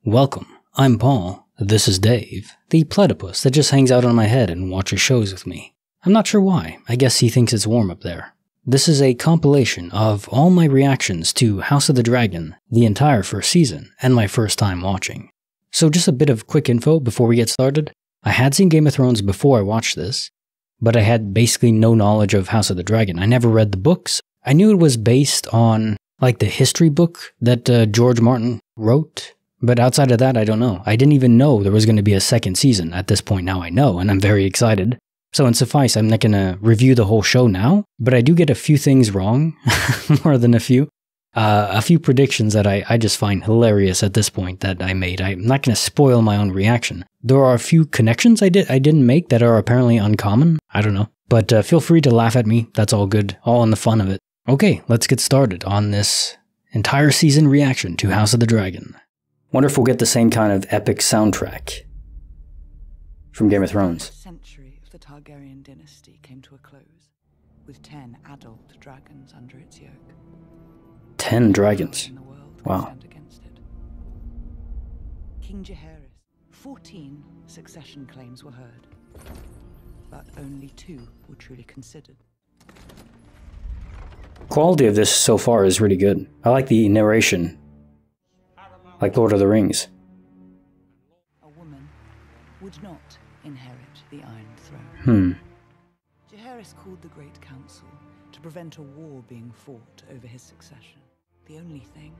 Welcome, I'm Paul, this is Dave, the platypus that just hangs out on my head and watches shows with me. I'm not sure why, I guess he thinks it's warm up there. This is a compilation of all my reactions to House of the Dragon, the entire first season, and my first time watching. So just a bit of quick info before we get started. I had seen Game of Thrones before I watched this, but I had basically no knowledge of House of the Dragon. I never read the books. I knew it was based on, like, the history book that George Martin wrote. But outside of that, I don't know. I didn't even know there was going to be a second season. At this point now I know, and I'm very excited. So in suffice, I'm not going to review the whole show now, but I do get a few things wrong, more than a few. A few predictions that I just find hilarious at this point that I made. I'm not going to spoil my own reaction. There are a few connections I didn't make that are apparently uncommon. I don't know. But feel free to laugh at me. That's all good. All in the fun of it. Okay, let's get started on this entire season reaction to House of the Dragon. Wonder if we'll get the same kind of epic soundtrack from Game of Thrones. The century of the Targaryen dynasty came to a close, with 10 adult dragons under its yoke. 10 dragons. Wow. King Jaehaerys, 14 succession claims were heard, but only 2 were truly considered. Quality of this so far is really good. I like the narration. Like Lord of the Rings. A woman would not inherit the Iron Throne. Jaehaerys called the Great Council to prevent a war being fought over his succession. The only thing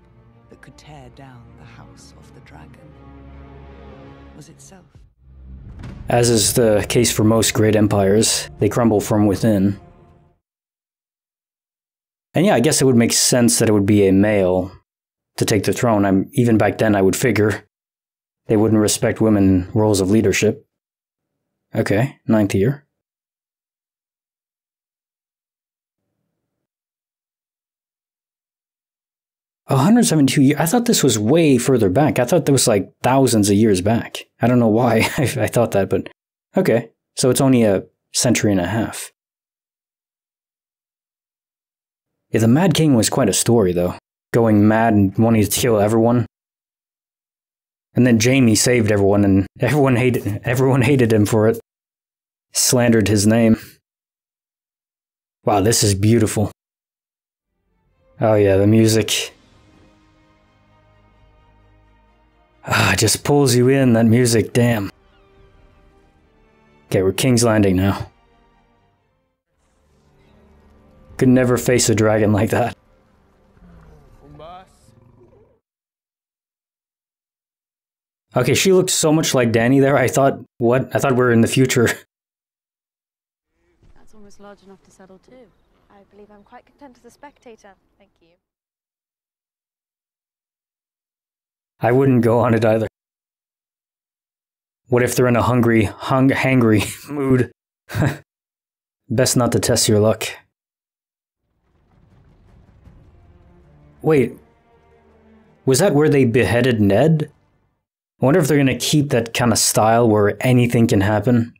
that could tear down the House of the Dragon was itself. As is the case for most great empires, they crumble from within. And yeah, I guess it would make sense that it would be a male to take the throne. Even back then I would figure they wouldn't respect women in roles of leadership. Okay, 9th year. $172 years. I thought this was way further back. I thought that was like thousands of years back. I don't know why I thought that, but okay. So it's only a century and a half. Yeah, the Mad King was quite a story, though. Going mad and wanting to kill everyone. And then Jaime saved everyone, and everyone hated him for it. Slandered his name. Wow, this is beautiful. Oh yeah, the music. Ah, it just pulls you in, that music, damn. Okay, we're King's Landing now. Could never face a dragon like that. Okay, she looked so much like Dany there. I thought, what? I thought we were in the future. That's almost large enough to settle too. I believe I'm quite content as a spectator. Thank you. I wouldn't go on it either. What if they're in a hangry mood? Best not to test your luck. Wait, was that where they beheaded Ned? I wonder if they're going to keep that kind of style where anything can happen.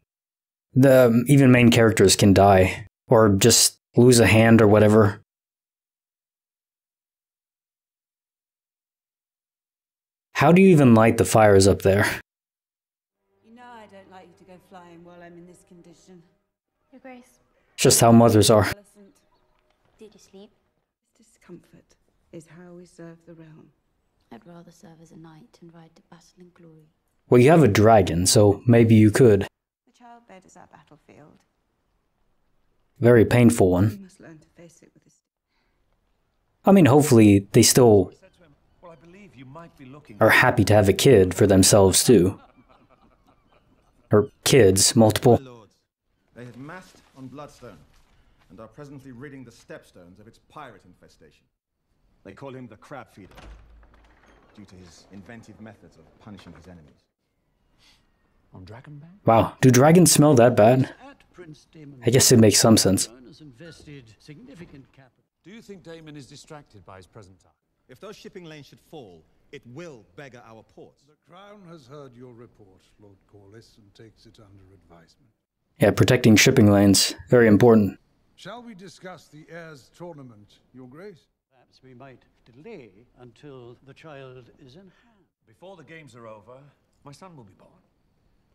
Even main characters can die, or just lose a hand or whatever. How do you even light the fires up there? You know I don't like you to go flying while I'm in this condition. Your Grace. It's just how mothers are. Did you sleep? Discomfort is how we serve the realm. I'd rather serve as a knight and ride to battle in glory. Well, you have a dragon, so maybe you could. The childbed is our battlefield. Very painful We one. must learn to face it with this. I mean, hopefully they still are happy to have a kid for themselves too. Or kids, multiple. My lords, they have massed on Bloodstone and are presently ridding the stepstones of its pirate infestation. They call him the Crab Feeder, due to his inventive methods of punishing his enemies. On Dragonbank? Wow, do dragons smell that bad? I guess it makes some sense. Do you think Daemon is distracted by his present time? If those shipping lanes should fall, it will beggar our ports. The Crown has heard your report, Lord Corlys, and takes it under advisement. Yeah, protecting shipping lanes, very important. Shall we discuss the heirs tournament, Your Grace? Perhaps we might delay until the child is in hand. Before the games are over, my son will be born,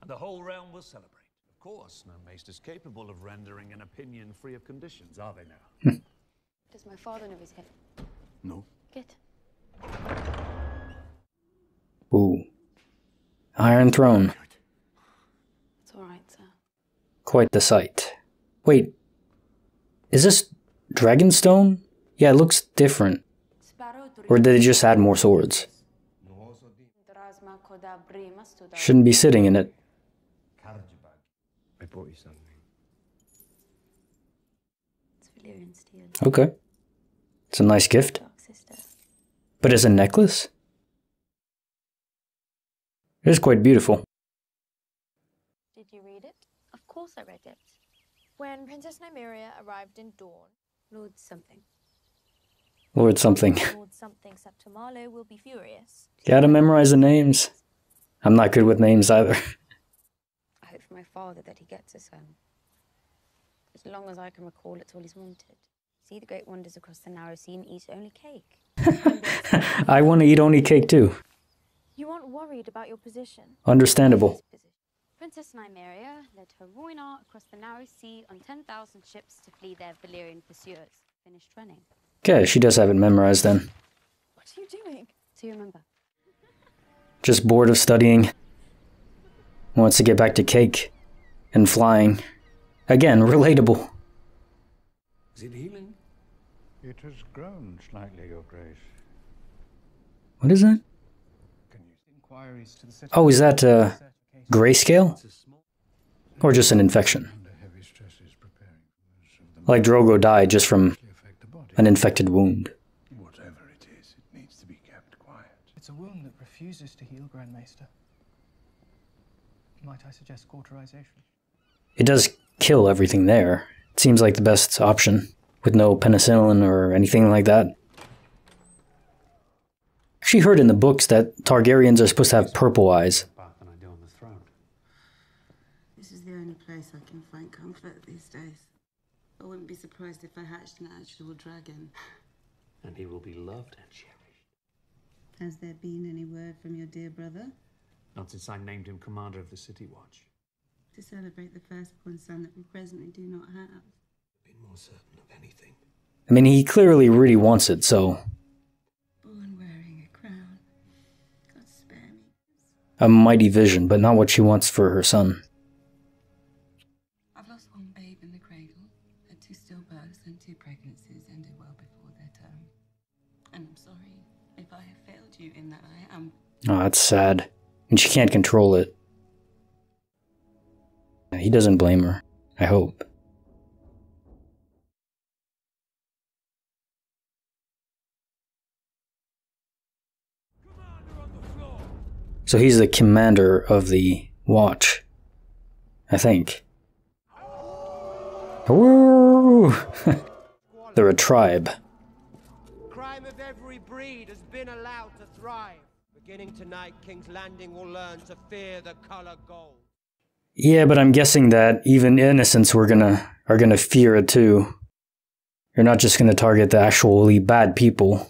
and the whole realm will celebrate. Of course, no maester's capable of rendering an opinion free of conditions, are they now? Does my father know he's here? No. Good. Ooh. Iron Throne. It's all right, sir. Quite the sight. Wait. Is this Dragonstone? Yeah, it looks different. Or did they just add more swords? Shouldn't be sitting in it. I brought you something. It's Valyrian steel. Okay. It's a nice gift. But it's a necklace? It is quite beautiful. Did you read it? Of course I read it. When Princess Nymeria arrived in Dawn, Lord something. Lord something. Lord something Septimalo will be furious. Gotta memorize the names. I'm not good with names either. I hope for my father that he gets a son. As long as I can recall, it's all he's wanted. See the great wonders across the narrow sea and eat only cake. I want to eat only cake too. You aren't worried about your position. Understandable. Princess Nymeria led her Rhoynar across the narrow sea on 10,000 ships to flee their Valyrian pursuers. Finished running. Okay, she does have it memorized then. What are you doing? Do you remember? Just bored of studying. Wants to get back to cake. And flying. Again, relatable. Is it healing? It has grown slightly, Your Grace. What is that? Oh, is that grayscale? Or just an infection? Like Drogo died just from an infected wound. Whatever it is, it needs to be kept quiet. It's a wound that refuses to heal, Grand Maester. Might I suggest cauterization? It does kill everything there. It seems like the best option, with no penicillin or anything like that. She heard in the books that Targaryens are supposed to have purple eyes. This is the only place I can find comfort these days. I wouldn't be surprised if I hatched an actual dragon. And he will be loved and cherished. Has there been any word from your dear brother? Not since I named him commander of the City Watch. To celebrate the firstborn son that we presently do not have. Be more certain of anything. I mean, he clearly really wants it, so... Born wearing a crown. God spare me. A mighty vision, but not what she wants for her son. I've lost one babe in the cradle, had 2 stillbirths and 2 pregnancies ended well before their term. And I'm sorry if I have failed you in that I am. Oh, that's sad. And she can't control it. He doesn't blame her, I hope. So he's the commander of the Watch, I think. Ooh! They're a tribe. Crime of every breed has been allowed to thrive. Beginning tonight, King's Landing will learn to fear the color gold. Yeah, but I'm guessing that even innocents are gonna fear it too. You're not just gonna target the actually bad people.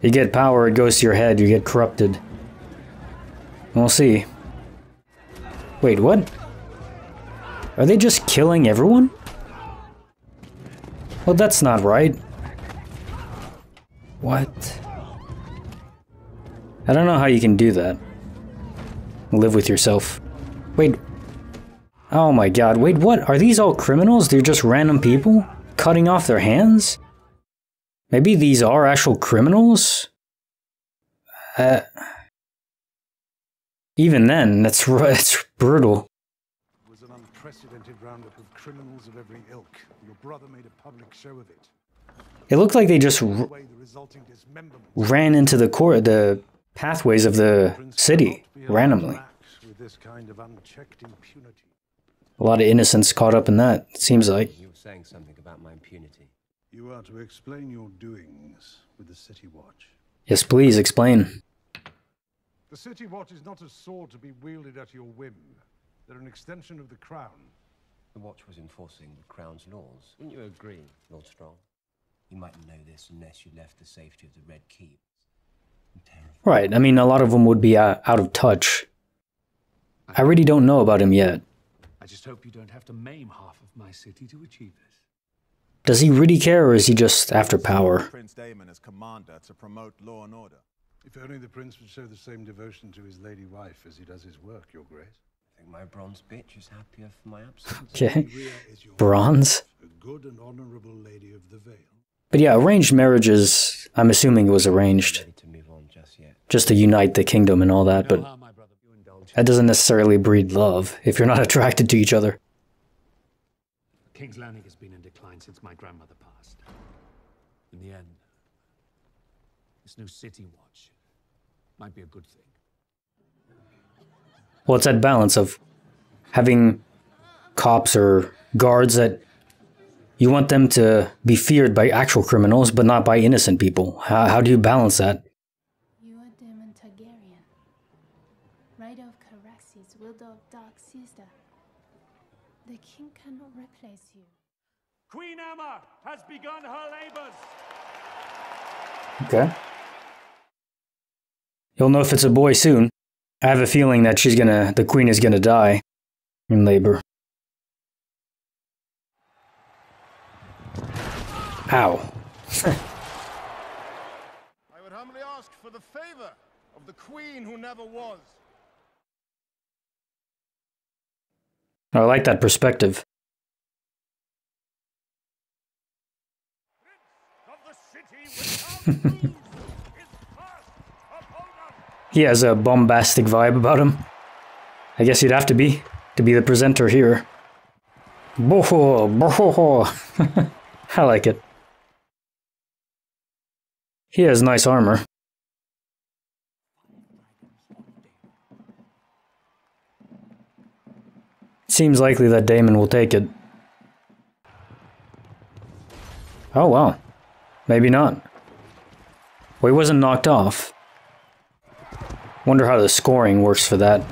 You get power, it goes to your head, you get corrupted. We'll see. Wait, what? Are they just killing everyone? Well, that's not right. What? I don't know how you can do that. Live with yourself. Wait. Oh my god, wait, what? Are these all criminals? They're just random people? Cutting off their hands? Maybe these are actual criminals? Even then, that's brutal. It was an unprecedented roundup of criminals of every ilk. Your brother made a public show of it. It looked like they just ran into the pathways of the city randomly. With this kind of unchecked impunity. A lot of innocents caught up in that, it seems like. You were saying something about my impunity. You are to explain your doings with the City Watch. Yes, please, explain. The City Watch is not a sword to be wielded at your whim. They're an extension of the Crown. The Watch was enforcing the Crown's laws. Wouldn't you agree, Lord Strong? You mightn't know this unless you left the safety of the Red Keep. Right, I mean, a lot of them would be out of touch. I really don't know about him yet. I just hope you don't have to maim half of my city to achieve this. Does he really care, or is he just after power? Prince Daemon as commander to promote law and order. If only the prince would show the same devotion to his lady wife as he does his work, Your Grace. I think my bronze bitch is happier for my absence. Okay. Bronze? A good and honorable lady of the Vale. But yeah, arranged marriages, I'm assuming it was arranged. Just to unite the kingdom and all that, but that doesn't necessarily breed love if you're not attracted to each other. King's Landing has been in decline since my grandmother passed. In the end, this new city watch might be a good thing. Well, it's that balance of having cops or guards that you want them to be feared by actual criminals, but not by innocent people. How do you balance that? You are Daemon Targaryen, rider of Caraxes, wielder of Dark Sister. The king cannot replace you. Queen Emma has begun her labors. Okay. You'll know if it's a boy soon. I have a feeling that the queen is gonna die in labor. Ow. I would humbly ask for the favor of the queen who never was. I like that perspective. He has a bombastic vibe about him. I guess you'd have to be the presenter here. Boho, boho. I like it. He has nice armor. Seems likely that Daemon will take it. Oh wow. Maybe not. Well, he wasn't knocked off. Wonder how the scoring works for that.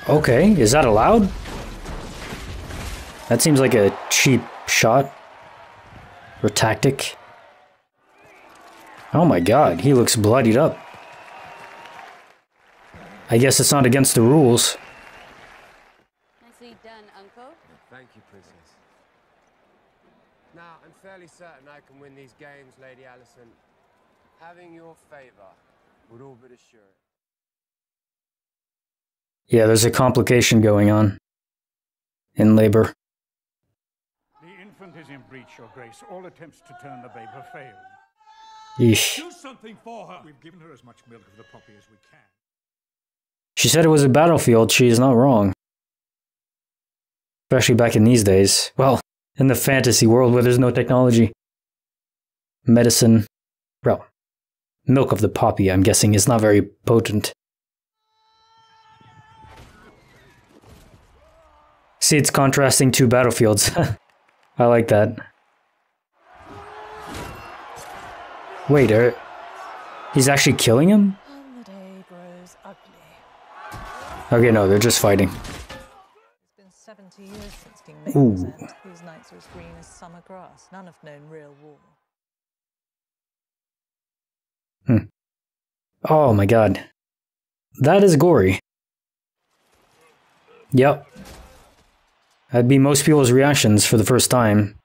Okay, is that allowed? That seems like a cheap shot. Or tactic. Oh my god, he looks bloodied up. I guess it's not against the rules. Nicely done, Uncle. Thank you, Princess. Now, I'm fairly certain I can win these games, Lady Alicent. Having your favor would all but assure it. Yeah, there's a complication going on. In labor. The infant is in breach, Your Grace. All attempts to turn the babe have failed. Yeesh. Do something for her! We've given her as much milk of the poppy as we can. She said it was a battlefield, she is not wrong. Especially back in these days. Well, in the fantasy world where there's no technology. Medicine. Well, milk of the poppy, I'm guessing, is not very potent. See, it's contrasting two battlefields. I like that. Wait, he's actually killing him? And the day grows ugly. Okay, no, they're just fighting. It's been 70 years since King Maegor's End, whose nights are as green as summer grass. None have known real war. Oh my god. That is gory. Yep. That'd be most people's reactions for the first time.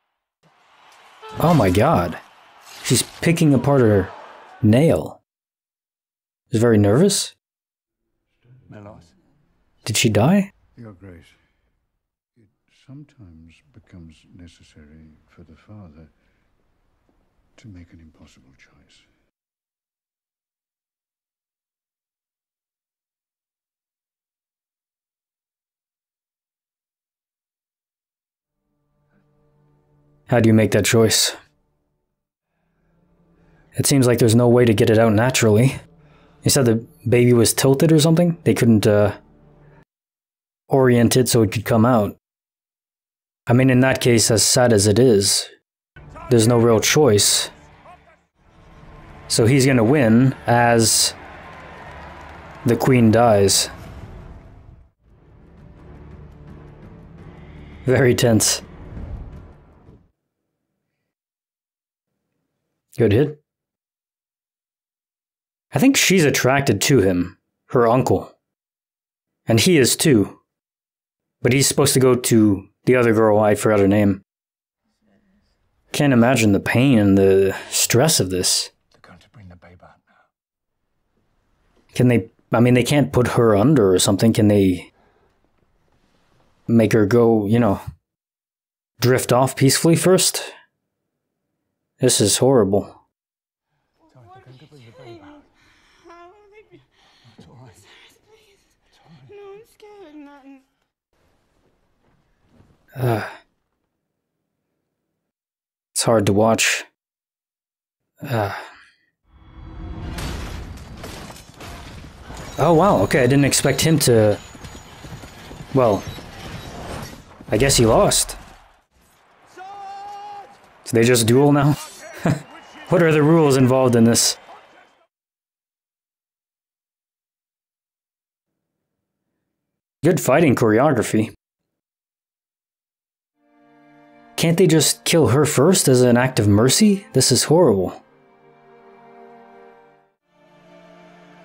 Oh my god. She's picking apart her nail. She's very nervous. Did she die? Your Grace, it sometimes becomes necessary for the father to make an impossible choice. How do you make that choice? It seems like there's no way to get it out naturally. You said the baby was tilted or something? They couldn't orient it so it could come out. I mean, in that case, as sad as it is, there's no real choice. So he's gonna win as the queen dies. Very tense. Good hit. I think she's attracted to him, her uncle. And he is too. But he's supposed to go to the other girl, I forgot her name. Can't imagine the pain and the stress of this. They're going to bring the babe out now. Can they, I mean, they can't put her under or something. Can they make her go, you know, drift off peacefully first? This is horrible. They're going to bring the babe out. It's all right. It's all right. No, I'm scared. Nothing. It's hard to watch. Oh wow, okay, I didn't expect him to... Well, I guess he lost. So they just duel now? What are the rules involved in this? Good fighting choreography. Can't they just kill her first as an act of mercy? This is horrible.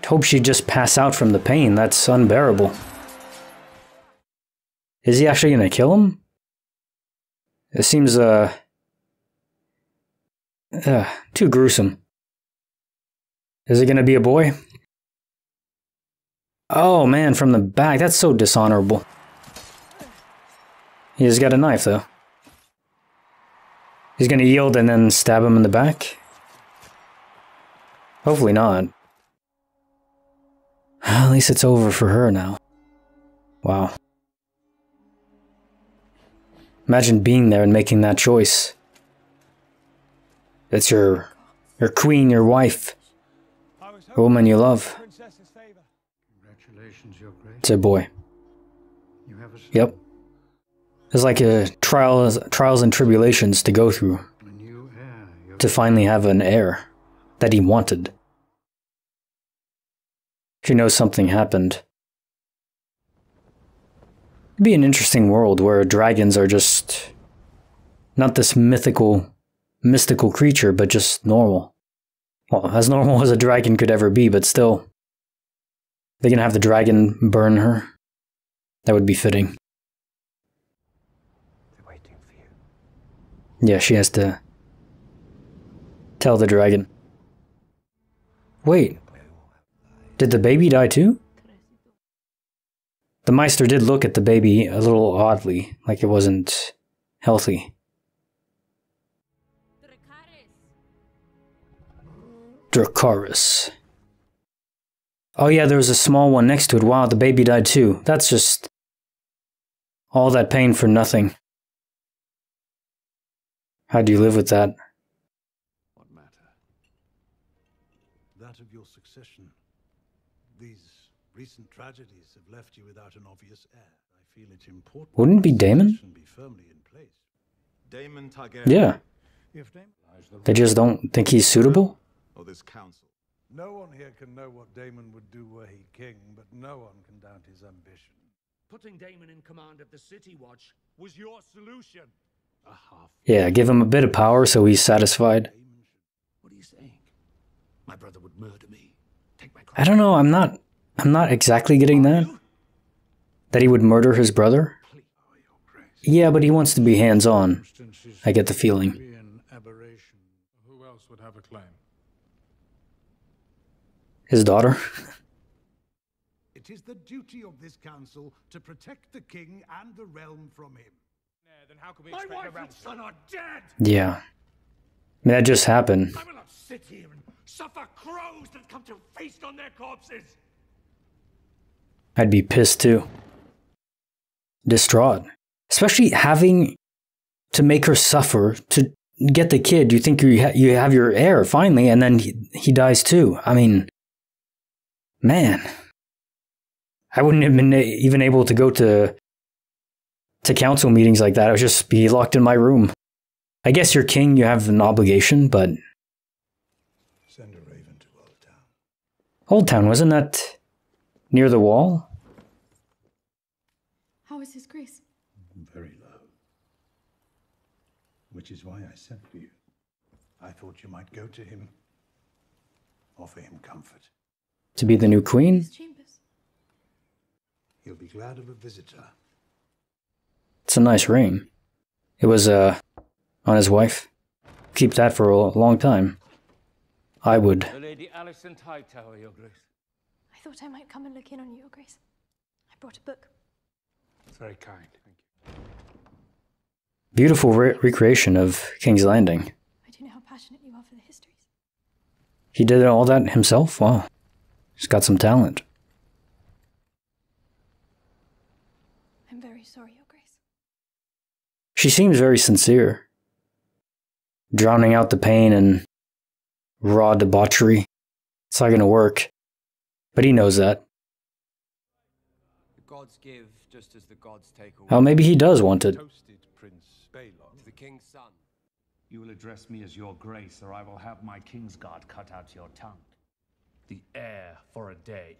Hope she'd just pass out from the pain. That's unbearable. Is he actually gonna kill him? It seems, too gruesome. Is it gonna be a boy? Oh man, from the back. That's so dishonorable. He's got a knife, though. He's gonna yield and then stab him in the back? Hopefully not. At least it's over for her now. Wow. Imagine being there and making that choice. It's your queen, your wife, a woman you love. Congratulations, Your Grace. It's a boy. You have a son. Yep. It's like a trials and tribulations to go through A new heir. to finally have an heir that he wanted. She knows something happened. It'd be an interesting world where dragons are just not this mystical creature, but just normal. Well, as normal as a dragon could ever be, but still. They're gonna have the dragon burn her. That would be fitting. They're waiting for you. Yeah, she has to tell the dragon. Wait. Did the baby die too? The Meister did look at the baby a little oddly, like it wasn't healthy. Dracarys. Oh yeah, there was a small one next to it. Wow, the baby died too. That's just... all that pain for nothing. How do you live with that? What matter? That of your succession. These recent tragedies have left you without an obvious heir. I feel it important. Wouldn't it be Daemon? Be firmly in place. Daemon Targaryen. Yeah. If Daemon lies the They just don't think he's suitable? Or this council. No one here can know what Daemon would do were he king, but no one can doubt his ambition. Putting Daemon in command of the City Watch was your solution. A half. Yeah, give him a bit of power so he's satisfied. What are you saying? My brother would murder me. Take my I don't know, I'm not exactly getting that. That he would murder his brother? Yeah, but he wants to be hands-on. I get the feeling. Aberration. Who else would have a claim? His daughter? It is the duty of this council to protect the king and the realm from him. Then how can we My wife and son are dead! Yeah. I mean, that just happened. I will not sit here and suffer crows that come to feast on their corpses! I'd be pissed too. Distraught. Especially having to make her suffer to get the kid. You think you have your heir finally, and then he dies too. I mean, man. I wouldn't have been even able to go to council meetings like that. I would just be locked in my room. I guess you're king, you have an obligation, but... Send a raven to Old Town. Old Town, wasn't that near the wall? How is his grace? Very low. Which is why I sent for you. I thought you might go to him, offer him comfort. To be the new queen? He'll be glad of a visitor. It's a nice ring. It was, on his wife. Keep that for a long time. I would. The Lady Alicent Hightower, Your Grace. I thought I might come and look in on you, Your Grace. I brought a book. It's very kind. Thank you. Beautiful recreation of King's Landing. I do know how passionate you are for the histories. He did all that himself? Wow. He's got some talent. I'm very sorry, Your Grace. She seems very sincere. Drowning out the pain and raw debauchery. It's not gonna work. But he knows that. The gods give just as the gods take away. Oh, maybe he does want it. Toasted Prince Balon, to the king's son. You will address me as Your Grace, or I will have my Kingsguard cut out your tongue. The heir for a day.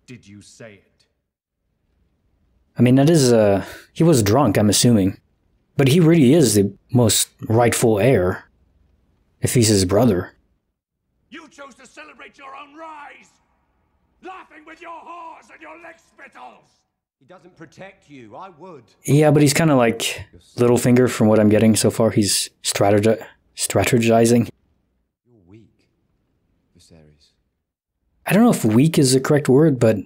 Did you say it? I mean, that is, he was drunk, I'm assuming. But he really is the most rightful heir. If he's his brother. You chose to celebrate your own rise! Laughing with your whores and your leg spittles! He doesn't protect you, I would. Yeah, but he's kind of like Littlefinger from what I'm getting so far. He's strategizing. You're weak, Viserys. I don't know if weak is the correct word, but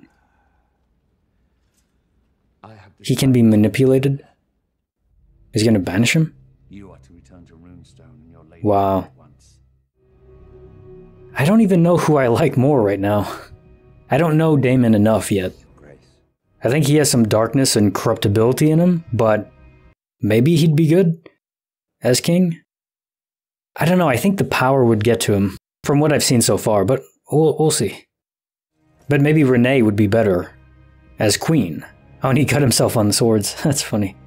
he can be manipulated. Is he going to banish him? You are to return to Runestone and your lady. Wow. I don't even know who I like more right now. I don't know Daemon enough yet. I think he has some darkness and corruptibility in him, but maybe he'd be good as king. I don't know, I think the power would get to him from what I've seen so far, but we'll see. But maybe Renee would be better as queen. Oh, and he cut himself on the swords. That's funny.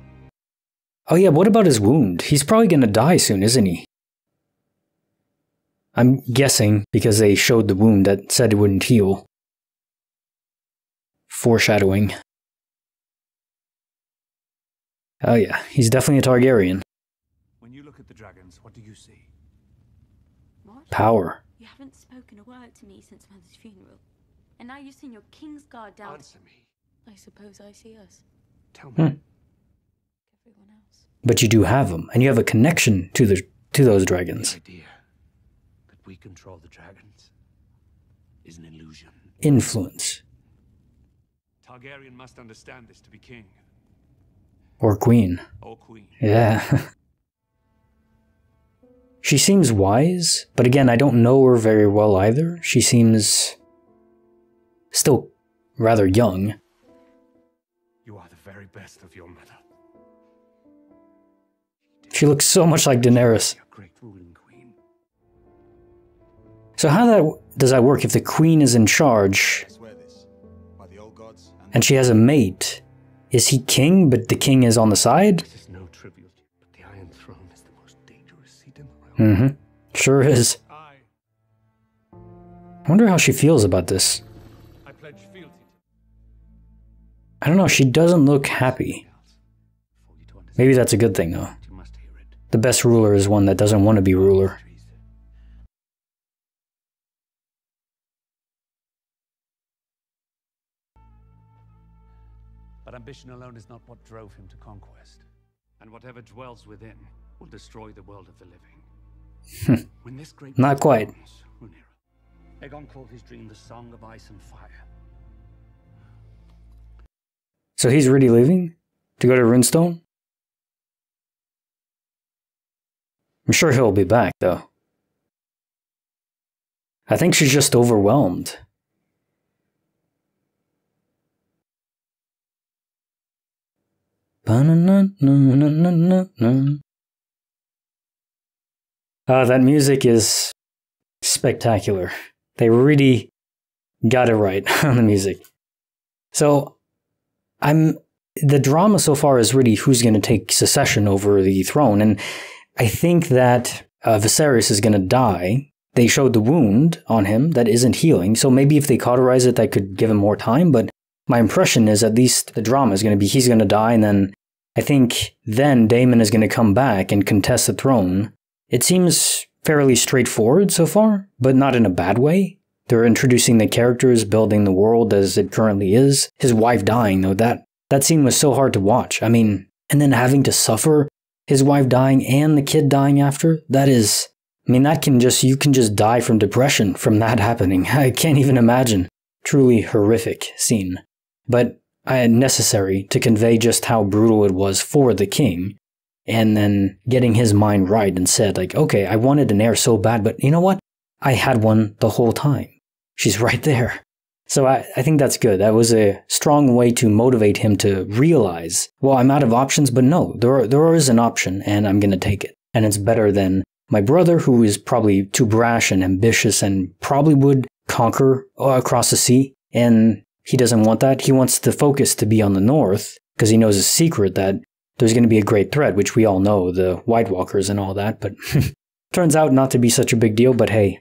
Oh yeah, what about his wound? He's probably gonna die soon, isn't he? I'm guessing because they showed the wound that said it wouldn't heal. Foreshadowing. Oh yeah, he's definitely a Targaryen. When you look at the dragons, what do you see? What? Power. You haven't spoken a word to me since Mother's funeral. And now you send your Kingsguard down. Answer me. I suppose I see us. Tell me. Everyone else. But you do have them, and you have a connection to those dragons. The idea that we control the dragons is an illusion. Influence. Targaryen must understand this to be king. Or queen. Or queen. Yeah. She seems wise, but again, I don't know her very well either. She seems still rather young. You are the very best of your mother. She looks so much like Daenerys. A great ruling queen. So how does that work if the queen is in charge and she has a mate? Is he king, but the king is on the side? This is no trivial, but the Iron Throne is the most dangerous seat in the realm. Mm-hmm. Sure is. I wonder how she feels about this. I pledge fealty. I don't know, she doesn't look happy. Maybe that's a good thing, though. The best ruler is one that doesn't want to be ruler. But ambition alone is not what drove him to conquest. And whatever dwells within will destroy the world of the living. When this great Not quite. Aegon called his dream the Song of Ice and Fire. So he's really leaving? To go to Runestone? I'm sure he'll be back, though. I think she's just overwhelmed. That music is spectacular. They really got it right on the music. So, the drama so far is really who's going to take succession over the throne, and I think that Viserys is going to die. They showed the wound on him that isn't healing, so maybe if they cauterize it, that could give him more time, but my impression is at least the drama is going to be he's going to die, and then I think then Daemon is going to come back and contest the throne It seems fairly straightforward so far, but not in a bad way. They're introducing the characters, building the world as it currently is. His wife dying, though, that scene was so hard to watch. I mean, and then having to suffer his wife dying and the kid dying after, that is, I mean, you can just die from depression from that happening. I can't even imagine. Truly horrific scene. But necessary to convey just how brutal it was for the king, and then getting his mind right and said, like, okay, I wanted an heir so bad, but you know what? I had one the whole time. She's right there. So I think that's good. That was a strong way to motivate him to realize, well, I'm out of options, but no, there is an option, and I'm going to take it. And it's better than my brother, who is probably too brash and ambitious and probably would conquer across the sea, and he doesn't want that. He wants the focus to be on the north, because he knows a secret that there's going to be a great threat, which we all know, the White Walkers and all that, but turns out not to be such a big deal, but hey,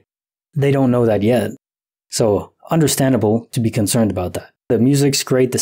they don't know that yet. So, understandable to be concerned about that. The music's great, the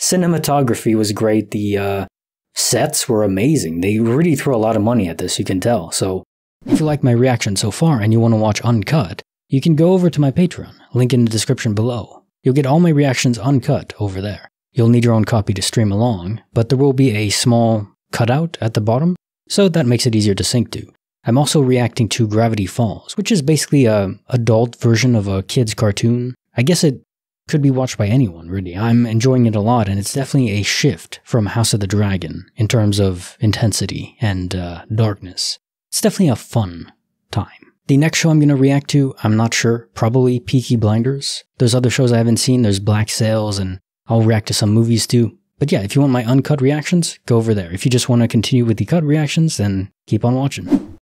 cinematography was great, the sets were amazing. They really throw a lot of money at this, you can tell. So, if you like my reaction so far and you want to watch uncut, you can go over to my Patreon, link in the description below. You'll get all my reactions uncut over there. You'll need your own copy to stream along, but there will be a small cutout at the bottom, so that makes it easier to sync to. I'm also reacting to Gravity Falls, which is basically an adult version of a kid's cartoon. I guess it could be watched by anyone, really. I'm enjoying it a lot, and it's definitely a shift from House of the Dragon in terms of intensity and darkness. It's definitely a fun time. The next show I'm going to react to, I'm not sure, probably Peaky Blinders. There's other shows I haven't seen, there's Black Sails, and I'll react to some movies too. But yeah, if you want my uncut reactions, go over there. If you just want to continue with the cut reactions, then keep on watching.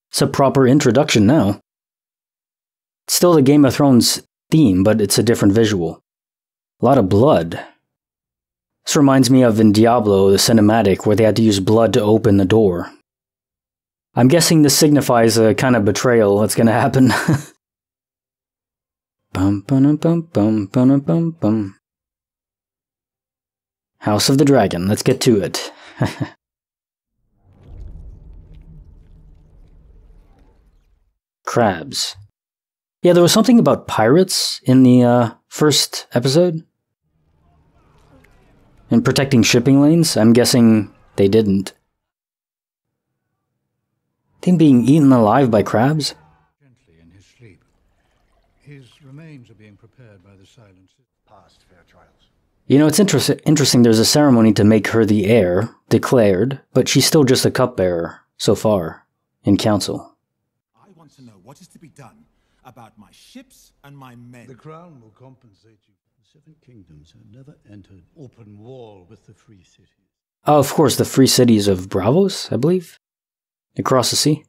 It's a proper introduction now. It's still the Game of Thrones theme, but it's a different visual. A lot of blood. This reminds me of in Diablo, the cinematic, where they had to use blood to open the door. I'm guessing this signifies a kind of betrayal that's gonna happen. Bum, bum, bum, bum, bum, bum, bum. House of the Dragon, let's get to it. Crabs. Yeah, there was something about pirates in the first episode. And protecting shipping lanes? I'm guessing they didn't. Them being eaten alive by crabs? Gently in his sleep. His remains are being prepared by the silence. Past fair trials. You know, it's interesting there's a ceremony to make her the heir, declared, but she's still just a cupbearer, so far, in council. I want to know what is to be done about my ships and my men. The crown will compensate you. The Seven Kingdoms have never entered open war with the free cities. Oh, of course, the free cities of Bravos, I believe? Across the sea.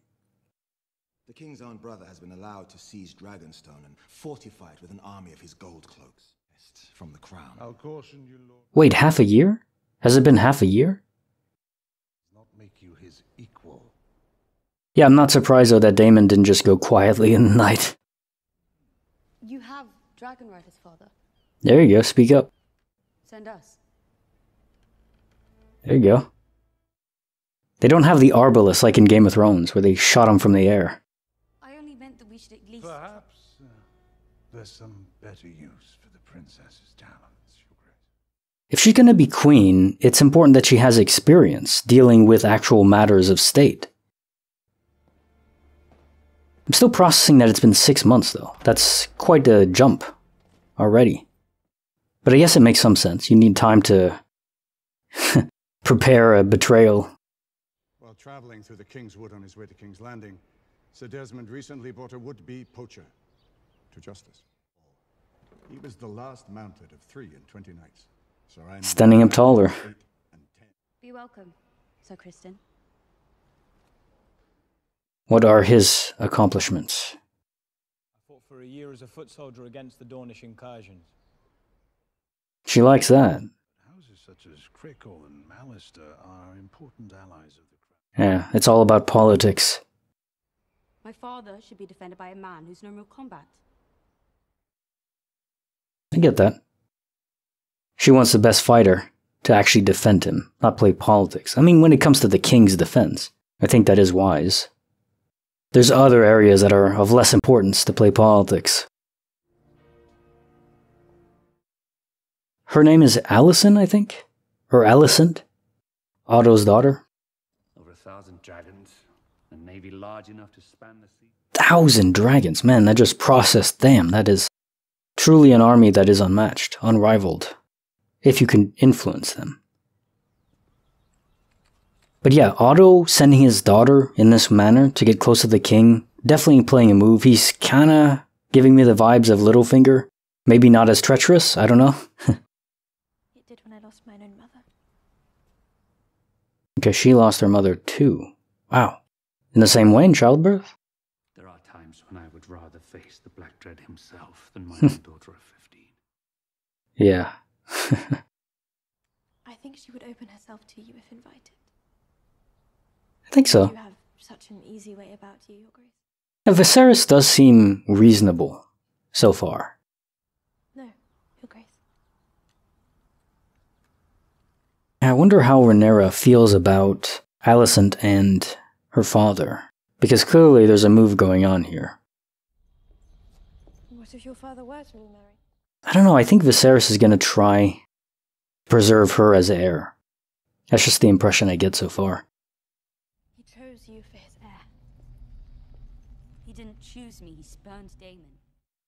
The king's own brother has been allowed to seize Dragonstone and fortify it with an army of his gold cloaks. From the crown. I'll caution you, Lord. Wait, half a year? Has it been half a year? Not make you his equal. Yeah, I'm not surprised though that Daemon didn't just go quietly in the night. You have dragon riders, father. There you go, speak up. Send us. There you go. They don't have the Arbalest like in Game of Thrones, where they shot him from the air. I only meant that we should at least... Perhaps there's some better use for the princess's talents, Your Grace. If she's gonna be queen, it's important that she has experience dealing with actual matters of state. I'm still processing that it's been 6 months, though. That's quite a jump already. But I guess it makes some sense. You need time to prepare a betrayal. While traveling through the King's Wood on his way to King's Landing, Sir Desmond recently brought a would-be poacher to justice. He was the last mounted of 3 and 20 knights. So I'm standing up taller. Be welcome, Sir Kristen. What are his accomplishments? I fought for a year as a foot soldier against the Dornish incursions. She likes that. Houses such as Crickle and Mallister are important allies of the crown. Yeah, it's all about politics. My father should be defended by a man who's known real combat. I get that. She wants the best fighter. to actually defend him, not play politics. I mean, when it comes to the king's defense, I think that is wise. There's other areas that are of less importance to play politics. Her name is Alicent, I think? Or Alicent? Otto's daughter? Over 1,000 dragons, a navy large enough to span the sea. 1,000 dragons, man, that just processed, damn, that is truly an army that is unmatched, unrivaled, if you can influence them. But yeah, Otto sending his daughter in this manner to get close to the king, definitely playing a move. He's kinda giving me the vibes of Littlefinger. Maybe not as treacherous, I don't know. It did when I lost my own mother. Because she lost her mother too. Wow. In the same way in childbirth? There are times when I would rather face the Black Dread himself than my own daughter of 15. Yeah. I think she would open herself to you if invited. I think so. You have such an easy way about you, Your Grace. Now, Viserys does seem reasonable so far. No, Your Grace. I wonder how Rhaenyra feels about Alicent and her father. Because clearly there's a move going on here. What if your father were to remarry? I don't know, I think Viserys is going to try to preserve her as heir. That's just the impression I get so far. He chose you for his heir. He didn't choose me, he spurned Daemon.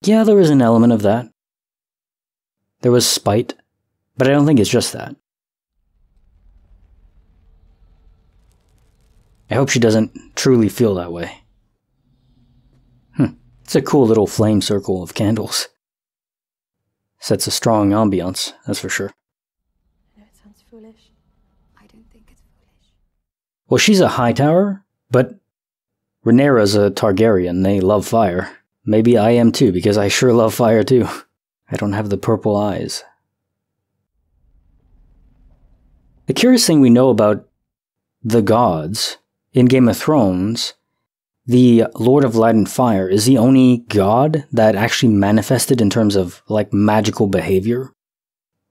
Yeah, there was an element of that. There was spite, but I don't think it's just that. I hope she doesn't truly feel that way. It's a cool little flame circle of candles. Sets a strong ambiance, that's for sure. I know it sounds foolish. I don't think it's foolish. Well, she's a Hightower, but Rhaenyra's a Targaryen. They love fire. Maybe I am too, because I sure love fire too. I don't have the purple eyes. The curious thing we know about the gods in Game of Thrones, the Lord of Light and Fire is the only god that actually manifested in terms of, like, magical behavior.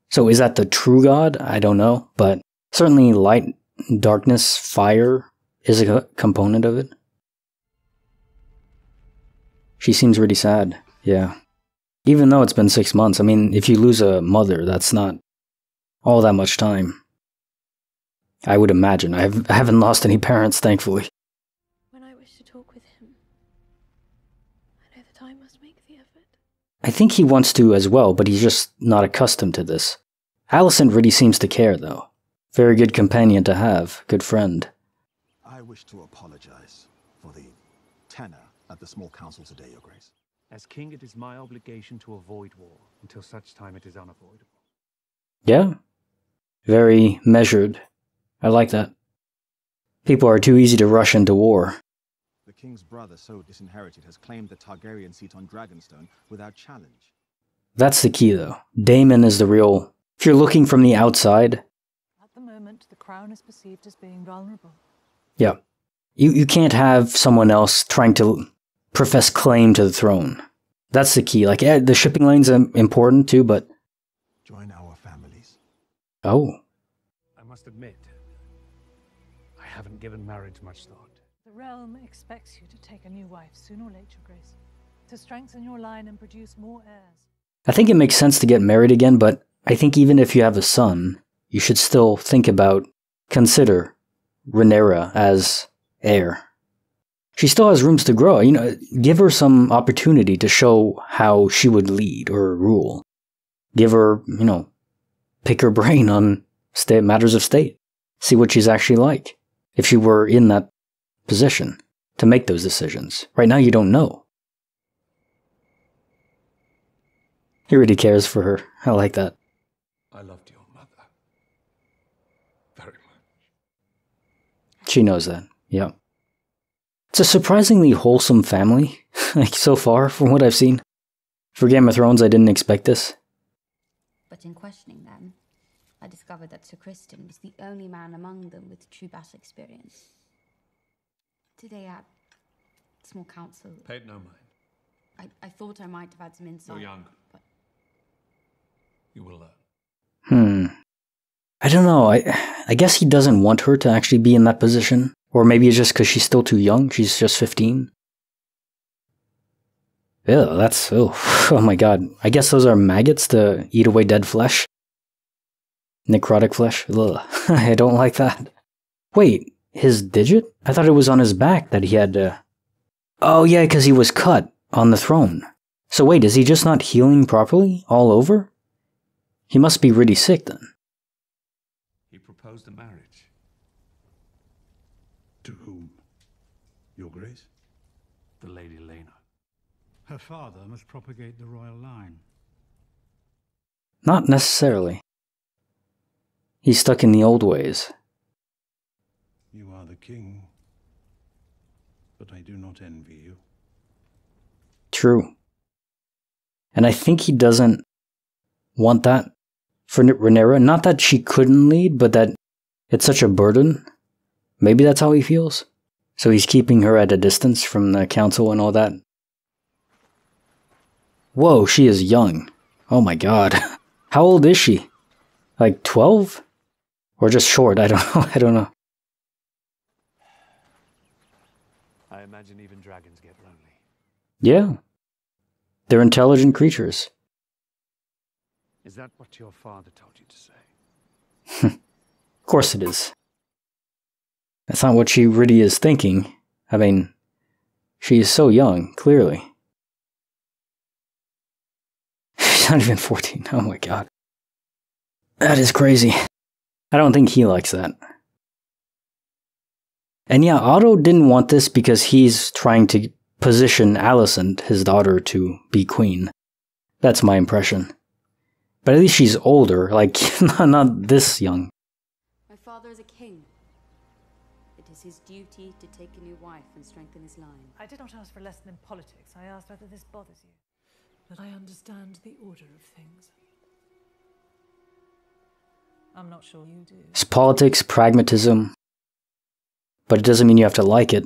So is that the true god? I don't know, but certainly light, darkness, fire is a component of it. She seems really sad, yeah. Even though it's been 6 months, I mean, if you lose a mother, that's not all that much time. I would imagine. I haven't lost any parents, thankfully. When I wish to talk with him, I know that I must make the effort. I think he wants to as well, but he's just not accustomed to this. Alicent really seems to care, though. Very good companion to have, good friend. I wish to apologize for the tenor at the small council today, Your Grace. As king, it is my obligation to avoid war until such time it is unavoidable. Yeah. Very measured. I like that. People are too easy to rush into war. The king's brother, so disinherited, has claimed the Targaryen seat on Dragonstone without challenge. That's the key, though. Daemon is the real... If you're looking from the outside... At the moment, the crown is perceived as being vulnerable. Yeah. You can't have someone else trying to profess claim to the throne. That's the key. Like, the shipping lane's important, too, but... Join our families. Oh. I must admit, I haven't given marriage much thought. The realm expects you to take a new wife sooner or later, Your Grace, to strengthen your line and produce more heirs. I think it makes sense to get married again, but I think even if you have a son, you should still consider Rhaenyra as heir. She still has rooms to grow. Give her some opportunity to show how she would lead or rule. Give her, pick her brain on matters of state. See what she's actually like. If she were in that position to make those decisions. Right now you don't know. He really cares for her. I like that. I loved your mother very much. She knows that, yeah. It's a surprisingly wholesome family, like so far from what I've seen. For Game of Thrones, I didn't expect this. But in questioning them, I discovered that Sir Criston was the only man among them with true battle experience. Today at small council... Paid no mind. I thought I might have had some insight. You're young. But you will learn. I don't know. I guess he doesn't want her to actually be in that position. Or maybe it's just because she's still too young. She's just 15. Ew, that's... Oh my god. I guess those are maggots to eat away dead flesh. Necrotic flesh. Ugh. I don't like that. Wait, his digit? I thought it was on his back that he had to... Oh yeah, because he was cut on the throne. So wait, is he just not healing properly all over? He must be really sick then. He proposed a marriage. To whom? Your Grace? The Lady Lena. Her father must propagate the royal line. Not necessarily. He's stuck in the old ways. You are the king, but I do not envy you. True. And I think he doesn't want that for Rhaenyra. Not that she couldn't lead, but that it's such a burden. Maybe that's how he feels. So he's keeping her at a distance from the council and all that. Whoa, she is young. Oh my god. How old is she? Like 12? Or just short? I don't know. I don't know. I imagine even dragons get lonely. Yeah. They're intelligent creatures. Is that what your father told you to say? Of course it is. That's not what she really is thinking. I mean, she is so young, clearly. She's not even 14. Oh my god. That is crazy. I don't think he likes that. And yeah, Otto didn't want this because he's trying to position Alicent, his daughter, to be queen. That's my impression. But at least she's older, like, not this young. My father is a king. It is his duty to take a new wife and strengthen his line. I did not ask for a lesson in politics. I asked whether this bothers you. But I understand the order of things. I'm not sure you do. It's politics, pragmatism. But it doesn't mean you have to like it.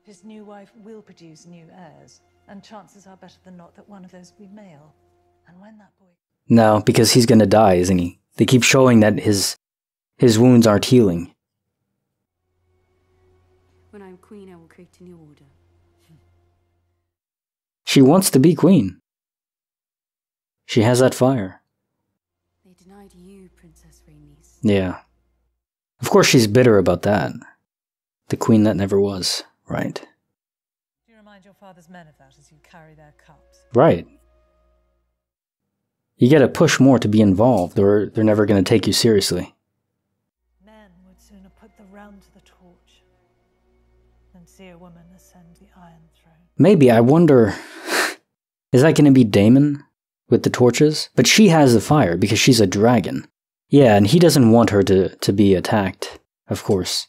His new wife will produce new heirs, and chances are better than not that one of those will be male. And when that boy... No, because he's gonna die, isn't he? They keep showing that his wounds aren't healing. When I'm queen, I will create a new order. She wants to be queen. She has that fire. They denied you, Princess Rhaenys. Yeah. Of course she's bitter about that. The queen that never was, right? Do you remind your father's men of that as you carry their cups? Right. You gotta push more to be involved, or they're never gonna take you seriously. Men would sooner put the realm to the torch than see a woman ascend the Iron Throne. Maybe, I wonder... Is that gonna be Daemon with the torches? But she has the fire because she's a dragon. Yeah, and he doesn't want her to be attacked, of course.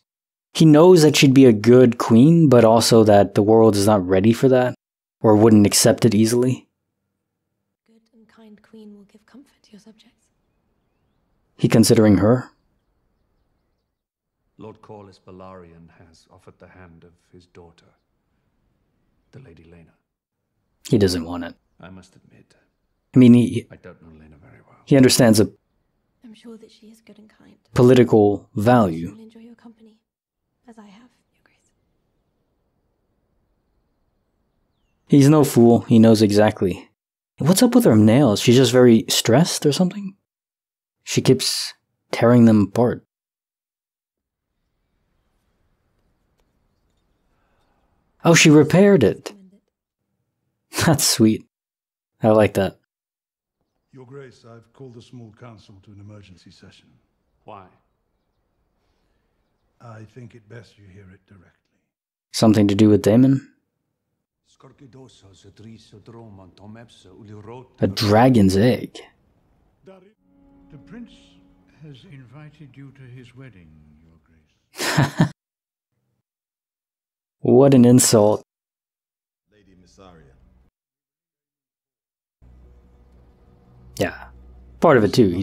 He knows that she'd be a good queen, but also that the world is not ready for that, or wouldn't accept it easily. Good and kind queen will give comfort to your subjects. He considering her? Lord Corlys Balarion has offered the hand of his daughter, the Lady Lena. He doesn't want it. I must admit, I mean, I don't know Lena very well. He understands a I'm sure that she is good and kind. political She value. will enjoy your company, as I have, Your Grace. He's no fool. He knows exactly. What's up with her nails? She's just very stressed or something? She keeps tearing them apart. Oh, she repaired it. That's sweet. I like that. Your Grace, I've called the small council to an emergency session. Why? I think it best you hear it directly. Something to do with Daemon? A dragon's egg. The prince has invited you to his wedding, Your Grace. What an insult. Lady Missaria. Yeah. Part of it too, he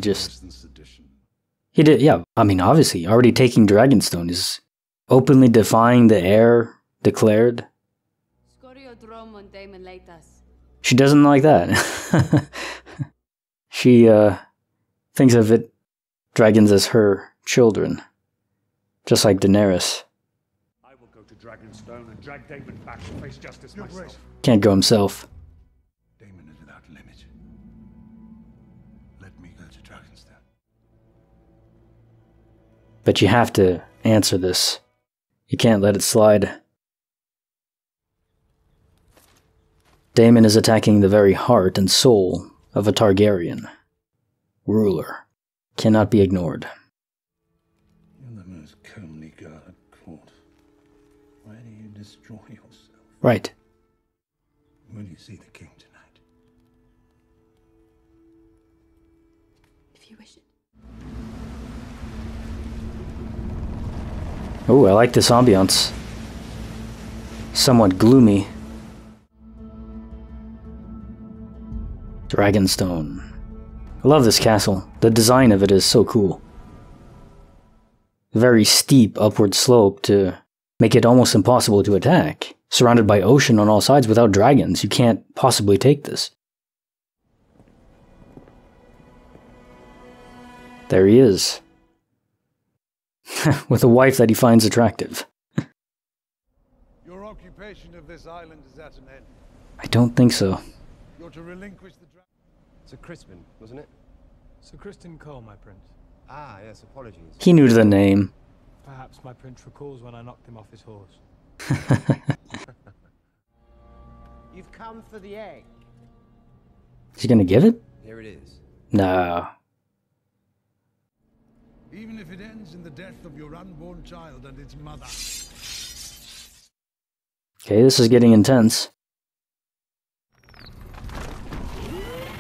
did, yeah, I mean, obviously, already taking Dragonstone is openly defying the heir declared. She doesn't like that. She, thinks of it dragons as her children. Just like Daenerys. I will go to Dragonstone and drag Daemon back to face justice myself. Can't go himself. Daemon is without limit. Let me go to Dragonstone. But you have to answer this. You can't let it slide. Daemon is attacking the very heart and soul of a Targaryen. Ruler. Cannot be ignored. You're the most comely girl at court. Why do you destroy yourself? Right. Will you see the king tonight? If you wish it. Oh, I like this ambiance. Somewhat gloomy. Dragonstone. I love this castle. The design of it is so cool. Very steep upward slope to make it almost impossible to attack. Surrounded by ocean on all sides without dragons. You can't possibly take this. There he is. With a wife that he finds attractive. Your occupation of this island is at an end. I don't think so. You're to relinquish the dragon. Sir Crispin, wasn't it? Sir Criston Cole, my prince. Ah, yes, apologies. He knew the name. Perhaps my prince recalls when I knocked him off his horse. You've come for the egg. Is he gonna give it? Here it is. No. Even if it ends in the death of your unborn child and its mother. Okay, this is getting intense.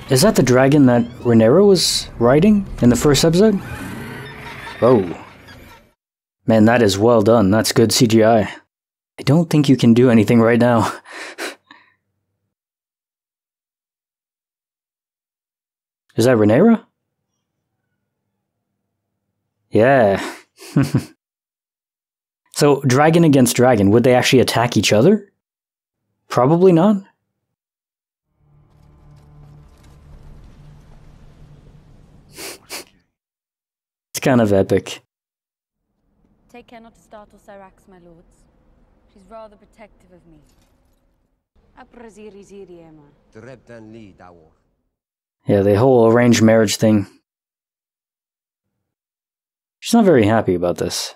Is that the dragon that Rhaenyra was riding in the first episode? Oh. Man, that is well done. That's good CGI. I don't think you can do anything right now. Is that Rhaenyra? Yeah. So, dragon against dragon, would they actually attack each other? Probably not. It's kind of epic. Take care not to startle Syrax, my lords. She's rather protective of me. Yeah, the whole arranged marriage thing. She's not very happy about this.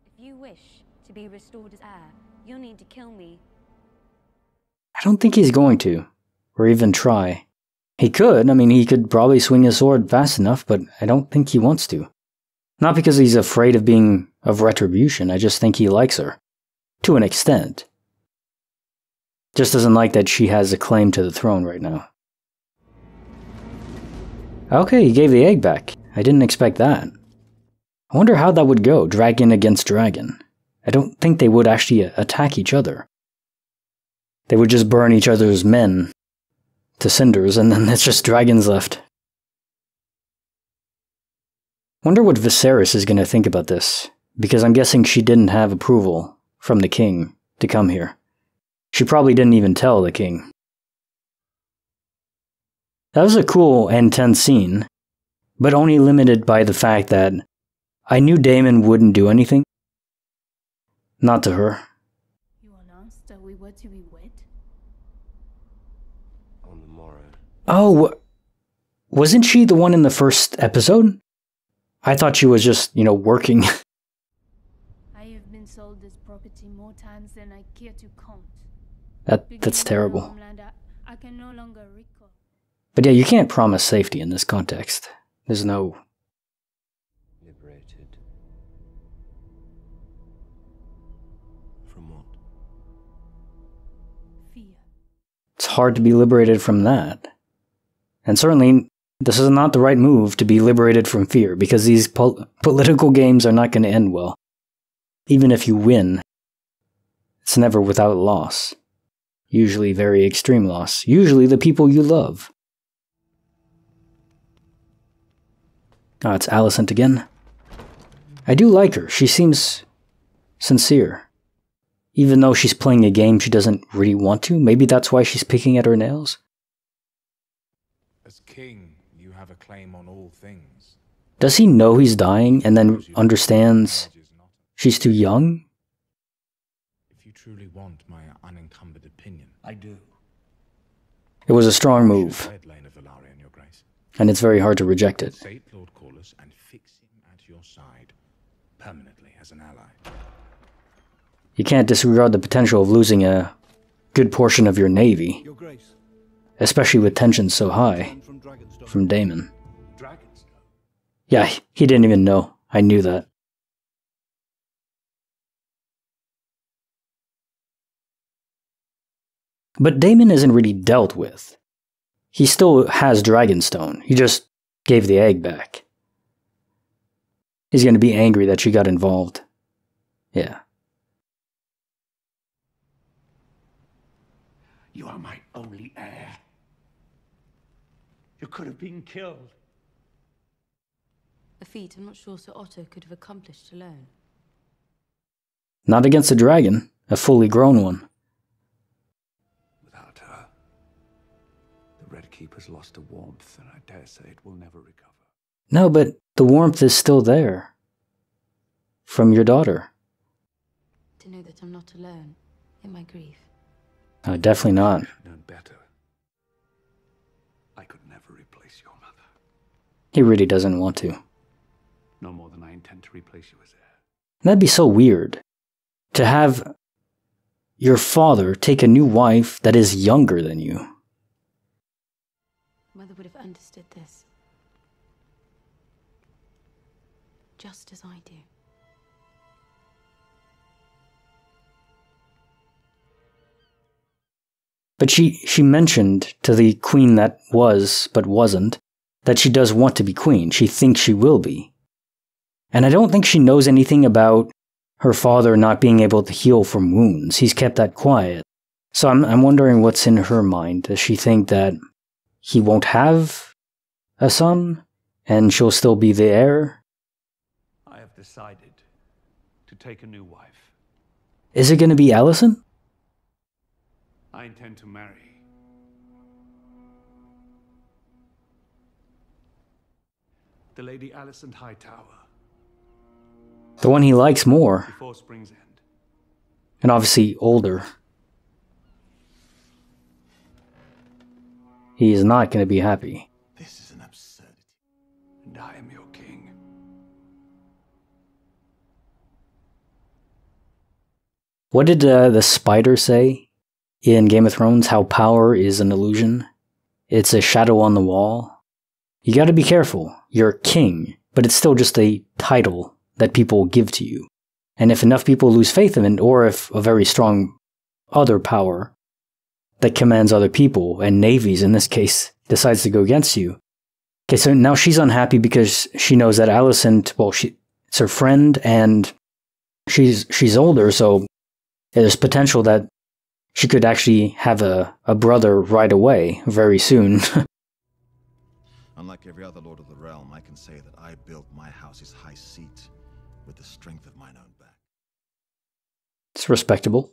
If you wish to be restored as heir, you'll need to kill me. I don't think he's going to. Or even try. He could. I mean, he could probably swing his sword fast enough, but I don't think he wants to. Not because he's afraid of retribution, I just think he likes her. To an extent. Just doesn't like that she has a claim to the throne right now. Okay, he gave the egg back. I didn't expect that. I wonder how that would go, dragon against dragon. I don't think they would actually attack each other. They would just burn each other's men to cinders, and then it's just dragons left. Wonder what Viserys is going to think about this, because I'm guessing she didn't have approval from the king to come here. She probably didn't even tell the king. That was a cool and tense scene, but only limited by the fact that I knew Daemon wouldn't do anything. Not to her. You announced that we were to be wed? On the morrow. Oh, wasn't she the one in the first episode? I thought she was just, working. I have been sold this property more times than I care to count. That's terrible. Homeland, I can no longer recall. But yeah, you can't promise safety in this context. There's no... Liberated. From what? Fear. It's hard to be liberated from that. And certainly, this is not the right move to be liberated from fear, because these political games are not going to end well. Even if you win, it's never without loss. Usually very extreme loss. Usually the people you love. Ah, it's Alicent again. I do like her. She seems sincere. Even though she's playing a game she doesn't really want to. Maybe that's why she's picking at her nails. As king, you have a claim on all things. Does he know he's dying and then understands she's too young? If you truly want my unencumbered opinion, I do. It was a strong move, and it's very hard to reject it. sate Lord Corlys and fix him at your side permanently as an ally. You can't disregard the potential of losing a good portion of your navy, especially with tensions so high from Daemon. Yeah, he didn't even know. I knew that. But Daemon isn't really dealt with. He still has Dragonstone. He just gave the egg back. He's going to be angry that she got involved. Yeah. You are my only heir. You could have been killed. A feat I'm not sure Sir Otto could have accomplished alone. Not against a dragon, a fully grown one. Without her, the Red Keeper's lost a warmth, and I dare say it will never recover. No, but the warmth is still there. From your daughter. To know that I'm not alone in my grief. No, definitely not. Known better. I could never replace your mother. He really doesn't want to. No more than I intend to replace you as heir. That'd be so weird. To have your father take a new wife that is younger than you. Mother would have understood this. Just as I do. But she mentioned to the queen that was, but wasn't, that she does want to be queen. She thinks she will be. And I don't think she knows anything about her father not being able to heal from wounds. He's kept that quiet. So I'm wondering what's in her mind. Does she think that he won't have a son, and she'll still be the heir? I have decided to take a new wife. Is it going to be Alicent? I intend to marry. The Lady Alicent Hightower. The one he likes more. Before spring's end. And obviously older. He is not going to be happy. This is an absurdity. And I am your king. What did the spider say in Game of Thrones? How power is an illusion. It's a shadow on the wall. You gotta be careful. You're king, but it's still just a title that people give to you. And if enough people lose faith in it, or if a very strong other power that commands other people, and navies in this case, decides to go against you. Okay, so now she's unhappy because she knows that Alicent, well, it's her friend, and she's older, so there's potential that she could actually have a brother right away, very soon. Unlike every other lord of the realm, I can say that I built my house's high seat with the strength of mine own back. It's respectable.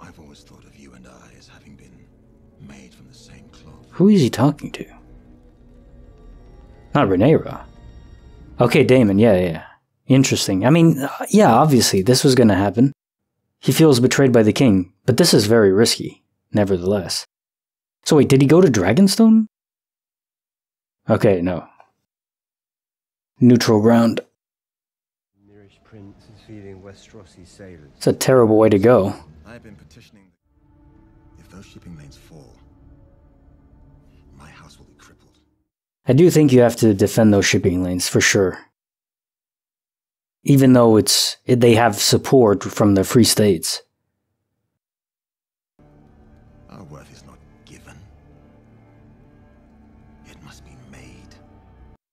I've always thought of you and I as having been made from the same cloth. Who is he talking to? Not Rhaenyra. Okay, Daemon, yeah. Interesting. I mean, yeah, obviously, this was gonna happen. He feels betrayed by the king, but this is very risky, nevertheless. So wait, did he go to Dragonstone? Okay, no. Neutral ground. Nearest prince is feeding Westerosi sailors. It's a terrible way to go. I've been petitioning. If those shipping lanes fall, my house will be crippled. I do think you have to defend those shipping lanes, for sure. Even though they have support from the Free States. Our worth is not given. It must be made.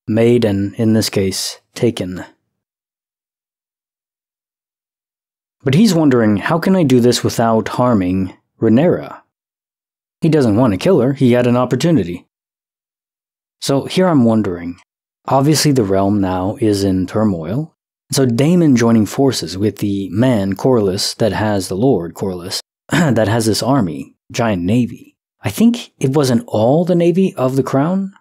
Made and, in this case, taken. But he's wondering, how can I do this without harming Rhaenyra? He doesn't want to kill her, he had an opportunity. So here I'm wondering, obviously the realm now is in turmoil, so Daemon joining forces with the man, Corlys, that has the Lord Corlys, that has this army, giant navy. I think it wasn't all the navy of the crown,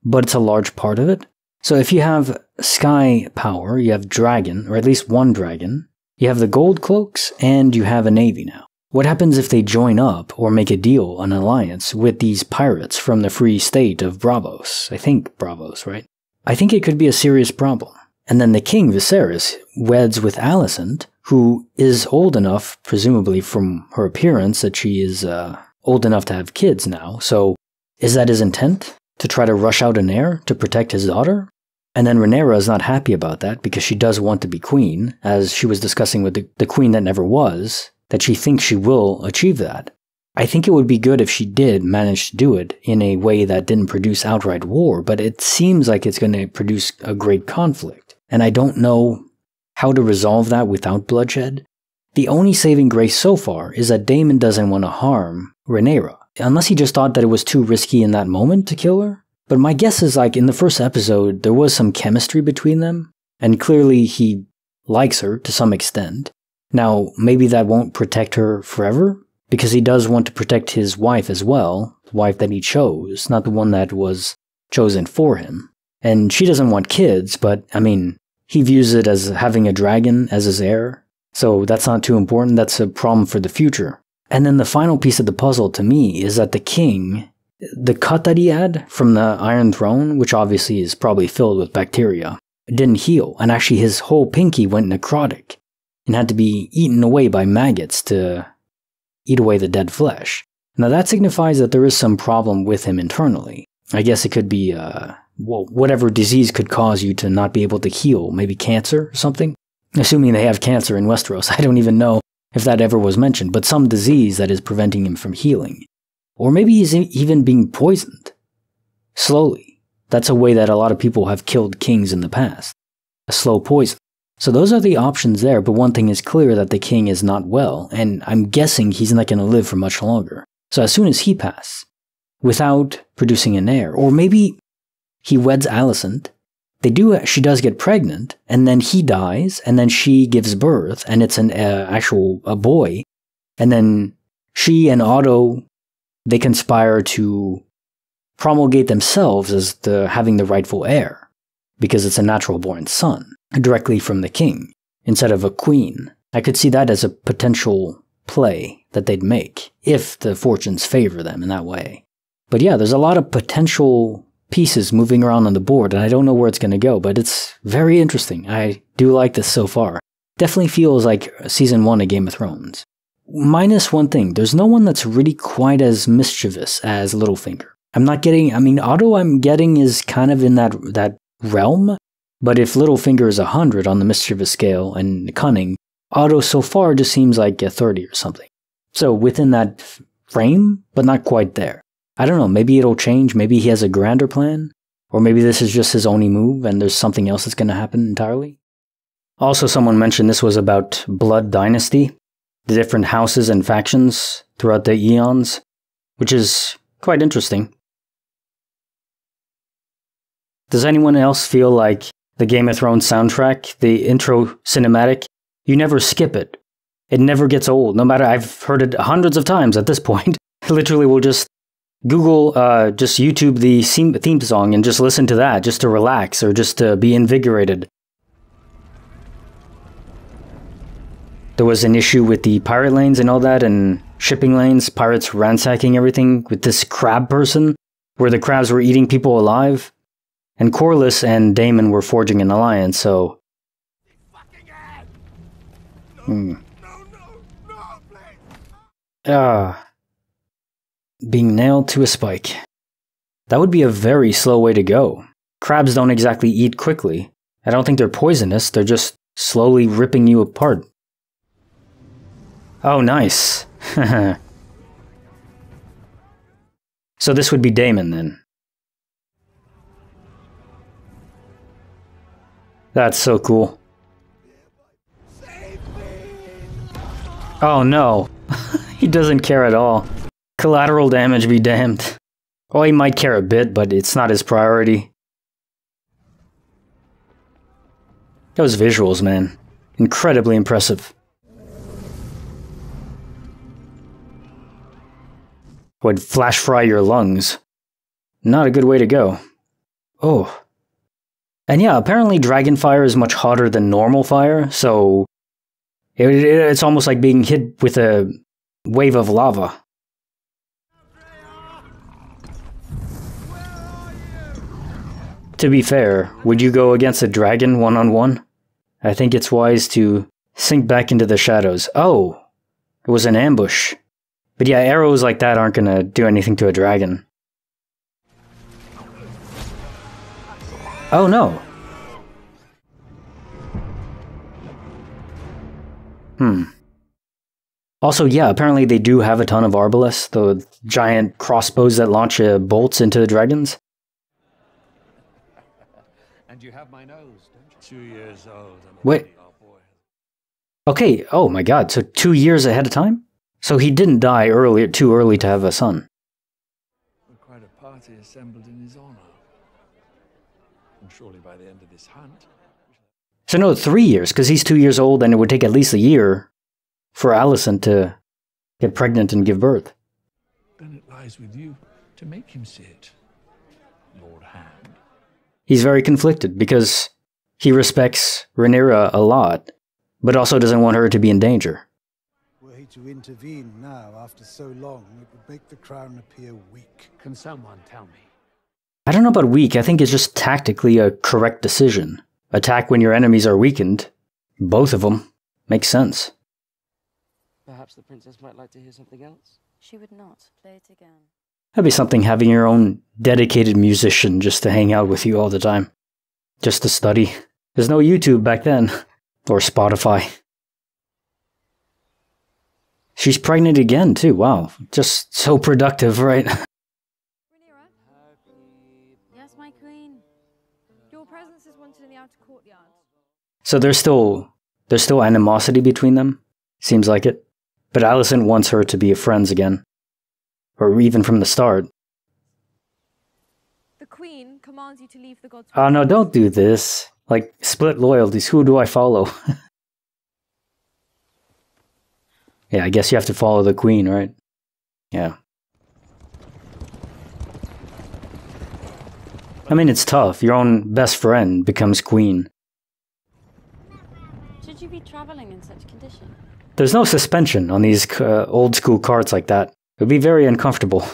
but it's a large part of it. So if you have sky power, you have dragon, or at least one dragon, you have the gold cloaks, and you have a navy now. What happens if they join up or make a deal, an alliance, with these pirates from the free state of Bravos? I think Bravos, right? I think it could be a serious problem. And then the king, Viserys, weds with Alicent, who is old enough, presumably from her appearance, that she is old enough to have kids now. So is that his intent? To try to rush out an heir to protect his daughter? And then Rhaenyra is not happy about that because she does want to be queen, as she was discussing with the queen that never was, that she thinks she will achieve that. I think it would be good if she did manage to do it in a way that didn't produce outright war, but it seems like it's going to produce a great conflict. And I don't know how to resolve that without bloodshed. The only saving grace so far is that Daemon doesn't want to harm Rhaenyra, unless he just thought that it was too risky in that moment to kill her. But my guess is like in the first episode, there was some chemistry between them, and clearly he likes her to some extent. Now, maybe that won't protect her forever, because he does want to protect his wife as well, the wife that he chose, not the one that was chosen for him. And she doesn't want kids, but, I mean, he views it as having a dragon as his heir, so that's not too important, that's a problem for the future. And then the final piece of the puzzle to me is that the king, the cut that he had from the Iron Throne, which obviously is probably filled with bacteria, didn't heal, and actually his whole pinky went necrotic and had to be eaten away by maggots to eat away the dead flesh. Now that signifies that there is some problem with him internally. I guess it could be, whatever disease could cause you to not be able to heal, maybe cancer or something? Assuming they have cancer in Westeros, I don't even know if that ever was mentioned, but some disease that is preventing him from healing. Or maybe he's even being poisoned. Slowly. That's a way that a lot of people have killed kings in the past. A slow poison. So those are the options there, but one thing is clear, that the king is not well, and I'm guessing he's not going to live for much longer. So as soon as he passes, without producing an heir, or maybe he weds Alicent, she does get pregnant, and then he dies, and then she gives birth, and it's a boy, and then she and Otto, they conspire to promulgate themselves as having the rightful heir, because it's a natural-born son, directly from the king, instead of a queen. I could see that as a potential play that they'd make, if the fortunes favor them in that way. But yeah, there's a lot of potential pieces moving around on the board, and I don't know where it's going to go, but it's very interesting. I do like this so far. Definitely feels like Season 1 of Game of Thrones. Minus one thing, there's no one that's really quite as mischievous as Littlefinger. Otto I'm getting is kind of in that realm, but if Littlefinger is 100 on the mischievous scale and cunning, Otto so far just seems like a 30 or something. So within that frame, but not quite there. I don't know, maybe it'll change, maybe he has a grander plan, or maybe this is just his only move and there's something else that's going to happen entirely. Also, someone mentioned this was about Blood Dynasty, the different houses and factions throughout the eons, which is quite interesting. Does anyone else feel like the Game of Thrones soundtrack, the intro cinematic, you never skip it? It never gets old, no matter, I've heard it hundreds of times at this point. Literally, we'll just Google, just YouTube the theme song and just listen to that, just to relax or just to be invigorated. There was an issue with the pirate lanes and all that, and shipping lanes, pirates ransacking everything with this crab person, where the crabs were eating people alive. And Corlys and Daemon were forging an alliance, so... Being nailed to a spike. That would be a very slow way to go. Crabs don't exactly eat quickly. I don't think they're poisonous, they're just slowly ripping you apart. Oh, nice. So this would be Daemon, then. That's so cool. Oh no. He doesn't care at all. Collateral damage be damned. Well, he might care a bit, but it's not his priority. Those visuals, man. Incredibly impressive. would flash fry your lungs. Not a good way to go. Oh. And yeah, apparently dragon fire is much hotter than normal fire, so it's almost like being hit with a wave of lava. To be fair, would you go against a dragon one-on-one? I think it's wise to sink back into the shadows. Oh, it was an ambush. But yeah, arrows like that aren't gonna do anything to a dragon. Oh no. Also, yeah, apparently they do have a ton of arbalests, the giant crossbows that launch bolts into the dragons. And you have my nose, don't you? 2 years old. Wait. Okay, oh my god, so 2 years ahead of time? So he didn't die too early to have a son. Quite a party assembled in his honor. And surely by the end of this hunt... So no, 3 years, because he's 2 years old and it would take at least a year for Alicent to get pregnant and give birth. Then it lies with you to make him sit, Lord Hand. He's very conflicted because he respects Rhaenyra a lot, but also doesn't want her to be in danger. Were he to intervene now after so long, it would make the crown appear weak. Can someone tell me? I don't know about weak, I think it's just tactically a correct decision. Attack when your enemies are weakened. Both of them. Makes sense. Perhaps the princess might like to hear something else? She would not. Play it again. That'd be something having your own dedicated musician just to hang out with you all the time. Just to study. There's no YouTube back then. Or Spotify. She's pregnant again, too. Wow. Just so productive, right? Rhaenyra? Yes, my queen. Your presence is wanted in the outer courtyard. So there's still animosity between them? Seems like it. But Alicent wants her to be friends again. Or even from the start. The queen commands you to leave the gods. Oh no, don't do this. Like, split loyalties. Who do I follow? Yeah, I guess you have to follow the queen, right? Yeah. I mean, it's tough. Your own best friend becomes queen. Should you be traveling in such condition? There's no suspension on these old school carts like that. It would be very uncomfortable.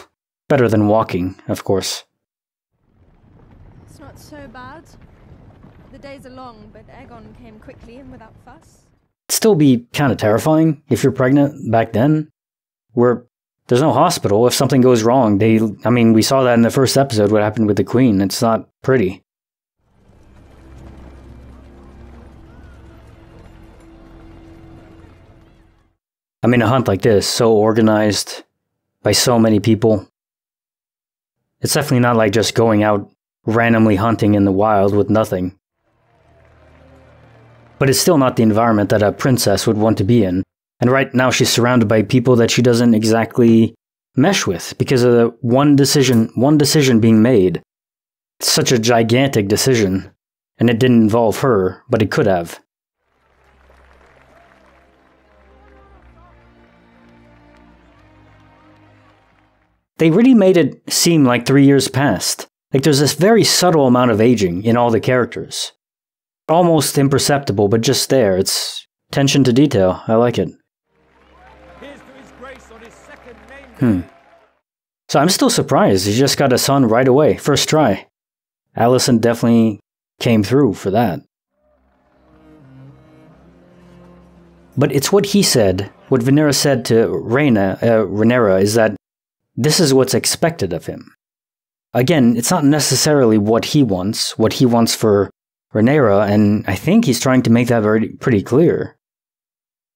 Better than walking, of course. It's not so bad. The days are long, but Aegon came quickly and without fuss. It'd still be kind of terrifying if you're pregnant back then. Where there's no hospital. If something goes wrong, we saw that in the first episode, what happened with the queen. It's not pretty. I mean, a hunt like this, so organized, by so many people. It's definitely not like just going out randomly hunting in the wild with nothing. But it's still not the environment that a princess would want to be in. And right now she's surrounded by people that she doesn't exactly mesh with because of the one decision being made. It's such a gigantic decision. And it didn't involve her, but it could have. They really made it seem like 3 years passed. Like there's this very subtle amount of aging in all the characters. Almost imperceptible, but just there. It's attention to detail. I like it. So I'm still surprised. He just got a son right away. First try. Alicent definitely came through for that. But it's what he said, what Rhaenyra said to Rhaenyra is that this is what's expected of him. Again, it's not necessarily what he wants for Rhaenyra, and I think he's trying to make that pretty clear.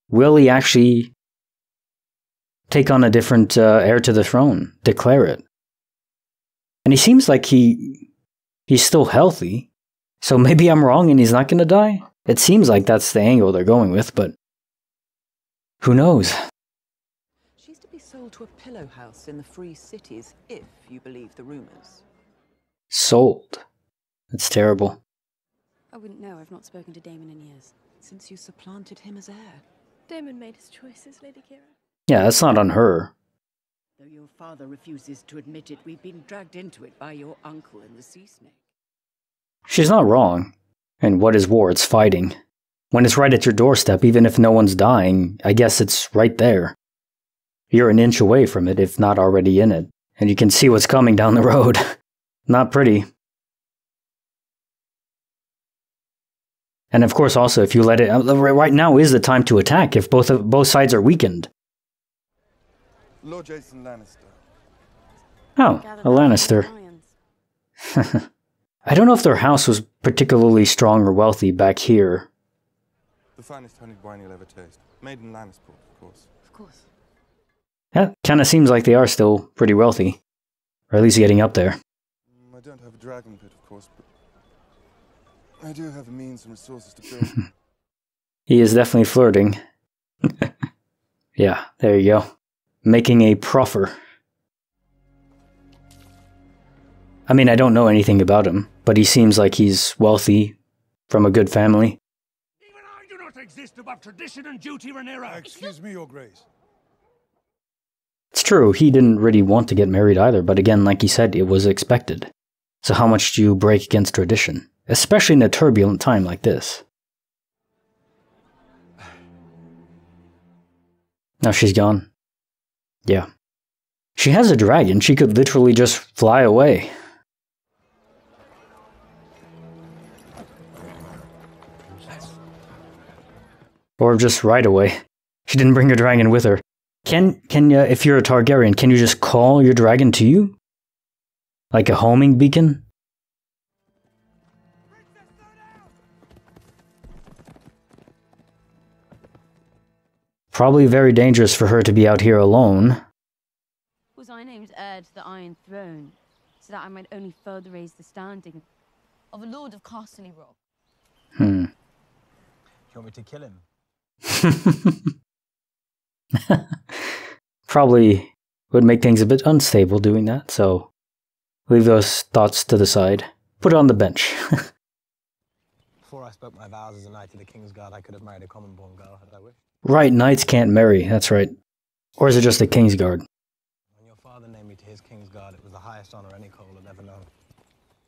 Will he actually take on a different heir to the throne, declare it? And he seems like he's still healthy, so maybe I'm wrong and he's not going to die? It seems like that's the angle they're going with, but who knows? She's to be sold to a pillow house in the Free Cities, if you believe the rumors. Sold? That's terrible. I wouldn't know. I've not spoken to Daemon in years. Since you supplanted him as heir. Daemon made his choices, Lady Keira. Yeah, that's not on her. Though your father refuses to admit it, we've been dragged into it by your uncle and the sea snake. She's not wrong. And what is war? It's fighting. When it's right at your doorstep, even if no one's dying, I guess it's right there. You're an inch away from it, if not already in it. And you can see what's coming down the road. Not pretty. And of course also, if you let it... Right now is the time to attack, if both sides are weakened. Lord Jason Lannister. Oh, a Lannister. I don't know if their house was particularly strong or wealthy back here. The finest honeyed wine you'll ever taste. Made in Lannisport, of course. Of course. Yeah, kind of seems like they are still pretty wealthy. Or at least getting up there. I don't have a dragon pit, of course, but I do have the means and resources to build. He is definitely flirting. Yeah, there you go. Making a proffer. I mean, I don't know anything about him, but he seems like he's wealthy, from a good family. Even I do not exist above tradition and duty, Rhaenyra. Excuse me, Your Grace. It's true, he didn't really want to get married either, but again, like he said, it was expected. So how much do you break against tradition? Especially in a turbulent time like this. Now she's gone. Yeah. She has a dragon, she could literally just fly away. Or just ride away. She didn't bring her dragon with her. Can if you're a Targaryen, can you just call your dragon to you? Like a homing beacon? Probably very dangerous for her to be out here alone. Was I named heir to the Iron Throne, so that I might only further raise the standing of a Lord of Casterly Rock? Do you want me to kill him? Probably would make things a bit unstable doing that, so leave those thoughts to the side. Put it on the bench. Before I spoke my vows as a knight of the King's Guard, I could have married a common-born girl had I wished. Right, knights can't marry, that's right. Or is it just a King's Guard? When your father named me to his King's Guard, it was the highest honor any Cole had ever known.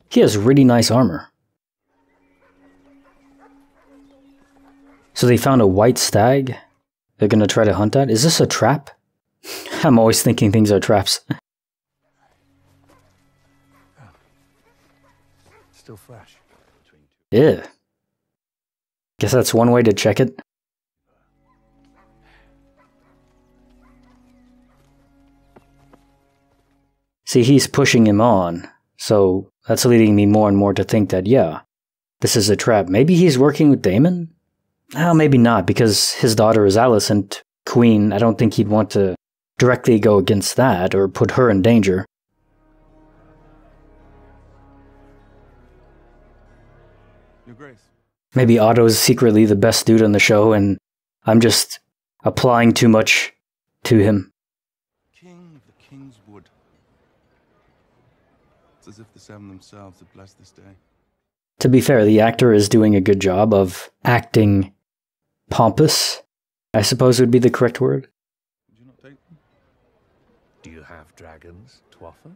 He has really nice armor. So they found a white stag? They're gonna try to hunt that? Is this a trap? I'm always thinking things are traps. Still fresh. Yeah. Guess that's one way to check it. See, he's pushing him on, so that's leading me more and more to think that, yeah, this is a trap. Maybe he's working with Daemon? Oh, maybe not, because his daughter is Alicent, queen. I don't think he'd want to directly go against that or put her in danger. Your Grace. Maybe Otto's secretly the best dude on the show and I'm just applying too much to him. King of the King's Wood. It's as if the seven themselves had blessed this day. To be fair, the actor is doing a good job of acting pompous, I suppose would be the correct word. Would you not take them? Do you have dragons to offer?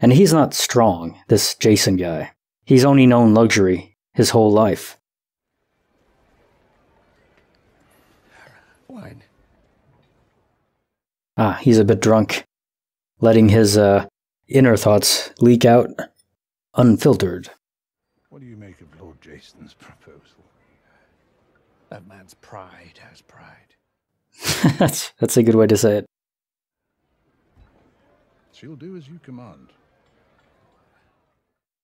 And he's not strong, this Jason guy. He's only known luxury his whole life. Wine. Ah, he's a bit drunk, letting his inner thoughts leak out unfiltered. What do you make of Lord Jason's proposal? That man's pride has pride. That's a good way to say it. She'll do as you command.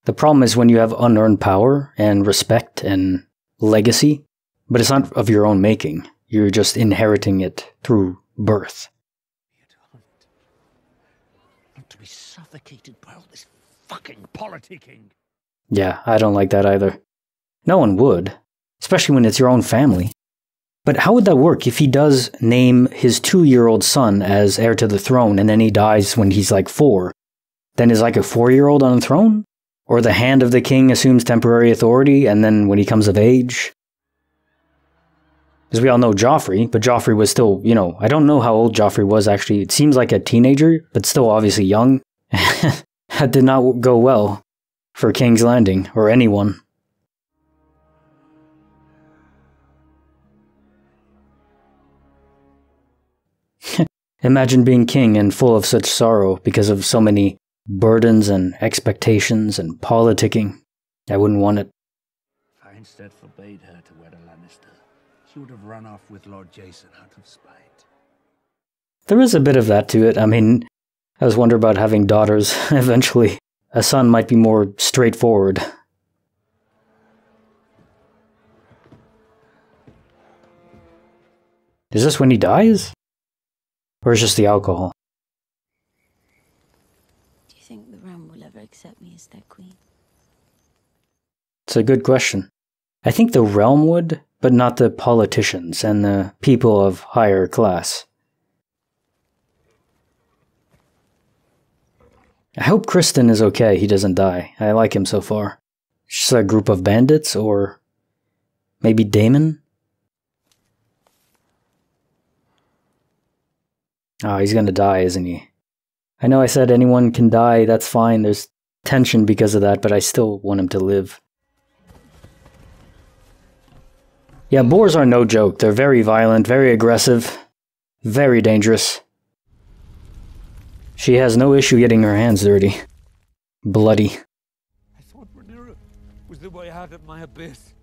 The problem is when you have unearned power and respect and legacy, but it's not of your own making. You're just inheriting it through birth. Not to be suffocated by all this fucking politicking. Yeah, I don't like that either. No one would, especially when it's your own family. But how would that work if he does name his 2-year-old son as heir to the throne and then he dies when he's like 4? Then is like a 4-year-old on the throne? Or the hand of the king assumes temporary authority and then when he comes of age? Because we all know Joffrey, but Joffrey was still, you know, I don't know how old Joffrey was actually. It seems like a teenager, but still obviously young. That did not go well for King's Landing, or anyone. Imagine being king and full of such sorrow because of so many burdens and expectations and politicking. I wouldn't want it. If I instead forbade her to wed a Lannister, she would have run off with Lord Jason out of spite. There is a bit of that to it. I mean, I was wondering about having daughters eventually. A son might be more straightforward. Is this when he dies? Or is it just the alcohol? Do you think the realm will ever accept me as their queen? It's a good question. I think the realm would, but not the politicians and the people of higher class. I hope Kristen is okay, he doesn't die. I like him so far. Just a group of bandits, or maybe Daemon? Oh, he's gonna die, isn't he? I know I said anyone can die, that's fine, there's tension because of that, but I still want him to live. Yeah, boars are no joke. They're very violent, very aggressive, very dangerous. She has no issue getting her hands dirty. Bloody. I thought Rhaenyra was the way out of my abyss.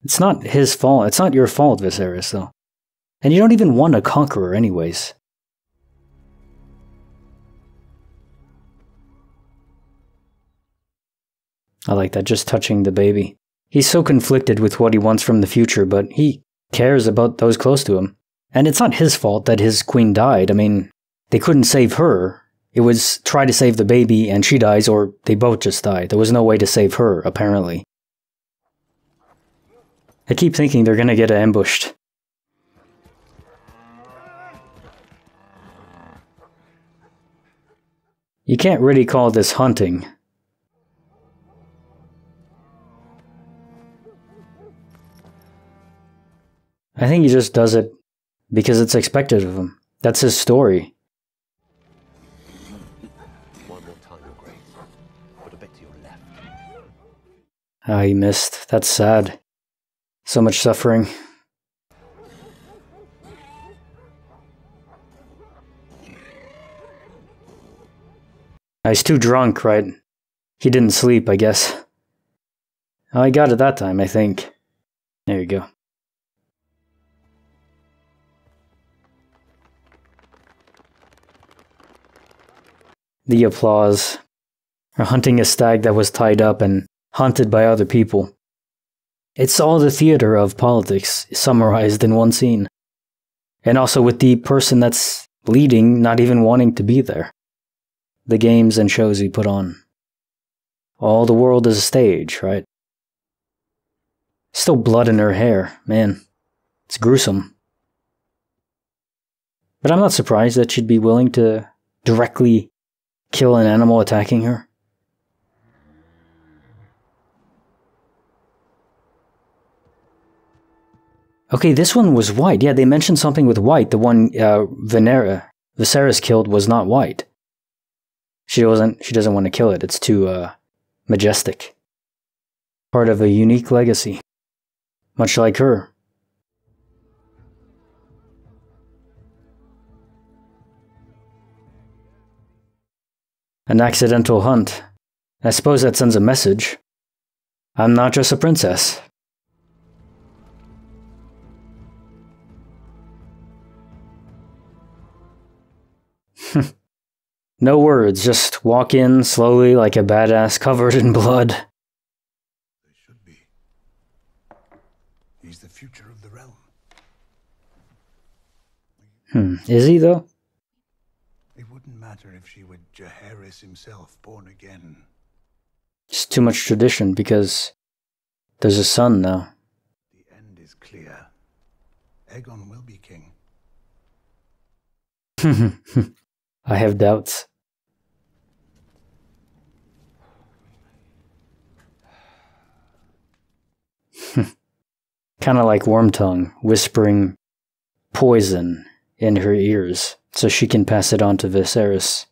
It's not his fault. It's not your fault, Viserys, though. And you don't even want a conqueror anyways. I like that, just touching the baby. He's so conflicted with what he wants from the future, but he cares about those close to him. And it's not his fault that his queen died. I mean, they couldn't save her. It was try to save the baby and she dies, or they both just die. There was no way to save her, apparently. I keep thinking they're gonna get ambushed. You can't really call this hunting. I think he just does it because it's expected of him. That's his story. One more time, Your Grace. Put a bit to your left. Ah, he missed. That's sad. So much suffering. He's too drunk, right? He didn't sleep, I guess. Oh, I got it that time, I think. There you go. The applause. Or hunting a stag that was tied up and hunted by other people. It's all the theater of politics summarized in one scene. And also with the person that's leading not even wanting to be there. The games and shows he put on. All the world is a stage, right? Still blood in her hair, man. It's gruesome. But I'm not surprised that she'd be willing to directly kill an animal attacking her. Okay, this one was white. Yeah, they mentioned something with white. The one Viserys killed was not white. She doesn't want to kill it. It's too majestic. Part of a unique legacy. Much like her. An accidental hunt. I suppose that sends a message. I'm not just a princess. No words, just walk in slowly like a badass covered in blood. They should be. He's the future of the realm. Is he though? It wouldn't matter if she were Jaehaerys himself, born again. It's too much tradition because there's a son now. The end is clear. Aegon will be king. I have doubts. Kind of like Wormtongue, whispering poison in her ears so she can pass it on to Viserys.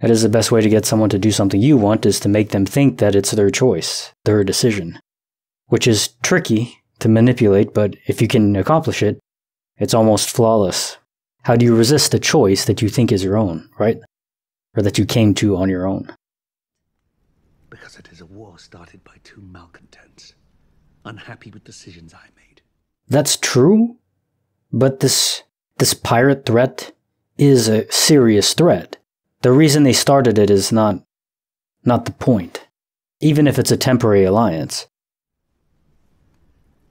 That is the best way to get someone to do something you want, is to make them think that it's their choice, their decision. Which is tricky to manipulate, but if you can accomplish it, it's almost flawless. How do you resist a choice that you think is your own, right? Or that you came to on your own? Because it is a war started by two malcontents, unhappy with decisions I made. That's true, but this pirate threat is a serious threat. The reason they started it is not the point, even if it's a temporary alliance.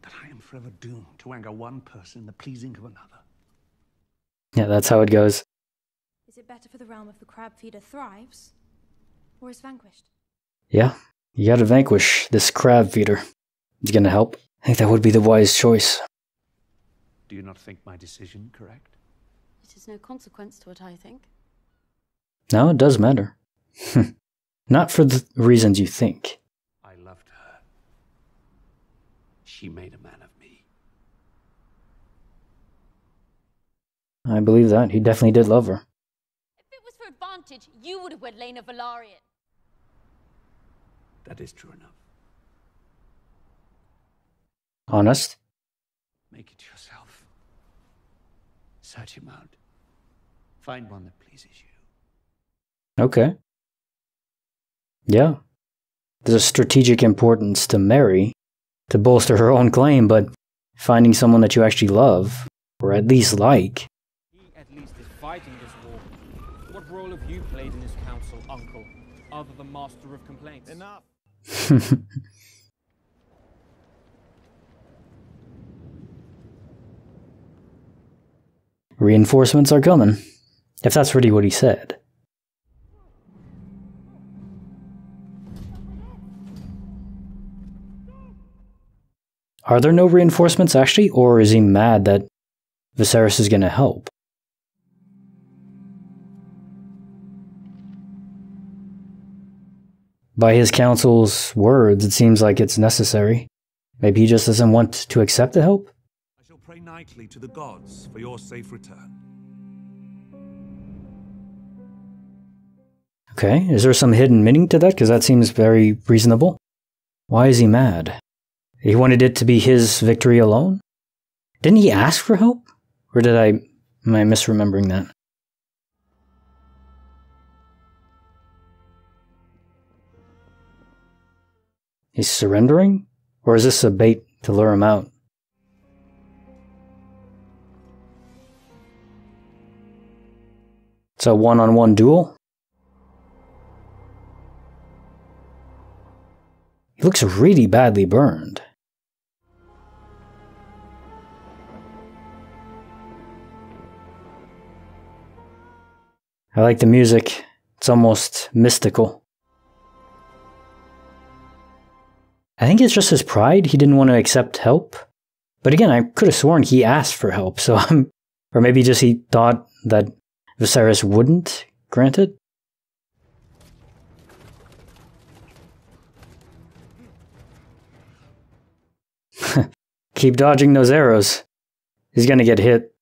That I am forever doomed to anger one person in the pleasing of another. Yeah, that's how it goes. Is it better for the realm if the crab feeder thrives, or is vanquished? Yeah, you gotta vanquish this crab feeder. It's gonna help. I think that would be the wise choice. Do you not think my decision correct? It is no consequence to what I think. No, it does matter. Not for the reasons you think. I loved her. She made a man of me. I believe that. He definitely did love her. If it was for advantage, you would have wed Lena Velaryon. That is true enough. Honest? Make it yourself. Search him out. Find one that pleases you. Okay. Yeah. There's a strategic importance to marry to bolster her own claim, but finding someone that you actually love, or at least like. He at least is fighting this war. What role have you played in this council, Uncle, other than master of complaints? Enough. Reinforcements are coming. If that's really what he said. Are there no reinforcements actually, or is he mad that Viserys is gonna help? By his council's words, it seems like it's necessary. Maybe he just doesn't want to accept the help? I shall pray nightly to the gods for your safe return. Okay, is there some hidden meaning to that? Because that seems very reasonable. Why is he mad? He wanted it to be his victory alone? Didn't he ask for help? Or am I misremembering that? He's surrendering? Or is this a bait to lure him out? It's a one-on-one duel? He looks really badly burned. I like the music. It's almost mystical. I think it's just his pride. He didn't want to accept help. But again, I could have sworn he asked for help, so or maybe just he thought that Viserys wouldn't grant it? Keep dodging those arrows. He's gonna get hit.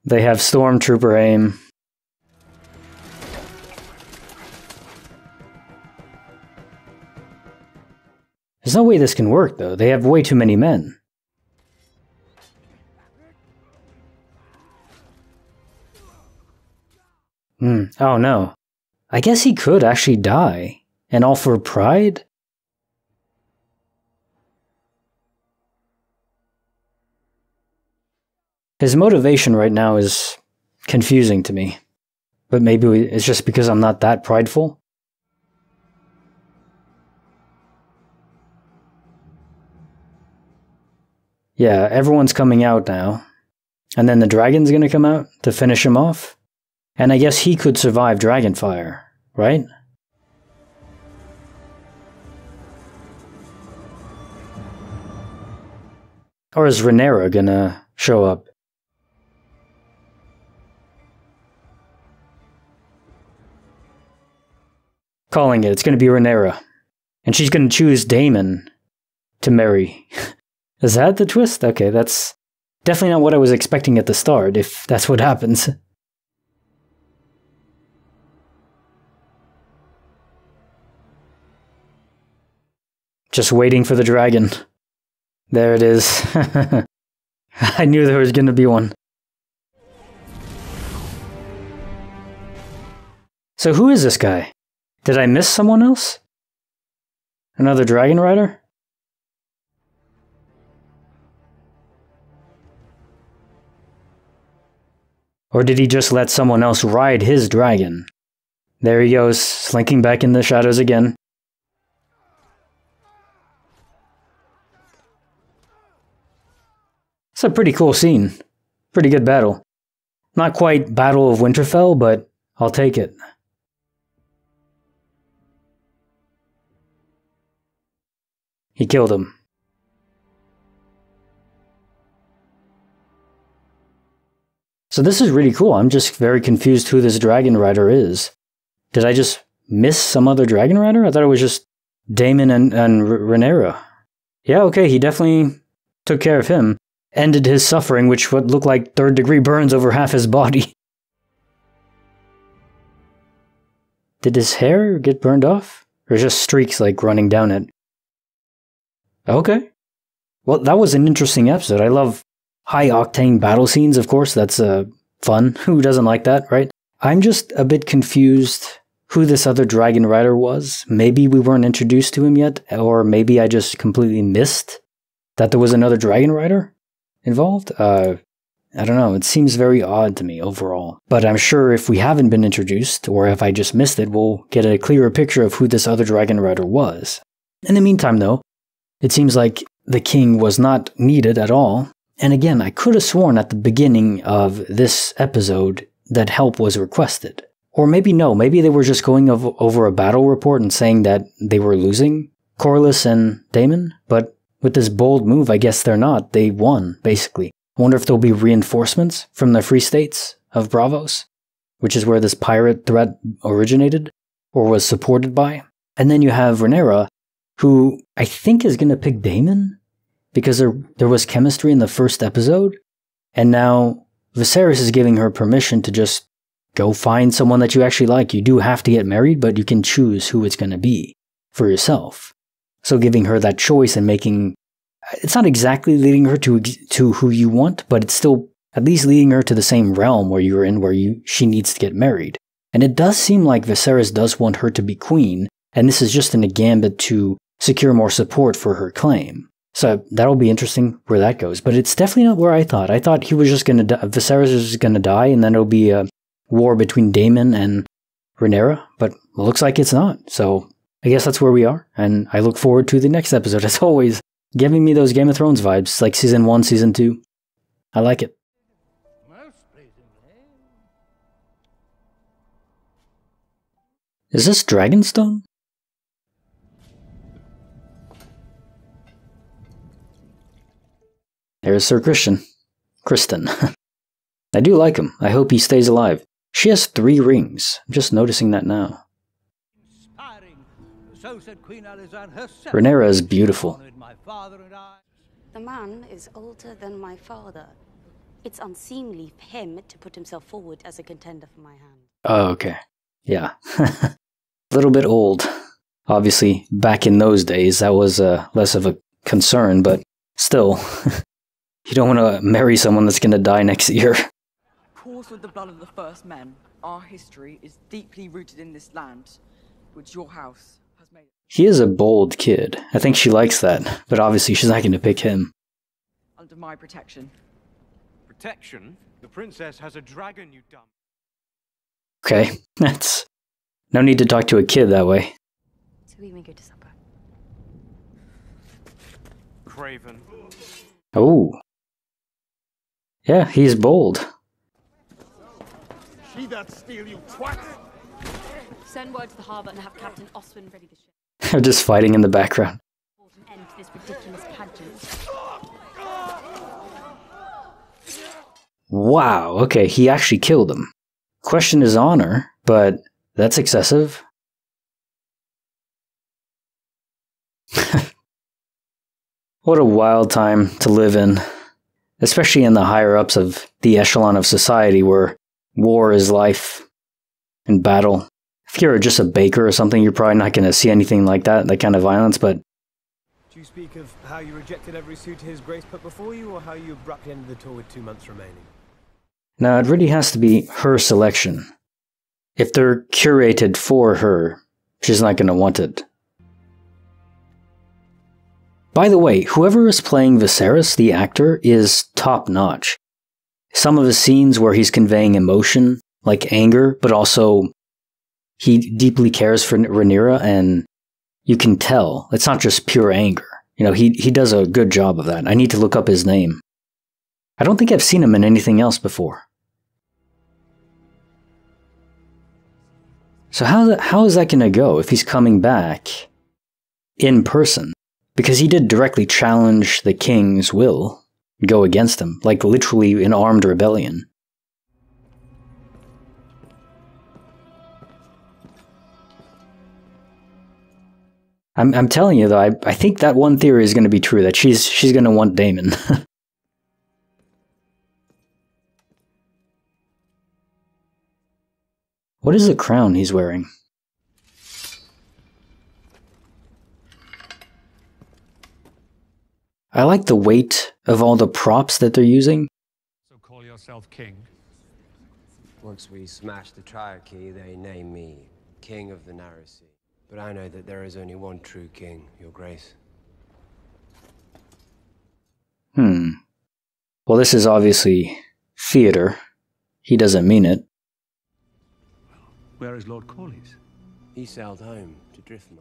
They have stormtrooper aim. There's no way this can work, though. They have way too many men. Oh no. I guess he could actually die. And all for pride? His motivation right now is confusing to me. But maybe it's just because I'm not that prideful. Yeah, everyone's coming out now. And then the dragon's gonna come out to finish him off? And I guess he could survive Dragonfire, right? Or is Rhaenyra gonna show up? Calling it. It's going to be Rhaenyra. And she's going to choose Daemon to marry. Is that the twist? Okay, that's definitely not what I was expecting at the start, if that's what happens. Just waiting for the dragon. There it is. I knew there was going to be one. So who is this guy? Did I miss someone else? Another dragon rider? Or did he just let someone else ride his dragon? There he goes, slinking back in the shadows again. It's a pretty cool scene. Pretty good battle. Not quite Battle of Winterfell, but I'll take it. He killed him. So this is really cool. I'm just very confused who this dragon rider is. Did I just miss some other dragon rider? I thought it was just Daemon and Rhaenyra. Yeah, okay, he definitely took care of him. Ended his suffering, which would look like third-degree burns over half his body. Did his hair get burned off? Or just streaks like running down it? Okay. Well, that was an interesting episode. I love high-octane battle scenes, of course. That's fun. Who doesn't like that, right? I'm just a bit confused who this other dragon rider was. Maybe we weren't introduced to him yet, or maybe I just completely missed that there was another dragon rider involved. I don't know. It seems very odd to me overall. But I'm sure if we haven't been introduced, or if I just missed it, we'll get a clearer picture of who this other dragon rider was. In the meantime, though, it seems like the king was not needed at all. And again, I could have sworn at the beginning of this episode that help was requested. Or maybe no, maybe they were just going over a battle report and saying that they were losing, Corlys and Daemon. But with this bold move, I guess they're not. They won, basically. I wonder if there'll be reinforcements from the Free States of Braavos, which is where this pirate threat originated, or was supported by. And then you have Rhaenyra, who I think is going to pick Daemon, because there was chemistry in the first episode, and now Viserys is giving her permission to just go find someone that you actually like. You do have to get married, but you can choose who it's going to be for yourself. So giving her that choice and making... It's not exactly leading her to who you want, but it's still at least leading her to the same realm where you're in, where she needs to get married. And it does seem like Viserys does want her to be queen, and this is just in a gambit to secure more support for her claim. So that'll be interesting where that goes. But it's definitely not where I thought. I thought he was just going to die. Viserys was going to die, and then it'll be a war between Daemon and Rhaenyra. But it looks like it's not. So I guess that's where we are. And I look forward to the next episode. As always, giving me those Game of Thrones vibes, like Season 1, Season 2. I like it. Is this Dragonstone? There's Sir Kristen. I do like him. I hope he stays alive. She has 3 rings. I'm just noticing that now. Rhaenyra is beautiful. The man is older than my father. It's unseemly for him to put himself forward as a contender for my hand. Oh, okay. Yeah. A little bit old. Obviously, back in those days, that was less of a concern, but still... You don't want to marry someone that's going to die next year. Coursed with the blood of the first men, our history is deeply rooted in this land, which your house has made. He is a bold kid. I think she likes that, but obviously she's not going to pick him. Under my protection. Protection? The princess has a dragon, you dumb. Okay, that's... No need to talk to a kid that way. So we may go to supper. Craven. Oh. Yeah, he's bold. See that steel, you twat! Send word to the harbour and have Captain Oswin ready the ship. They're just fighting in the background. An end to this ridiculous pageant. Wow, okay, he actually killed him. Question his honor, but that's excessive. What a wild time to live in, especially in the higher ups of the echelon of society where war is life and battle. If you're just a baker or something, you're probably not going to see anything like that kind of violence, but... Do you speak of how you rejected every suitor His Grace put before you, or how you abruptly ended the tour with 2 months remaining? No, it really has to be her selection. If they're curated for her, she's not going to want it. By the way, whoever is playing Viserys, the actor, is top-notch. Some of his scenes where he's conveying emotion, like anger, but also he deeply cares for Rhaenyra, and you can tell it's not just pure anger. You know, he does a good job of that. I need to look up his name. I don't think I've seen him in anything else before. So how is that going to go if he's coming back in person? Because he did directly challenge the king's will, go against him, like literally an armed rebellion. I'm telling you though, I think that one theory is going to be true, that she's going to want Daemon. What is the crown he's wearing? I like the weight of all the props that they're using. So call yourself king? Once we smash the Triarchy, they name me King of the Narrow Sea. But I know that there is only one true king, Your Grace. Well, this is obviously theater. He doesn't mean it. Where is Lord Corlys? He sailed home to Driftmark.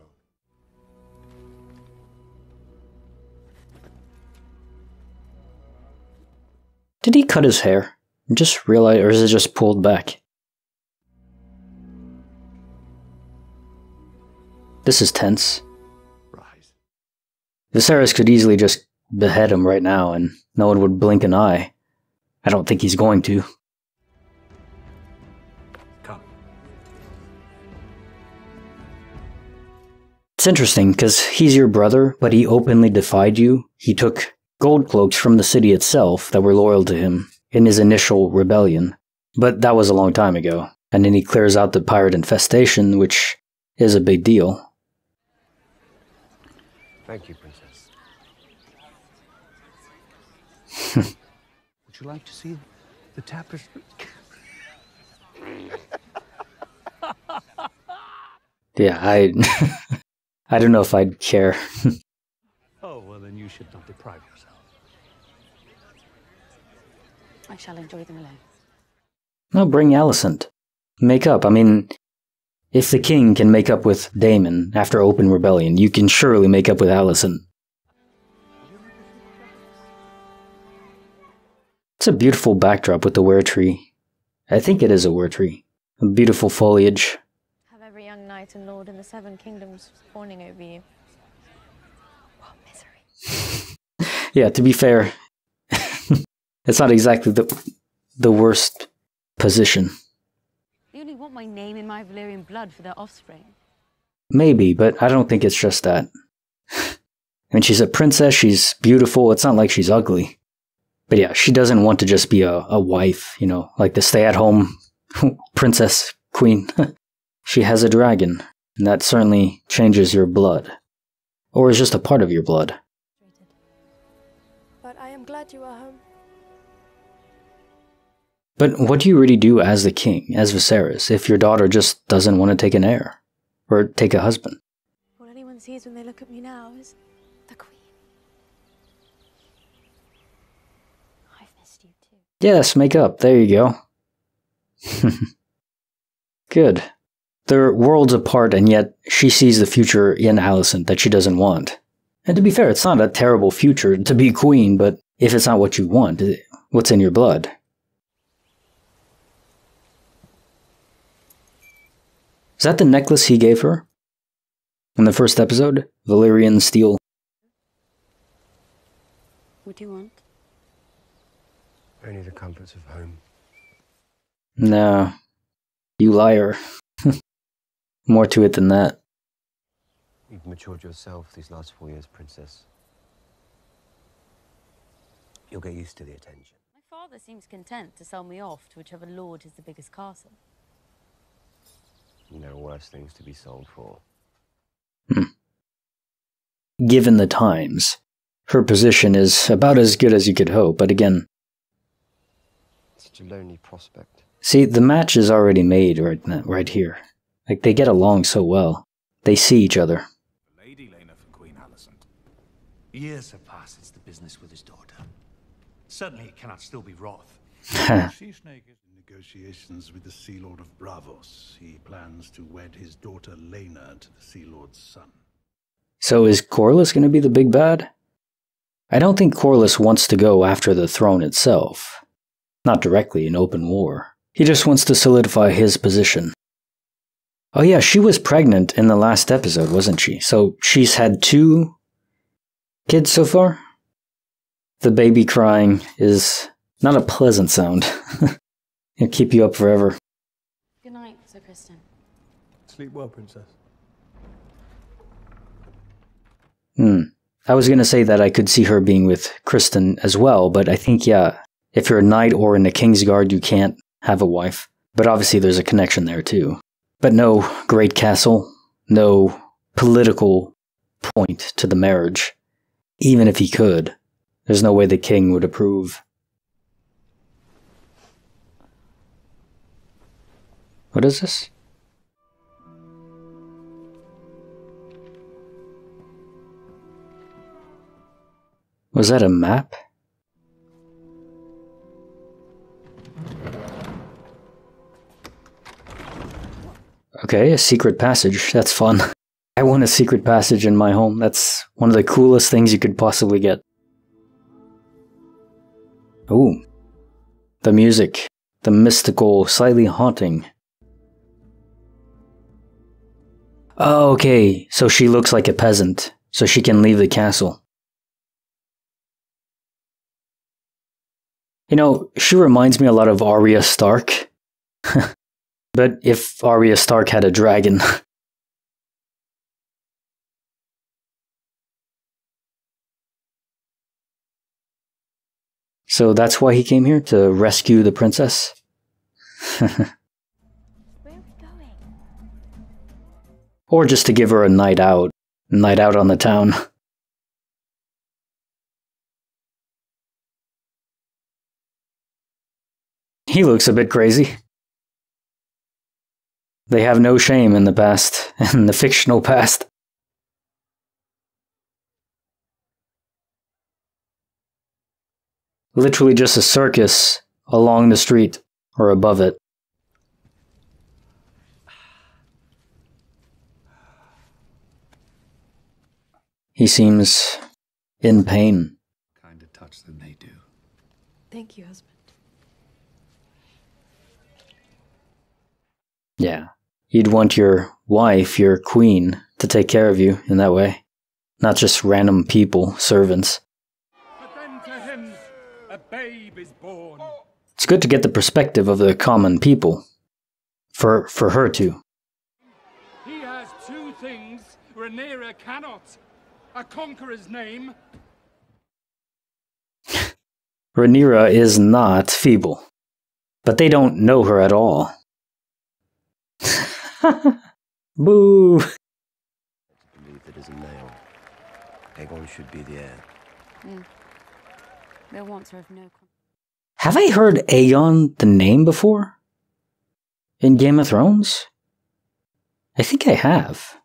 Did he cut his hair? I just realized, or is it just pulled back? This is tense. Rise. Viserys could easily just behead him right now and no one would blink an eye. I don't think he's going to. Come. It's interesting because he's your brother, but he openly defied you. He took gold cloaks from the city itself that were loyal to him in his initial rebellion. But that was a long time ago. And then he clears out the pirate infestation, which is a big deal. Thank you, Princess. Would you like to see the tapestry? Yeah, I don't know if I'd care. Oh, well then you should not deprive yourself. I shall enjoy them alone. No, bring Alicent. Make up. I mean, if the king can make up with Daemon after open rebellion, you can surely make up with Alicent. It's a beautiful backdrop with the were tree. I think it is a were tree. A beautiful foliage. Have every young knight and lord in the 7 kingdoms fawning over you. What misery. Yeah, to be fair, it's not exactly the worst position. They only want my name in my Valyrian blood for their offspring. Maybe, but I don't think it's just that. I mean, she's a princess, she's beautiful, it's not like she's ugly. But yeah, she doesn't want to just be a wife, you know, like the stay-at-home princess queen. She has a dragon, and that certainly changes your blood. Or is just a part of your blood. But I am glad you are home. But what do you really do as the king, as Viserys, if your daughter just doesn't want to take an heir? Or take a husband? All anyone sees when they look at me now is the queen. I've missed you too. Yes, make up. There you go. Good. They're worlds apart, and yet she sees the future in Alicent that she doesn't want. And to be fair, it's not a terrible future to be queen, but if it's not what you want, what's in your blood? Is that the necklace he gave her? In the first episode? Valyrian steel. What do you want? Only the comforts of home. No. You liar. More to it than that. You've matured yourself these last 4 years, Princess. You'll get used to the attention. My father seems content to sell me off to whichever lord has the biggest castle. There are worse things to be sold for. Given the times, her position is about as good as you could hope, but again... Such a lonely prospect. See, the match is already made right here. Like, they get along so well. They see each other. Lady Lena for Queen Alicent. Years have passed since the business with his daughter. Certainly it cannot still be Roth. Sea Snake is in negotiations with the Sea Lord of Bravos. He plans to wed his daughter Lena to the Sea Lord's son. So is Corlys going to be the big bad? I don't think Corlys wants to go after the throne itself. Not directly in open war. He just wants to solidify his position. Oh yeah, she was pregnant in the last episode, wasn't she? So she's had 2 kids so far? The baby crying is not a pleasant sound. It'll keep you up forever. Good night, Sir Kristen. Sleep well, Princess. I was going to say that I could see her being with Kristen as well, but I think, yeah, if you're a knight or in the Kingsguard, you can't have a wife. But obviously there's a connection there too. But no great castle, no political point to the marriage. Even if he could, there's no way the king would approve. What is this? Was that a map? Okay, a secret passage. That's fun. I want a secret passage in my home. That's one of the coolest things you could possibly get. Ooh. The music. The mystical, slightly haunting. Oh, okay. So she looks like a peasant. So she can leave the castle. You know, she reminds me a lot of Arya Stark. But if Arya Stark had a dragon. So that's why he came here, to rescue the princess? Where are we going? Or just to give her a night out on the town. He looks a bit crazy. They have no shame in the past, in the fictional past. Literally just a circus along the street, or above it. He seems in pain. Kinder touch than they do. Thank you, husband. Yeah. You'd want your wife, your queen, to take care of you in that way. Not just random people, servants. But then to him, a babe is born. It's good to get the perspective of the common people. For her too. He has 2 things Rhaenyra cannot. A conqueror's name. Rhaenyra is not feeble. But they don't know her at all. Boo! Believe that as a male, Aegon should be the heir. Their wants are of no consequence. Have I heard Aegon the name before? In Game of Thrones? I think I have.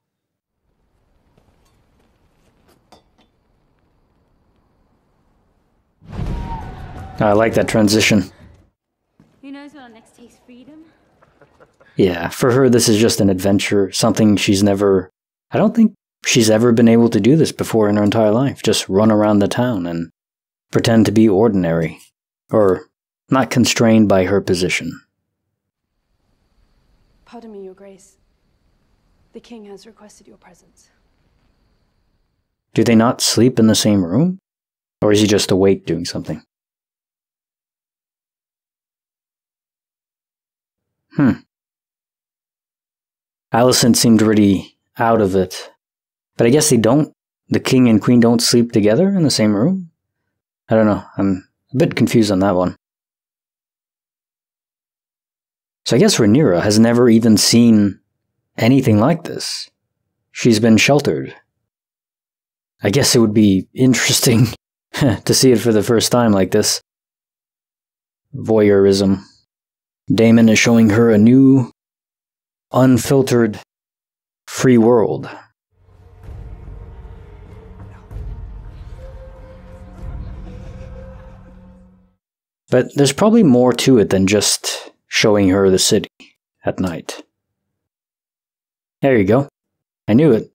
I like that transition. Who knows when our next taste freedom? Yeah, for her this is just an adventure, something she's never... I don't think she's ever been able to do this before in her entire life. Just run around the town and pretend to be ordinary. Or not constrained by her position. Pardon me, Your Grace. The king has requested your presence. Do they not sleep in the same room? Or is he just awake doing something? Alicent seemed really out of it But I guess they don't. The king and queen don't sleep together in the same room? I don't know. I'm a bit confused on that one. So I guess Rhaenyra has never even seen anything like this. She's been sheltered. I guess it would be interesting to see it for the first time like this. Voyeurism. Daemon is showing her a new, unfiltered, free world. But there's probably more to it than just showing her the city at night. There you go. I knew it.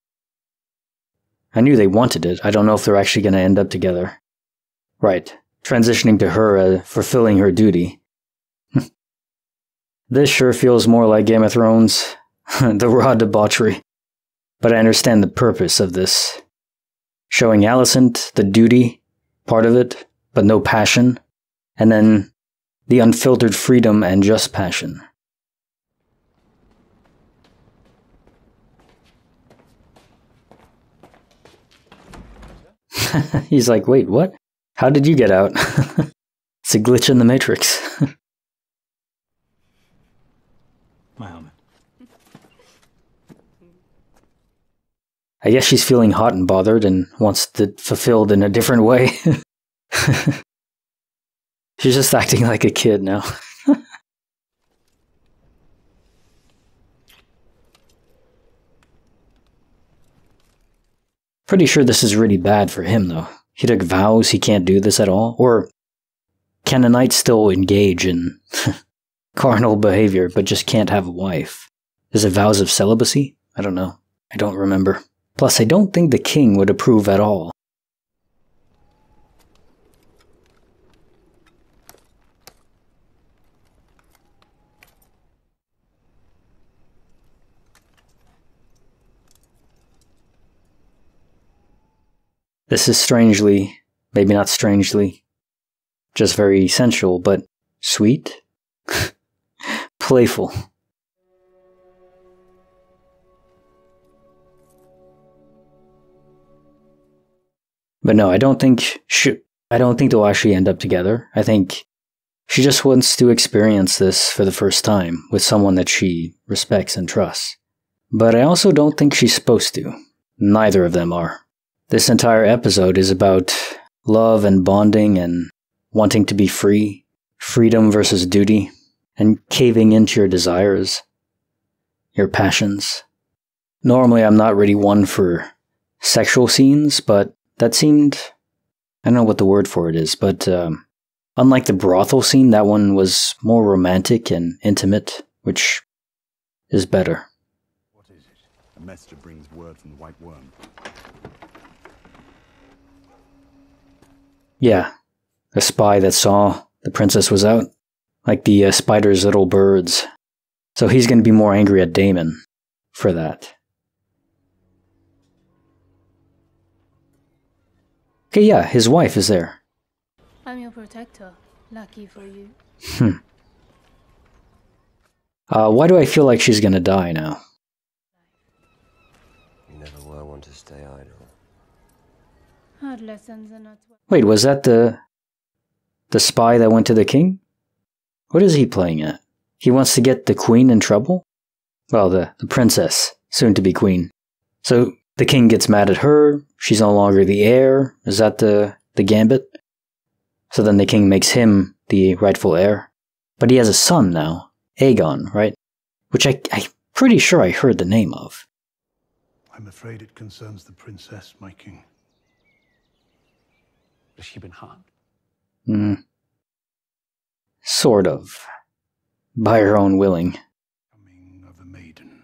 I knew they wanted it. I don't know if they're actually going to end up together. Right. Transitioning to her, fulfilling her duty. This sure feels more like Game of Thrones. The raw debauchery. But I understand the purpose of this. Showing Alicent, the duty part of it, but no passion. And then the unfiltered freedom and just passion. He's like, wait, what? How did you get out? It's a glitch in the Matrix. My helmet. I guess she's feeling hot and bothered and wants it fulfilled in a different way. She's just acting like a kid now. Pretty sure this is really bad for him, though. He took vows he can't do this at all? Or can a knight still engage in carnal behavior, but just can't have a wife? Is it vows of celibacy? I don't know. I don't remember. Plus, I don't think the king would approve at all. This is strangely, maybe not strangely, just very sensual, but sweet? Playful. But no, I don't think they'll actually end up together. I think she just wants to experience this for the first time with someone that she respects and trusts. But I also don't think she's supposed to. Neither of them are. This entire episode is about love and bonding and wanting to be free, freedom versus duty, and caving into your desires, your passions. Normally, I'm not really one for sexual scenes, but that seemed, I don't know what the word for it is, but unlike the brothel scene, that one was more romantic and intimate, which is better. What is it? A messenger brings word from the White Worm. Yeah, a spy that saw the princess was out, like the spider's little birds. So he's going to be more angry at Daemon for that. Okay, yeah, his wife is there. I'm your protector. Lucky for you. Why do I feel like she's going to die now? You never were one to stay idle. Hard lessons are not... Wait, was that the spy that went to the king? What is he playing at? He wants to get the queen in trouble? Well, the princess, soon to be queen. So the king gets mad at her, she's no longer the heir. Is that the gambit? So then the king makes him the rightful heir. But he has a son now, Aegon, right? Which I'm pretty sure I heard the name of. I'm afraid it concerns the princess, my king. Has she been harmed? Sort of. By her own willing. Coming of a maiden.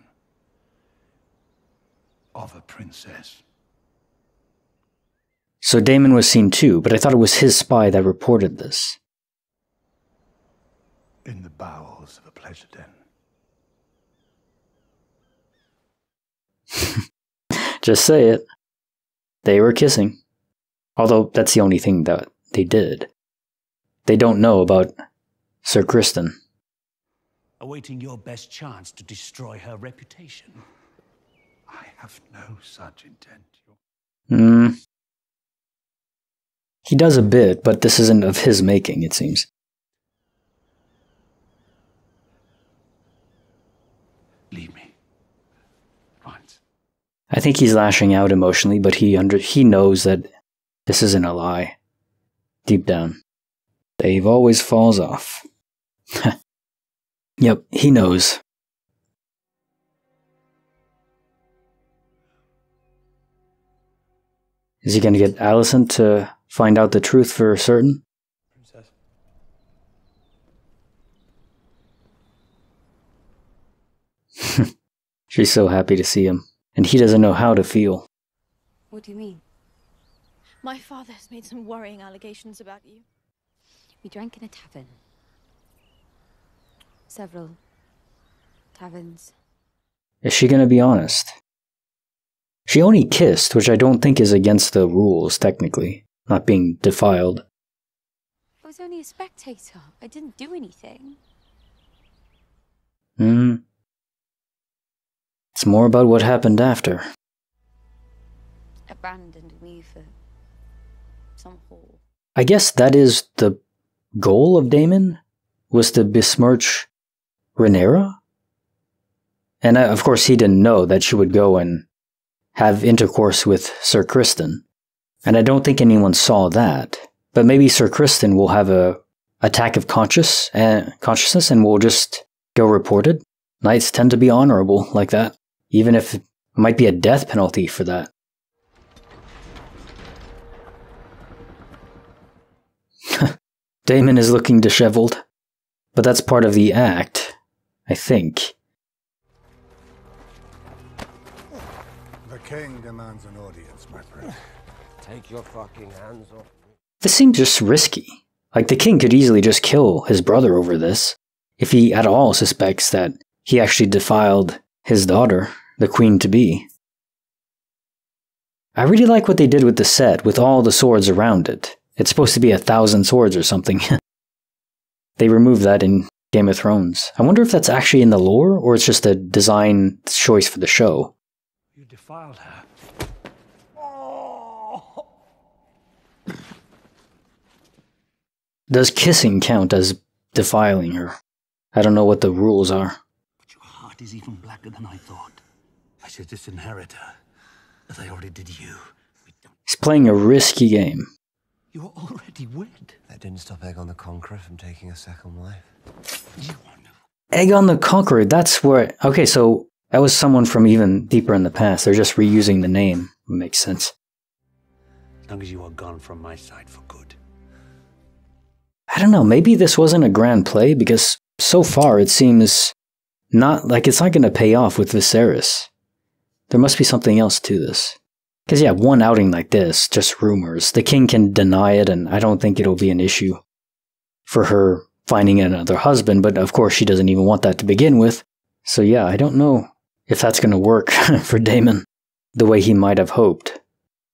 Of a princess. So Daemon was seen too, but I thought it was his spy that reported this. In the bowels of a pleasure den. Just say it. They were kissing. Although that's the only thing that they did. They don't know about Sir Criston. Awaiting your best chance to destroy her reputation. I have no such intent. He does a bit, but this isn't of his making, it seems. Leave me. Right. I think he's lashing out emotionally, but he knows that this isn't a lie. Deep down. Dave always falls off. Yep, he knows. Is he going to get Alicent to find out the truth for certain? Princess. She's so happy to see him, and he doesn't know how to feel. What do you mean? My father has made some worrying allegations about you. We drank in a tavern. Several taverns. Is she going to be honest? She only kissed, which I don't think is against the rules, technically. Not being defiled. I was only a spectator. I didn't do anything. It's more about what happened after. Abandoned me for some whore. I guess that is the goal of Daemon, was to besmirch Rhaenyra? And of course he didn't know that she would go and have intercourse with Sir Criston. And I don't think anyone saw that. But maybe Sir Criston will have a attack of consciousness and will just go report it. Knights tend to be honorable like that, even if it might be a death penalty for that. Daemon is looking disheveled, but that's part of the act, I think. The king demands an audience, my friend. Take your fucking hands off me. This seems just risky. Like, the king could easily just kill his brother over this, if he at all suspects that he actually defiled his daughter, the queen-to-be. I really like what they did with the set, with all the swords around it. It's supposed to be 1,000 swords or something. They removed that in Game of Thrones. I wonder if that's actually in the lore, or it's just a design choice for the show. You defiled her. Does kissing count as defiling her? I don't know what the rules are. But your heart is even blacker than I thought. I should disinherit her, as I already did you. He's playing a risky game. You're already wed. That didn't stop Egg on the Conqueror from taking a second wife. Egg on the Conqueror, that's where... Okay, so that was someone from even deeper in the past. They're just reusing the name. Makes sense. As long as you are gone from my side for good. I don't know, maybe this wasn't a grand play, because so far it seems not like it's not going to pay off with Viserys. There must be something else to this. Because yeah, one outing like this, just rumors. The king can deny it, and I don't think it'll be an issue for her finding another husband, but of course she doesn't even want that to begin with. So yeah, I don't know if that's going to work for Daemon the way he might have hoped.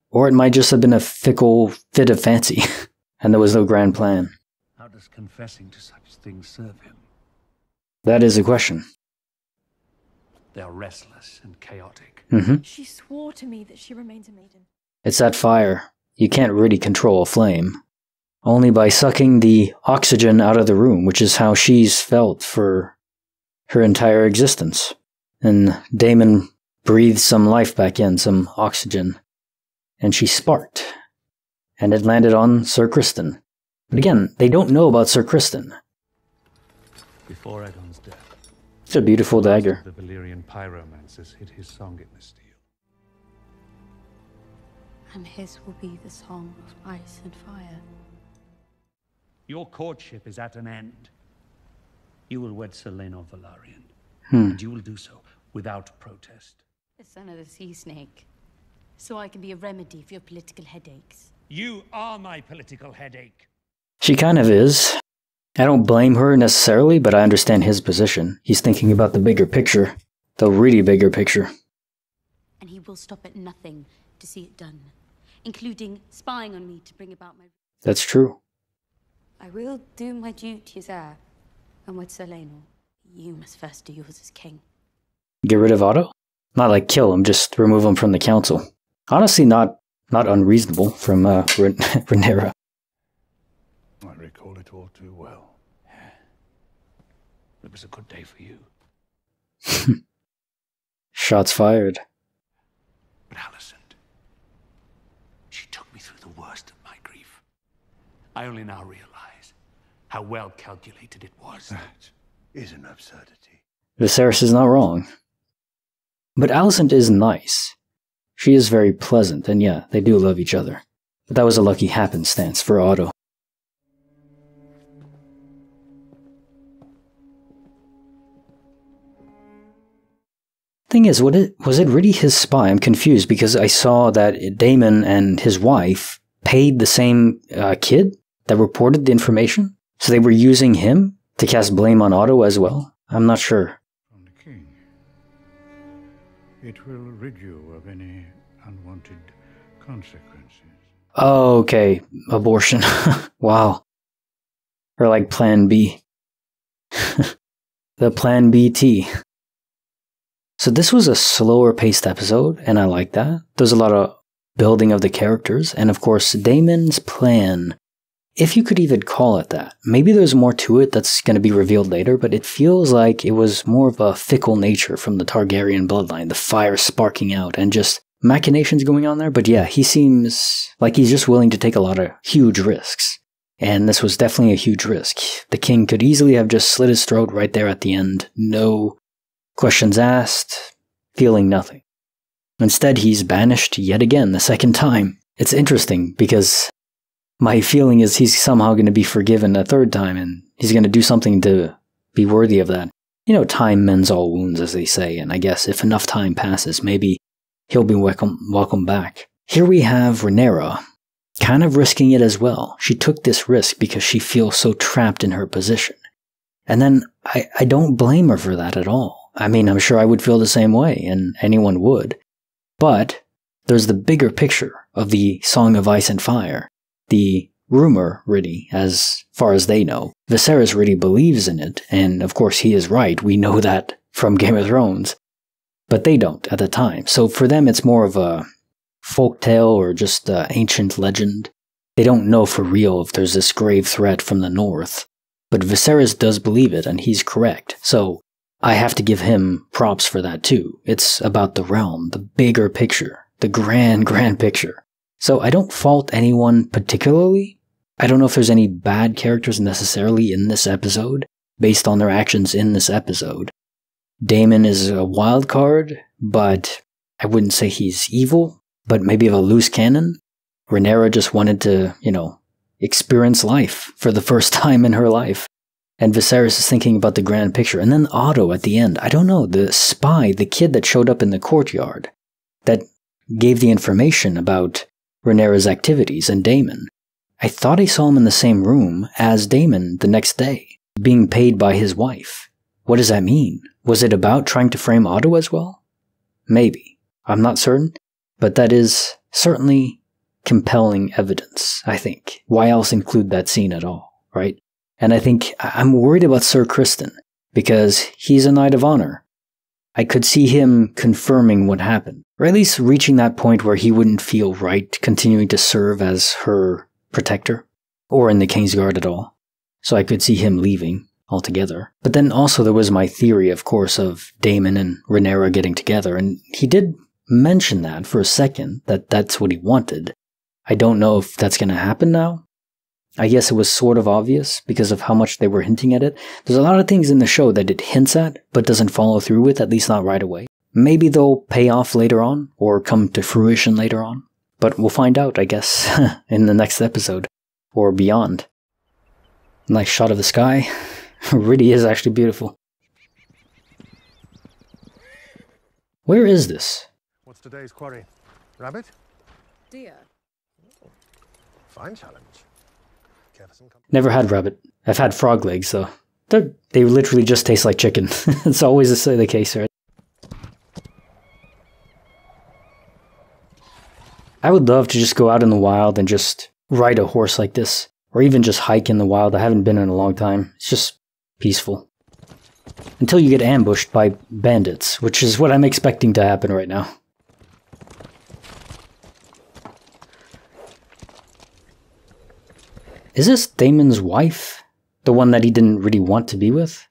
Or it might just have been a fickle fit of fancy, and there was no grand plan. How does confessing to such things serve him? That is a question. They are restless and chaotic. She swore to me that she remains a maiden. It's that fire. You can't really control a flame. Only by sucking the oxygen out of the room, which is how she's felt for her entire existence. And Daemon breathed some life back in, some oxygen. And she sparked. And it landed on Sir Criston. But again, they don't know about Sir Criston. Before Aegon's death, It's a beautiful dagger. the Valyrian pyromancers hid his song in the steel. And his will be the song of ice and fire. Your courtship is at an end. You will wed Selena Velaryon. And you will do so without protest. The son of the sea snake. So I can be a remedy for your political headaches. You are my political headache. She kind of is. I don't blame her necessarily, but I understand his position. He's thinking about the bigger picture. The really bigger picture. And he will stop at nothing to see it done, including spying on me to bring about my... That's true. I will do my duty as heir, and with Selena, you must first do yours as king. Get rid of Otto? Not like kill him, just remove him from the council. Honestly, not unreasonable from Rhaenyra. I recall it all too well. It was a good day for you. Shots fired. But Alicent, she took me through the worst of my grief. I only now realize how well calculated it was. That is an absurdity. Viserys is not wrong. But Alicent is nice. She is very pleasant, and yeah, they do love each other. But that was a lucky happenstance for Otto. Thing is, was it really his spy? I'm confused because I saw that Daemon and his wife paid the same kid that reported the information. So they were using him to cast blame on Otto as well? I'm not sure. From the king. It will rid you of any unwanted consequences. Oh, okay. Abortion. Wow. Or like Plan B. The Plan BT. So this was a slower paced episode, and I like that. There's a lot of building of the characters, and of course, Daemon's plan, if you could even call it that. Maybe there's more to it that's going to be revealed later, but it feels like it was more of a fickle nature from the Targaryen bloodline, the fire sparking out, and just machinations going on there. But yeah, he seems like he's just willing to take a lot of huge risks. And this was definitely a huge risk. The king could easily have just slit his throat right there at the end. No questions asked, feeling nothing. Instead, he's banished yet again, the second time. It's interesting because my feeling is he's somehow going to be forgiven a third time and he's going to do something to be worthy of that. You know, time mends all wounds, as they say, and I guess if enough time passes, maybe he'll be welcome back. Here we have Rhaenyra, kind of risking it as well. She took this risk because she feels so trapped in her position. And then I don't blame her for that at all. I mean, I'm sure I would feel the same way, and anyone would. But there's the bigger picture of the Song of Ice and Fire. The rumor, really, as far as they know. Viserys really believes in it, and of course he is right. We know that from Game of Thrones. But they don't at the time. So for them, it's more of a folktale or just ancient legend. They don't know for real if there's this grave threat from the north. But Viserys does believe it, and he's correct. So I have to give him props for that too. It's about the realm, the bigger picture, the grand picture. So I don't fault anyone particularly. I don't know if there's any bad characters necessarily in this episode, based on their actions in this episode. Daemon is a wild card, but I wouldn't say he's evil, but maybe of a loose cannon. Rhaenyra just wanted to, experience life for the first time in her life. And Viserys is thinking about the grand picture. And then Otto at the end. I don't know, the spy, the kid that showed up in the courtyard, that gave the information about Rhaenyra's activities and Daemon. I thought I saw him in the same room as Daemon the next day, being paid by his wife. What does that mean? Was it about trying to frame Otto as well? Maybe. I'm not certain. But that is certainly compelling evidence, I think. Why else include that scene at all, right? And I think I'm worried about Sir Criston, because he's a Knight of Honor. I could see him confirming what happened, or at least reaching that point where he wouldn't feel right continuing to serve as her protector, or in the Kingsguard at all. So I could see him leaving altogether. But then also there was my theory, of course, of Daemon and Rhaenyra getting together, and he did mention that for a second, that that's what he wanted. I don't know if that's going to happen now. I guess it was sort of obvious because of how much they were hinting at it. There's a lot of things in the show that it hints at, but doesn't follow through with, at least not right away. Maybe they'll pay off later on, or come to fruition later on. But we'll find out, I guess, in the next episode, or beyond. Nice shot of the sky. It really is actually beautiful. Where is this? What's today's quarry? Rabbit? Dear. Fine challenge. Never had rabbit. I've had frog legs, though. They literally just taste like chicken. It's always the case, right? I would love to just go out in the wild and just ride a horse like this. Or even just hike in the wild. I haven't been in a long time. It's just peaceful. Until you get ambushed by bandits, which is what I'm expecting to happen right now. Is this Daemon's wife? The one that he didn't really want to be with?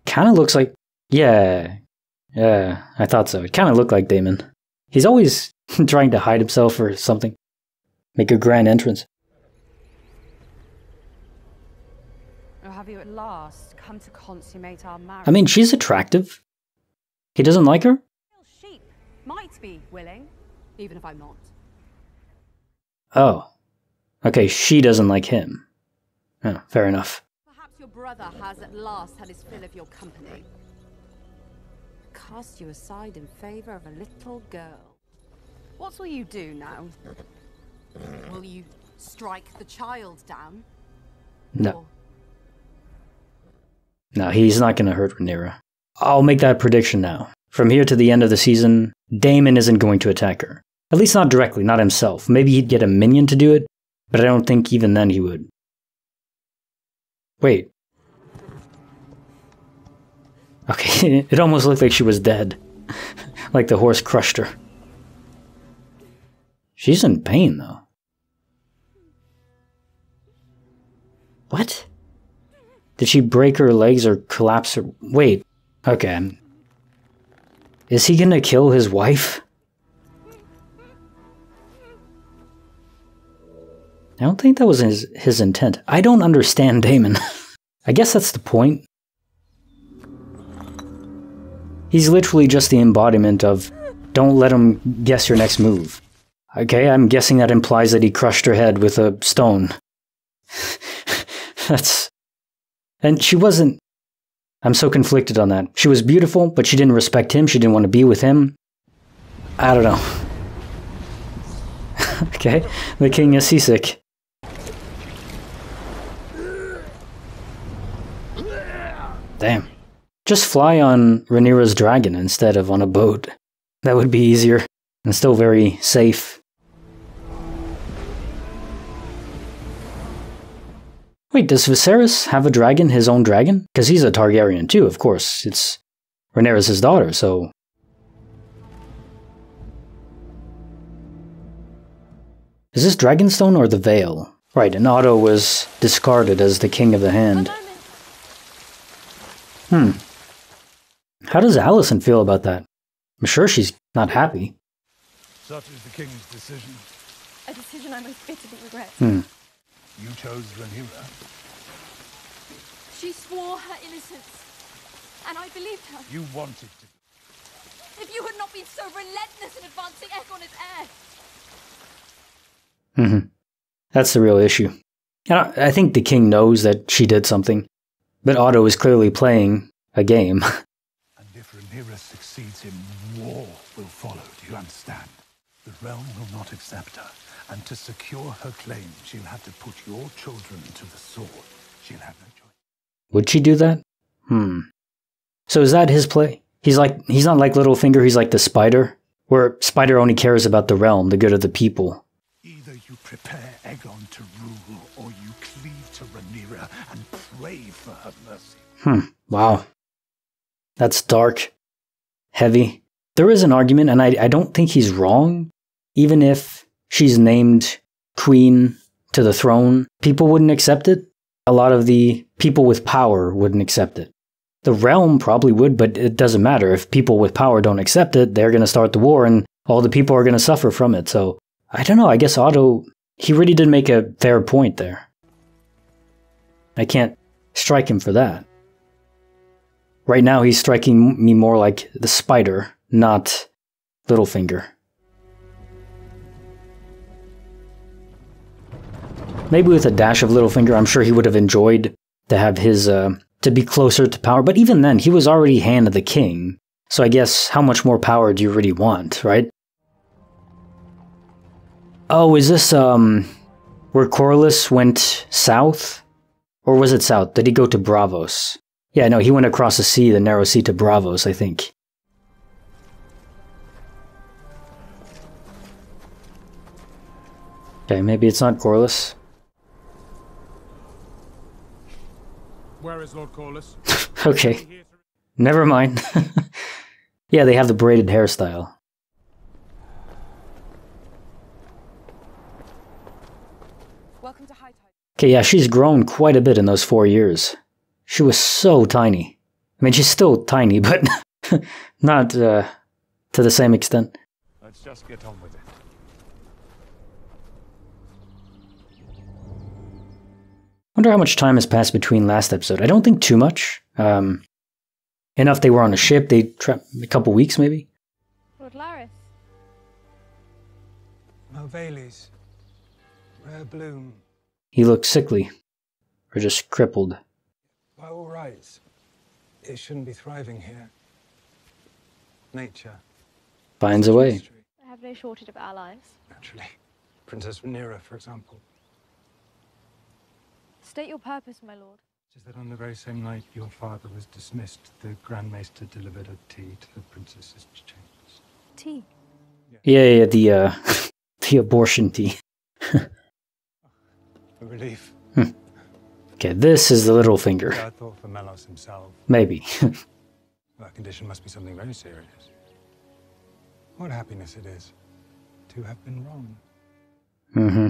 Kinda looks like... Yeah, I thought so. It kinda looked like Daemon. He's always trying to hide himself or something. Make a grand entrance. Or have you at last come to consummate our marriage? I mean, she's attractive. He doesn't like her? Sheep might be willing, even if I'm not. Oh. Okay, she doesn't like him. Oh, fair enough. Perhaps your brother has at last had his fill of your company. Cast you aside in favor of a little girl. What will you do now? Will you strike the child down? No. No, he's not going to hurt Rhaenyra. I'll make that prediction now. From here to the end of the season, Daemon isn't going to attack her. At least not directly, not himself. Maybe he'd get a minion to do it, but I don't think even then he would. Wait. Okay, it almost looked like she was dead. Like the horse crushed her. She's in pain, though. What? Did she break her legs or collapse her? Wait. Okay. Is he gonna kill his wife? I don't think that was his intent. I don't understand Daemon. I guess that's the point. He's literally just the embodiment of, don't let him guess your next move. Okay, I'm guessing that implies that he crushed her head with a stone. And she wasn't... I'm so conflicted on that. She was beautiful, but she didn't respect him. She didn't want to be with him. I don't know. Okay, the king is seasick. Damn. Just fly on Rhaenyra's dragon instead of on a boat. That would be easier and still very safe. Wait, does Viserys have a dragon, his own dragon? Because he's a Targaryen too, of course. It's Rhaenyra's his daughter, so... Is this Dragonstone or the Veil? Right, and Otto was discarded as the King of the Hand. How does Alicent feel about that? I'm sure she's not happy. Such is the king's decision. A decision I most bitterly regret. You chose Rhaenyra. She swore her innocence, and I believed her. You wanted to. If you had not been so relentless in advancing Aegon as heir. That's the real issue. I think the king knows that she did something, but Otto is clearly playing a game. And if Rhaenyra succeeds him, war will follow, do you understand? The realm will not accept her, and to secure her claim, she'll have to put your children to the sword. She'll have no choice. Would she do that? So is that his play? He's not like Littlefinger, he's like the Spider, where Spider only cares about the realm, the good of the people. Either you prepare Aegon to rule, or you cleave to Rhaenyra and pray for her mercy. Wow. That's dark. Heavy. There is an argument, and I don't think he's wrong. Even if she's named queen to the throne, people wouldn't accept it. A lot of the people with power wouldn't accept it. The realm probably would, but it doesn't matter. If people with power don't accept it, they're going to start the war, and all the people are going to suffer from it. So, I don't know. I guess Otto, he really did make a fair point there. I can't strike him for that. Right now, he's striking me more like the Spider, not Littlefinger. Maybe with a dash of Littlefinger, I'm sure he would have enjoyed to have his, to be closer to power. But even then, he was already Hand of the King. So I guess, how much more power do you really want, right? Oh, is this, where Corlys went south? Or was it south? Did he go to Braavos? Yeah, no, he went across the sea, the narrow sea to Braavos, I think. Okay, maybe it's not Corlys. Where is Lord Corlys? Okay. Never mind. Yeah, they have the braided hairstyle. Welcome to High Tide. Okay, yeah, she's grown quite a bit in those 4 years. She was so tiny. I mean, she's still tiny, but not to the same extent. Let's just get on with it. Wonder how much time has passed between last episode. I don't think too much. Enough they were on a ship. They trapped a couple weeks, maybe. Lord Laris. Malvales. Rare bloom. He looked sickly. Or just crippled. By all rights, it shouldn't be thriving here. Nature. Finds a way. I have no shortage of allies. Naturally. Princess Rhaenyra, for example. State your purpose, my lord. Just that on the very same night your father was dismissed, the Grand Maester delivered a tea to the princess's chambers. Tea? Yeah, the abortion tea. A relief. Okay, this is the little finger. I thought for Melos himself. Maybe. That condition must be something very serious. What happiness it is to have been wrong. Mm-hmm.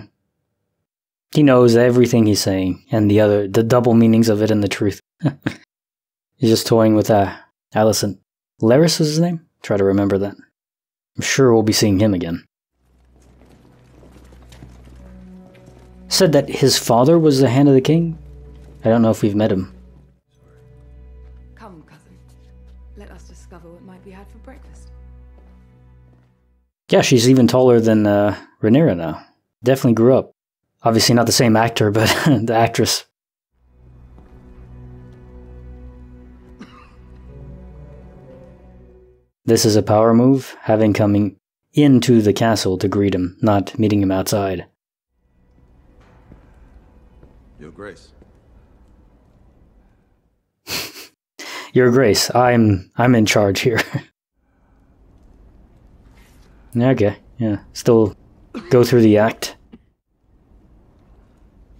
He knows everything he's saying, and the double meanings of it and the truth. He's just toying with Alicent. Laris is his name? Try to remember that. I'm sure we'll be seeing him again. Said that his father was the Hand of the King? I don't know if we've met him. Come, cousin. Let us discover what might be had for breakfast. Yeah, she's even taller than Rhaenyra now. Definitely grew up. Obviously not the same actor, but the actress. This is a power move, having coming into the castle to greet him, not meeting him outside. Your Grace. Your Grace, I'm in charge here. Okay, yeah, still go through the act.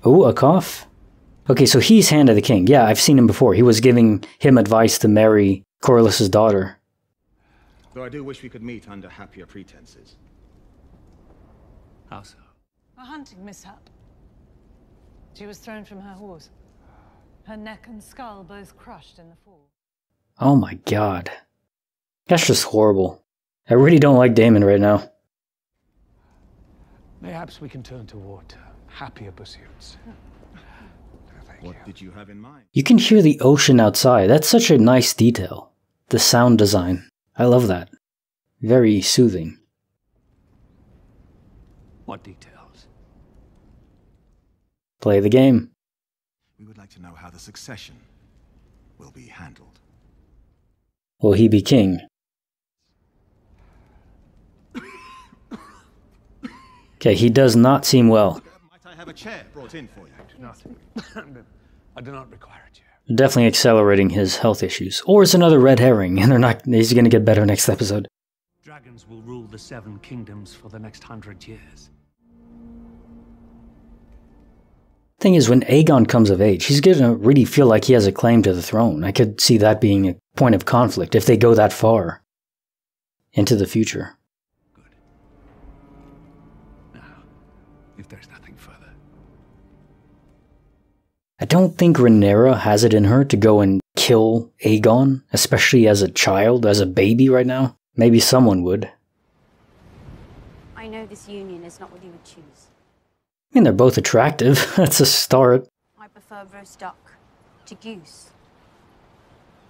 Oh, a cough? Okay, so he's Hand of the King. Yeah, I've seen him before. He was giving him advice to marry Corlys' daughter. Though I do wish we could meet under happier pretenses. How so? A hunting mishap. She was thrown from her horse. Her neck and skull both crushed in the fall. Oh my god. That's just horrible. I really don't like Daemon right now. Perhaps we can turn toward happier pursuits. What did you have in mind? You can hear the ocean outside. That's such a nice detail. The sound design. I love that. Very soothing. What details? Play the game. We would like to know how the succession will be handled. Will he be king? Okay, he does not seem well. Might I have a chair brought in for you? I do not require a chair. Definitely accelerating his health issues. Or it's another red herring, and he's gonna get better next episode. Dragons will rule the 7 kingdoms for the next 100 years. Thing is, when Aegon comes of age, he's gonna really feel like he has a claim to the throne. I could see that being a point of conflict if they go that far into the future. If there's nothing further. I don't think Rhaenyra has it in her to go and kill Aegon, especially as a child, as a baby right now. Maybe someone would. I know this union is not what you would choose. I mean, they're both attractive. That's a start. I prefer roast duck to goose.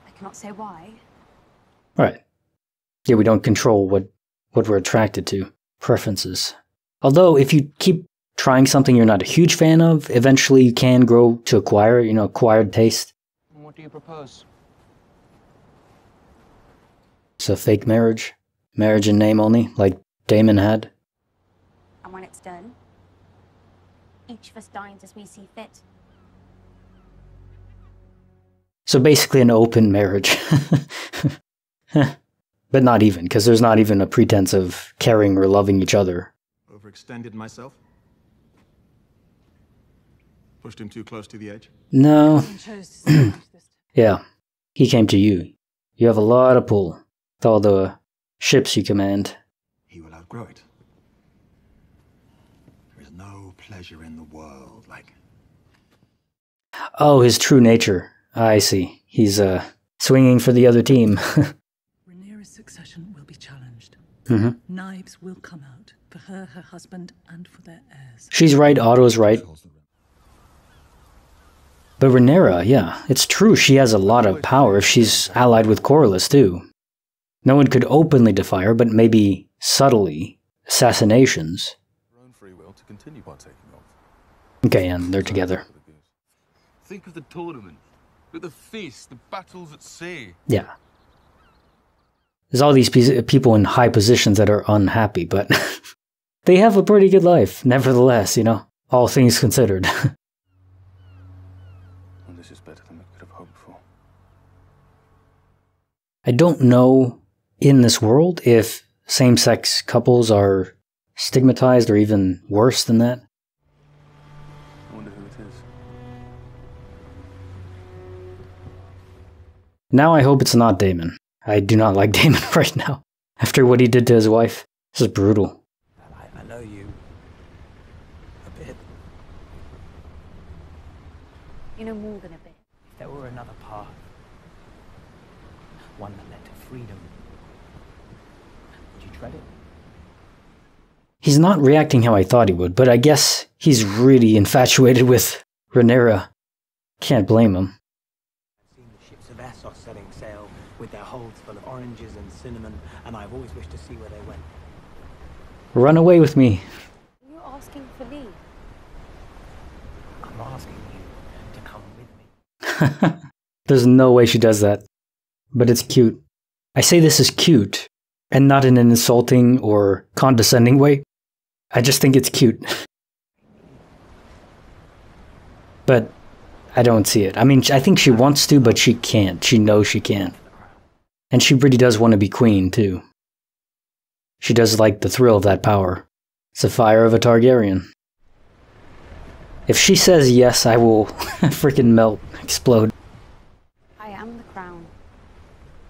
I cannot say why. Right. Yeah, we don't control what we're attracted to. Preferences. Although, if you keep trying something you're not a huge fan of, eventually you can grow to acquire, acquired taste. What do you propose? It's a fake marriage. Marriage in name only, like Daemon had. And when it's done, each of us dines as we see fit. So basically an open marriage. But not even, because there's not even a pretense of caring or loving each other. Overextended myself? Pushed him too close to the edge? No. Yeah. He came to you. You have a lot of pull with all the ships you command. He will outgrow it. There is no pleasure in the world like... Oh, his true nature. I see. He's, swinging for the other team. Rhaenyra's succession will be challenged. Mm-hmm. Knives will come out for her, her husband, and for their heirs. She's right, Otto's right. But Rhaenyra, yeah, it's true she has a lot of power if she's allied with Corlys, too. No one could openly defy her, but maybe subtly. Assassinations. Her own free will to continue partaking of. Okay, and they're together. Think of the tournament, with the feast, the battles at sea. Yeah. There's all these people in high positions that are unhappy, but they have a pretty good life, nevertheless, you know, all things considered. And this is better than we could have hoped for. I don't know in this world if same-sex couples are stigmatized or even worse than that. I wonder who it is. Now I hope it's not Daemon. I do not like Daemon right now. After what he did to his wife. This is brutal. I know you a bit. You know more than a bit. If there were another path, one that led to freedom, would you tread it? He's not reacting how I thought he would, but I guess he's really infatuated with Rhaenyra. Can't blame him. I've seen the ships of Essos setting sail with their holds full of oranges and cinnamon, and I've always wished to see where they went. Run away with me. You're asking for leave. I'm asking you to come with me. There's no way she does that. But it's cute. I say this is cute, and not in an insulting or condescending way. I just think it's cute. But I don't see it. I mean, I think she wants to, but she can't. She knows she can't. And she really does want to be queen, too. She does like the thrill of that power. It's the fire of a Targaryen. If she says yes, I will freaking melt, explode. I am the crown,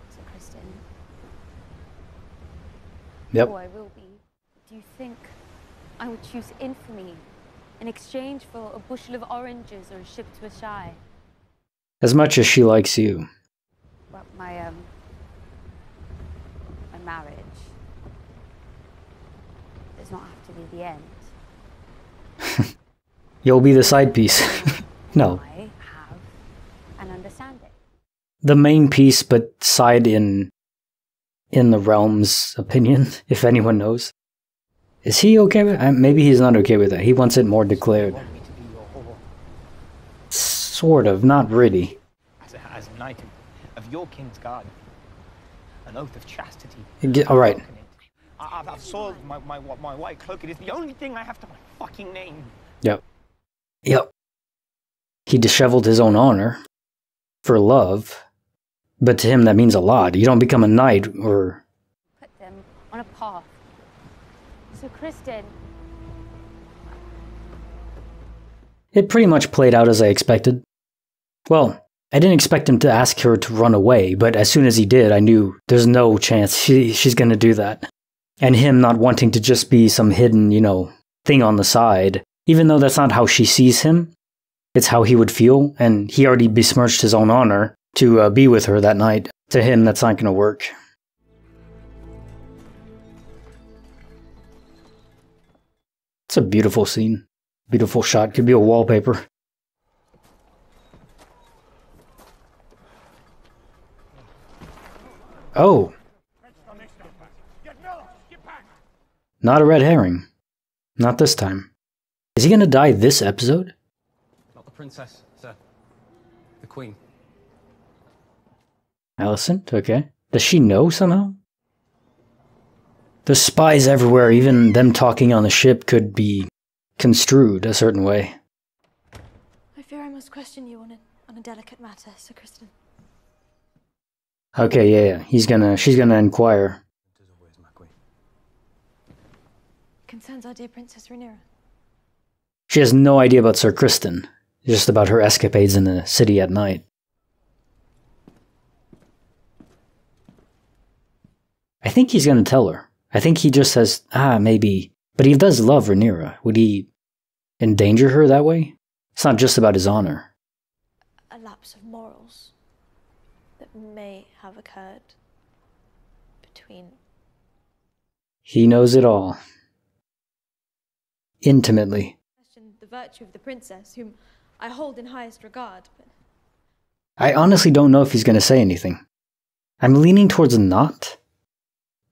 Sir Kristen. Yep. Or I will be. Do you think I would choose infamy in exchange for a bushel of oranges or a ship to Ashai? As much as she likes you. Well, my marriage does not have to be the end. You'll be the side piece. No. I have an understanding. The main piece, but side in the realm's opinion, if anyone knows. Is he okay with it? Maybe he's not okay with that. He wants it more declared. Sort of, not really. As a knight of your king's guard, an oath of chastity. Alright. I've soiled my white cloak. It is the only thing I have to my fucking name. Yep. Yep. He disheveled his own honor for love, but to him that means a lot. You don't become a knight or... Put them on a path. So, Kristen... It pretty much played out as I expected. Well, I didn't expect him to ask her to run away, but as soon as he did, I knew there's no chance she's gonna do that. And him not wanting to just be some hidden, you know, thing on the side, even though that's not how she sees him, it's how he would feel, and he already besmirched his own honor to be with her that night. To him, that's not gonna work. It's a beautiful scene. Beautiful shot. Could be a wallpaper. Oh. Not a red herring. Not this time. Is he gonna die this episode? Not the princess, sir. The queen. Alicent? Okay. Does she know somehow? There's spies everywhere. Even them talking on the ship could be construed a certain way. I fear I must question you on a delicate matter, Sir Kristen. Okay, yeah. She's gonna inquire. Concerns our dear Princess Rhaenyra. She has no idea about Sir Kristen. Just about her escapades in the city at night. I think he's gonna tell her. I think he just says, maybe. But he does love Rhaenyra. Would he endanger her that way? It's not just about his honor. A lapse of morals that may have occurred between... He knows it all. Intimately. The virtue of the princess, whom I hold in highest regard, but... I honestly don't know if he's gonna say anything. I'm leaning towards a not.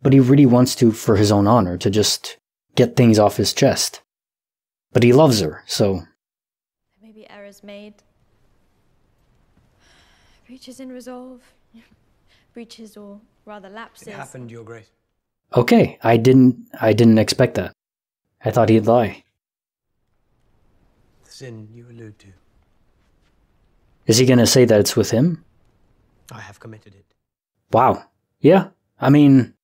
But he really wants to, for his own honor, to just get things off his chest. But he loves her, so... There may be errors made. Breaches in resolve. Breaches, or rather lapses. It happened, Your Grace. Okay, I didn't expect that. I thought he'd lie. The sin you allude to. Is he gonna say that it's with him? I have committed it. Wow. Yeah, I mean...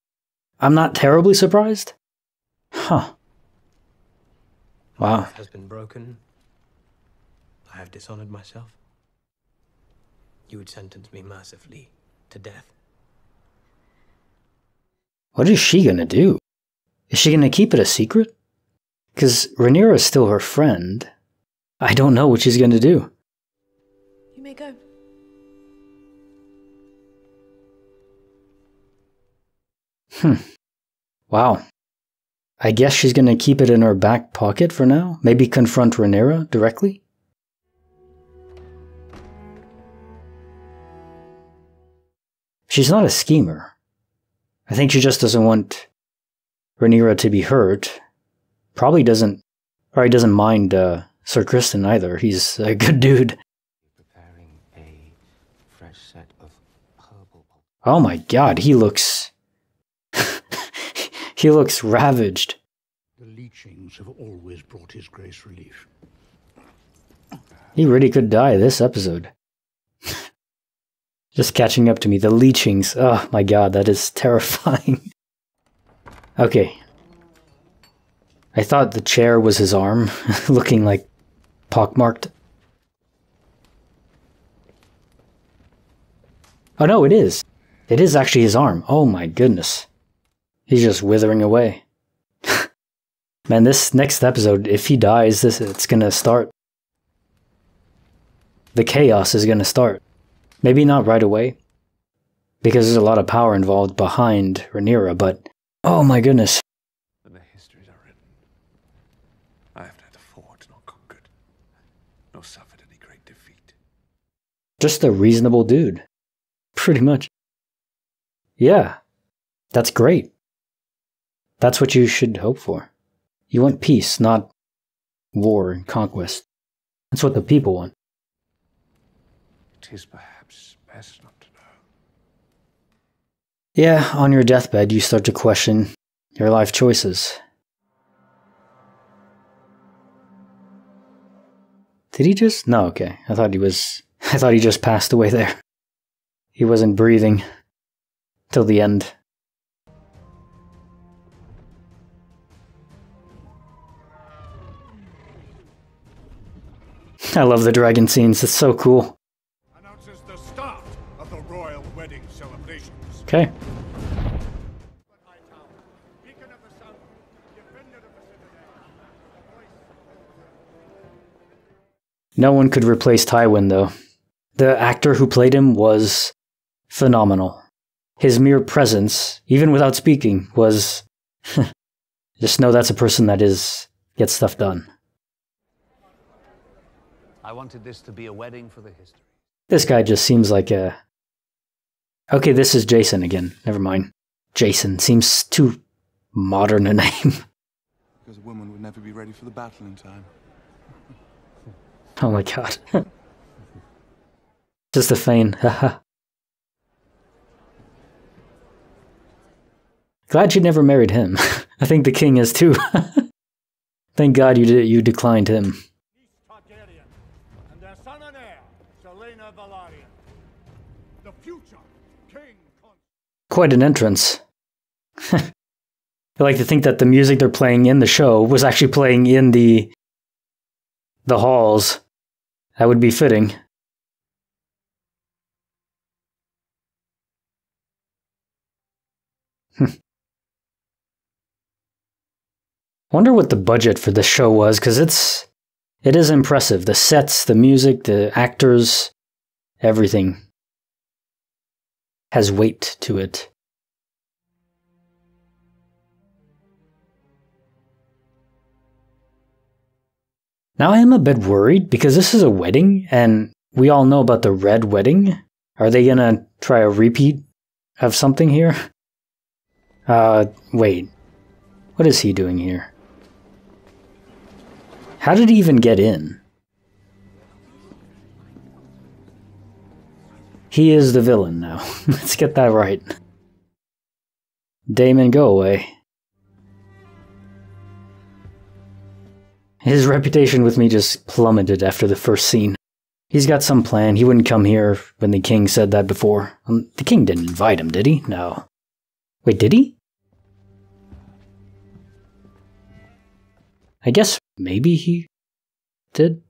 I'm not terribly surprised. Huh. Wow. My oath has been broken. I have dishonored myself. You would sentence me mercifully to death. What is she gonna do? Is she gonna keep it a secret? Because Rhaenyra is still her friend. I don't know what she's gonna do. You may go. Wow. I guess she's gonna keep it in her back pocket for now? Maybe confront Rhaenyra directly? She's not a schemer. I think she just doesn't want Rhaenyra to be hurt. Probably doesn't mind Sir Criston either. He's a good dude. Preparing a fresh set of herbal... Oh my god, he looks... he looks ravaged. The leechings have always brought His Grace relief. He really could die this episode. Just catching up to me, the leechings. Oh my god, that is terrifying. Okay. I thought the chair was his arm, looking like pockmarked. Oh no, it is. It is actually his arm. Oh my goodness. He's just withering away. Man, this next episode, if he dies, it's gonna start. The chaos is gonna start. Maybe not right away, because there's a lot of power involved behind Rhaenyra, but oh my goodness. When the histories are written, I have neither fought nor conquered, nor suffered any great defeat. Just a reasonable dude. Pretty much. Yeah, that's great. That's what you should hope for. You want peace, not war and conquest. That's what the people want. It is perhaps best not to know. Yeah, on your deathbed, you start to question your life choices. Did he just? No, okay. I thought he just passed away there. He wasn't breathing till the end. I love the dragon scenes, it's so cool. Announces the start of the royal wedding celebrations. Okay. No one could replace Tywin, though. The actor who played him was phenomenal. His mere presence, even without speaking, was... Just know that's a person that gets stuff done. I wanted this to be a wedding for the history. This guy just seems like a... Okay, this is Jason again. Never mind. Jason seems too modern a name. Because a woman would never be ready for the battle in time. Oh my god. Just a feign. Haha. Glad you never married him. I think the king is too. Thank God you declined him. And their son and heir, Selena Valarian. The future king. Quite an entrance. I like to think that the music they're playing in the show was actually playing in the halls That would be fitting. Wonder what the budget for this show was, because it is impressive. The sets, the music, the actors, everything has weight to it. Now I am a bit worried because this is a wedding and we all know about the red wedding. Are they gonna try a repeat of something here? Wait. What is he doing here? How did he even get in? He is the villain now. Let's get that right. Damon, go away. His reputation with me just plummeted after the first scene. He's got some plan. He wouldn't come here when the king said that before. The king didn't invite him, did he? No. Wait, did he? I guess maybe he did.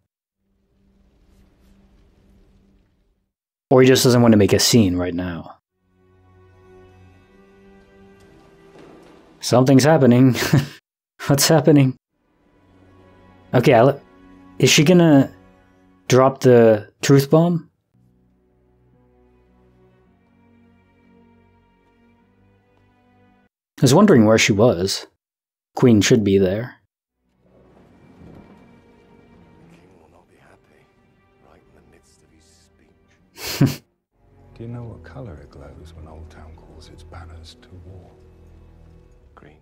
Or he just doesn't want to make a scene right now. Something's happening. What's happening? Okay, is she gonna drop the truth bomb? I was wondering where she was. Queen should be there. Do you know what color it glows when Old Town calls its banners to war? Green.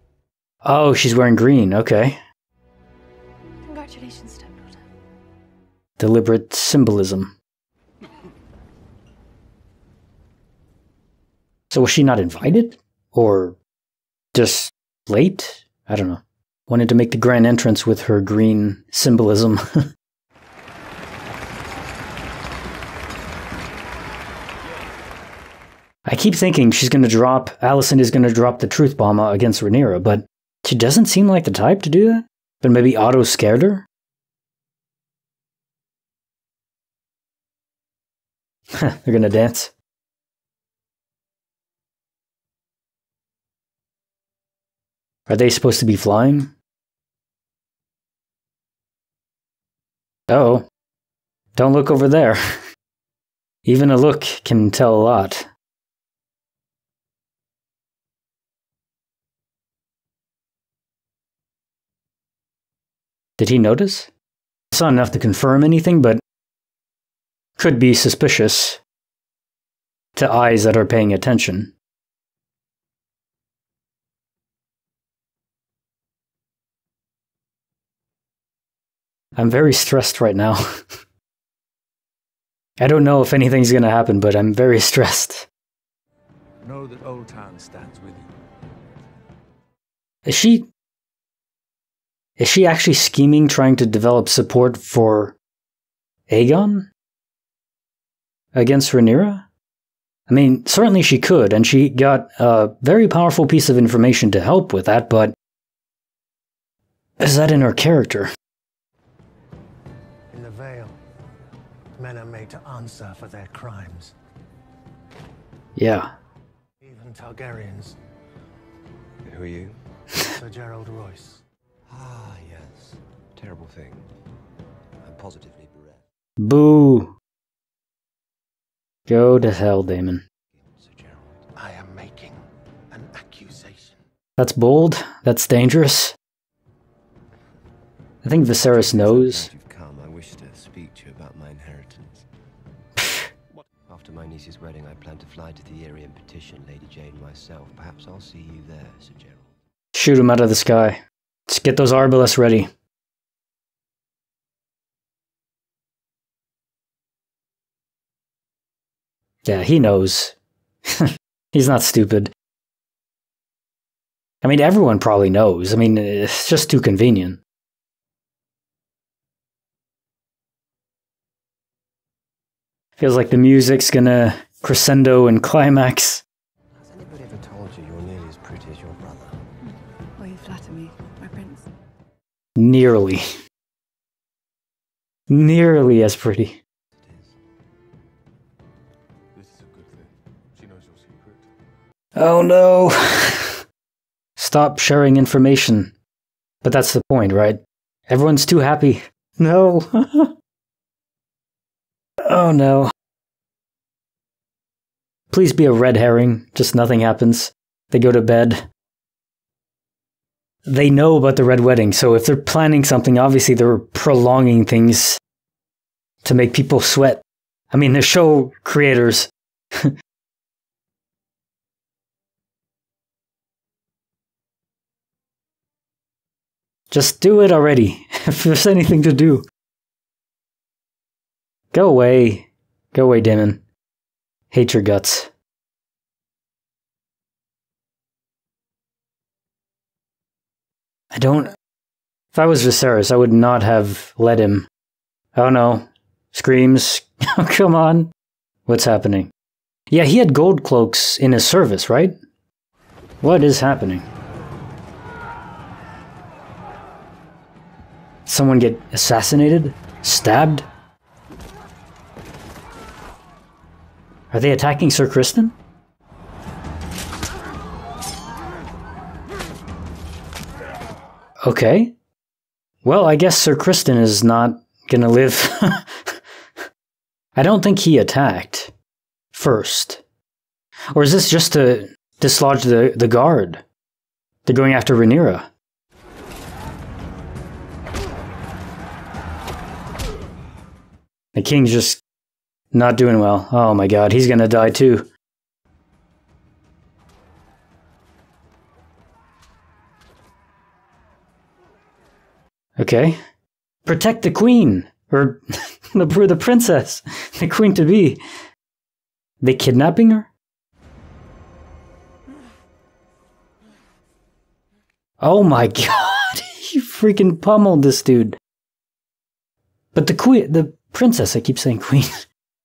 Oh, she's wearing green, okay. Congratulations, stepdaughter. Deliberate symbolism. So was she not invited? Or just late? I don't know. Wanted to make the grand entrance with her green symbolism. I keep thinking Alicent is gonna drop the truth bomb against Rhaenyra, but she doesn't seem like the type to do that. But maybe Otto scared her? They're gonna dance. Are they supposed to be flying? Uh-oh. Don't look over there. Even a look can tell a lot. Did he notice? It's not enough to confirm anything, but could be suspicious to eyes that are paying attention. I'm very stressed right now. I don't know if anything's gonna happen, but I'm very stressed. Know that Old Town stands with you. Is she actually scheming, trying to develop support for Aegon? Against Rhaenyra? I mean, certainly she could, and she got a very powerful piece of information to help with that, but is that in her character? In the Vale, men are made to answer for their crimes. Yeah. Even Targaryens. Who are you? Sir Gerald Royce. Ah, yes. Terrible thing. I'm positively bereft. Boo. Go to hell, Damon. I am making an accusation. That's bold. That's dangerous. I think Viserys knows. You've come. I wish to speak to you about my inheritance. After my niece's wedding, I plan to fly to the area and petition Lady Jane myself. Perhaps I'll see you there, Sir Gerald. Shoot him out of the sky. Let's get those arbalests ready. Yeah, he knows. He's not stupid. I mean, everyone probably knows. I mean, it's just too convenient. Feels like the music's gonna crescendo and climax. Has anybody ever told you you're nearly as pretty as your brother? Well, you flatter me, my prince. Nearly. nearly as pretty. This is a good thing. She knows your secret. Oh no! Stop sharing information. But that's the point, right? Everyone's too happy. No! Oh no. Please be a red herring, just nothing happens. They go to bed. They know about the red wedding, so if they're planning something, obviously they're prolonging things to make people sweat. I mean, they're show creators. Just do it already, if there's anything to do. Go away. Go away, Damon. Hate your guts. I don't... If I was Viserys, I would not have let him. Oh no. Screams. Oh, come on. What's happening? Yeah, he had gold cloaks in his service, right? What is happening? Someone get assassinated? Stabbed? Are they attacking Sir Criston? Okay. Well, I guess Sir Criston is not gonna live. I don't think he attacked first. Or is this just to dislodge the guard? They're going after Rhaenyra. The king's just not doing well. Oh my god, he's gonna die too. Okay. Protect the queen! Or the princess! The queen to be. They kidnapping her? Oh my god! You freaking pummeled this dude. But the princess, I keep saying queen.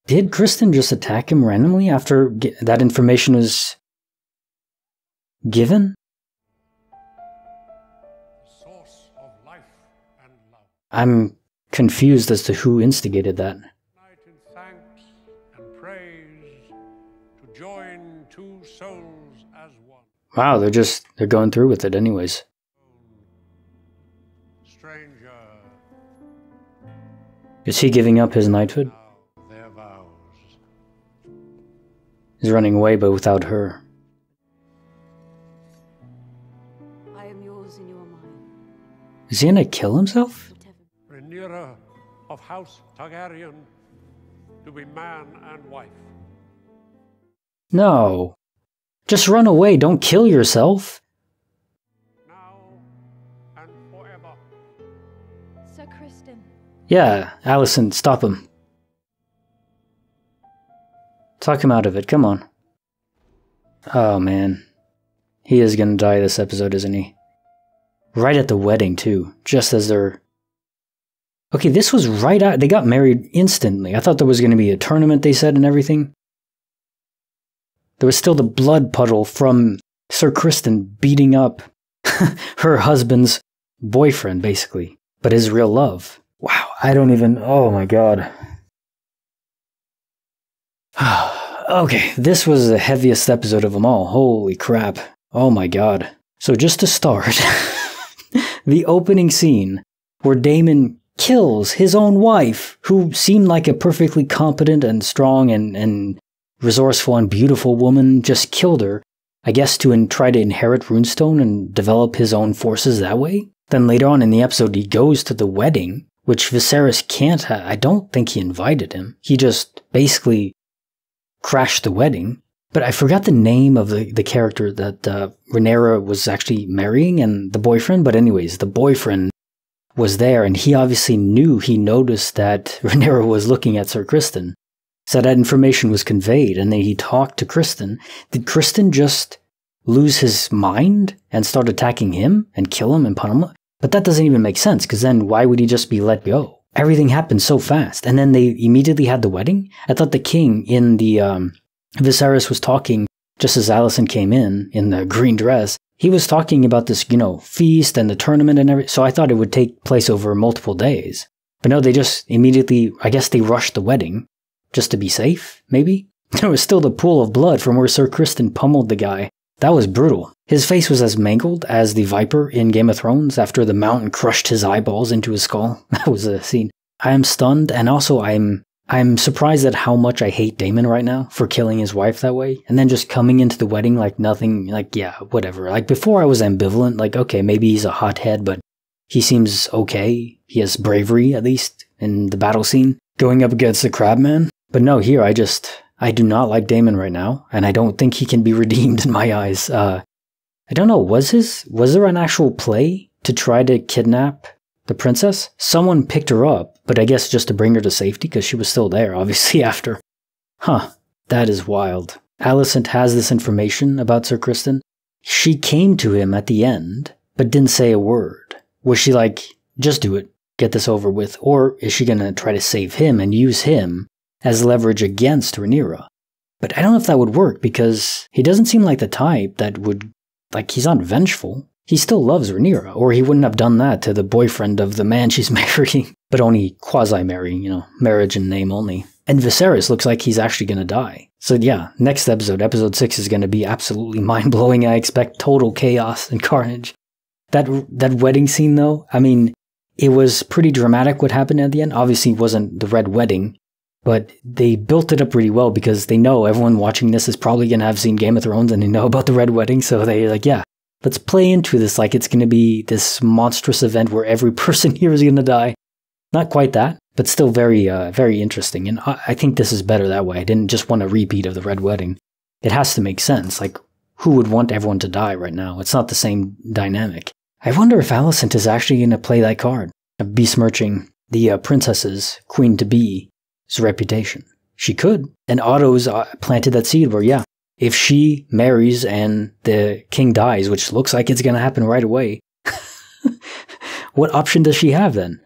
Did Criston just attack him randomly after that information was given? The source of life and love. I'm confused as to who instigated that. Night in thanks and praise to join two souls as one. Wow, they're going through with it anyways. Stranger. Is he giving up his knighthood? Their vows. He's running away, but without her. I am yours and you are mine. Is he gonna kill himself? Rhaenyra of House Targaryen to be man and wife. No. Just run away, don't kill yourself. Now and forever. Sir Criston. Yeah, Alicent, stop him. Talk him out of it, come on. Oh man. He is gonna die this episode, isn't he? Right at the wedding, too. Just as they're... Okay, this was right out... They got married instantly. I thought there was gonna be a tournament, they said, and everything. There was still the blood puddle from Sir Criston beating up her husband's boyfriend, basically. But his real love. Wow, I don't even... Oh my god. Okay, this was the heaviest episode of them all. Holy crap. Oh my god. So just to start, the opening scene where Daemon kills his own wife, who seemed like a perfectly competent and strong and resourceful and beautiful woman, just killed her, I guess to try to inherit Runestone and develop his own forces that way. Then later on in the episode, he goes to the wedding, which Viserys can't I don't think he invited him. He just basically crashed the wedding. But I forgot the name of the character that Rhaenyra was actually marrying and the boyfriend. But anyways, the boyfriend was there and he obviously he noticed that Rhaenyra was looking at Sir Criston. So that information was conveyed and then he talked to Criston. Did Criston just lose his mind and start attacking him and kill him and pummel him? But that doesn't even make sense because then why would he just be let go? Everything happened so fast and then they immediately had the wedding? I thought the king in the... Viserys was talking just as Alicent came in the green dress. He was talking about this, feast and the tournament and everything. So I thought it would take place over multiple days. But no, they just immediately, I guess they rushed the wedding just to be safe, maybe? There was still the pool of blood from where Sir Criston pummeled the guy. That was brutal. His face was as mangled as the Viper in Game of Thrones after the mountain crushed his eyeballs into his skull. That was a scene. I am stunned, and also I'm surprised at how much I hate Daemon right now for killing his wife that way, and then just coming into the wedding like nothing, like, yeah, whatever. Like, before I was ambivalent, like, okay, maybe he's a hothead, but he seems okay. He has bravery, at least, in the battle scene, going up against the Crabman. But no, here, I do not like Daemon right now, and I don't think he can be redeemed in my eyes. I don't know, was there an actual play to try to kidnap the princess? Someone picked her up, but I guess just to bring her to safety, because she was still there, obviously, after. Huh, that is wild. Alicent has this information about Sir Criston. She came to him at the end, but didn't say a word. Was she like, just do it, get this over with, or is she gonna try to save him and use him as leverage against Rhaenyra? But I don't know if that would work, because he doesn't seem like the type that would, like, he's not vengeful. He still loves Rhaenyra, or he wouldn't have done that to the boyfriend of the man she's marrying. But only quasi-marrying, marriage in name only. And Viserys looks like he's actually gonna die. So yeah, next episode, episode 6, is gonna be absolutely mind-blowing. I expect total chaos and carnage. That wedding scene, though, I mean, it was pretty dramatic what happened at the end. Obviously, it wasn't the Red Wedding, but they built it up really well because they know everyone watching this is probably going to have seen Game of Thrones and they know about the Red Wedding. So they're like, yeah, let's play into this like it's going to be this monstrous event where every person here is going to die. Not quite that, but still very, very interesting. And I think this is better that way. I didn't just want a repeat of the Red Wedding. It has to make sense. Like, who would want everyone to die right now? It's not the same dynamic. I wonder if Alicent is actually going to play that card of besmirching the princess's queen-to-be's reputation. She could. And Otto's planted that seed where, yeah, if she marries and the king dies, which looks like it's going to happen right away, what option does she have then?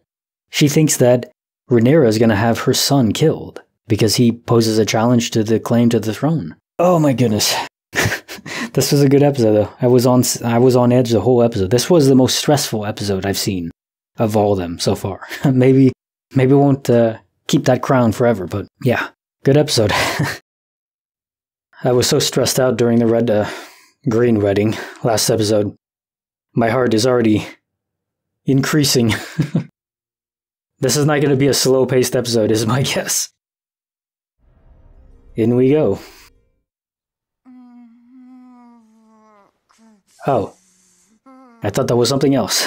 She thinks that Rhaenyra is going to have her son killed because he poses a challenge to the claim to the throne. Oh my goodness. This was a good episode, though. I was on edge the whole episode. This was the most stressful episode I've seen of all of them so far. maybe won't keep that crown forever, but yeah, good episode. I was so stressed out during the red-green wedding last episode. My heart is already increasing. This is not going to be a slow-paced episode, is my guess. In we go. Oh. I thought that was something else.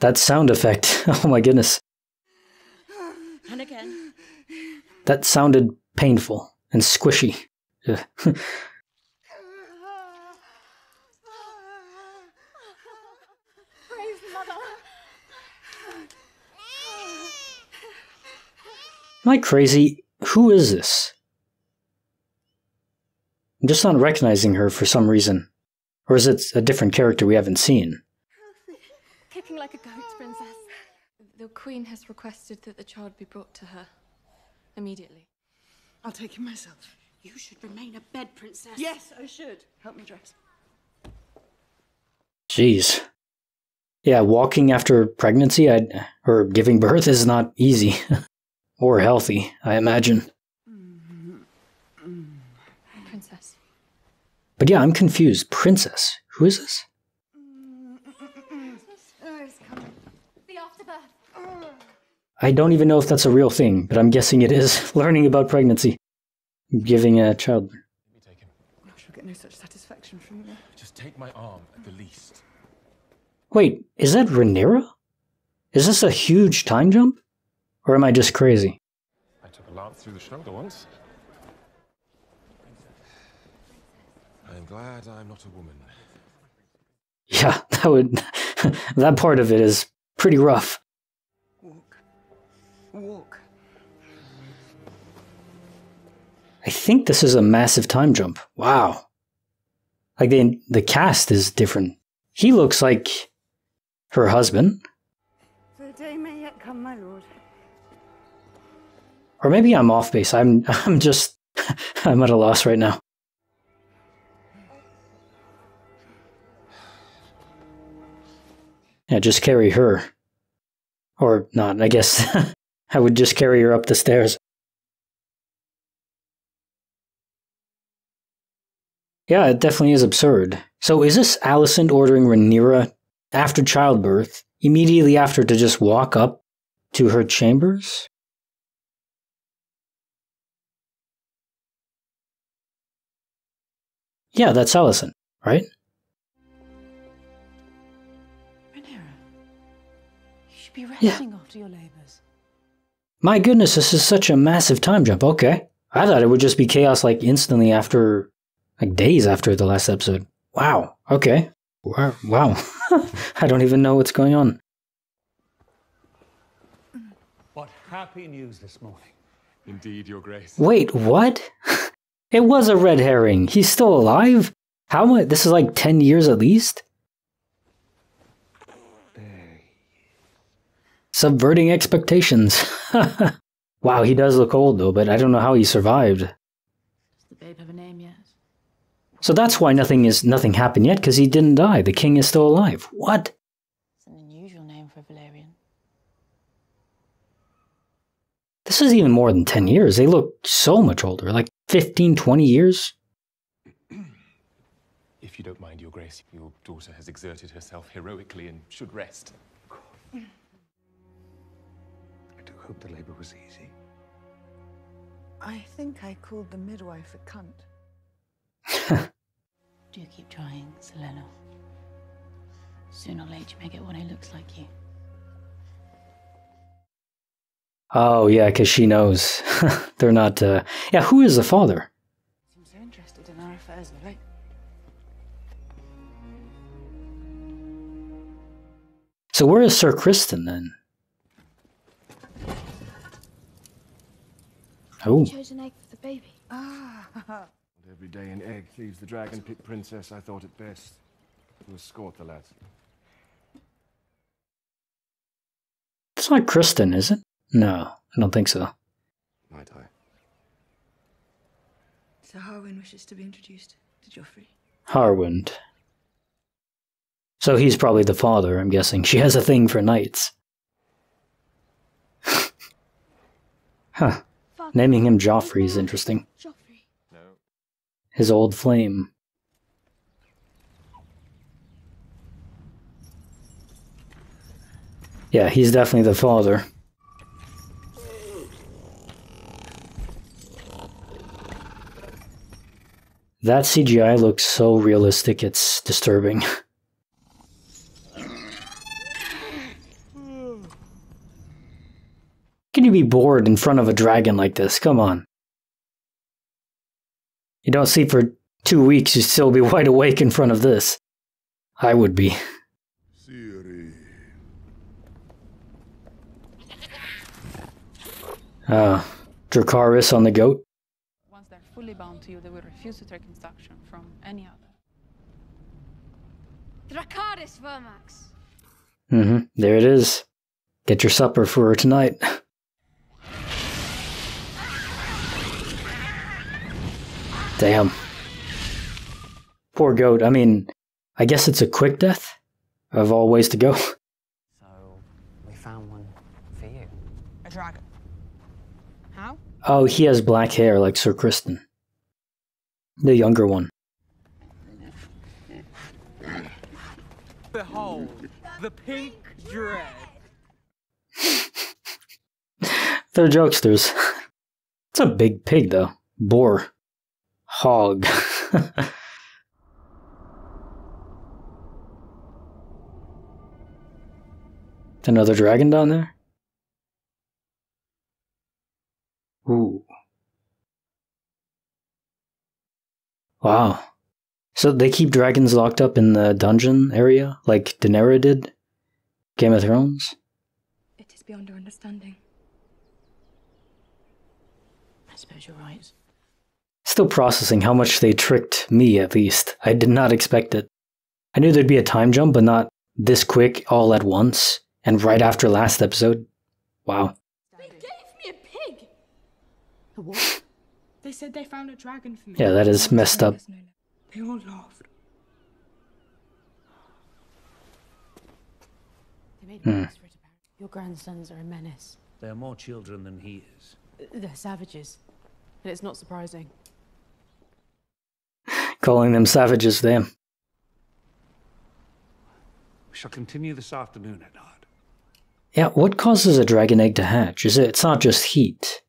That sound effect. Oh my goodness. And again. That sounded painful and squishy. Am I crazy? Who is this? I'm just not recognizing her for some reason. Or is it a different character we haven't seen? Kicking like a goat, princess. The queen has requested that the child be brought to her immediately. I'll take him myself. You should remain abed, princess. Yes, I should. Help me dress. Jeez. Yeah, walking after pregnancy or giving birth is not easy. Or healthy, I imagine. Princess. But yeah, I'm confused. Princess? Who is this? The afterbirth. I don't even know if that's a real thing, but I'm guessing it is. Learning about pregnancy. Giving a child. I shall get no such satisfaction from you. Just take my arm at the least. Wait, is that Rhaenyra? Is this a huge time jump? Or am I just crazy? I took a lance through the shoulder once. I'm glad I'm not a woman. Yeah, that part of it is pretty rough. Walk. I think this is a massive time jump. Wow. Like the cast is different. He looks like her husband. The day may yet come, my lord. Or maybe I'm off base. I'm just I'm at a loss right now. Yeah, just carry her. Or not, I guess I would just carry her up the stairs. Yeah, it definitely is absurd. So is this Alicent ordering Rhaenyra after childbirth, immediately after, to just walk up to her chambers? Yeah, that's Alicent, right? You should be resting after your labors. My goodness, this is such a massive time jump. Okay. I thought it would just be chaos like instantly after, like days after the last episode. Wow. Okay. Wow. I don't even know what's going on. What happy news this morning. Indeed, Your Grace. Wait, what? It was a red herring. He's still alive? How much? This is like 10 years at least? Subverting expectations. Wow, he does look old though, but I don't know how he survived. Does the babe have a name yet? So that's why nothing happened yet, because he didn't die. The king is still alive. What? It's an unusual name for a Valerian. This is even more than 10 years. They look so much older, like 15, 20 years. If you don't mind, Your Grace, your daughter has exerted herself heroically and should rest. I do hope the labor was easy. I think I called the midwife a cunt. Do keep trying, Selena. Sooner or later you may get one who looks like you. Oh, yeah, because she knows. They're not, Yeah, who is the father? Seems so interested in our affairs, Lily. So where is Sir Kristen, then? Oh. Chose an egg for the baby. Every day an egg leaves the dragon-pit princess. I thought it best to escort the lads. It's not Kristen, is it? No, I don't think so. Might I? So Harwin wishes to be introduced to Joffrey. Harwind. So he's probably the father, I'm guessing. She has a thing for knights. Huh. Naming him Joffrey is interesting. Joffrey. No. His old flame. Yeah, he's definitely the father. That CGI looks so realistic, it's disturbing. Can you be bored in front of a dragon like this? Come on. You don't sleep for 2 weeks, you'd still be wide awake in front of this. I would be. Dracarys on the goat. Once they're fully bound to you, they will refuse to take instruction from any other. Dracarys Vermax. There it is. Get your supper for her tonight. Damn. Poor goat. I mean, I guess it's a quick death of all ways to go. So, we found one for you. A dragon. How? Oh, he has black hair like Sir Kristen. The younger one. Behold, the pink dread. They're jokesters. It's a big pig, though. Boar. Hog. Another dragon down there? Ooh. Wow. So they keep dragons locked up in the dungeon area, like Daenerys did? Game of Thrones? It is beyond our understanding. I suppose you're right. Still processing how much they tricked me, at least. I did not expect it. I knew there'd be a time jump, but not this quick, all at once, and right after last episode. Wow. They gave me a pig! A what? They said they found a dragon for me. Yeah, that is messed up. They all laughed. Your grandsons are a menace. They are more children than he is. They're savages. And it's not surprising. Calling them savages, damn. We shall continue this afternoon, Eddard. Yeah, what causes a dragon egg to hatch? It's not just heat.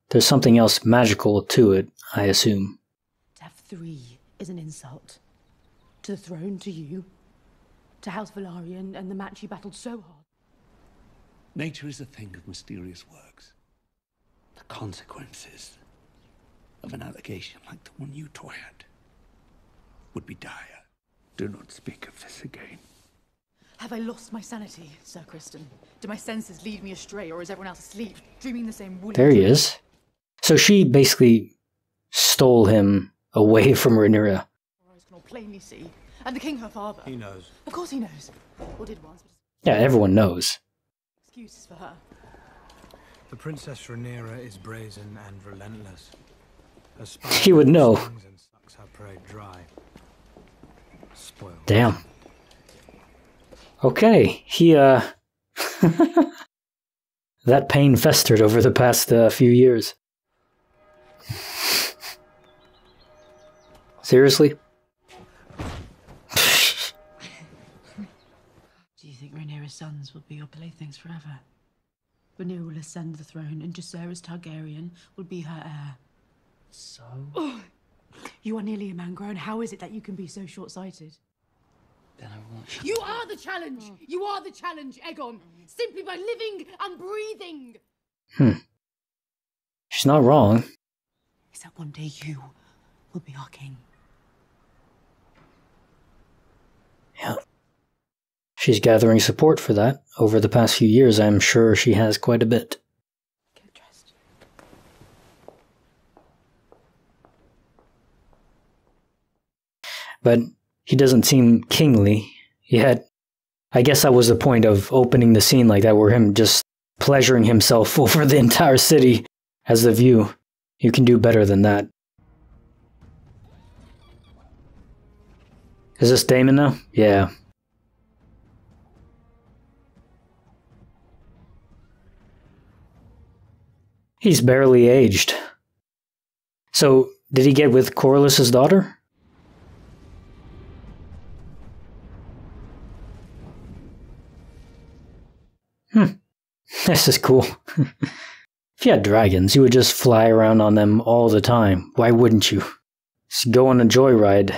There's something else magical to it, I assume. To have 3 is an insult. To the throne, to you. To House Velaryon and the match you battled so hard. Nature is a thing of mysterious works. The consequences of an allegation like the one you toyed would be dire. Do not speak of this again. Have I lost my sanity, Sir Criston? Do my senses lead me astray, or is everyone else asleep, dreaming the same woolly There he dream? is. So she basically stole him away from Rhaenyra. Her eyes can all plainly see. And the king, her father. He knows. Of course he knows. Or did once, but Yeah, everyone knows. excuses for her. The Princess Rhaenyra is brazen and relentless. Her He would know. and sucks her prey dry. Spoiled. Damn. Okay, he, that pain festered over the past few years. Seriously? Do you think Rhaenyra's sons will be your playthings forever? Rhaenyra will ascend the throne, and Jacaerys Targaryen will be her heir. So? Oh, you are nearly a man grown. How is it that you can be so short-sighted? Then I won't. You are the challenge! You are the challenge, Aegon! Simply by living and breathing! She's not wrong. Is that one day you will be our king? Yeah. She's gathering support for that. Over the past few years, I'm sure she has quite a bit. Get dressed. But he doesn't seem kingly. Yet, I guess that was the point of opening the scene like that, where him just pleasuring himself over the entire city as the view. You can do better than that. Is this Daemon now? Yeah. He's barely aged. So, did he get with Corlys's daughter? This is cool. If you had dragons, you would just fly around on them all the time. Why wouldn't you? Just go on a joyride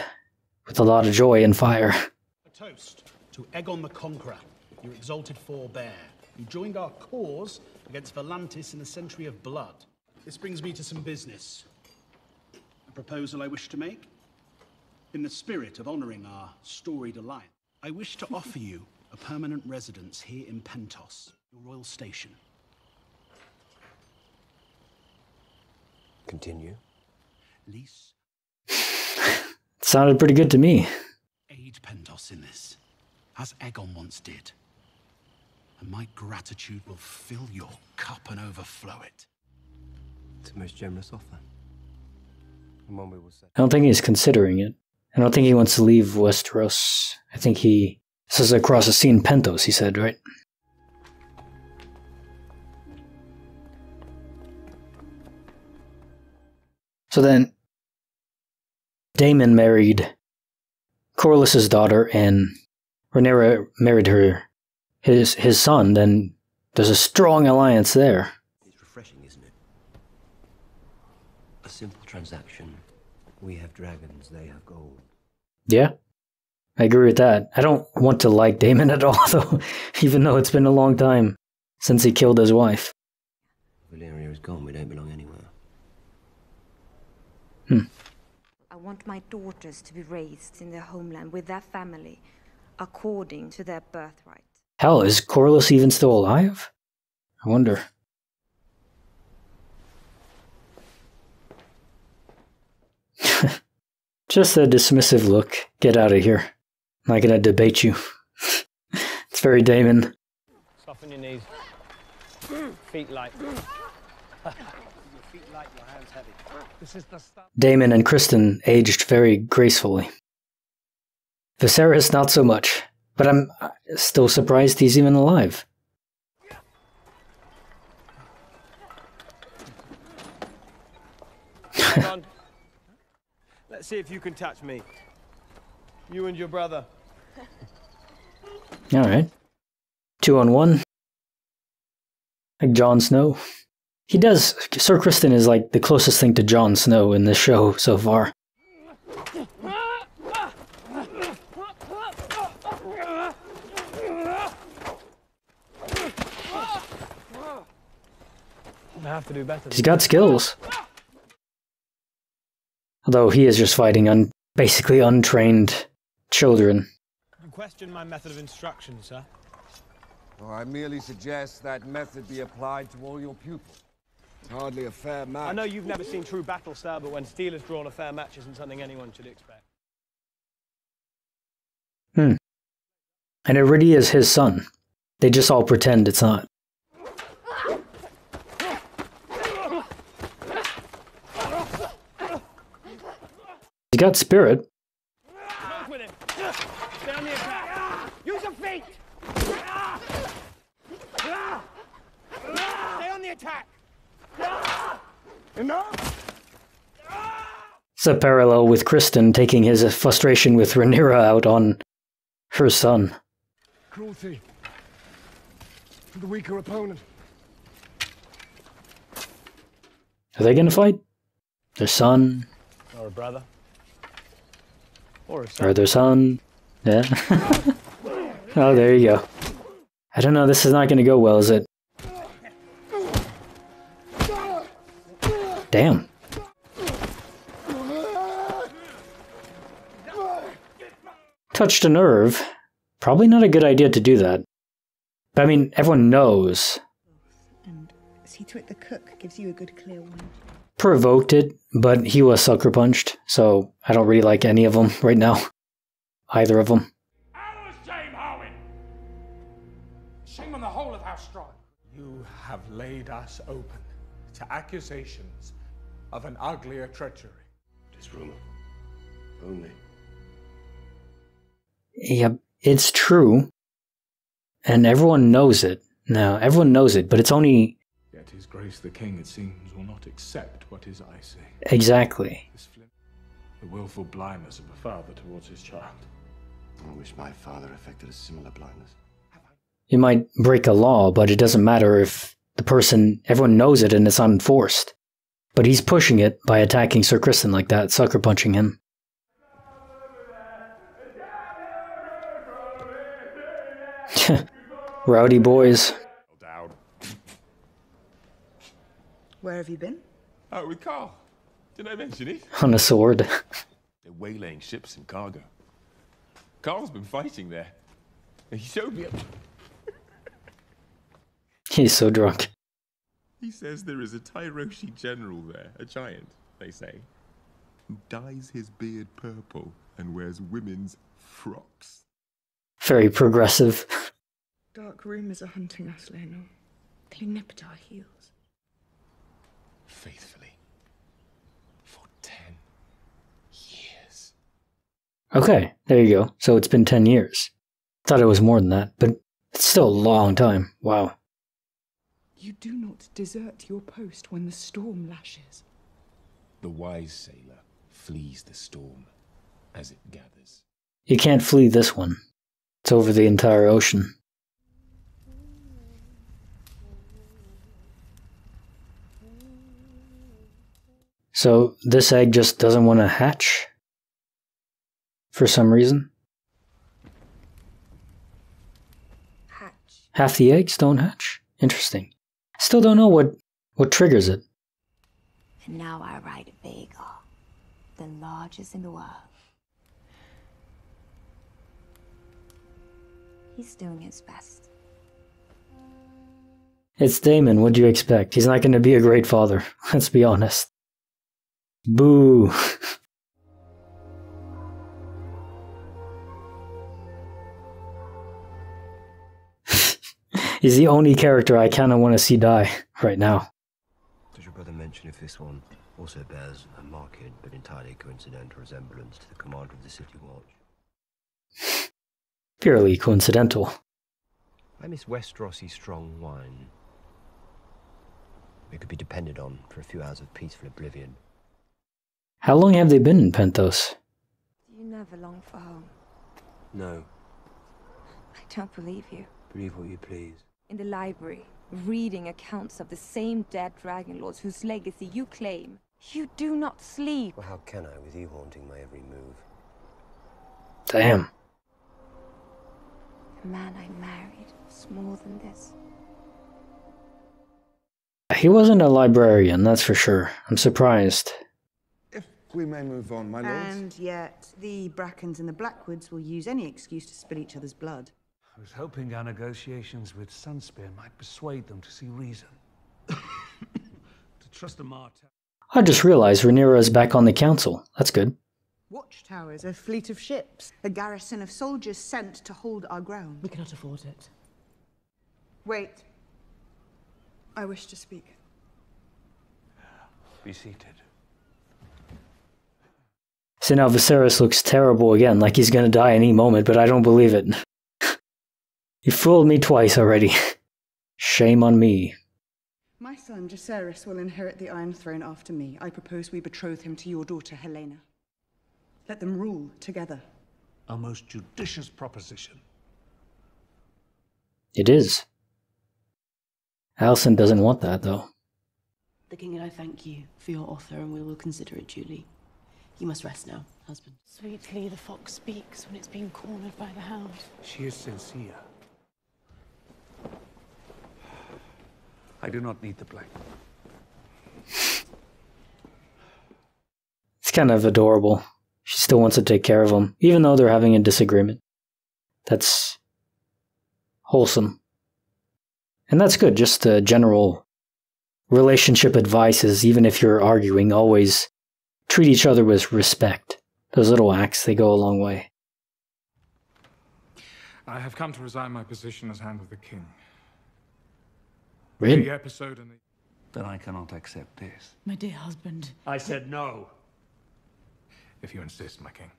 with a lot of joy and fire. A toast to Aegon the Conqueror, your exalted forebear, who joined our cause against Volantis in a century of blood. This brings me to some business. A proposal I wish to make. In the spirit of honouring our storied alliance, I wish to offer you a permanent residence here in Pentos, your royal station. Continue. Lease. Sounded pretty good to me. Aid Pentos in this, as Aegon once did. And my gratitude will fill your cup and overflow it. It's a most generous offer. And one we will say. I don't think he's considering it. I don't think he wants to leave Westeros. I think he... This is across the sea in Pentos, he said, right? So then, Daemon married Corlys's daughter, and Rhaenyra married his son. Then there's a strong alliance there. It's refreshing, isn't it? A simple transaction. We have dragons, they have gold. Yeah, I agree with that. I don't want to like Daemon at all, though, even though it's been a long time since he killed his wife. Valyria is gone, we don't belong anywhere. I want my daughters to be raised in their homeland with their family, according to their birthright. Hell, is Corlys even still alive? I wonder. Just a dismissive look. Get out of here. I'm not gonna debate you. It's very Daemon. Soften your knees. Feet light. Daemon and Criston aged very gracefully. Viserys, not so much. But I'm still surprised he's even alive. Hold on. Let's see if you can touch me. You and your brother. Alright. 2-on-1. Like Jon Snow. He does. Sir Criston is like the closest thing to Jon Snow in this show so far. I have to do better. He's got skills. Although he is just fighting basically untrained children. Question my method of instruction, sir. Oh, I merely suggest that method be applied to all your pupils. It's hardly a fair match. I know you've never seen true battle, sir, but when steel is drawn, a fair match isn't something anyone should expect. And it really is his son. They just all pretend it's not. He's got spirit. Mark with him. Stay on the attack. Use your feet. Stay on the attack. Enough. It's a parallel with Criston taking his frustration with Rhaenyra out on her son. Cruelty to the weaker opponent. Are they gonna fight? Their son? Or a brother. Or a son. Or their son? Yeah. Oh, there you go. I don't know, this is not gonna go well, is it? Damn. Touched a nerve. Probably not a good idea to do that. But I mean, everyone knows. And see to it the cook gives you a good clear one. Provoked it, but he was sucker punched, so I don't really like any of them right now. Either of them. Shame, Harwin! Shame on the whole of House Strong. You have laid us open to accusations of an uglier treachery. It is rumor. Only. Yep, it's true. And everyone knows it. Now, everyone knows it, but it's only... Yet His Grace the King, it seems, will not accept what is I say. Exactly. The willful blindness of a father towards his child. I wish my father affected a similar blindness. You might break a law, but it doesn't matter if the person... Everyone knows it and it's unenforced. But he's pushing it by attacking Sir Criston like that, sucker punching him. Rowdy boys. Where have you been? Out with Carl. Didn't I mention it? On a sword. They're waylaying ships and cargo. Carl's been fighting there. He showed me. He's so drunk. He says there is a Tyroshi general there, a giant, they say, who dyes his beard purple and wears women's frocks. Very progressive. Dark rumors are hunting us, Lionel. They nip at our heels. Faithfully. For 10 years. Okay, there you go. So it's been 10 years. Thought it was more than that, but it's still a long time. Wow. You do not desert your post when the storm lashes. The wise sailor flees the storm as it gathers. You can't flee this one. It's over the entire ocean. So this egg just doesn't want to hatch? For some reason? Hatch. Half the eggs don't hatch? Interesting. Still don't know what triggers it. And now I ride Vega, the largest in the world. He's doing his best. It's Daemon, what do you expect? He's not going to be a great father, let's be honest. Boo. He's the only character I kind of want to see die right now. Does your brother mention if this one also bears a marked but entirely coincidental resemblance to the commander of the City Watch? purely coincidental. I miss Westerosi strong wine. It could be depended on for a few hours of peaceful oblivion. How long have they been in Pentos? Do you never long for home? No. I don't believe you. Believe what you please. In the library, reading accounts of the same dead dragon lords whose legacy you claim. You do not sleep. Well, how can I with you haunting my every move? Damn. The man I married was more than this. He wasn't a librarian, that's for sure. I'm surprised. If we may move on, my lords. And yet, the Brackens and the Blackwoods will use any excuse to spill each other's blood. I was hoping our negotiations with Sunspear might persuade them to see reason. To trust a Martell. I just realized Rhaenyra is back on the council. That's good. Watchtowers, a fleet of ships, a garrison of soldiers sent to hold our ground. We cannot afford it. Wait. I wish to speak. Be seated. So now Viserys looks terrible again, like he's gonna die any moment, but I don't believe it. You fooled me twice already. Shame on me. My son, Jacaerys, will inherit the Iron Throne after me. I propose we betroth him to your daughter, Helena. Let them rule together. A most judicious proposition. It is. Alicent doesn't want that, though. The king and I thank you for your offer, and we will consider it duly. You must rest now, husband. Sweetly the fox speaks when it's being cornered by the hound. She is sincere. I do not need the blame. It's kind of adorable. She still wants to take care of him, even though they're having a disagreement. That's wholesome. And that's good, just general relationship advice is, even if you're arguing, always treat each other with respect. Those little acts, they go a long way. I have come to resign my position as Hand of the King. Really? The episode and the... Then I cannot accept this. My dear husband. I said no. If you insist, my king.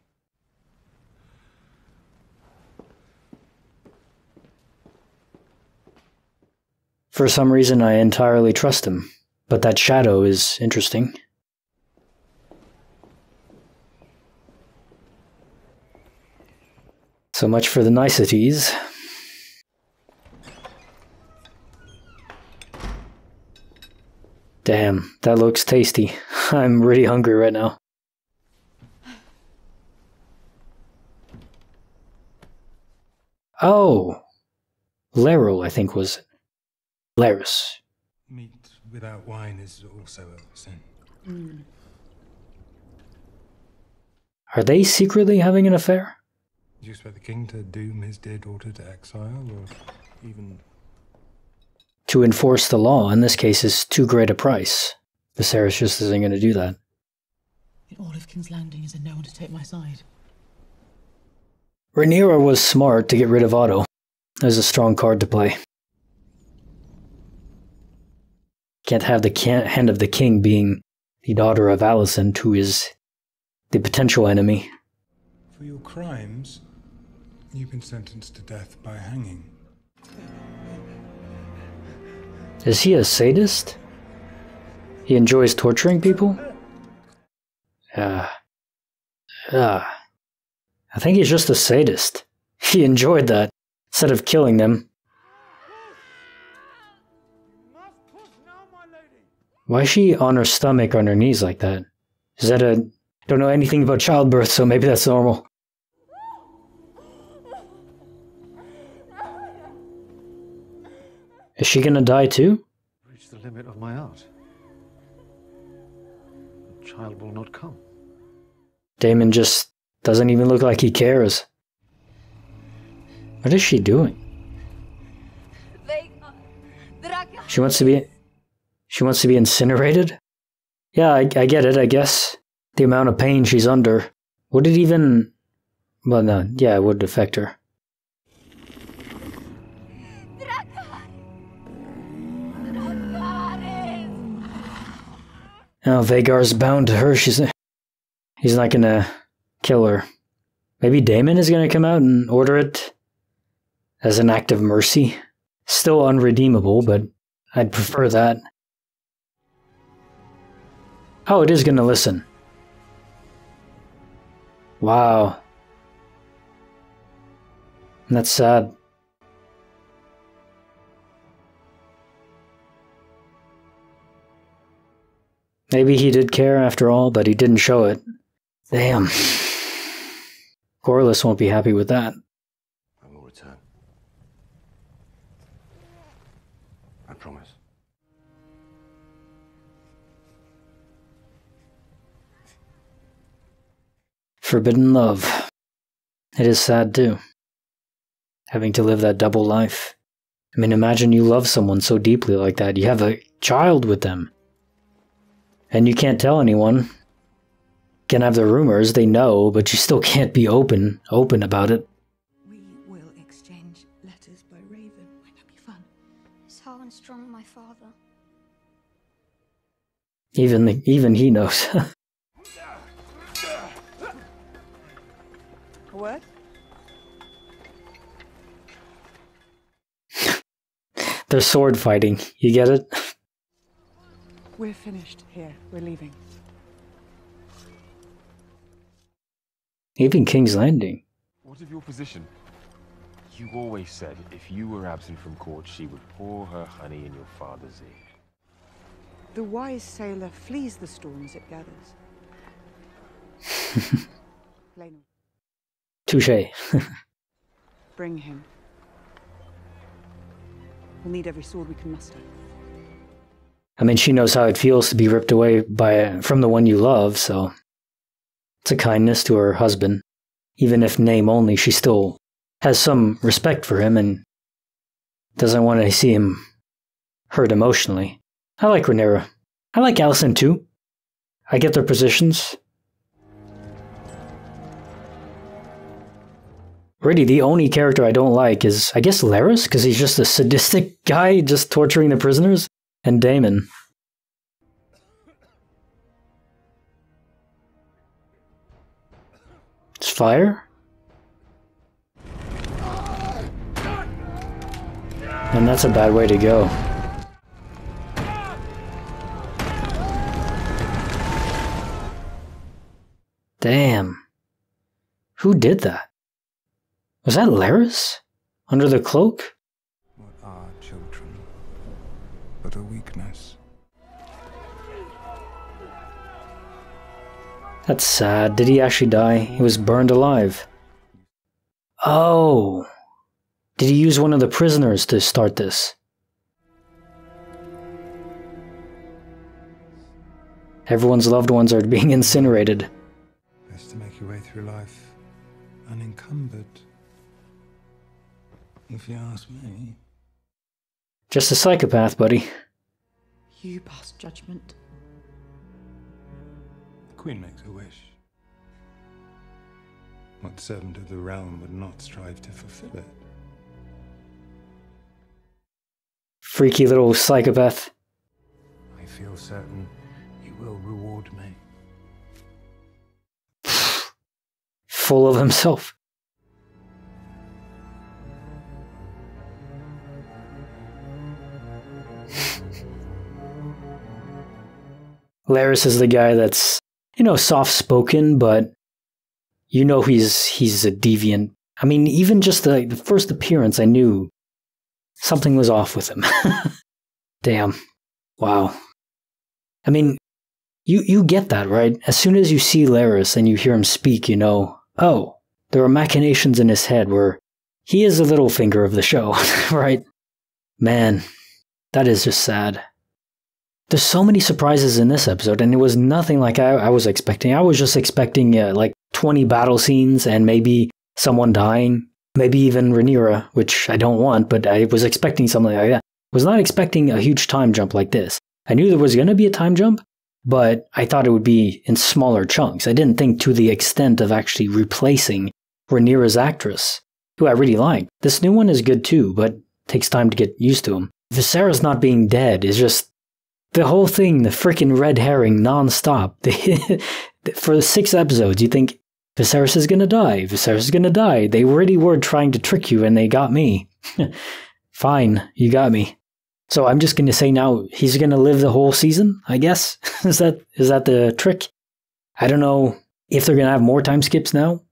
For some reason, I entirely trust him. But that shadow is interesting. So much for the niceties. Damn, that looks tasty. I'm really hungry right now. Oh! Laeral, I think, was it. Laris. Meat without wine is also a sin. Are they secretly having an affair? Do you expect the king to doom his dear daughter to exile, or even... To enforce the law, in this case, is too great a price. Viserys just isn't going to do that. In all of King's Landing, is there no one to take my side? Rhaenyra was smart to get rid of Otto. There's a strong card to play. Can't have the Hand of the King being the daughter of Alicent, who is the potential enemy. For your crimes, you've been sentenced to death by hanging. Is he a sadist? He enjoys torturing people? I think he's just a sadist. He enjoyed that, instead of killing them. Why is she on her stomach, on her knees like that? Is that a... I don't know anything about childbirth, so maybe that's normal. Is she gonna die too? Reach the limit of my art. The child will not come. Daemon just doesn't even look like he cares. What is she doing? She wants to be incinerated? Yeah, I get it, I guess. The amount of pain she's under. Would it even... Well, no, yeah, it would affect her. Now Vagar's bound to her. He's not gonna kill her. Maybe Daemon is gonna come out and order it as an act of mercy. Still unredeemable, but I'd prefer that. Oh, it is gonna listen. Wow. That's sad. Maybe he did care after all, but he didn't show it. Damn. Corlys won't be happy with that. I will return. I promise. Forbidden love. It is sad too. Having to live that double life. I mean, imagine you love someone so deeply like that. You have a child with them. And you can't tell anyone. Can have the rumors, they know, but you still can't be open about it. We will exchange letters by Raven. Might that be fun? Is Harwin strong, my father? Even he knows. A word? They're sword fighting. You get it? We're finished here. We're leaving. Even King's Landing. What of your position? You always said if you were absent from court, she would pour her honey in your father's ear. The wise sailor flees the storms it gathers. Lena, Touché. bring him. We'll need every sword we can muster. I mean, she knows how it feels to be ripped away from the one you love, so it's a kindness to her husband. Even if name only, she still has some respect for him and doesn't want to see him hurt emotionally. I like Rhaenyra. I like Alicent too. I get their positions. Really, the only character I don't like is, I guess, Larys, because he's just a sadistic guy just torturing the prisoners, and Daemon. It's fire? And that's a bad way to go. Damn. Who did that? Was that Larys? Under the cloak? What are children but a weakness? That's sad. Did he actually die? He was burned alive. Oh. Did he use one of the prisoners to start this? Everyone's loved ones are being incinerated. Best to make your way through life unencumbered, if you ask me. Just a psychopath, buddy. You pass judgment. The Queen makes a wish. What servant of the realm would not strive to fulfill it? Freaky little psychopath. I feel certain you will reward me. Full of himself. Larys is the guy that's, soft-spoken, but he's a deviant. I mean, even just the first appearance, I knew something was off with him. Damn. Wow. I mean, you get that, right? As soon as you see Larys and you hear him speak, you know, oh, there are machinations in his head where he is the little finger of the show, right? Man, that is just sad. There's so many surprises in this episode, and it was nothing like I was expecting. I was just expecting like 20 battle scenes and maybe someone dying, maybe even Rhaenyra, which I don't want, but I was expecting something like that. I was not expecting a huge time jump like this. I knew there was going to be a time jump, but I thought it would be in smaller chunks. I didn't think to the extent of actually replacing Rhaenyra's actress, who I really like. This new one is good too, but takes time to get used to him. Viserys not being dead is just the whole thing, the freaking red herring non-stop. For 6 episodes, you think Viserys is gonna die, Viserys is gonna die. They really were trying to trick you and they got me. Fine, you got me. So I'm just gonna say now he's gonna live the whole season, I guess? Is that the trick? I don't know if they're gonna have more time skips now.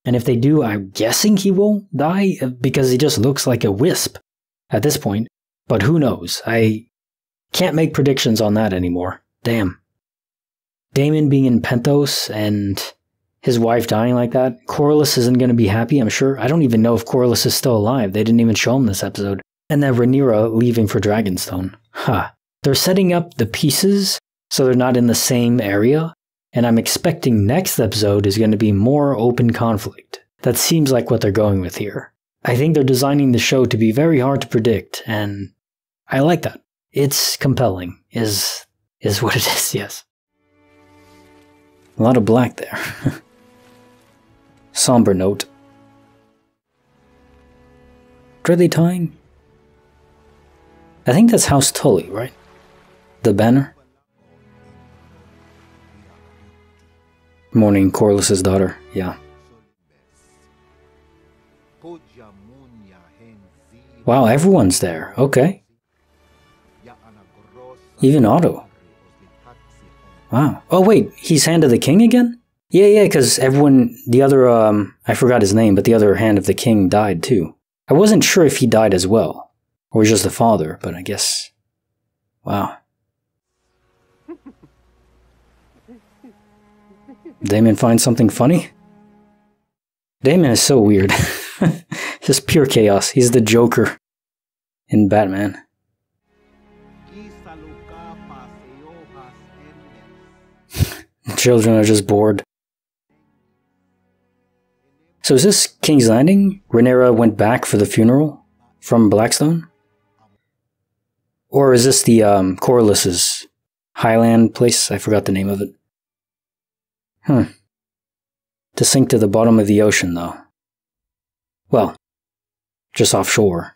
And if they do, I'm guessing he won't die because he just looks like a wisp at this point. But who knows? I can't make predictions on that anymore. Damn. Daemon being in Pentos and his wife dying like that. Corlys isn't going to be happy, I'm sure. I don't even know if Corlys is still alive. They didn't even show him this episode. And then Rhaenyra leaving for Dragonstone. Huh. They're setting up the pieces so they're not in the same area. And I'm expecting next episode is going to be more open conflict. That seems like what they're going with here. I think they're designing the show to be very hard to predict, and I like that. It's compelling, is what it is, yes. A lot of black there. Somber note. What are they tying? I think that's House Tully, right? The banner? Mourning Corlys's daughter, yeah. Wow, everyone's there, okay. Even Otto. Wow. Oh wait, he's Hand of the King again? Yeah, because everyone, the other, I forgot his name, but the other Hand of the King died too. I wasn't sure if he died as well, or just the father, but I guess... Wow. Daemon finds something funny? Daemon is so weird. Just pure chaos. He's the Joker in Batman. Children are just bored. So is this King's Landing? Rhaenyra went back for the funeral from Blackstone? Or is this the Corlys's Highland place? I forgot the name of it. To sink to the bottom of the ocean, though. Well, just offshore.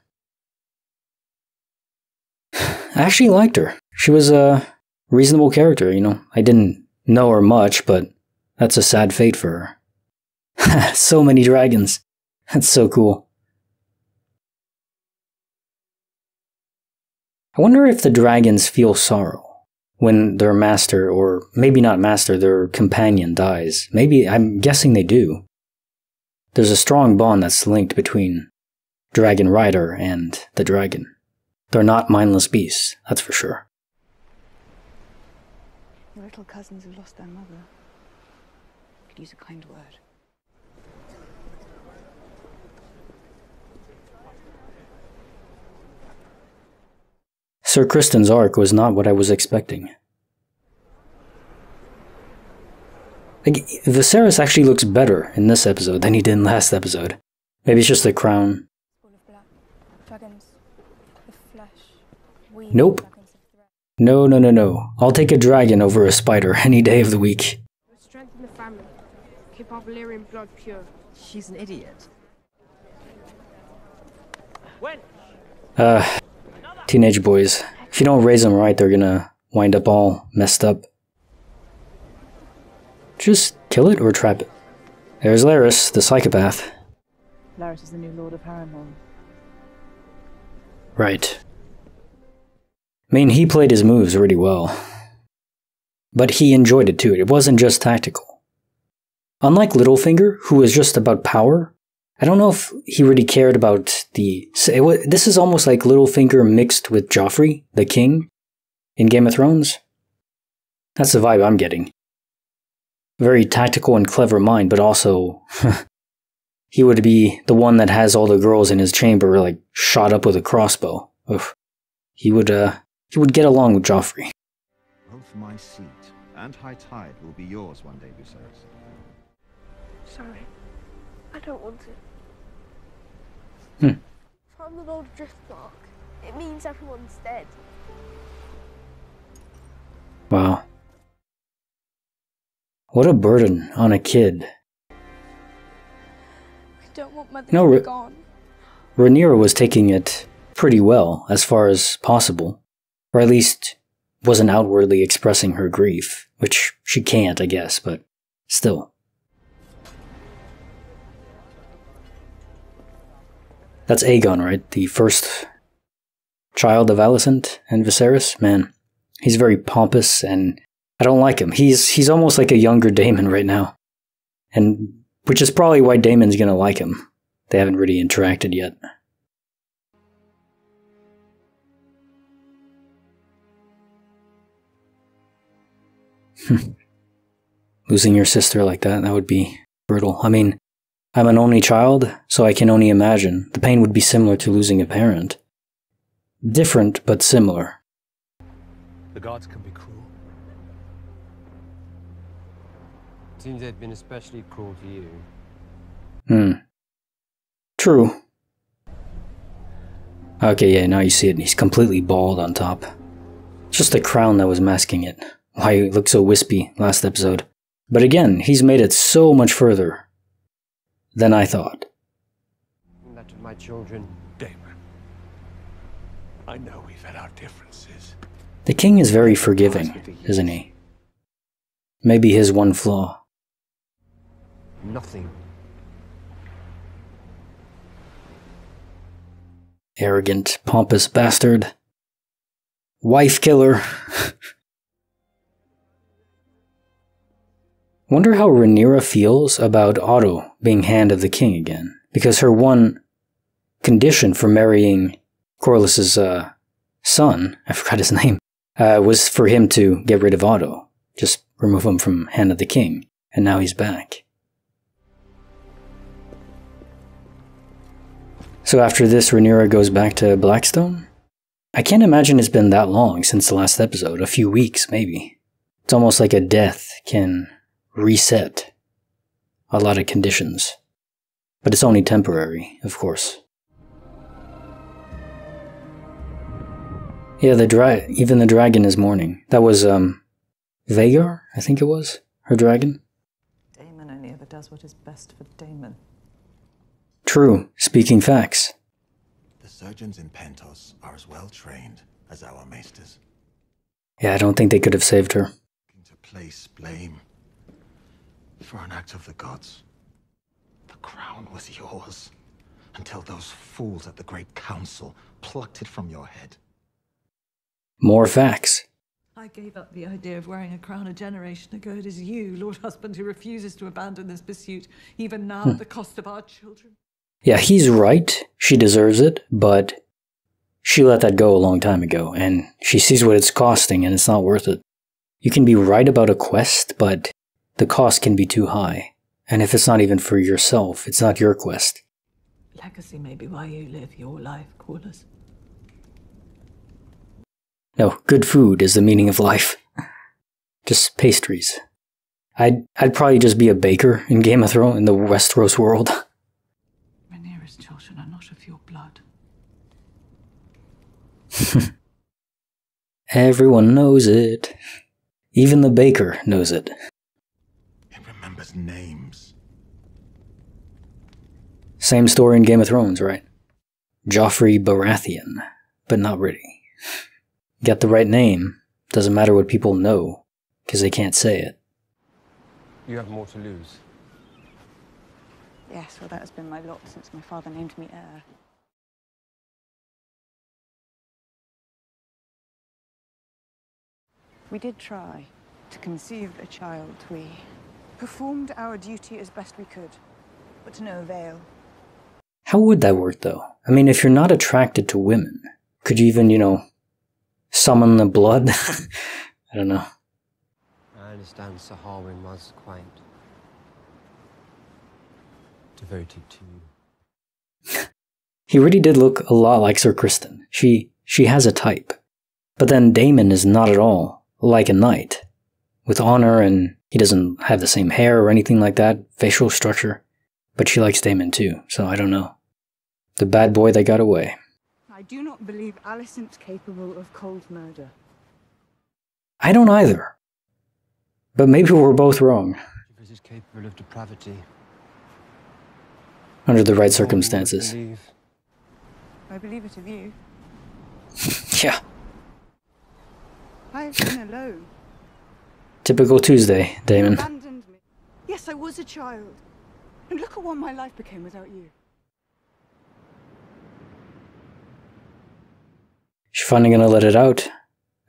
I actually liked her. She was a reasonable character, you know. I didn't know her much, but that's a sad fate for her. So many dragons. That's so cool. I wonder if the dragons feel sorrow when their master, or maybe not master, their companion dies. Maybe, I'm guessing they do. There's a strong bond that's linked between Dragon Rider and the dragon. They're not mindless beasts, that's for sure. Your little cousins have lost their mother. Could use a kind word. Sir Kristen's arc was not what I was expecting. Like, Viserys actually looks better in this episode than he did in last episode. Maybe it's just the crown. Nope. No. I'll take a dragon over a spider any day of the week. Strengthen the family. Keep our Valyrian blood pure. She's an idiot. Teenage boys. If you don't raise them right, they're gonna wind up all messed up. Just kill it or trap it. There's Larys, the psychopath. Larys is the new Lord of Harrenhal. Right. I mean, he played his moves really well. But he enjoyed it too. It wasn't just tactical. Unlike Littlefinger, who was just about power, I don't know if he really cared about this is almost like Littlefinger mixed with Joffrey, the king, in Game of Thrones. That's the vibe I'm getting. Very tactical and clever mind, but also he would be the one that has all the girls in his chamber like shot up with a crossbow. Oof. He would get along with Joffrey. Both my seat and High Tide will be yours one day, Viserys. Sorry. I don't want it. If I'm the Lord of Driftmark, it means everyone's dead. Wow. What a burden on a kid. I don't want Mother to be gone. Rhaenyra was taking it pretty well, as far as possible. Or at least wasn't outwardly expressing her grief, which she can't, I guess, but still. That's Aegon, right? The first child of Alicent and Viserys. Man, he's very pompous, and I don't like him. He's almost like a younger Daemon right now, and which is probably why Daemon's gonna like him. They haven't really interacted yet. Losing your sister like that would be brutal. I mean, I'm an only child, so I can only imagine. The pain would be similar to losing a parent. Different, but similar. The gods can be cruel. Seems they've been especially cruel to you. True. Okay, yeah, now you see it. He's completely bald on top. It's just the crown that was masking it. Why he looked so wispy last episode. But again, he's made it so much further than I thought. That of my children. Daemon, I know we've had our differences. The king is very forgiving, isn't he? Maybe his one flaw. Nothing. Arrogant, pompous bastard. Wife killer. Wonder how Rhaenyra feels about Otto being Hand of the King again. Because her one condition for marrying Corlys's son, I forgot his name, was for him to get rid of Otto. Just remove him from Hand of the King. And now he's back. So after this, Rhaenyra goes back to Blackstone? I can't imagine it's been that long since the last episode. A few weeks, maybe. It's almost like a death can reset a lot of conditions. But it's only temporary, of course. Yeah, even the dragon is mourning. That was, Vhagar, I think it was, her dragon. Daemon only ever does what is best for Daemon. True, speaking facts. The surgeons in Pentos are as well trained as our maesters. Yeah, I don't think they could have saved her. To place blame for an act of the gods. The crown was yours until those fools at the Great Council plucked it from your head. More facts. I gave up the idea of wearing a crown a generation ago. It is you, Lord Husband, who refuses to abandon this pursuit, even now at the cost of our children. Yeah, he's right. She deserves it, but she let that go a long time ago, and she sees what it's costing, and it's not worth it. You can be right about a quest, but the cost can be too high. And if it's not even for yourself, it's not your quest. Legacy may be why you live your life, Corlys. No, good food is the meaning of life. Just pastries. I'd probably just be a baker in Game of Thrones, in the Westeros world. Rhaenyra's children are not of your blood. Everyone knows it. Even the baker knows it. It remembers names. Same story in Game of Thrones, right? Joffrey Baratheon, but not really. Get the right name, doesn't matter what people know, because they can't say it. You have more to lose. Yes, well, that has been my lot since my father named me heir. We did try to conceive a child. We performed our duty as best we could, but to no avail. How would that work, though? I mean, if you're not attracted to women, could you even, summon the blood? I don't know. I understand Sir Harwin was quite devoted to you. He really did look a lot like Sir Criston. She has a type. But then Daemon is not at all like a knight. With honor, and he doesn't have the same hair or anything like that, facial structure. But she likes Daemon too, so I don't know. The bad boy that got away. I do not believe Alicent's capable of cold murder. I don't either. But maybe we're both wrong. She is capable of depravity. Under the right circumstances. I believe it of you. Yeah. I have been alone. Typical Tuesday, Daemon. You abandoned me. Yes, I was a child. And look at what my life became without you. She finally gonna let it out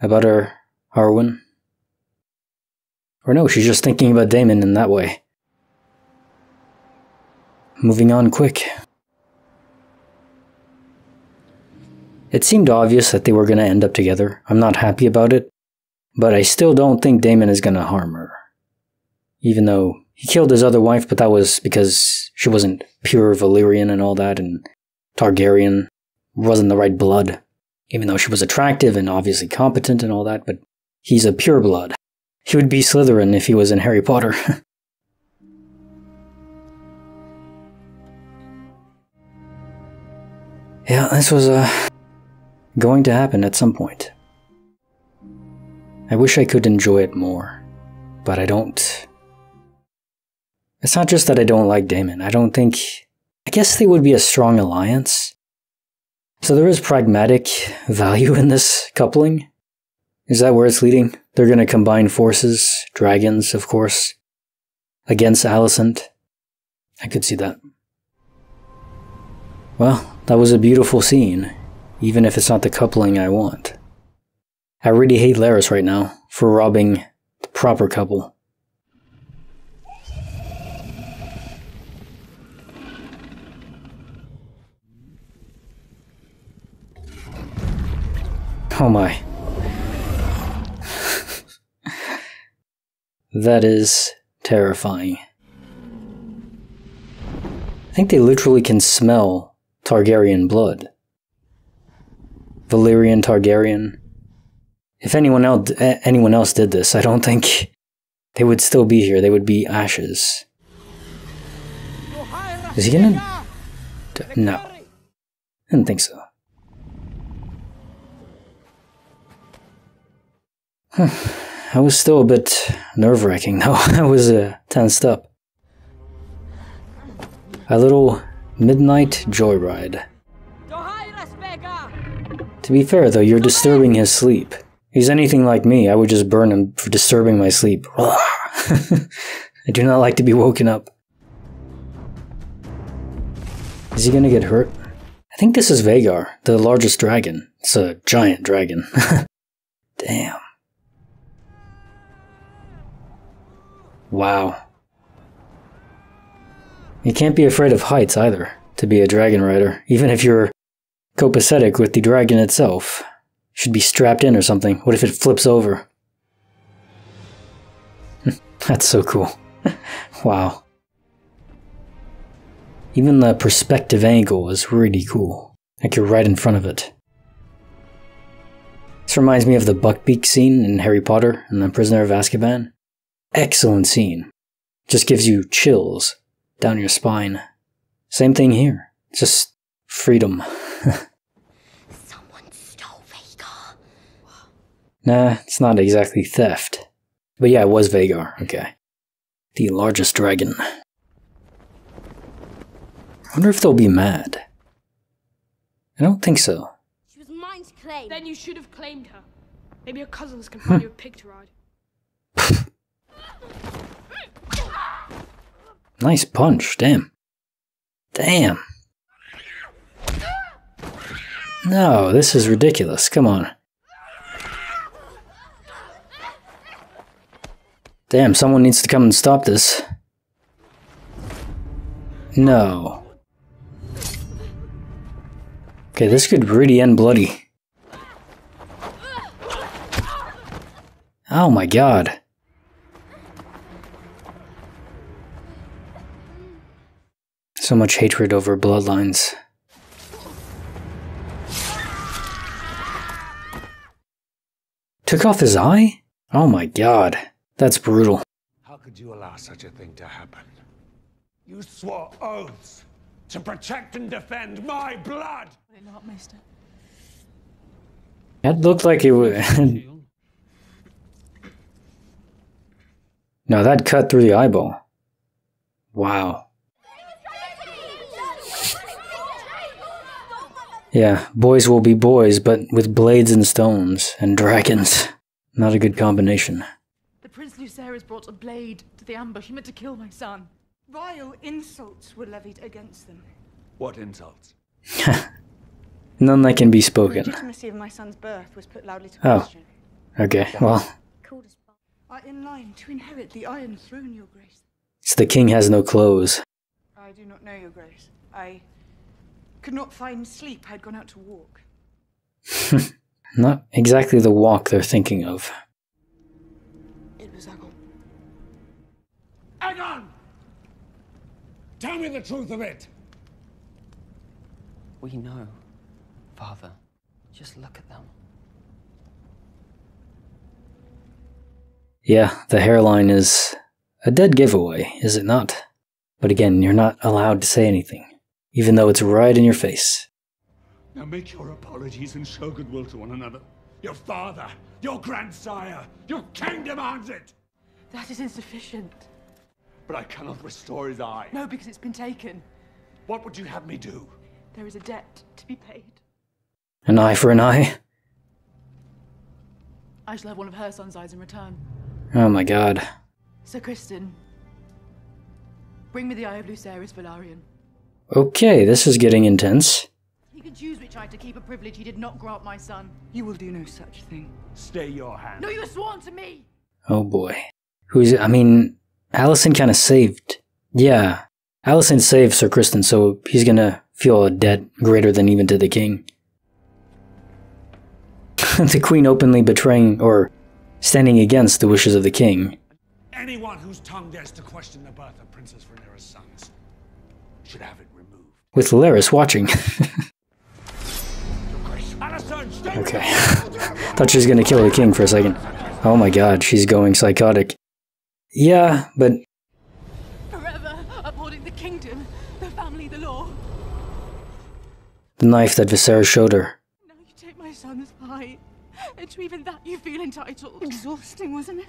about her Harwin? Or no, she's just thinking about Damon in that way. Moving on quick. It seemed obvious that they were gonna end up together. I'm not happy about it, but I still don't think Damon is gonna harm her. Even though he killed his other wife, but that was because she wasn't pure Valyrian and all that, and Targaryen wasn't the right blood. Even though she was attractive and obviously competent and all that, but he's a pure blood. He would be Slytherin if he was in Harry Potter. Yeah, this was going to happen at some point. I wish I could enjoy it more, but I don't. It's not just that I don't like Damon. I don't think. I guess they would be a strong alliance. So there is pragmatic value in this coupling. Is that where it's leading? They're going to combine forces, dragons, of course, against Alicent. I could see that. Well, that was a beautiful scene, even if it's not the coupling I want. I really hate Larys right now for robbing the proper couple. Oh my. That is terrifying. I think they literally can smell Targaryen blood. Valyrian Targaryen. If anyone else did this, I don't think they would still be here. They would be ashes. Is he gonna? No. I didn't think so. I was still a bit nerve-wracking though. I was tensed up. A little midnight joyride. To be fair though, you're disturbing his sleep. If he's anything like me, I would just burn him for disturbing my sleep. I do not like to be woken up. Is he gonna get hurt? I think this is Vhagar, the largest dragon. It's a giant dragon. Damn. Wow. You can't be afraid of heights either, to be a dragon rider. Even if you're copacetic with the dragon itself. Should be strapped in or something. What if it flips over? That's so cool. Wow. Even the perspective angle is really cool. Like you're right in front of it. This reminds me of the Buckbeak scene in Harry Potter and the Prisoner of Azkaban. Excellent scene. Just gives you chills down your spine. Same thing here. Just freedom. Someone stole Vhagar. Nah, it's not exactly theft. But yeah, it was Vhagar. Okay. The largest dragon. I wonder if they'll be mad. I don't think so. She was mine to claim. Then you should have claimed her. Maybe your cousins can find you a pig to ride. Nice punch, damn. Damn. No, this is ridiculous, come on. Damn, someone needs to come and stop this. No. Okay, this could really end bloody. Oh my god. So much hatred over bloodlines. Took off his eye? Oh my god. That's brutal. How could you allow such a thing to happen? You swore oaths to protect and defend my blood! Not, Maester. That looked like it would. No, that cut through the eyeball. Wow. Yeah, boys will be boys, but with blades and stones and dragons. Not a good combination. The Prince Lucerys brought a blade to the ambush. He meant to kill my son. Vile insults were levied against them. What insults? None that can be The spoken. legitimacy of my son's birth was put loudly to Oh. question. Okay, well, In line to inherit the Iron Throne, Your Grace. it's the king has no clothes. I do not know, Your Grace. I could not find sleep. I'd gone out to walk. Not exactly the walk they're thinking of. It was Agon. Agon! Tell me the truth of it! We know, Father. Just look at them. Yeah, the hairline is a dead giveaway, is it not? But again, you're not allowed to say anything, even though it's right in your face. Now make your apologies and show goodwill to one another. Your father, your grandsire, your king demands it! That is insufficient. But I cannot restore his eye. No, because it's been taken. What would you have me do? There is a debt to be paid. An eye for an eye? I shall have one of her son's eyes in return. Oh my god. Sir Kristen, bring me the eye of Lucerys Velaryon. Okay, this is getting intense. He can choose which eye to keep, a privilege he did not grant my son. You will do no such thing. Stay your hand. No, you have sworn to me! Oh boy. I mean, Alicent kind of saved. Yeah, Alicent saved Sir Kristen, so he's gonna feel a debt greater than even to the king. The queen openly betraying or standing against the wishes of the king. Anyone whose tongue dares to question the birth of Princess Rhaenyra's sons should have it removed. With Larys watching. Okay. Thought she was gonna kill the king for a second. Oh my god, she's going psychotic. Yeah, but... Forever upholding the kingdom, the family, the law. The knife that Viserys showed her. Now you take my son's eye, and to even that you feel entitled. Exhausting, wasn't it?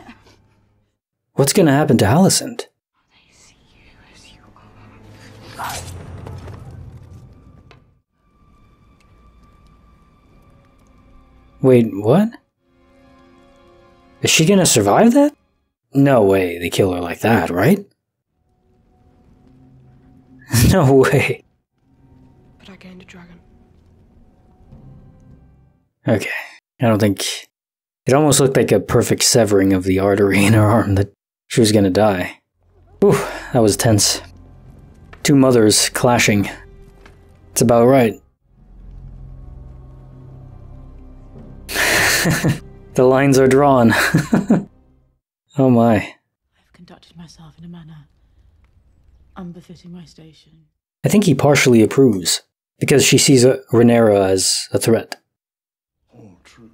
What's gonna happen to Alicent? They see you as you are. Wait, what? Is she gonna survive that? No way they kill her like that, right? No way. But I gained a dragon. Okay, I don't think... It almost looked like a perfect severing of the artery in her arm that she was gonna die. Ooh, that was tense. Two mothers clashing. It's about right. The lines are drawn. Oh my. I've conducted myself in a manner unbefitting my station. I think he partially approves, because she sees Rhaenyra as a threat. All true.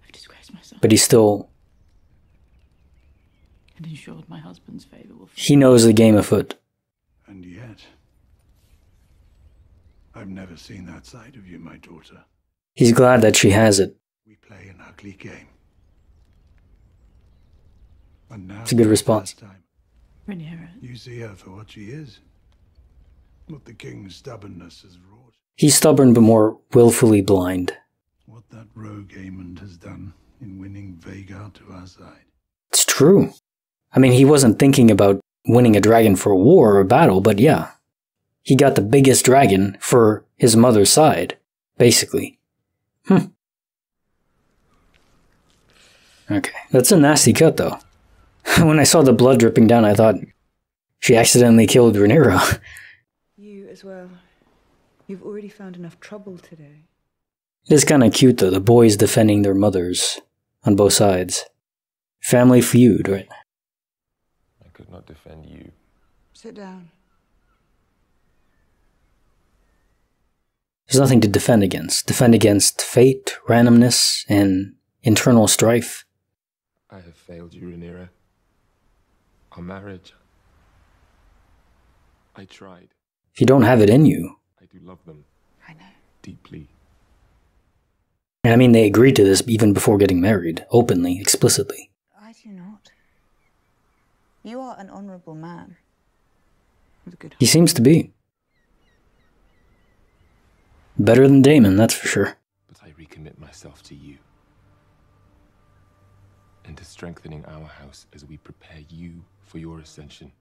I've disgraced myself. But he still... And ensured my husband's favour will... He knows the game afoot. And yet... I've never seen that side of you, my daughter. He's glad that she has it. We play an ugly game. And now It's a good response. Rhaenyra. You see her for what she is. What the king's stubbornness has wrought. He's stubborn but more willfully blind. What that rogue Aemond has done in winning Vhagar to our side. It's true. I mean, he wasn't thinking about winning a dragon for a war or a battle, but yeah. He got the biggest dragon for his mother's side, basically. Okay, that's a nasty cut, though. When I saw the blood dripping down, I thought she accidentally killed Rhaenyra. You as well. You've already found enough trouble today. It is kind of cute, though, the boys defending their mothers on both sides. Family feud, right? I could not defend you. Sit down. There's nothing to defend against. Defend against fate, randomness, and internal strife. I have failed you, Rhaenyra. Our marriage... I tried. If you don't have it in you... I do love them. I know. Deeply. I mean, they agreed to this even before getting married. Openly, explicitly. I do not. You are an honourable man. With a good heart. He seems to be. Better than Daemon, that's for sure. But I recommit myself to you. And to strengthening our house as we prepare you for your ascension.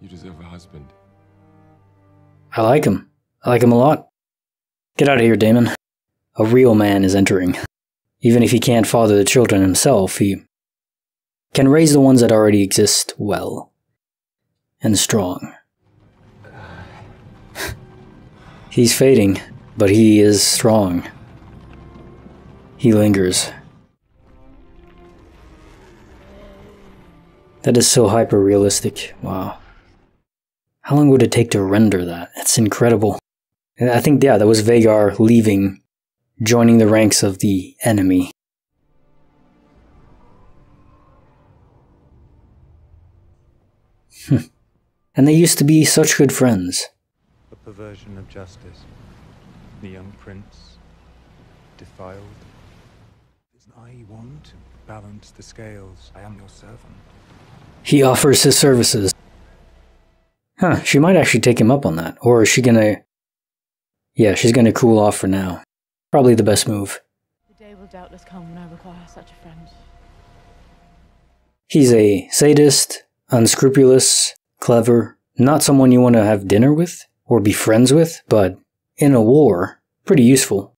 You deserve a husband. I like him. I like him a lot. Get out of here, Daemon. a real man is entering. Even if he can't father the children himself, he can raise the ones that already exist well and strong. He's fading, but he is strong. He lingers. That is so hyper-realistic. Wow. How long would it take to render that? That's incredible. And I think, yeah, that was Vagar leaving, joining the ranks of the enemy. And they used to be such good friends. A perversion of justice. The young prince defiled. I want to balance the scales. I am your servant. He offers his services. Huh, she might actually take him up on that. Or is she gonna... Yeah, she's gonna cool off for now. Probably the best move. The day will doubtless come when I require such a friend. He's a sadist, unscrupulous, clever, not someone you want to have dinner with or be friends with, but in a war, pretty useful.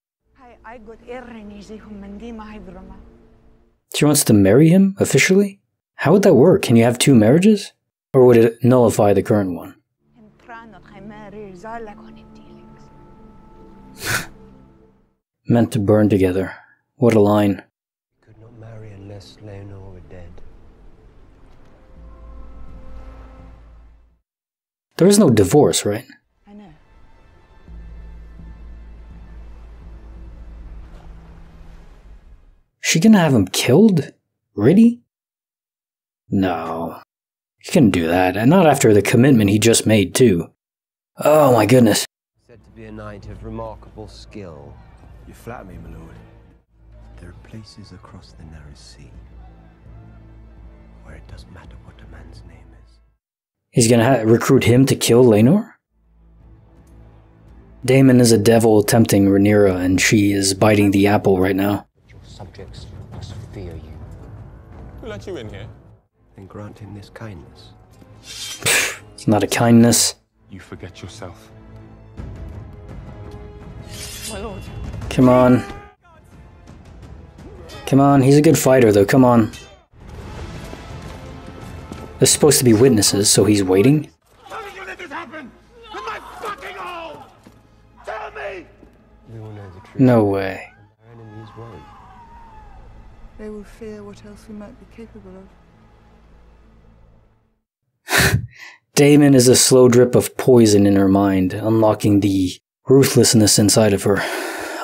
She wants to marry him, officially? How would that work? Can you have two marriages? Or would it nullify the current one? Meant to burn together. What a line. Could not marry unless Leonor were dead. There is no divorce, right? I know. She gonna have him killed? Really? No. He couldn't do that, and not after the commitment he just made, too. Oh my goodness. Said to be a knight of remarkable skill. You flatter me, my lord. There are places across the narrow sea where it doesn't matter what a man's name is. He's gonna recruit him to kill Laenor? Daemon is a devil tempting Rhaenyra, and she is biting the apple right now. Your subjects must fear you. Who let you in here? Then grant him this kindness. It's not a kindness. You forget yourself. My lord. Come on. Come on, he's a good fighter though, come on. There's supposed to be witnesses, so he's waiting? How did you let this happen? In my fucking home! Tell me! We will know the truth. No way. Our enemies won't. They will fear what else we might be capable of. Daemon is a slow drip of poison in her mind, unlocking the ruthlessness inside of her.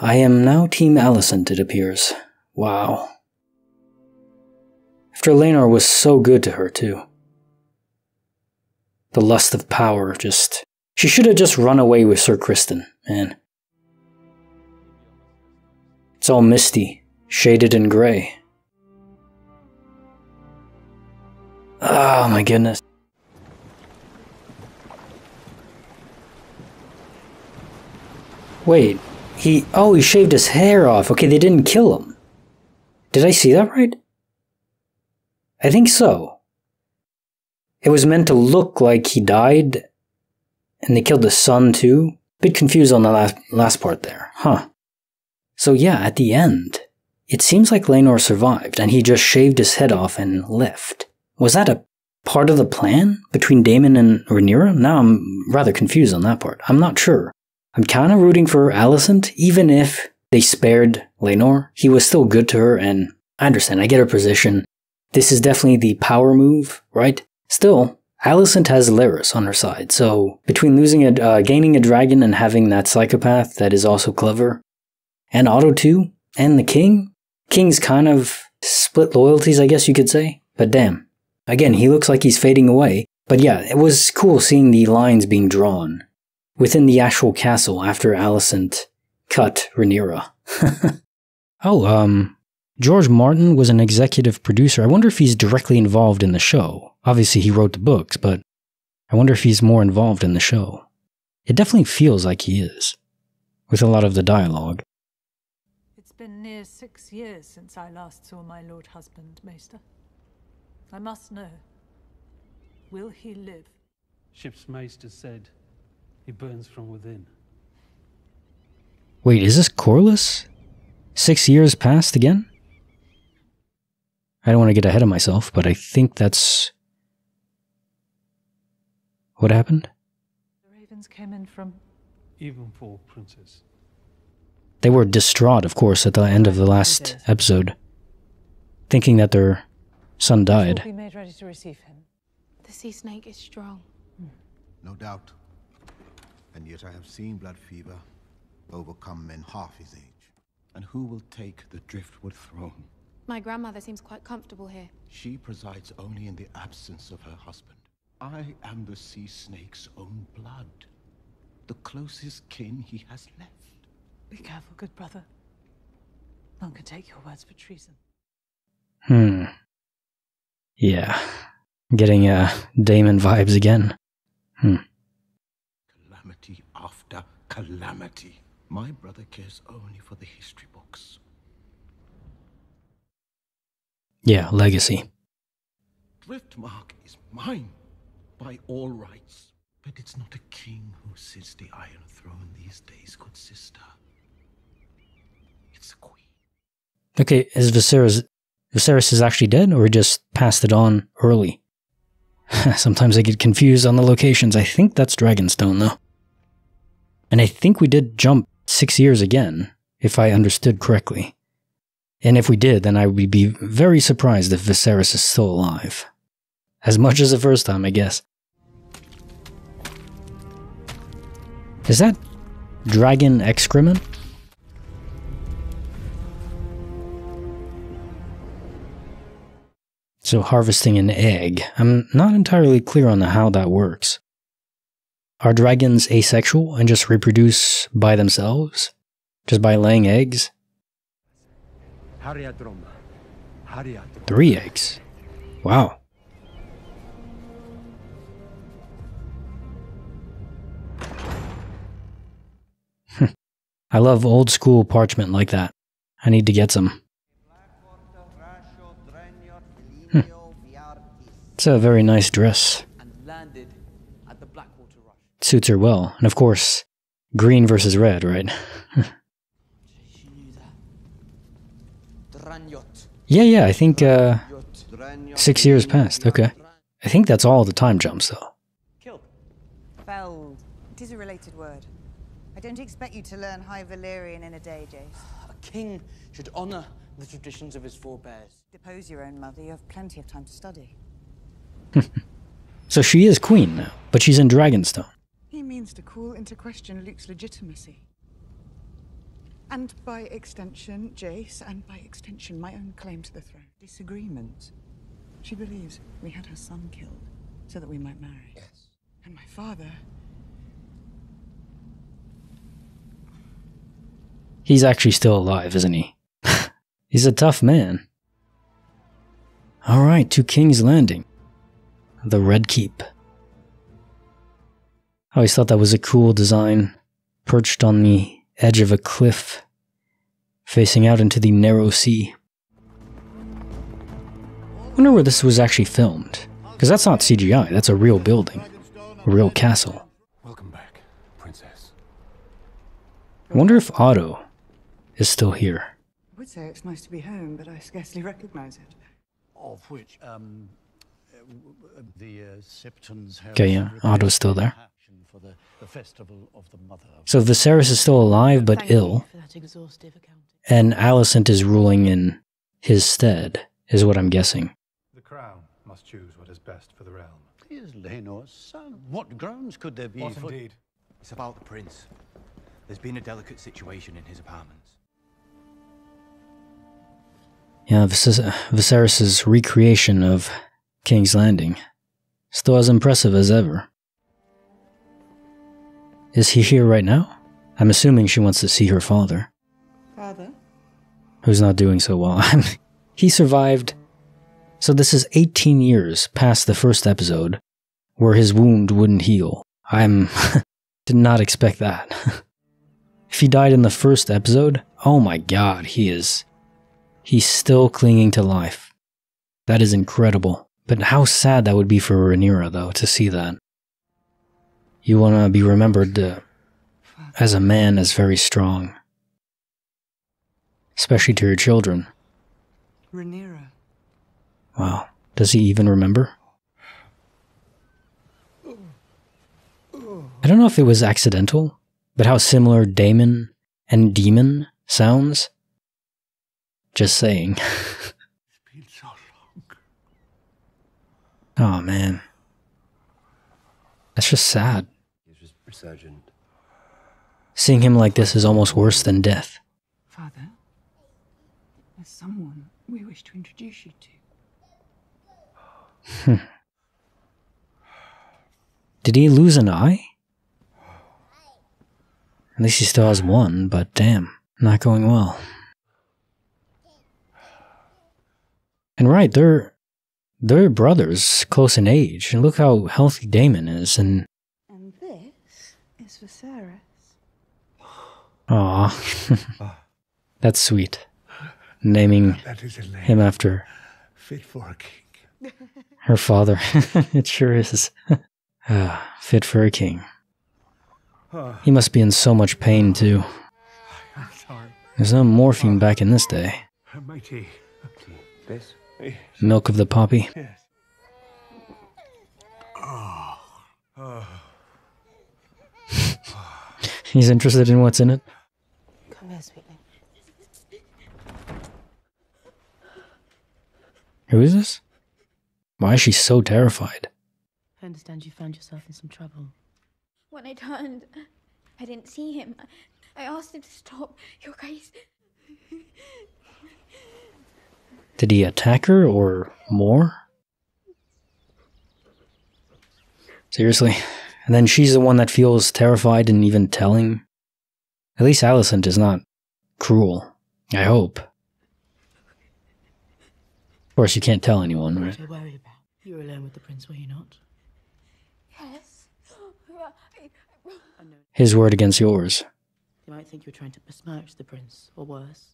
I am now Team Alicent, it appears. Wow. After Laenor was so good to her, too. The lust of power, just... She should have just run away with Sir Criston, man. It's all misty, shaded in grey. Oh my goodness. Wait, he shaved his hair off. Okay, they didn't kill him. Did I see that right? I think so. It was meant to look like he died, and they killed the son too. Bit confused on the last part there, huh? So yeah, at the end, it seems like Laenor survived, and he just shaved his head off and left. Was that a part of the plan between Daemon and Rhaenyra? Now I'm rather confused on that part. I'm not sure. I'm kind of rooting for Alicent, even if they spared Laenor. He was still good to her, and I understand, I get her position. This is definitely the power move, right? Still, Alicent has Larys on her side, so between gaining a dragon and having that psychopath that is also clever, and Otto too, and the king, King's kind of split loyalties, I guess you could say, but damn. Again, he looks like he's fading away, but yeah, it was cool seeing the lines being drawn within the actual castle after Alicent cut Rhaenyra. George Martin was an executive producer. I wonder if he's directly involved in the show. Obviously, he wrote the books, but I wonder if he's more involved in the show. It definitely feels like he is, with a lot of the dialogue. It's been near 6 years since I last saw my lord husband, Maester. I must know. Will he live? Ship's Maester said he burns from within. Wait, is this Corlys? 6 years passed again? I don't want to get ahead of myself, but I think that's what happened. The ravens came in from Evenfall, Princess. They were distraught, of course, at the end of the last episode, thinking that their son died. Be made ready to receive him. The sea snake is strong. No doubt. And yet I have seen blood fever overcome men half his age. And who will take the Driftwood throne? My grandmother seems quite comfortable here. She presides only in the absence of her husband. I am the sea snake's own blood. The closest kin he has left. Be careful, good brother. None can take your words for treason. Yeah. Getting Damon vibes again. Calamity after calamity. My brother cares only for the history books. Yeah, legacy. Driftmark is mine, by all rights. But it's not a king who sits the Iron Throne these days, good sister. It's a queen. Okay, is Viserys is actually dead, or he just passed it on early? Sometimes I get confused on the locations. I think that's Dragonstone, though. And I think we did jump 6 years again, if I understood correctly. And if we did, then I would be very surprised if Viserys is still alive. As much as the first time, I guess. Is that dragon excrement? So harvesting an egg. I'm not entirely clear on how that works. Are dragons asexual and just reproduce by themselves? Just by laying eggs? 3 eggs. Wow. I love old school parchment like that. I need to get some. It's a very nice dress. Suits her well. And of course, green versus red, right? Yeah, I think 6 years passed. Okay. I think that's all the time jumps, though. Felled. It is a related word. I don't expect you to learn High Valyrian in a day, Jace. A king should honor the traditions of his forebears. Depose your own mother. You have plenty of time to study. So she is queen now, but she's in Dragonstone. He means to call into question Luke's legitimacy. And by extension, Jace, and by extension, my own claim to the throne. Disagreement. She believes we had her son killed so that we might marry. Yes. And my father... He's actually still alive, isn't he? He's a tough man. Alright, to King's Landing. The Red Keep. I always thought that was a cool design. Perched on the edge of a cliff, facing out into the narrow sea. I wonder where this was actually filmed. Because that's not CGI, that's a real building. A real castle. Welcome back, Princess. I wonder if Otto is still here. I would say it's nice to be home, but I scarcely recognize it. Of which, the Septons have... Okay, yeah, Otto's still there. For the festival of the mother. So Viserys is still alive but ill, and Alicent is ruling in his stead, is what I'm guessing. The crown must choose what is best for the realm. He is Laenor's son. What grounds could there be What indeed? It's about the prince. There's been a delicate situation in his apartments. Yeah, Viserys' recreation of King's Landing. Still as impressive as ever. Is he here right now? I'm assuming she wants to see her father. Father? Who's not doing so well. He survived. So this is 18 years past the first episode, where his wound wouldn't heal. Did not expect that. If he died in the first episode, oh my god, he's still clinging to life. That is incredible. But how sad that would be for Rhaenyra, though, to see that. You want to be remembered as a man as very strong. especially to your children. Rhaenyra. Wow. Does he even remember? I don't know if it was accidental, but how similar Daemon and Demon sounds. Just saying. It's been so long. Oh man. That's just sad. It was resurgent. Seeing him like this is almost worse than death. Father, there's someone we wish to introduce you to. Did he lose an eye? At least he still has one, but damn, not going well. And right, they're brothers, close in age, and look how healthy Daemon is, and... And this is Viserys. Aww. That's sweet. Naming him after fit for a king. Her father. It sure is. Fit for a king. He must be in so much pain, too. I'm sorry. There's no morphine back in this day. My tea. This? Milk of the poppy. Yes. Oh. He's interested in what's in it. Come here, sweetling. Who is this? Why is she so terrified? I understand you found yourself in some trouble. When I turned, I didn't see him. I asked him to stop, Your Grace. Did he attack her or more? Seriously? And then she's the one that feels terrified and even telling? At least Alicent is not cruel. I hope. Of course, you can't tell anyone, right? What do you worry about? You were alone with the prince, were you not? Yes. His word against yours. You might think you were trying to besmirch the prince, or worse.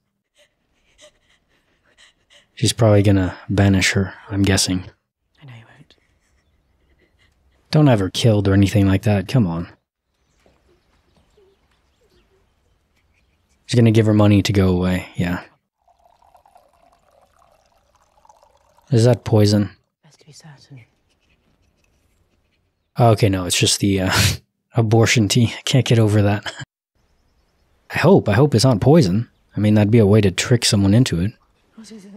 She's probably gonna banish her, I'm guessing. I know you won't. Don't have her killed or anything like that, come on. She's gonna give her money to go away, yeah. Is that poison? Best to be certain. Oh, okay, no, it's just the abortion tea. I can't get over that. I hope it's not poison. I mean, that'd be a way to trick someone into it. What is it?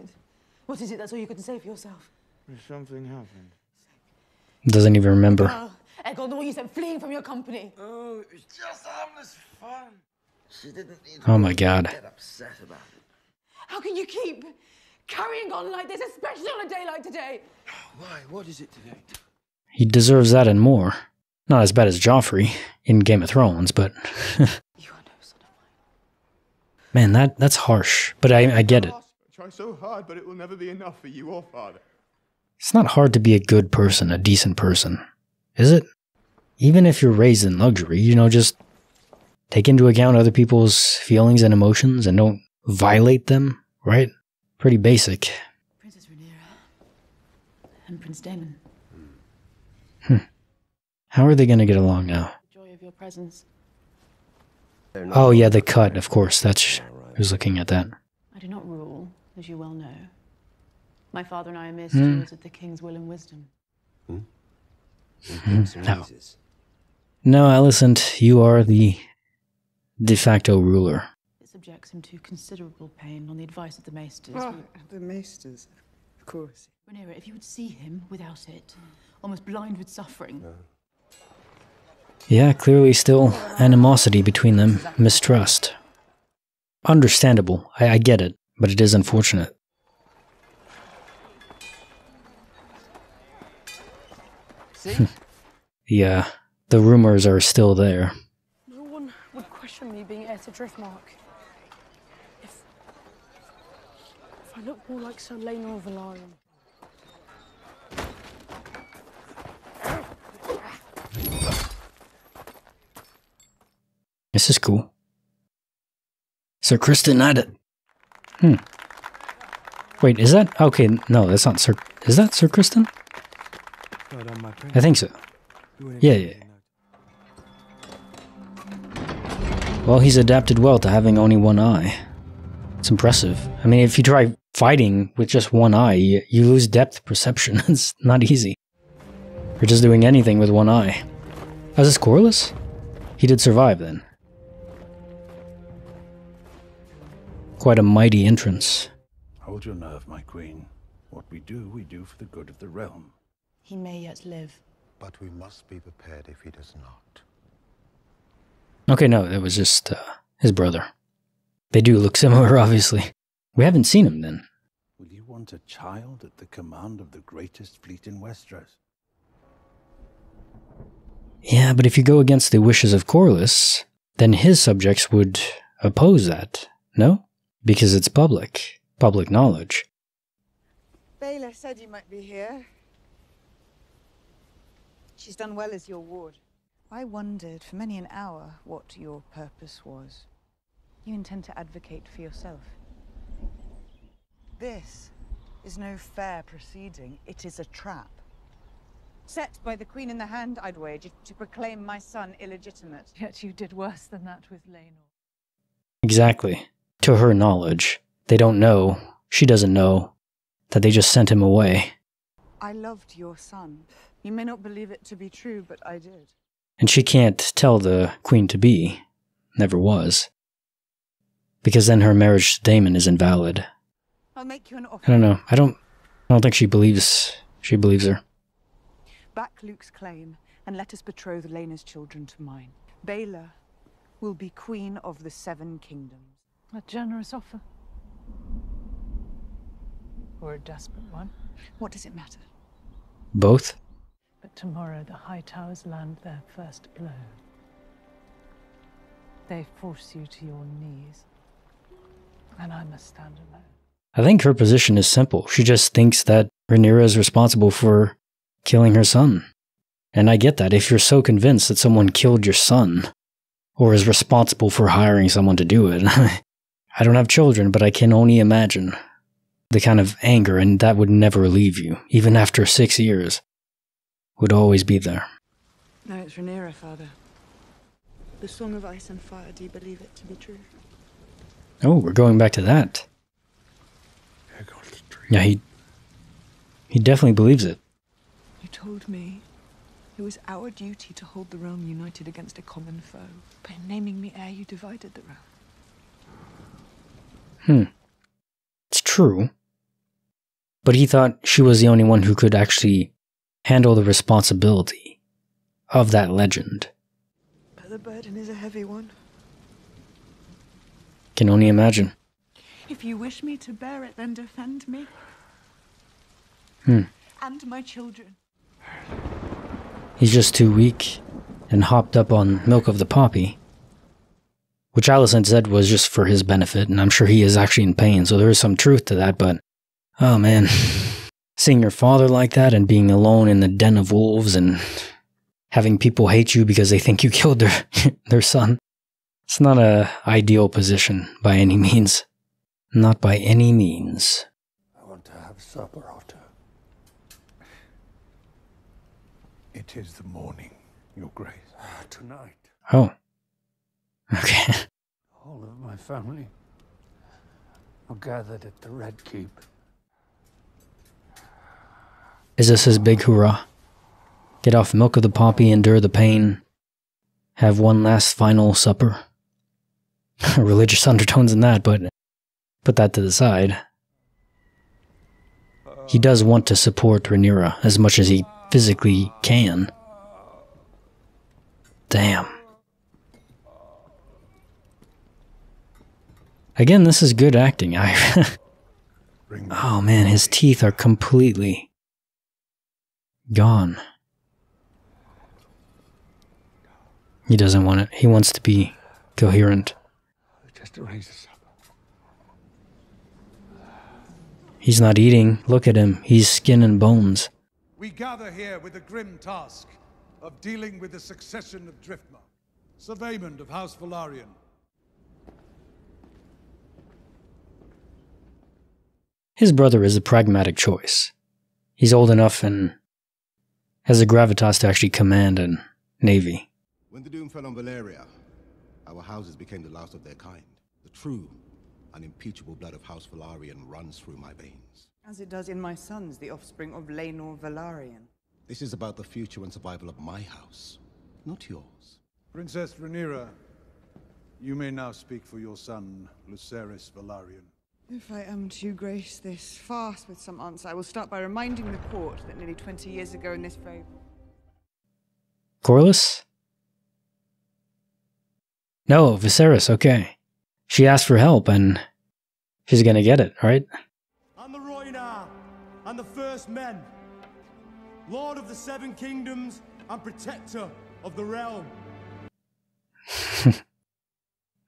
What is it? That's all you can say for yourself. Something happened. Doesn't even remember. Egon, the one you said fleeing from your company. Oh, it was just harmless fun. She didn't need Oh my God. get upset about it. How can you keep carrying on like this, especially on a day like today? Why? What is it today? He deserves that and more. Not as bad as Joffrey in Game of Thrones, but... Man, that's harsh, but I get it. Try so hard, but it will never be enough for you or father. It's not hard to be a good person, a decent person, is it? Even if you're raised in luxury, you know, just take into account other people's feelings and emotions and don't violate them, right? Pretty basic. Princess Rhaenyra and Prince Daemon. How are they gonna get along now? The joy of your presence. Oh yeah, the cut, of course, that's who's looking at that. I do not rule, as you well know. My father and I are mere Hmm. stewards of the king's will and wisdom. No. No, Alicent, you are the de facto ruler. It subjects him to considerable pain on the advice of the maesters. Oh, the maesters, of course. Rhaenyra, if you would see him without it, almost blind with suffering. Yeah, clearly still animosity between them, mistrust. Understandable, I get it, but it is unfortunate. Yeah, the rumors are still there. No one would question me being heir to Driftmark. If I look more like Sir Laenor of Velaryon. This is cool. Sir Criston at it. Wait, is that... Okay, no, that's not Sir... Is that Sir Criston? I think so. Yeah. Well, he's adapted well to having only one eye. It's It's impressive. I mean, if you try fighting with just one eye, you lose depth perception. It's not easy. Or just doing anything with one eye. Oh, is this Corlys? He did survive then. Quite a mighty entrance. Hold your nerve, my queen. What we do for the good of the realm. He may yet live. But we must be prepared if he does not. Okay, no, that was just his brother. They do look similar, obviously. We haven't seen him then. Will you want a child at the command of the greatest fleet in Westeros? Yeah, but if you go against the wishes of Corlys, then his subjects would oppose that, no? Because it's public knowledge. Baela said you might be here. She's done well as your ward. I wondered for many an hour what your purpose was. You intend to advocate for yourself. This is no fair proceeding. It is a trap. Set by the Queen in the Hand, I'd wager, to proclaim my son illegitimate. Yet you did worse than that with Laenor. Exactly. To her knowledge. They don't know, she doesn't know, that they just sent him away. I loved your son. You may not believe it to be true, but I did. And she can't tell the queen-to-be. Never was. Because then her marriage to Daemon is invalid. I'll make you an offer. I don't know. I don't think she believes her. Back Luke's claim, and let us betroth Laena's children to mine. Baela will be queen of the Seven Kingdoms. A generous offer. Or a desperate one. What does it matter? Both? But tomorrow the High Towers land their first blow. They force you to your knees. And I must stand alone. I think her position is simple. She just thinks that Rhaenyra is responsible for killing her son. And I get that. If you're so convinced that someone killed your son, or is responsible for hiring someone to do it, I don't have children, but I can only imagine the kind of anger, and that would never leave you, even after 6 years. Would always be there. No, it's Rhaenyra, Father. The Song of Ice and Fire, do you believe it to be true? Oh, we're going back to that. Yeah, he definitely believes it. You told me it was our duty to hold the realm united against a common foe. By naming me heir, you divided the realm. It's true. But he thought she was the only one who could actually handle the responsibility of that legend. But the burden is a heavy one. Can only imagine. If you wish me to bear it, then defend me. And my children. He's just too weak and hopped up on milk of the poppy. Which Alicent said was just for his benefit, and I'm sure he is actually in pain, so there is some truth to that, but... Oh man. Seeing your father like that and being alone in the den of wolves and having people hate you because they think you killed their son. It's not an ideal position by any means. Not by any means. I want to have supper, Otto. It is the morning, Your Grace. Tonight. Oh. Okay. All of my family are gathered at the Red Keep. Is this his big hurrah? Get off milk of the poppy, endure the pain, have one last final supper? Religious undertones in that, but put that to the side. He does want to support Rhaenyra as much as he physically can. Damn. Again, this is good acting. Oh man, his teeth are completely gone. He doesn't want it. He wants to be coherent. Just arrange the supper. He's not eating. Look at him. He's skin and bones. We gather here with the grim task of dealing with the succession of Driftmark, Sir Vaemond of House Velaryon. His brother is a pragmatic choice. He's old enough and has the gravitas to actually command a navy. When the doom fell on Valeria, our houses became the last of their kind. The true Unimpeachable blood of House Velaryon runs through my veins. As it does in my sons, the offspring of Laenor Velaryon. This is about the future and survival of my house, not yours. Princess Rhaenyra, you may now speak for your son, Lucerys Velaryon. If I am to grace this farce with some answer, I will start by reminding the court that nearly 20 years ago in this very... Corlys? No, Viserys, okay. She asked for help, and she's gonna get it, right? I'm the Rhoynar, and the First Men, Lord of the Seven Kingdoms, and Protector of the Realm.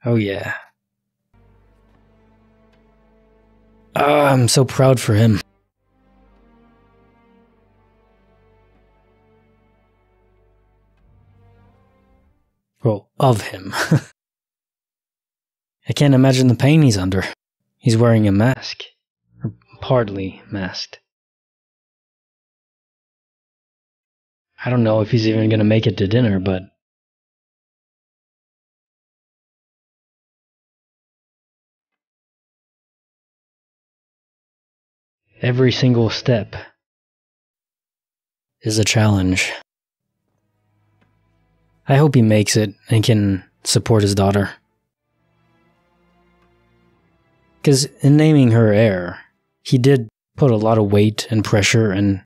Oh yeah. I'm so proud for him. Well, of him. I can't imagine the pain he's under. He's wearing a mask. Or partly masked. I don't know if he's even gonna make it to dinner, but... every single step is a challenge. I hope he makes it and can support his daughter. Because in naming her heir, he did put a lot of weight and pressure and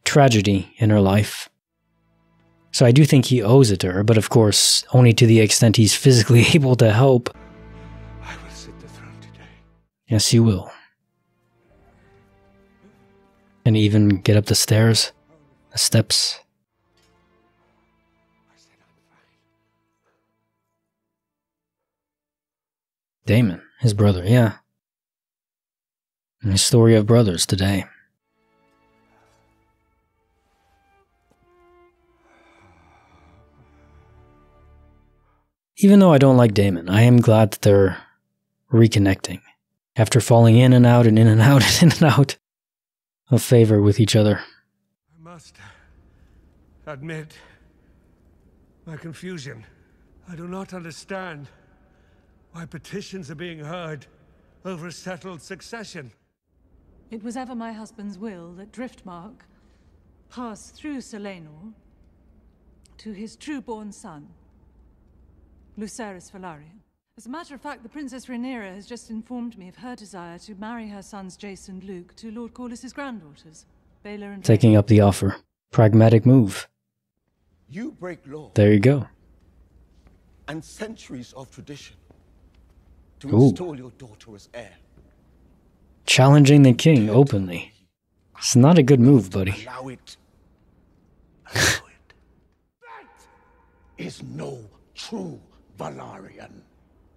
tragedy in her life. So I do think he owes it to her, but of course, only to the extent he's physically able to help. I will sit the throne today. Yes, you will. And even get up the stairs, the steps. Daemon, his brother, yeah. And his story of brothers today. Even though I don't like Daemon, I am glad that they're reconnecting. After falling in and out and in and out and in and out of favor with each other. I must admit my confusion. I do not understand why petitions are being heard over a settled succession. It was ever my husband's will that Driftmark pass through Sir Laenor to his true-born son, Lucerys Velaryon. As a matter of fact, the Princess Rhaenyra has just informed me of her desire to marry her sons Jace and Luke to Lord Corlys's granddaughters, Baelor and Taking up the offer. Pragmatic move. You break law. There you go. And centuries of tradition to Ooh. install your daughter as heir. Challenging the king openly. It's not a good move, buddy. Allow it. Allow it. That is no true Velaryon.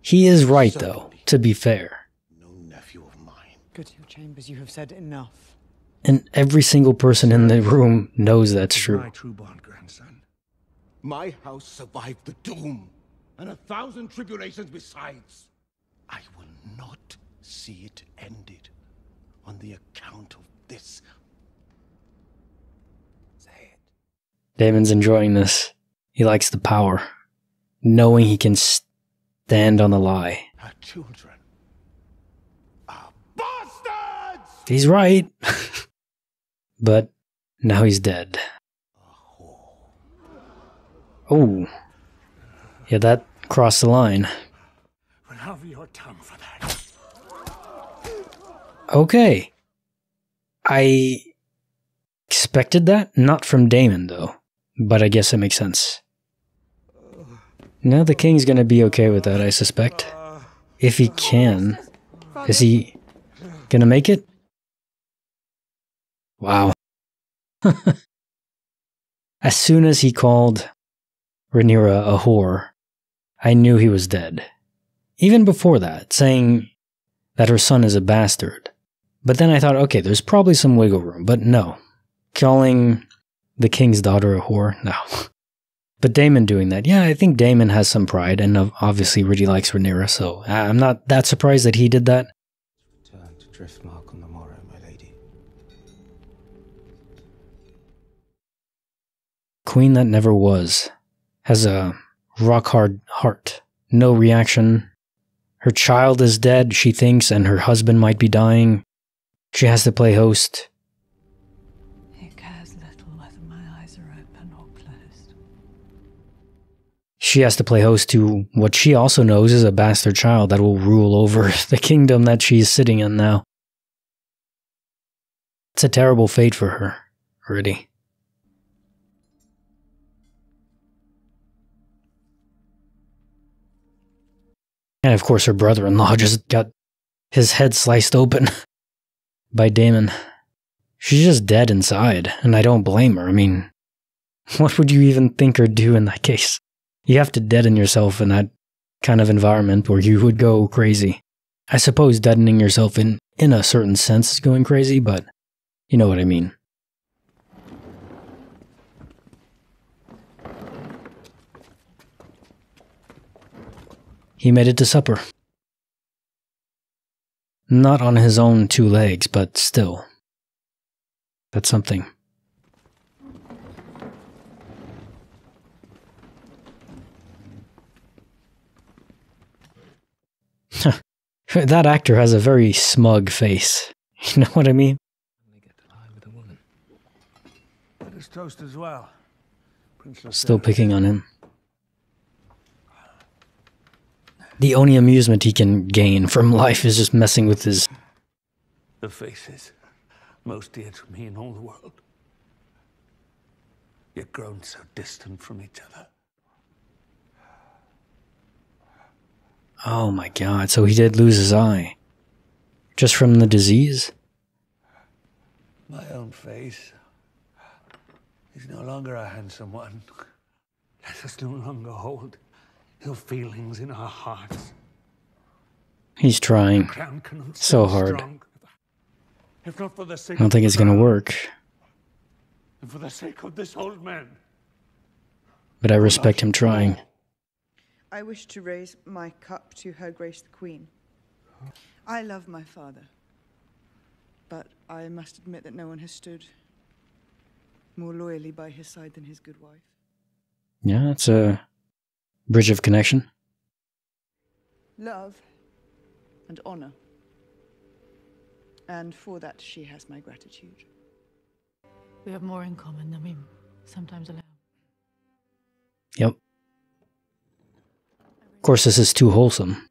He is right, though, to be fair. No nephew of mine. Go to your chambers, you have said enough. And every single person in the room knows that's true. My true-born grandson. My house survived the doom, and 1,000 tribulations besides. I will not see it ended on the account of this. Say it. Daemon's enjoying this. He likes the power. Knowing he can stand on the lie. Her children are bastards! He's right. But now he's dead. Oh. Yeah, that crossed the line. We'll have your tongue for that. Okay. I expected that. Not from Daemon, though. But I guess it makes sense. Now the king's gonna be okay with that, I suspect. If he can. Is he gonna make it? Wow. As soon as he called Rhaenyra a whore, I knew he was dead. Even before that, saying that her son is a bastard. But then I thought, okay, there's probably some wiggle room, but no. Calling the king's daughter a whore? No. But Daemon doing that, yeah, I think Daemon has some pride and obviously really likes Rhaenyra, so I'm not that surprised that he did that. Return to Driftmark on the morrow, my lady. Queen that never was. Has a rock-hard heart. No reaction. Her child is dead, she thinks, and her husband might be dying. She has to play host. He cares little whether my eyes are open or closed. She has to play host to what she also knows is a bastard child that will rule over the kingdom that she's sitting in now. It's a terrible fate for her, already. And of course her brother-in-law just got his head sliced open by Damon. She's just dead inside, and I don't blame her. I mean, what would you even think or do in that case? You have to deaden yourself in that kind of environment where you would go crazy. I suppose deadening yourself in a certain sense is going crazy, but you know what I mean. He made it to supper. Not on his own 2 legs, but still. That's something. That actor has a very smug face. You know what I mean? Let us toast as well. Still picking on him. The only amusement he can gain from life is just messing with his... The faces most dear to me in all the world. Yet grown so distant from each other. Oh my god, so he did lose his eye. Just from the disease? My own face is no longer a handsome one. Let us no longer hold ill feelings in our hearts. He's trying so hard. If not for the sake I don't think it's gonna work. and for the sake of this old man. But I respect him trying. I wish to raise my cup to Her Grace the Queen. I love my father, but I must admit that no one has stood more loyally by his side than his good wife. Yeah, it's a bridge of connection. Love and honor. And for that, she has my gratitude. We have more in common than we sometimes allow. Yep. Of course, this is too wholesome.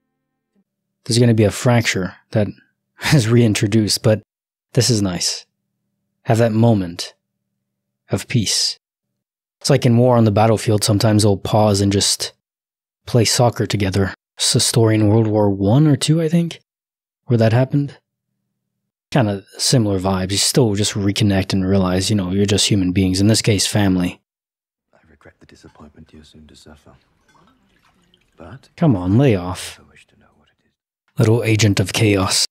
There's going to be a fracture that is reintroduced, but this is nice. Have that moment of peace. It's like in war on the battlefield, sometimes they'll pause and just play soccer together. It's a story in World War I or II, I think, where that happened. Kind of similar vibes. You still just reconnect and realize, you know, you're just human beings. In this case, family. I regret the disappointment you're soon to suffer. But come on, lay off. Little agent of chaos.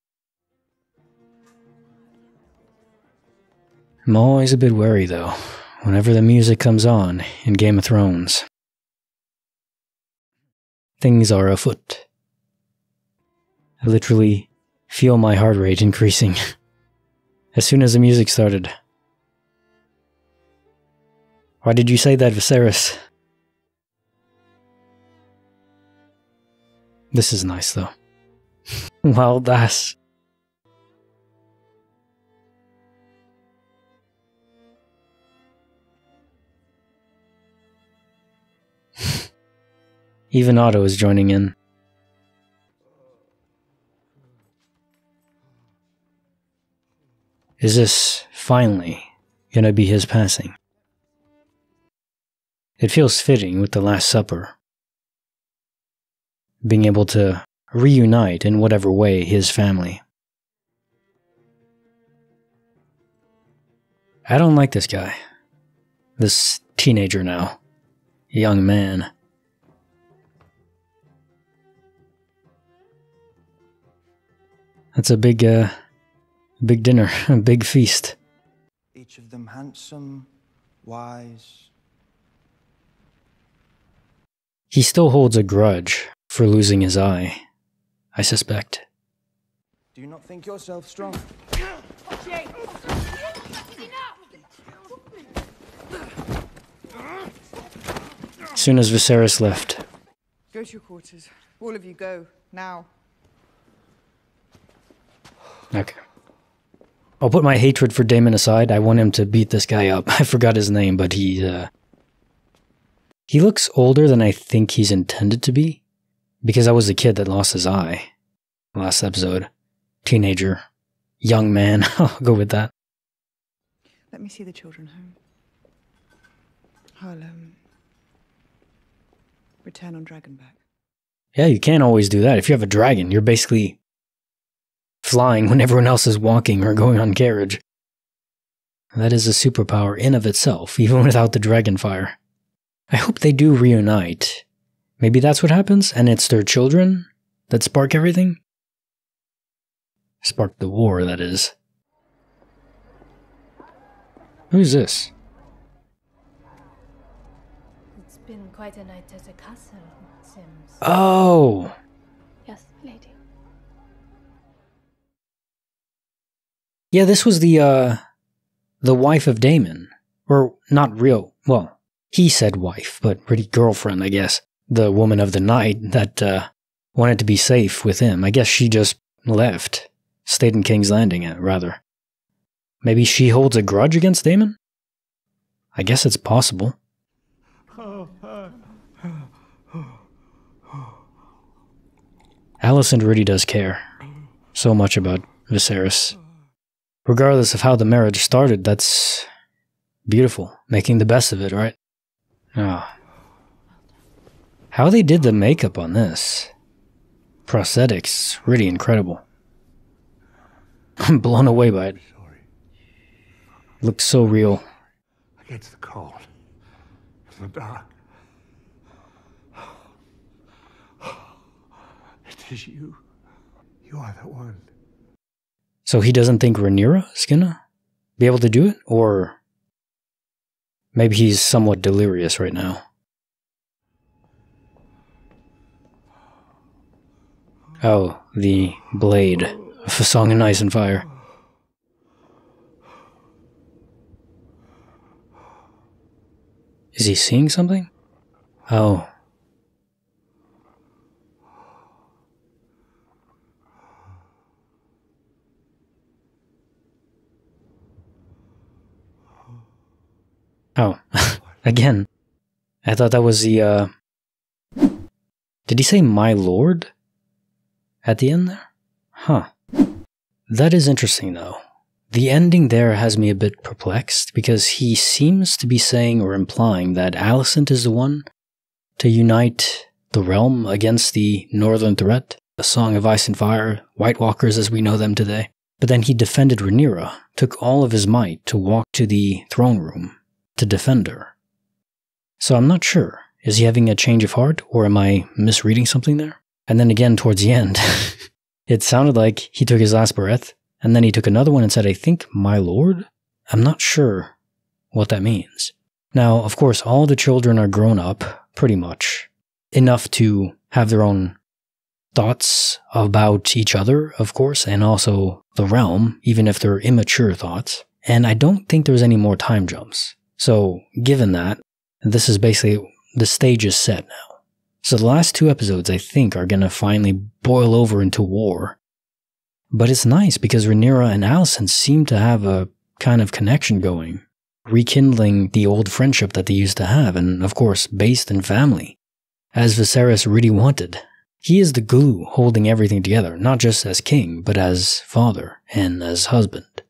I'm always a bit wary, though, whenever the music comes on in Game of Thrones. Things are afoot. I literally feel my heart rate increasing as soon as the music started. Why did you say that, Viserys? This is nice, though. Well, that's... Even Otto is joining in. Is this, finally, gonna be his passing? It feels fitting with the Last Supper. Being able to reunite in whatever way his family. I don't like this guy. This teenager now. Young man. That's a big dinner, a big feast. Each of them handsome, wise. He still holds a grudge for losing his eye, I suspect. Do you not think yourself strong? As soon as Viserys left. Go to your quarters. All of you go, now. Okay. I'll put my hatred for Daemon aside. I want him to beat this guy up. I forgot his name, but he looks older than I think he's intended to be. Because I was the kid that lost his eye last episode. Teenager. Young man. I'll go with that. Let me see the children home. I'll, return on Dragonback. Yeah, you can't always do that. If you have a dragon, you're basically flying when everyone else is walking or going on carriage. That is a superpower in of itself, even without the dragon fire. I hope they do reunite. Maybe that's what happens, and it's their children that spark everything? Spark the war, that is. Who's this? It's been quite a night at the castle, Sims. Oh! Yes, lady. Yeah, this was the wife of Daemon. Or, not real, well, he said wife, but pretty girlfriend, I guess. The woman of the night that wanted to be safe with him. I guess she just left. Stayed in King's Landing, rather. Maybe she holds a grudge against Daemon? I guess it's possible. Alicent really does care so much about Viserys. Regardless of how the marriage started, that's beautiful. Making the best of it, right? Ah. How they did the makeup on this. Prosthetics, really incredible. I'm blown away by it. Looks so real. Against the cold. In the dark. It is you. You are the one. So he doesn't think Rhaenyra is gonna be able to do it? Or maybe he's somewhat delirious right now. Oh, the blade of A Song of Ice and Fire. Is he seeing something? Oh. Oh, again. I thought that was the, Did he say my lord? At the end there? Huh. That is interesting, though. The ending there has me a bit perplexed, because he seems to be saying or implying that Alicent is the one to unite the realm against the northern threat, A Song of Ice and Fire, White Walkers as we know them today. But then he defended Rhaenyra, took all of his might to walk to the throne room to defend her. So I'm not sure. Is he having a change of heart, or am I misreading something there? And then again, towards the end, it sounded like he took his last breath, and then he took another one and said, I think, my lord? I'm not sure what that means. Now, of course, all the children are grown up, pretty much, enough to have their own thoughts about each other, of course, and also the realm, even if they're immature thoughts. And I don't think there's any more time jumps. So, given that, this is basically, the stage is set now. So the last 2 episodes, I think, are gonna finally boil over into war. But it's nice because Rhaenyra and Alicent seem to have a kind of connection going, rekindling the old friendship that they used to have, and of course, based in family, as Viserys really wanted. He is the glue holding everything together, not just as king, but as father and as husband.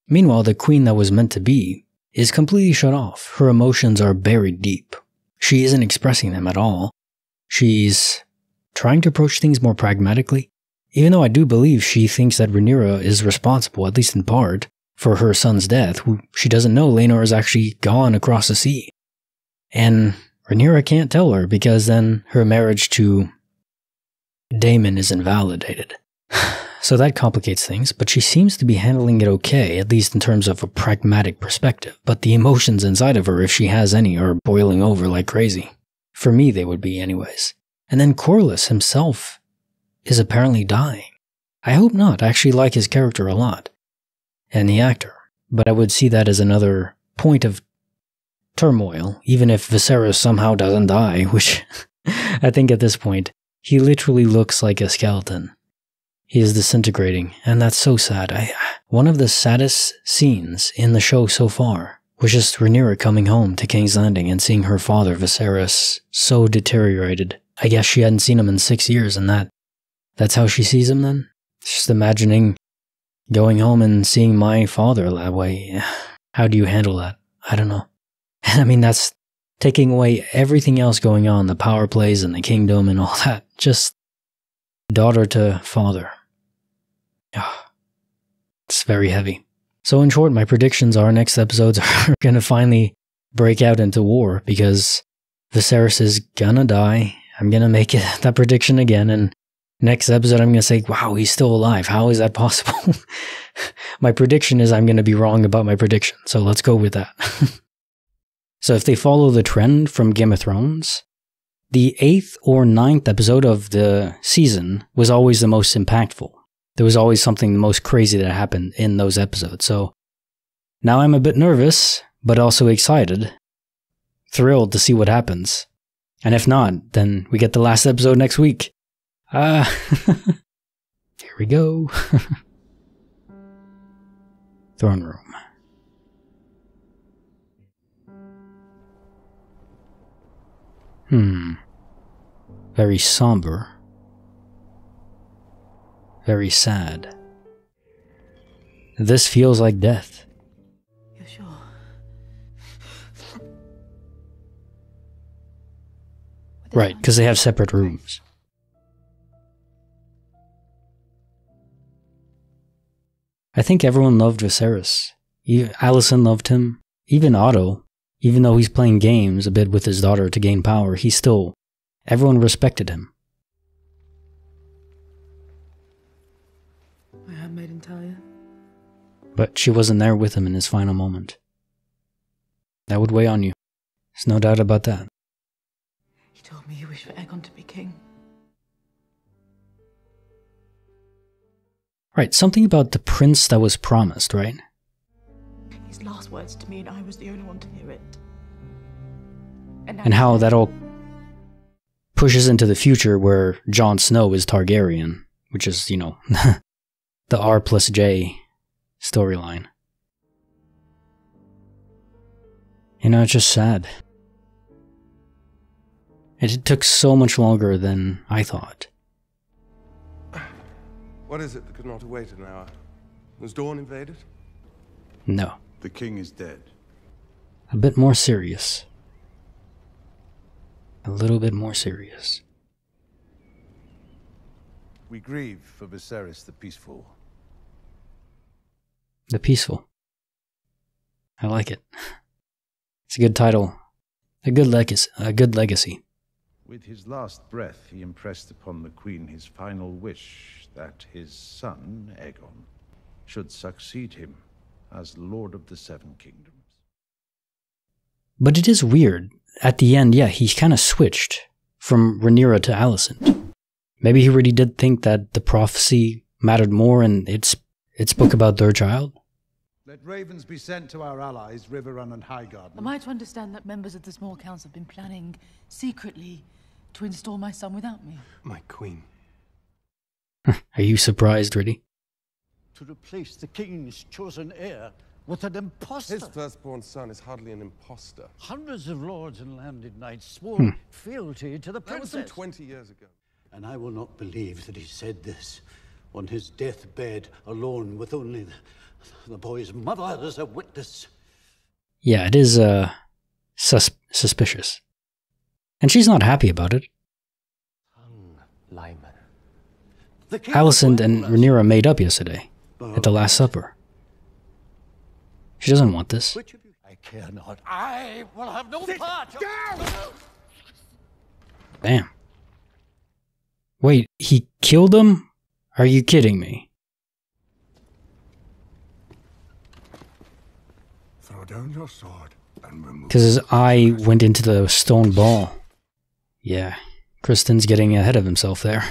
Meanwhile, the queen that was meant to be is completely shut off. Her emotions are buried deep. She isn't expressing them at all. She's trying to approach things more pragmatically, even though I do believe she thinks that Rhaenyra is responsible, at least in part, for her son's death, who she doesn't know Laenor is actually gone across the sea. And Rhaenyra can't tell her, because then her marriage to Daemon is invalidated. So that complicates things, but she seems to be handling it okay, at least in terms of a pragmatic perspective. But the emotions inside of her, if she has any, are boiling over like crazy. For me, they would be anyways. And then Corlys himself is apparently dying. I hope not. I actually like his character a lot. And the actor. But I would see that as another point of turmoil, even if Viserys somehow doesn't die, which I think at this point, he literally looks like a skeleton. He is disintegrating, and that's so sad. One of the saddest scenes in the show so far was just Rhaenyra coming home to King's Landing and seeing her father, Viserys, so deteriorated. I guess she hadn't seen him in 6 years, and that's how she sees him then? Just imagining going home and seeing my father that way. How do you handle that? I don't know. I mean, that's taking away everything else going on, the power plays and the kingdom and all that. Just daughter to father. It's very heavy. So in short, my predictions are next episodes are going to finally break out into war because Viserys is gonna die. I'm going to make that prediction again, and next episode I'm going to say, wow, he's still alive. How is that possible? My prediction is I'm going to be wrong about my prediction, so let's go with that. So if they follow the trend from Game of Thrones, the 8th or 9th episode of the season was always the most impactful. There was always something the most crazy that happened in those episodes. So now I'm a bit nervous, but also excited, thrilled to see what happens. And if not, then we get the last episode next week. Here we go. Throne room. Very somber. Very sad. This feels like death. You're sure? Right, because they have separate rooms. I think everyone loved Viserys. Alicent loved him. Even Otto, even though he's playing games a bit with his daughter to gain power, everyone respected him. My handmaiden Talia. But she wasn't there with him in his final moment. That would weigh on you. There's no doubt about that. He told me you wish for Aegon to be king. Right, something about the prince that was promised, right? His last words to me, and I was the only one to hear it. And how that all pushes into the future where Jon Snow is Targaryen, which is, the R+J storyline. It's just sad. It took so much longer than I thought. What is it that could not have waited an hour? Was Dawn invaded? No. The king is dead. A bit more serious. A little bit more serious. We grieve for Viserys the Peaceful. The Peaceful. I like it. It's a good title. A good legacy. With his last breath, he impressed upon the Queen his final wish that his son, Aegon, should succeed him as Lord of the Seven Kingdoms. But it is weird. At the end, he kind of switched from Rhaenyra to Alicent. Maybe he really did think that the prophecy mattered more and it spoke about their child. Let ravens be sent to our allies, Riverrun and Highgarden. Am I to understand that members of the small council have been planning secretly to install my son without me? My queen. Are you surprised, Riddy? To replace the king's chosen heir with an impostor. His firstborn son is hardly an impostor. Hundreds of lords and landed knights swore fealty to the princess. That was some 20 years ago. And I will not believe that he said this on his deathbed alone with only the boy's mother as a witness. Yeah, it is suspicious. And she's not happy about it. Lyman. Alicent and Rhaenyra made up yesterday at the Last Supper. She doesn't want this. I care not. I will have no part. Damn. Wait, he killed him? Are you kidding me? Throw down your sword and remove. Because his eye went into the stone ball. Yeah, Kristen's getting ahead of himself there.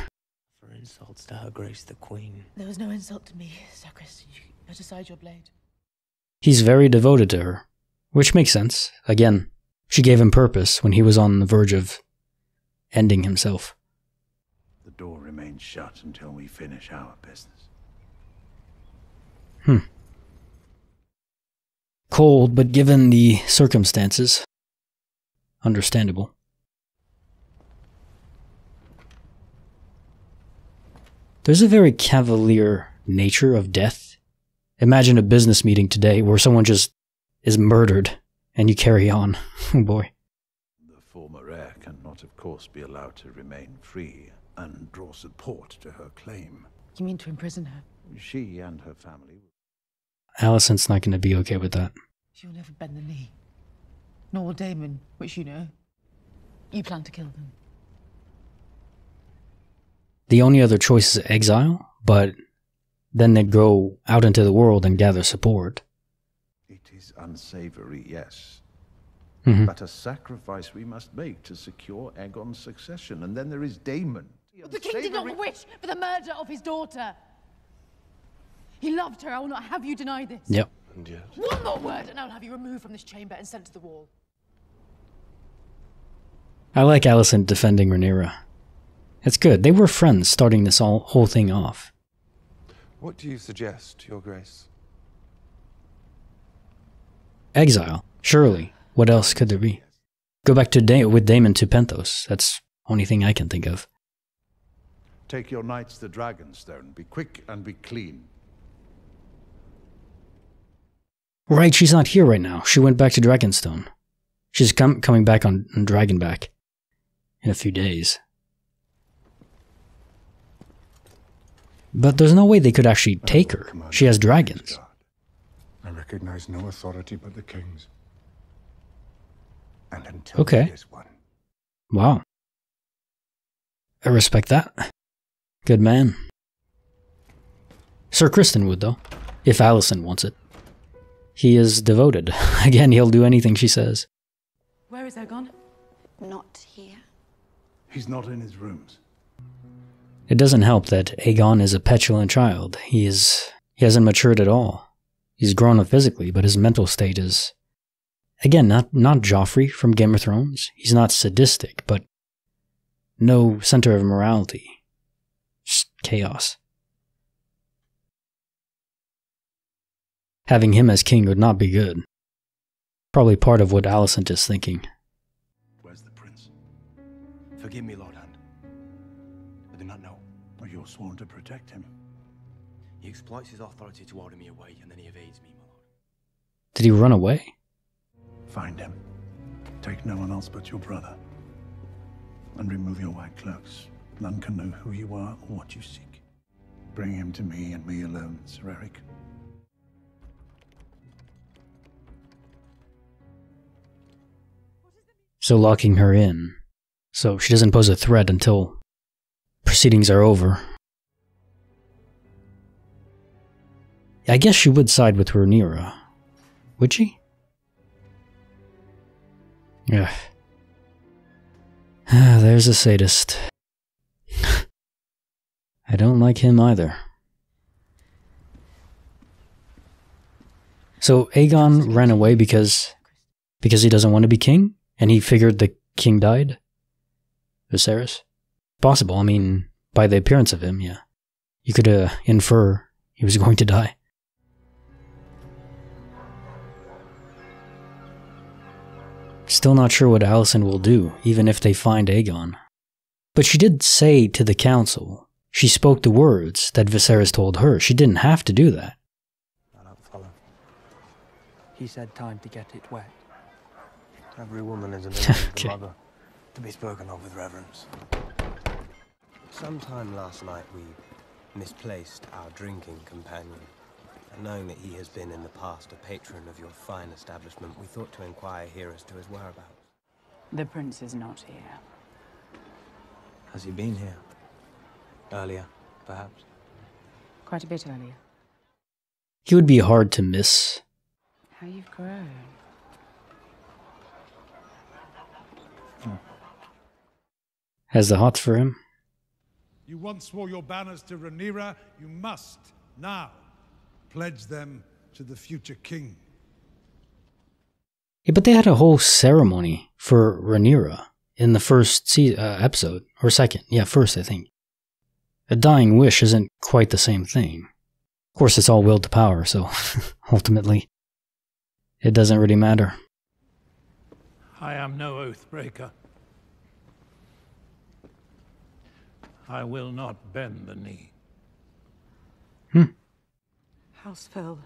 For insults to Her Grace the Queen. There was no insult to me, Sir Chris. You put aside your blade. He's very devoted to her, which makes sense. Again, she gave him purpose when he was on the verge of ending himself. The door remains shut until we finish our business. Cold, but given the circumstances, understandable. There's a very cavalier nature of death. Imagine a business meeting today where someone just is murdered and you carry on. Oh boy. The former heir cannot, of course, be allowed to remain free and draw support to her claim. You mean to imprison her? She and her family... Alicent's not going to be okay with that. She'll never bend the knee. Nor will Damon, which you know. You plan to kill them. The only other choice is exile, but then they'd go out into the world and gather support. It is unsavory, yes. Mhm. But a sacrifice we must make to secure Aegon's succession. And then there is Damon. But the king did not wish for the murder of his daughter. He loved her. I will not have you deny this. Yep. And yet... One more word and I'll have you removed from this chamber and sent to the wall. I like Alicent defending Rhaenyra. It's good. They were friends starting this whole thing off. What do you suggest, Your Grace? Exile. Surely. What else could there be? Go back to with Daemon to Penthos. That's the only thing I can think of. Take your knights to Dragonstone. Be quick and be clean. Right, she's not here right now. She went back to Dragonstone. She's coming back on Dragonback in a few days. But there's no way they could actually take her. She has dragons. I recognize no authority but the king's. And until Okay. there is one. Wow. I respect that. Good man. Sir Criston would, though, if Alicent wants it. He is devoted. Again, he'll do anything she says. Where is Aegon? Not here. He's not in his rooms. It doesn't help that Aegon is a petulant child. He hasn't matured at all. He's grown up physically, but his mental state is... Again, not Joffrey from Game of Thrones. He's not sadistic, but no center of morality. Just chaos. Having him as king would not be good. Probably part of what Alicent is thinking. Where's the prince? Forgive me, Lord Hand. I do not know. Well, you're sworn to protect him. He exploits his authority to order me away, and then he evades me, my lord. Did he run away? Find him. Take no one else but your brother. And remove your white cloaks. None can know who you are or what you seek. Bring him to me and me alone, Sir Eric. So locking her in, so she doesn't pose a threat until proceedings are over. I guess she would side with Rhaenyra. Would she? Ugh. There's a sadist. I don't like him either. So Aegon ran away because he doesn't want to be king? And he figured the king died? Viserys? Possible, I mean, by the appearance of him, yeah. You could infer he was going to die. Still not sure what Alicent will do, even if they find Aegon. But she did say to the council, she spoke the words that Viserys told her. She didn't have to do that. I don't follow. He said time to get it wet. Every woman is an innocent mother, To be spoken of with reverence. Sometime last night we misplaced our drinking companion. And knowing that he has been in the past a patron of your fine establishment, we thought to inquire here as to his whereabouts. The prince is not here. Has he been here? Earlier, perhaps? Quite a bit earlier. He would be hard to miss. How you've grown. Has the hots for him? You once wore your banners to Rhaenyra. You must now pledge them to the future king. Yeah, but they had a whole ceremony for Rhaenyra in the first episode. Or second. Yeah, first, I think. a dying wish isn't quite the same thing. Of course, it's all will to power, so ultimately, it doesn't really matter. I am no oath breaker. I will not bend the knee. Housefell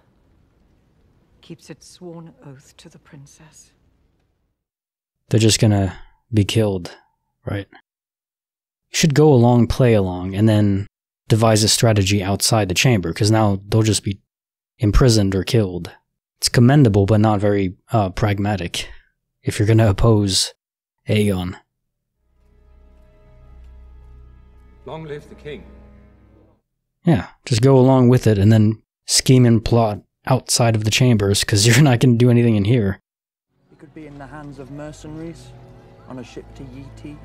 keeps its sworn oath to the princess. They're just gonna be killed, right? You should go along, play along, and then devise a strategy outside the chamber, because now they'll just be imprisoned or killed. It's commendable, but not very pragmatic, if you're gonna oppose Aegon. Long live the king. Yeah, just go along with it, and then scheme and plot outside of the chambers, because you're not gonna do anything in here. He could be in the hands of mercenaries, on a ship to Yiti.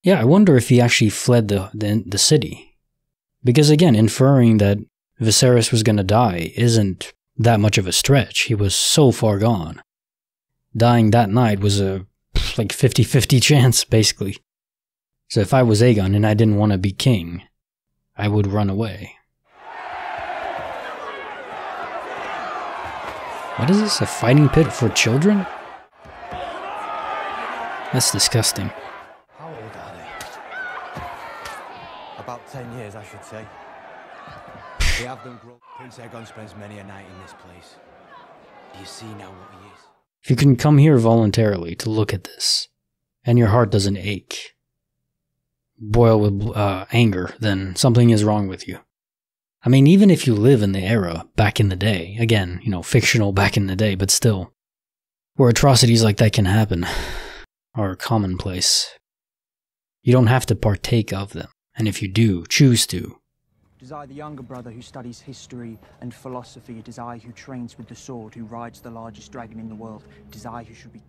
Yeah, I wonder if he actually fled the city. Because again, inferring that Viserys was gonna die isn't that much of a stretch. He was so far gone. Dying that night was a like 50-50 chance, basically. So if I was Aegon and I didn't want to be king, I would run away. What is this, a fighting pit for children? That's disgusting. How old are they? About 10 years, I should say. They have them grown. Prince Aegon spends many a night in this place. Do you see now what he is? If you can come here voluntarily to look at this, and your heart doesn't ache, boil with anger, then something is wrong with you. I mean, even if you live in the era back in the day, again, you know, fictional back in the day, but still, where atrocities like that can happen are commonplace. You don't have to partake of them, and if you do, choose to. It is I, the younger brother, who studies history and philosophy. It is I who trains with the sword, who rides the largest dragon in the world. It is I who should be...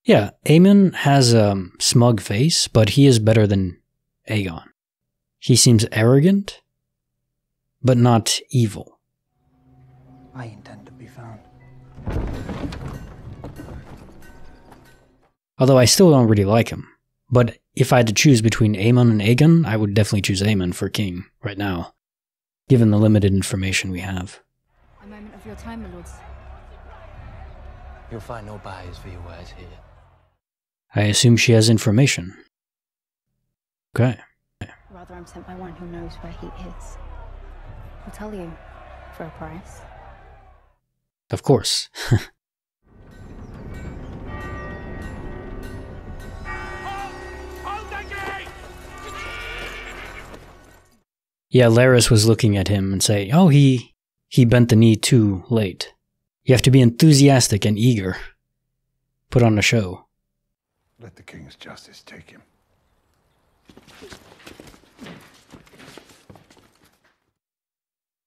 Yeah, Aemon has a smug face, but he is better than Aegon. He seems arrogant, but not evil. I intend to be found. Although I still don't really like him. But if I had to choose between Aemon and Aegon, I would definitely choose Aemon for king right now, given the limited information we have. A moment of your time, my lords. You'll find no buyers for your wares here. I assume she has information. Okay. Rather, I'm sent by one who knows where he is. I'll tell you, for a price. Of course. Yeah, Larys was looking at him and saying, oh, he bent the knee too late. You have to be enthusiastic and eager. Put on a show. Let the king's justice take him.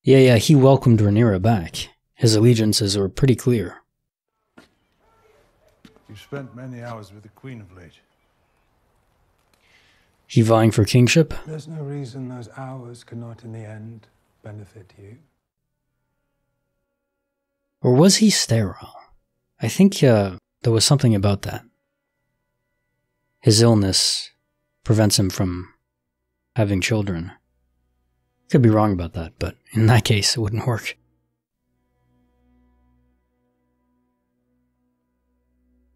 Yeah, he welcomed Rhaenyra back. His allegiances were pretty clear. You've spent many hours with the Queen of late. He vying for kingship? There's no reason those hours cannot in the end benefit you. Or was he sterile? I think there was something about that. His illness prevents him from having children. Could be wrong about that, but in that case, it wouldn't work.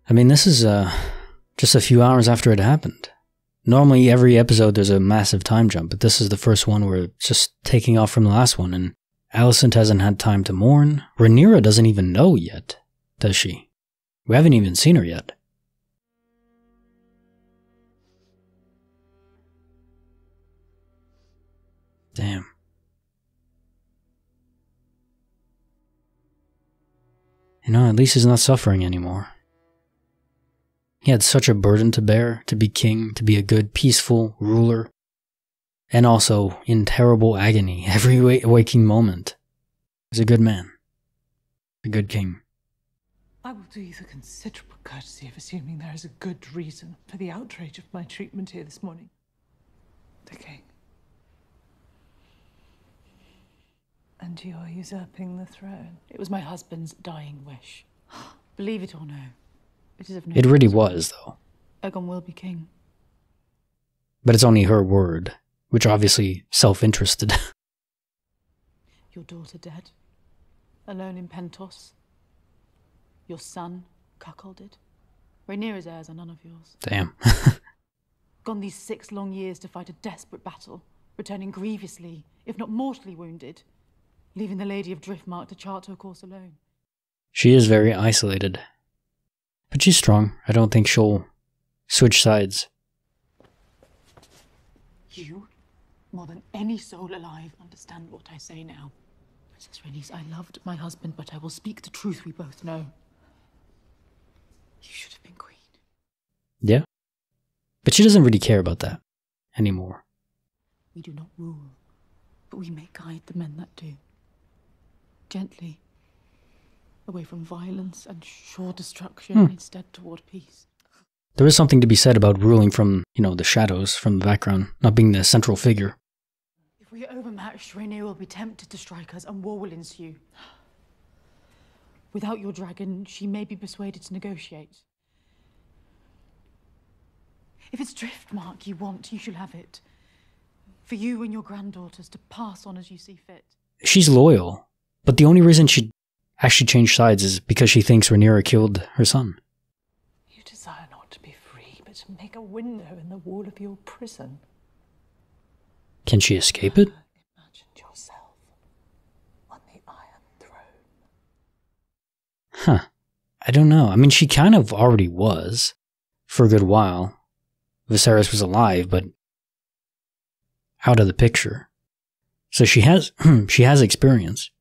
I mean, this is just a few hours after it happened. Normally, every episode there's a massive time jump, but this is the first one where it's just taking off from the last one, and Alicent hasn't had time to mourn. Rhaenyra doesn't even know yet, does she? We haven't even seen her yet. Damn. You know, at least he's not suffering anymore. He had such a burden to bear, to be king, to be a good, peaceful ruler, and also in terrible agony every waking moment. He's a good man. A good king. I will do you the considerable courtesy of assuming there is a good reason for the outrage of my treatment here this morning. The king. And you're usurping the throne. It was my husband's dying wish. Believe it or no, it is of no It really was, though. Aegon will be king. But it's only her word. which obviously self-interested. Your daughter dead, alone in Pentos. Your son cuckolded. Rhaenyra's heirs are none of yours. Damn. Gone these 6 long years to fight a desperate battle, returning grievously, if not mortally wounded, leaving the Lady of Driftmark to chart her course alone. She is very isolated. But she's strong. I don't think she'll switch sides. You, more than any soul alive, understand what I say now. Princess Rhaenys, I loved my husband, but I will speak the truth we both know. You should have been queen. Yeah. But she doesn't really care about that anymore. We do not rule, but we may guide the men that do. Gently. Away from violence and sure destruction, and instead toward peace. There is something to be said about ruling from, the shadows, from the background, not being the central figure. If we are overmatched, Rhaenyra will be tempted to strike us, and war will ensue. Without your dragon, she may be persuaded to negotiate. If it's Driftmark you want, you shall have it. For you and your granddaughters to pass on as you see fit. She's loyal, but the only reason she actually changed sides is because she thinks Rhaenyra killed her son. You desire not to be free, but to make a window in the wall of your prison. Can she escape it? Imagined yourself on the Iron Throne. Huh. I don't know. I mean, she kind of already was, for a good while. Viserys was alive, but out of the picture. So she has experience.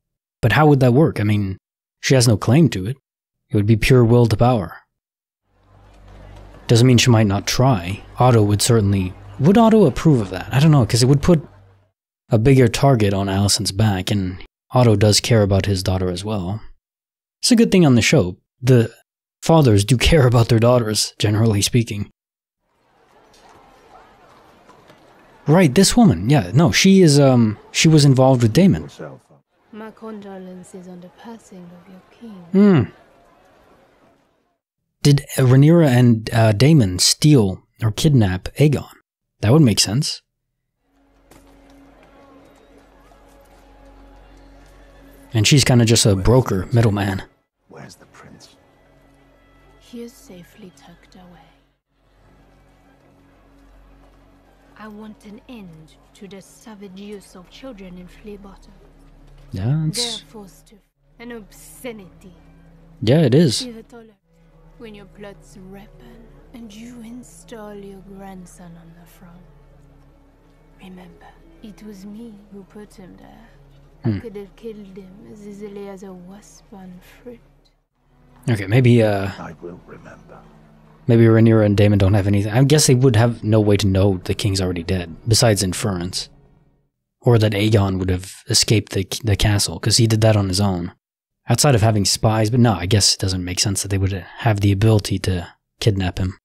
But how would that work? I mean, she has no claim to it. It would be pure will to power. Doesn't mean she might not try. Otto would certainly... Would Otto approve of that? I don't know, because it would put a bigger target on Alicent's back, and Otto does care about his daughter as well. It's a good thing on the show. The fathers do care about their daughters, generally speaking. Right, this woman. Yeah, no, she is, she was involved with Daemon. My condolences on the passing of your king. Did Rhaenyra and Daemon steal or kidnap Aegon? That would make sense. And she's kind of just a broker, middleman. Where's the prince? He is safely tucked away. I want an end to the savage use of children in Fleabottom. Yeah, They're it's... forced to an obscenity. Yeah, it is. See the taller. When your plots ripen and you install your grandson on the throne. Remember, it was me who put him there. I could have killed him as easily as a wasp on fruit. Okay, maybe, I will remember. Maybe Rhaenyra and Daemon don't have anything. I guess they would have no way to know the king's already dead, besides inference. Or that Aegon would have escaped the castle, because he did that on his own. Outside of having spies, but no, I guess it doesn't make sense that they would have the ability to kidnap him.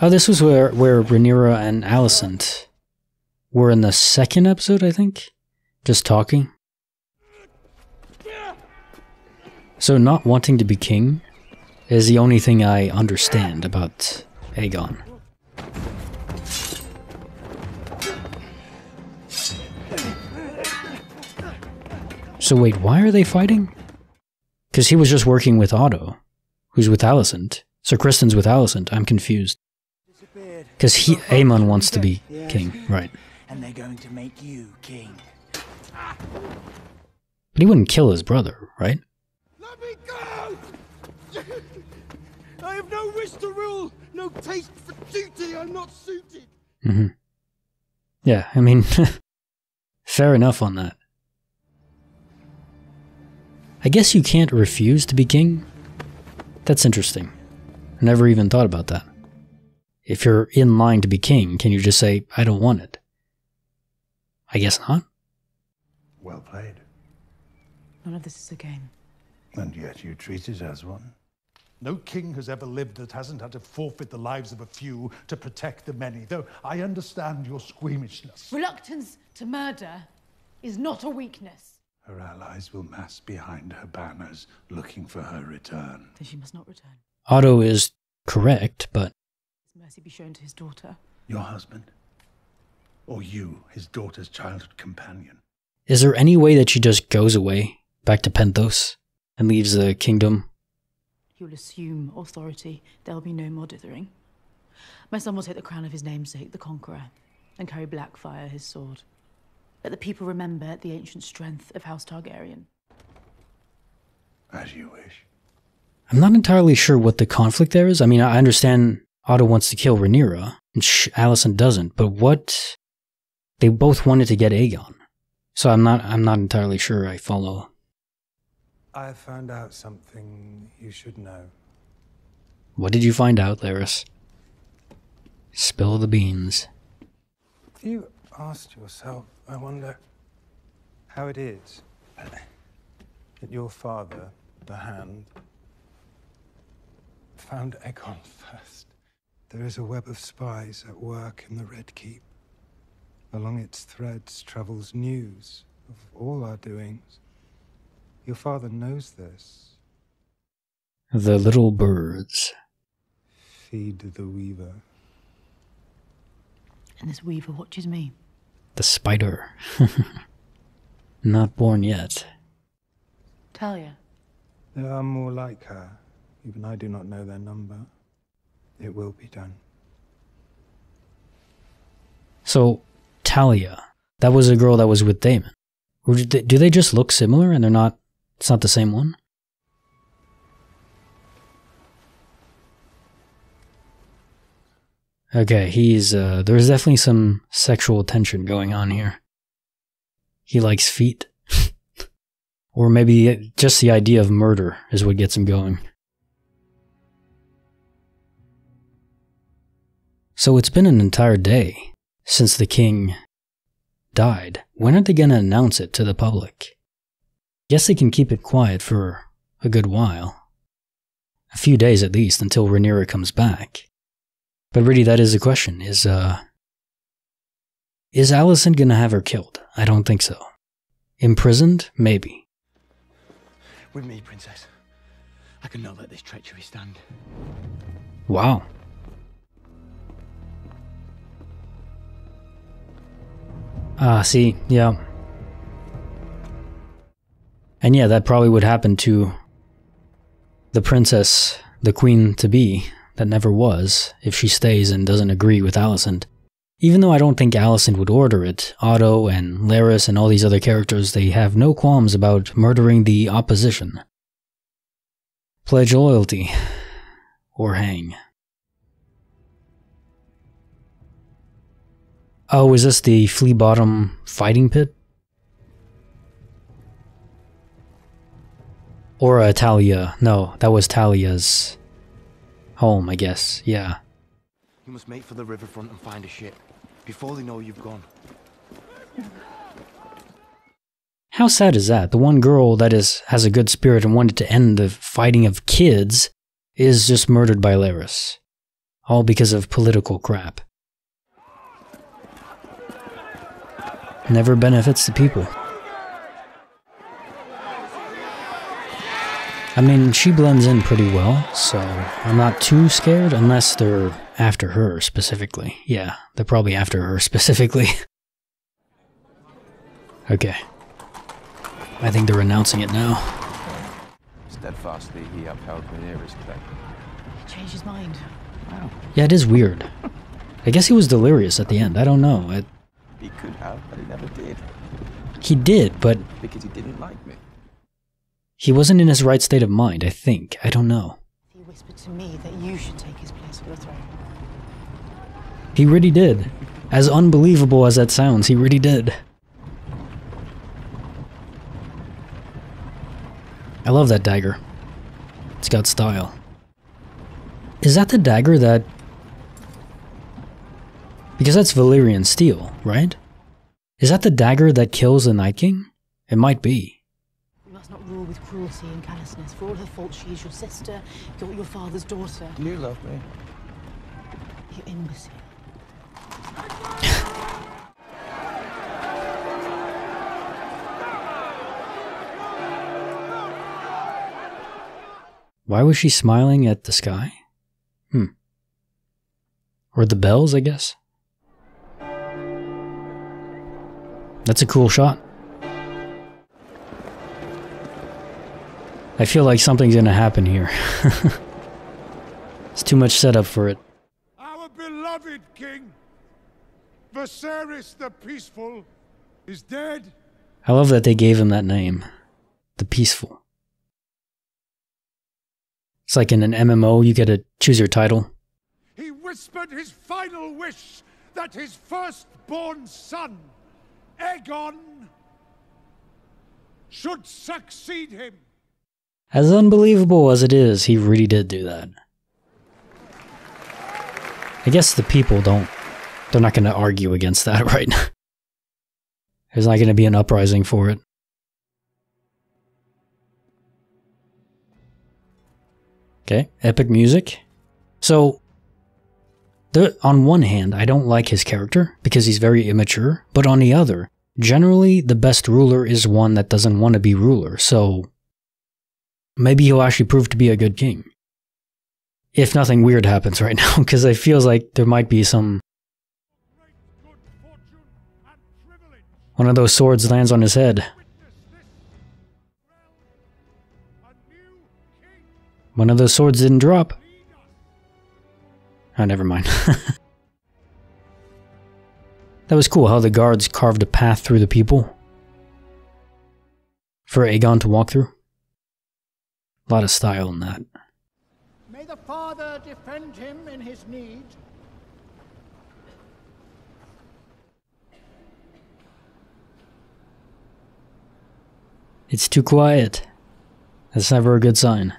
Oh, this was where Rhaenyra and Alicent were in the second episode, I think? Just talking. So not wanting to be king is the only thing I understand about Aegon. So wait, why are they fighting? Because he was just working with Otto, who's with Alicent. So Kristen's with Alicent. I'm confused. Because Aemon wants to be king, right? And they're going to make you king. But he wouldn't kill his brother, right? Let me go! I have no wish to rule, no taste for duty. I'm not suited. Mm-hmm. Yeah, I mean, fair enough on that. I guess you can't refuse to be king? That's interesting. I never even thought about that. If you're in line to be king, can you just say, I don't want it? I guess not. Well played. None of this is a game. And yet you treat it as one. No king has ever lived that hasn't had to forfeit the lives of a few to protect the many, though I understand your squeamishness. Reluctance to murder is not a weakness. Her allies will mass behind her banners, looking for her return. Then she must not return. Otto is correct, but mercy be shown to his daughter. Your husband? Or you, his daughter's childhood companion? Is there any way that she just goes away, back to Penthos, and leaves the kingdom? You'll assume authority. There'll be no more dithering. My son will take the crown of his namesake, the Conqueror, and carry Blackfire, his sword. Let the people remember the ancient strength of House Targaryen. As you wish. I'm not entirely sure what the conflict there is. I mean, I understand Otto wants to kill Rhaenyra, and Alicent doesn't, but what... They both wanted to get Aegon. So I'm not entirely sure I follow. I have found out something you should know. What did you find out, Larys? Spill the beans. Have you asked yourself, I wonder, how it is that your father, the Hand, found Aegon first? There is a web of spies at work in the Red Keep. Along its threads travels news of all our doings. Your father knows this. The little birds. Feed the weaver. And this weaver watches me. The spider. Not born yet. Talia. There are more like her. Even I do not know their number. It will be done. So, Talia. That was a girl that was with Daemon. Or do they just look similar and they're not... It's not the same one? Okay, there's definitely some sexual tension going on here. He likes feet. Or maybe just the idea of murder is what gets him going. So it's been an entire day since the king died. When are they gonna announce it to the public? Guess they can keep it quiet for a good while. A few days at least, until Rhaenyra comes back. But really, that is the question. Is Alicent gonna have her killed? I don't think so. Imprisoned? Maybe. With me, Princess. I cannot let this treachery stand. Wow. See, yeah. And yeah, that probably would happen to the princess, the queen-to-be, that never was, if she stays and doesn't agree with Alicent. Even though I don't think Alicent would order it, Otto and Larys and all these other characters, they have no qualms about murdering the opposition. Pledge loyalty. Or hang. Oh, is this the flea bottom fighting pit? Or Talia. No, that was Talia's home, I guess. Yeah. You must make for the riverfront and find a ship before they know you've gone. How sad is that? The one girl that has a good spirit and wanted to end the fighting of kids is just murdered by Larys. All because of political crap. Never benefits the people. I mean, she blends in pretty well, so I'm not too scared unless they're after her specifically. Yeah, they're probably after her specifically. Okay. I think they're announcing it now. Steadfastly, he upheld Rhaenyra's claim. He changed his mind. Wow. Yeah, it is weird. I guess he was delirious at the end. I don't know. He could have, but he never did. He did, but... Because he didn't like me. He wasn't in his right state of mind, I think. I don't know. He whispered to me that you should take his place on the throne. He really did. As unbelievable as that sounds, he really did. I love that dagger. It's got style. Is that the dagger that... Because that's Valyrian steel, right? Is that the dagger that kills the Night King? It might be. You must not rule with cruelty and callousness. For all her faults, she is your sister, your father's daughter. Do you love me? You imbecile. Why was she smiling at the sky? Or the bells, I guess. That's a cool shot. I feel like something's gonna happen here. It's too much setup for it. Our beloved king, Viserys the Peaceful, is dead. I love that they gave him that name. The Peaceful. It's like in an MMO, you get to choose your title. He whispered his final wish that his firstborn son, Aegon, should succeed him. As unbelievable as it is, he really did do that. I guess the people they're not going to argue against that right now. There's not going to be an uprising for it. Okay, epic music. So, on one hand, I don't like his character because he's very immature, but on the other, generally the best ruler is one that doesn't want to be ruler, so maybe he'll actually prove to be a good king. If nothing weird happens right now, because it feels like there might be some... One of those swords lands on his head. One of those swords didn't drop. Oh, never mind. That was cool how the guards carved a path through the people for Aegon to walk through. A lot of style in that. May the Father defend him in his need. It's too quiet. That's never a good sign.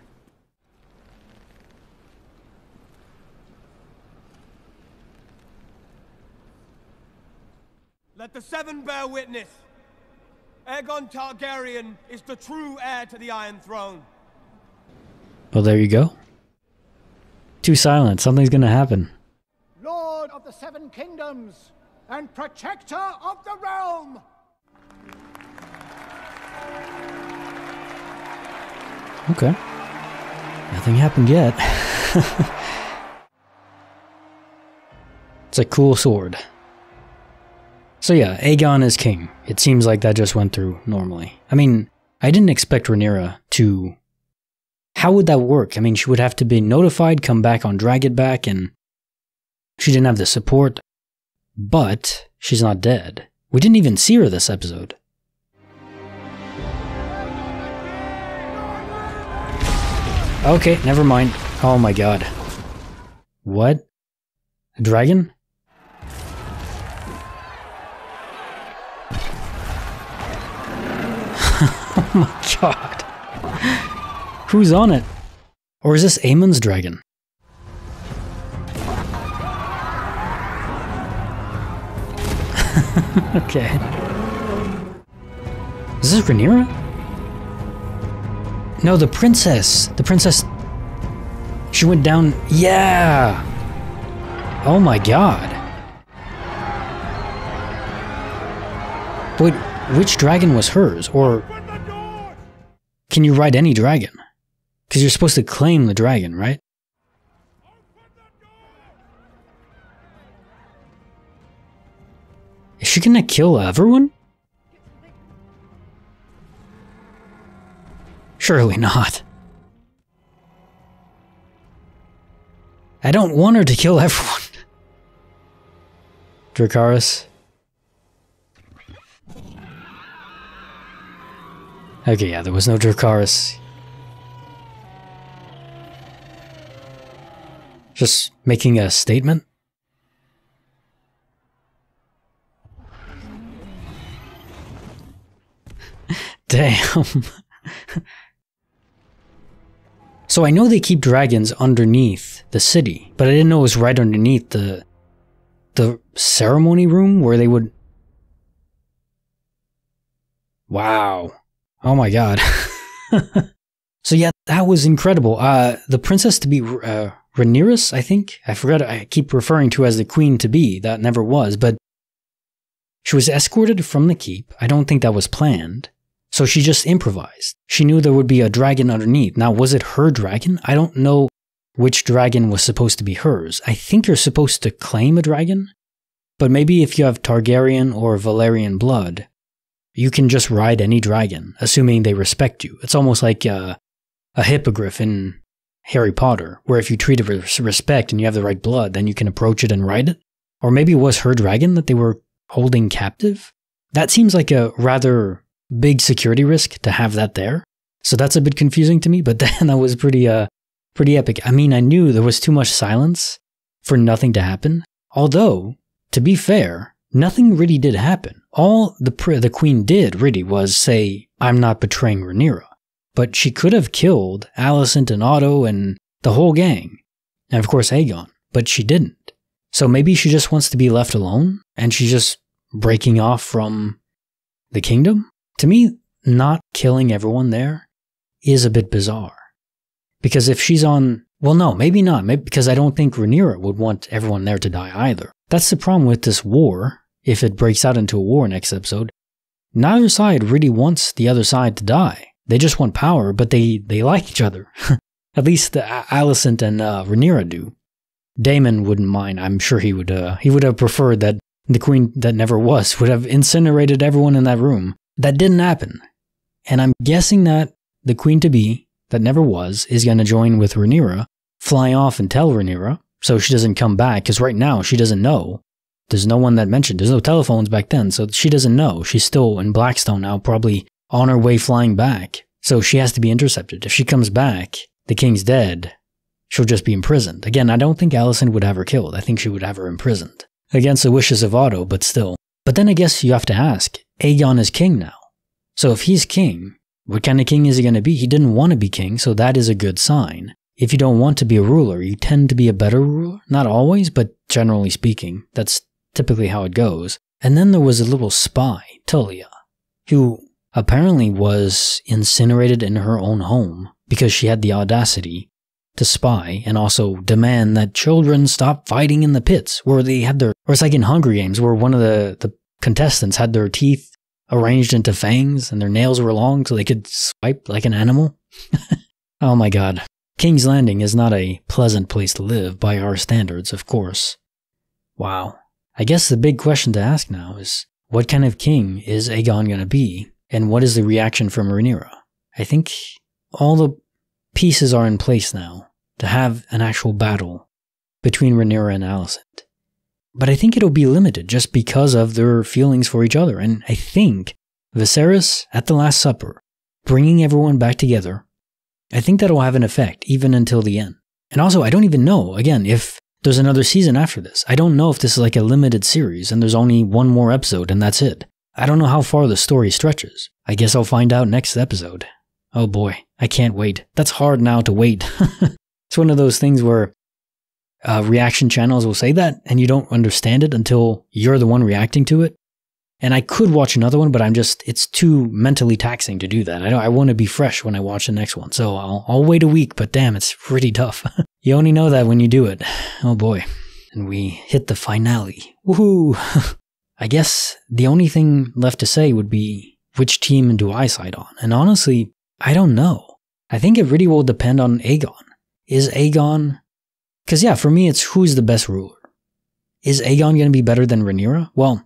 Let the Seven bear witness. Aegon Targaryen is the true heir to the Iron Throne. Well, there you go. Too silent. Something's gonna happen. Lord of the Seven Kingdoms and protector of the realm. Okay. Nothing happened yet. It's a cool sword. So yeah, Aegon is king. It seems like that just went through normally. I mean, I didn't expect Rhaenyra to... How would that work? I mean, she would have to be notified, come back on Drag-It-Back, and she didn't have the support. But she's not dead. We didn't even see her this episode. Okay, never mind. Oh my god. What? A dragon? Oh my god. Who's on it? Or is this Aemon's dragon? Okay. Is this Rhaenyra? No, the princess. The princess... She went down... Yeah! Oh my god. Wait, which dragon was hers? Or... Can you ride any dragon? Because you're supposed to claim the dragon, right? Is she gonna kill everyone? Surely not. I don't want her to kill everyone. Dracarys. Okay, yeah, there was no Dracarys. Just making a statement? Damn. So I know they keep dragons underneath the city, but I didn't know it was right underneath the ceremony room where they would... Wow. Oh my god. So yeah, that was incredible. The princess to be Rhaenyra, I think? I forgot, I keep referring to as the queen to be. That never was, but she was escorted from the keep. I don't think that was planned. So she just improvised. She knew there would be a dragon underneath. Now, was it her dragon? I don't know. which dragon was supposed to be hers. I think you're supposed to claim a dragon, but maybe if you have Targaryen or Valyrian blood, you can just ride any dragon, assuming they respect you. It's almost like a hippogriff in Harry Potter, where if you treat it with respect and you have the right blood, then you can approach it and ride it. Or maybe it was her dragon that they were holding captive. That seems like a rather big security risk to have that there. So that's a bit confusing to me, but then that was pretty epic. I mean, I knew there was too much silence for nothing to happen. Although, to be fair, nothing really did happen. All the queen did really was say, I'm not betraying Rhaenyra. But she could have killed Alicent and Otto and the whole gang. And of course Aegon. But she didn't. So maybe she just wants to be left alone and she's just breaking off from the kingdom? To me, not killing everyone there is a bit bizarre. Because if she's on... Well, no, maybe not. Maybe because I don't think Rhaenyra would want everyone there to die either. That's the problem with this war. If it breaks out into a war next episode, neither side really wants the other side to die. They just want power, but they like each other. At least Alicent and Rhaenyra do. Daemon wouldn't mind. I'm sure he would have preferred that the queen that never was would have incinerated everyone in that room. That didn't happen. And I'm guessing that the queen-to-be that never was is going to join with Rhaenyra, fly off and tell Rhaenyra, so she doesn't come back, because right now she doesn't know. There's no one that mentioned. There's no telephones back then, so she doesn't know. She's still in Blackstone now, probably on her way flying back. So she has to be intercepted. If she comes back, the king's dead, she'll just be imprisoned. Again, I don't think Alicent would have her killed. I think she would have her imprisoned. Against the wishes of Otto, but still. But then I guess you have to ask, Aegon is king now. So if he's king, what kind of king is he going to be? He didn't want to be king, so that is a good sign. If you don't want to be a ruler, you tend to be a better ruler. Not always, but generally speaking, that's typically how it goes. And then there was a little spy, Tullia, who apparently was incinerated in her own home because she had the audacity to spy and also demand that children stop fighting in the pits where they had or it's like in Hunger Games where one of the contestants had their teeth arranged into fangs and their nails were long so they could swipe like an animal. Oh my god. King's Landing is not a pleasant place to live by our standards, of course. Wow. I guess the big question to ask now is, what kind of king is Aegon going to be? And what is the reaction from Rhaenyra? I think all the pieces are in place now to have an actual battle between Rhaenyra and Alicent. But I think it'll be limited just because of their feelings for each other. And I think Viserys at the Last Supper, bringing everyone back together, I think that'll have an effect even until the end. And also, I don't even know, again, if there's another season after this. I don't know if this is like a limited series and there's only one more episode and that's it. I don't know how far the story stretches. I guess I'll find out next episode. Oh boy, I can't wait. That's hard now to wait. It's one of those things where reaction channels will say that and you don't understand it until you're the one reacting to it. And I could watch another one, but it's too mentally taxing to do that. I want to be fresh when I watch the next one. So I'll wait a week, but damn, it's pretty tough. You only know that when you do it. Oh boy. And we hit the finale. Woohoo! I guess the only thing left to say would be, which team do I side on? And honestly, I don't know. I think it really will depend on Aegon. Is Aegon... Because yeah, for me, it's who's the best ruler. Is Aegon going to be better than Rhaenyra? Well,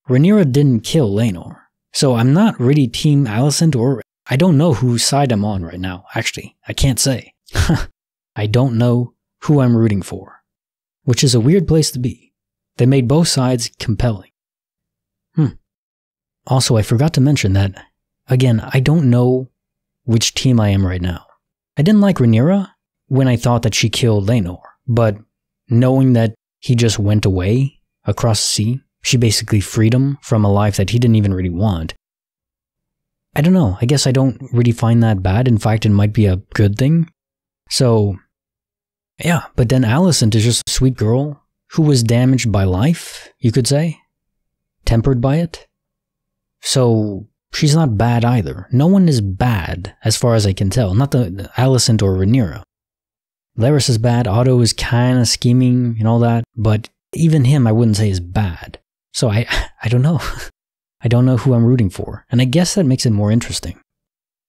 Rhaenyra didn't kill Laenor. So I'm not really Team Alicent or... I don't know whose side I'm on right now, actually. I can't say. I don't know who I'm rooting for. Which is a weird place to be. They made both sides compelling. Also, I forgot to mention that, again, I don't know which team I am right now. I didn't like Rhaenyra when I thought that she killed Laenor, but knowing that he just went away across the sea, she basically freed him from a life that he didn't even really want. I don't know, I guess I don't really find that bad. In fact, it might be a good thing. So, yeah, but then Alicent is just a sweet girl who was damaged by life, you could say. Tempered by it. So, she's not bad either. No one is bad, as far as I can tell. Not the Alicent or Rhaenyra. Larys is bad, Otto is kind of scheming and all that, but even him I wouldn't say is bad. So I don't know. I don't know who I'm rooting for. And I guess that makes it more interesting.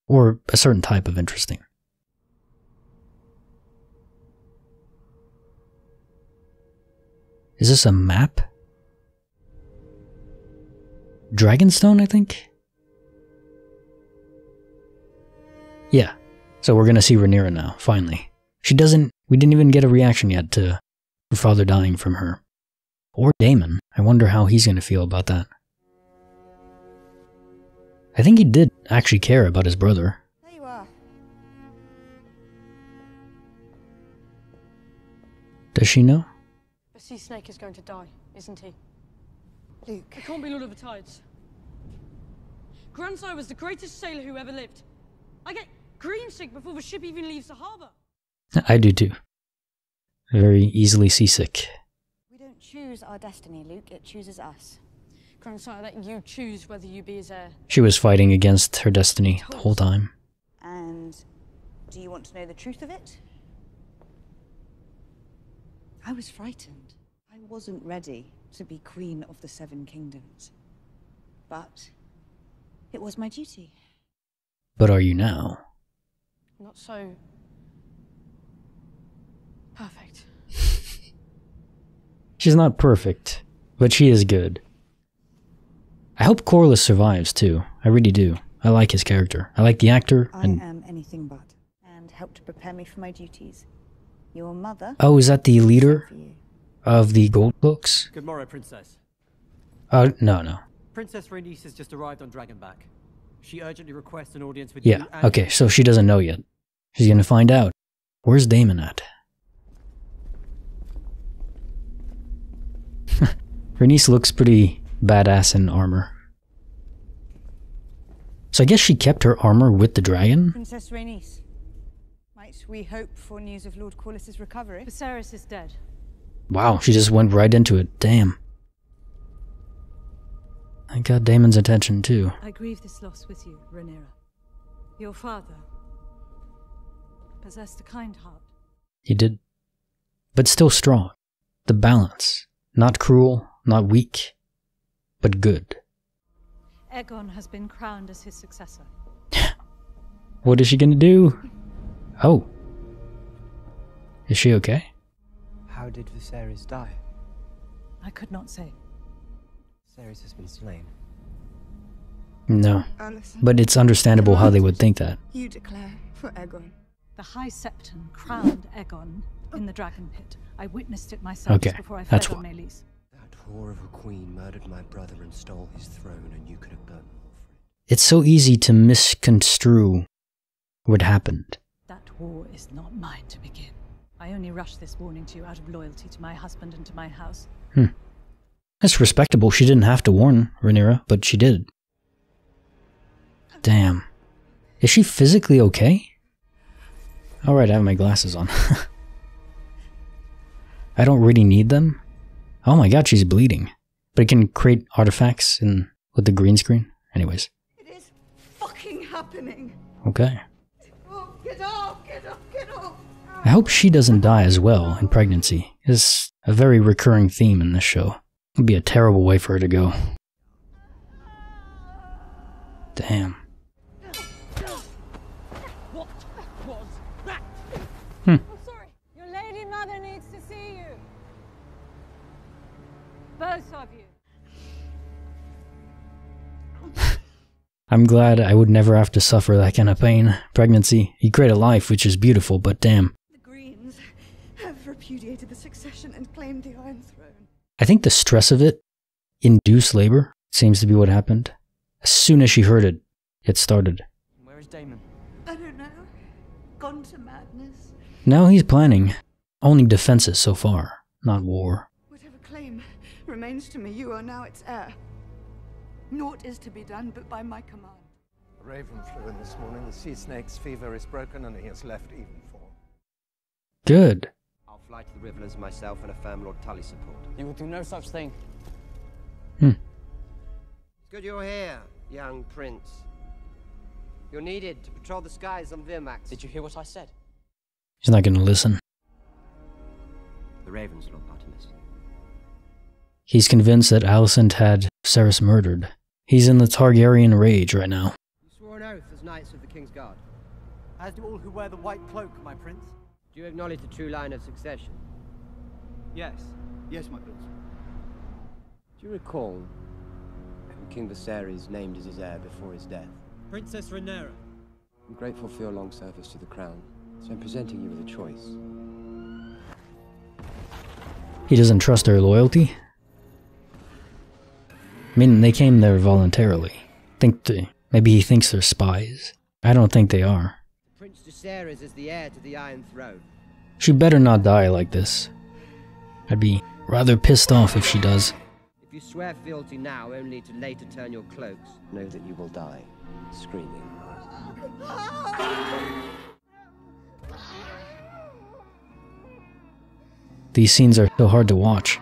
Or a certain type of interesting. Is this a map? Dragonstone, I think? Yeah. So we're gonna see Rhaenyra now, finally. We didn't even get a reaction yet to her father dying from her. Or Daemon. I wonder how he's gonna feel about that. I think he did actually care about his brother. There you are. Does she know? The sea snake is going to die, isn't he? Luke. It can't be Lord of the Tides. Grandsire was the greatest sailor who ever lived. I get green sick before the ship even leaves the harbour. I do too. Very easily seasick. We don't choose our destiny, Luke. It chooses us. Grandsire let you choose whether you be his heir. She was fighting against her destiny the whole time. And do you want to know the truth of it? I was frightened. I wasn't ready to be Queen of the Seven Kingdoms. But it was my duty. But are you now? Not so perfect. She's not perfect, but she is good. I hope Corlys survives too. I really do. I like his character. I like the actor. I am anything but. And help to prepare me for my duties. Your mother... Oh, is that the leader of the Gold Cloaks? Good morrow, Princess. No. Princess Rhaenys has just arrived on Dragonback. She urgently requests an audience with you Yeah, and... okay, so she doesn't know yet. She's gonna find out. Where's Daemon at? Rhaenys looks pretty badass in armor. So I guess she kept her armor with the dragon? Princess Rhaenys. Might we hope for news of Lord Corlys's recovery? Viserys is dead. Wow, she just went right into it. Damn. I got Daemon's attention too. I grieve this loss with you, Rhaenyra. Your father possessed a kind heart. He did. But still strong. The balance. Not cruel, not weak, but good. Aegon has been crowned as his successor. What is she gonna do? Oh. Is she okay? How did Viserys die? I could not say. Viserys has been slain. No. Alicent, But it's understandable how they would think that. you declare for Aegon. The High Septon crowned Aegon in the Dragon Pit. I witnessed it myself Okay, before I that's fled on what- Meleys. That whore of a queen murdered my brother and stole his throne, and you could have done more for it. It's so easy to misconstrue what happened. That war is not mine to begin. I only rushed this warning to you out of loyalty to my husband and to my house. That's respectable. She didn't have to warn Rhaenyra, but she did. Damn. Is she physically okay? Alright, I have my glasses on. I don't really need them. Oh my god, she's bleeding. But it can create artifacts with the green screen. Anyways. It is fucking happening. Okay. Oh, get off, get off, get off. I hope she doesn't die as well in pregnancy. It's a very recurring theme in this show. It would be a terrible way for her to go. Damn. What was that? Hmm. I'm sorry. Your lady mother needs to see you. Both of you. I'm glad I would never have to suffer that kind of pain. Pregnancy, you create a life which is beautiful, but damn. The Greens have repudiated the succession and claimed the Iron Throne. I think the stress of it induced labor. Seems to be what happened. As soon as she heard it, it started. Where is Daemon? I don't know. Gone to madness. Now he's planning only defenses so far, not war. Whatever claim remains to me, you are now its heir. Naught is to be done but by my command. A raven flew in this morning. The sea snake's fever is broken and he has left even form. Good. I'll fly to the Riverlands myself and affirm Lord Tully's support. You will do no such thing. It's good you're here, young prince. You're needed to patrol the skies on Virmax. Did you hear what I said? He's not gonna listen. The ravens, Lord Artemis. He's convinced that Alicent had Viserys murdered. He's in the Targaryen rage right now. You swore an oath as knights of the King's Guard. As do all who wear the white cloak, my prince. Do you acknowledge the true line of succession? Yes. Yes, my prince. Do you recall who King Viserys named as his heir before his death? Princess Rhaenyra. I'm grateful for your long service to the crown, so I'm presenting you with a choice. He doesn't trust their loyalty? I mean, they came there voluntarily. Maybe he thinks they're spies. I don't think they are. Prince Viserys is the heir to the Iron Throne. She better not die like this. I'd be rather pissed off if she does. If you swear fealty now, only to later turn your cloaks, know that you will die, screaming. These scenes are so hard to watch.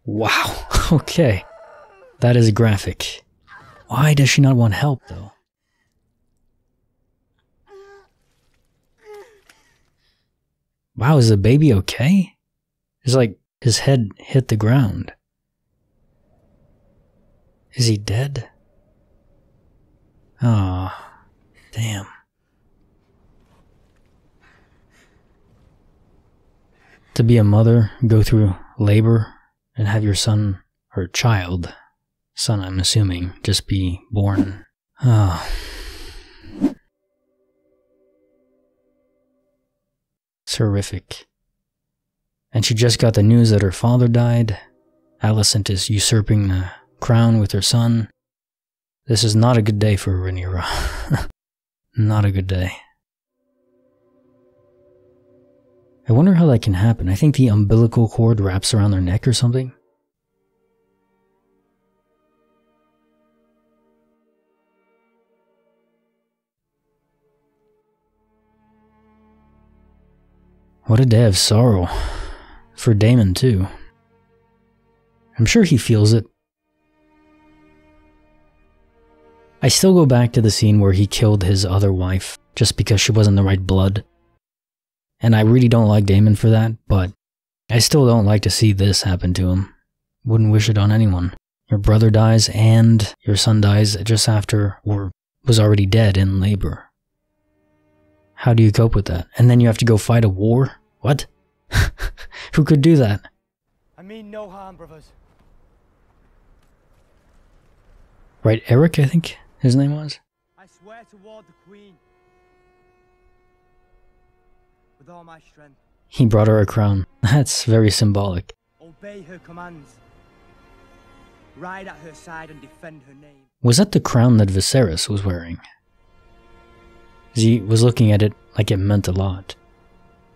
Wow, okay. That is graphic. Why does she not want help, though? Wow, is the baby okay? It's like his head hit the ground. Is he dead? Ah, damn. To be a mother, go through labor, and have your son, or child, son I'm assuming, just be born. Ah. It's horrific. And she just got the news that her father died. Alicent is usurping the crown with her son. This is not a good day for Rhaenyra. Not a good day. I wonder how that can happen. I think the umbilical cord wraps around their neck or something. What a day of sorrow. For Daemon, too. I'm sure he feels it. I still go back to the scene where he killed his other wife just because she wasn't the right blood. And I really don't like Daemon for that, but I still don't like to see this happen to him. Wouldn't wish it on anyone. Your brother dies and your son dies just after, or was already dead in labor. How do you cope with that? And then you have to go fight a war? What? Who could do that? I mean no harm, brothers. Right, Eric, I think his name was? I swear to ward the Queen. With all my strength. He brought her a crown. That's very symbolic. Obey her commands. Ride at her side and defend her name. Was that the crown that Viserys was wearing? He was looking at it like it meant a lot.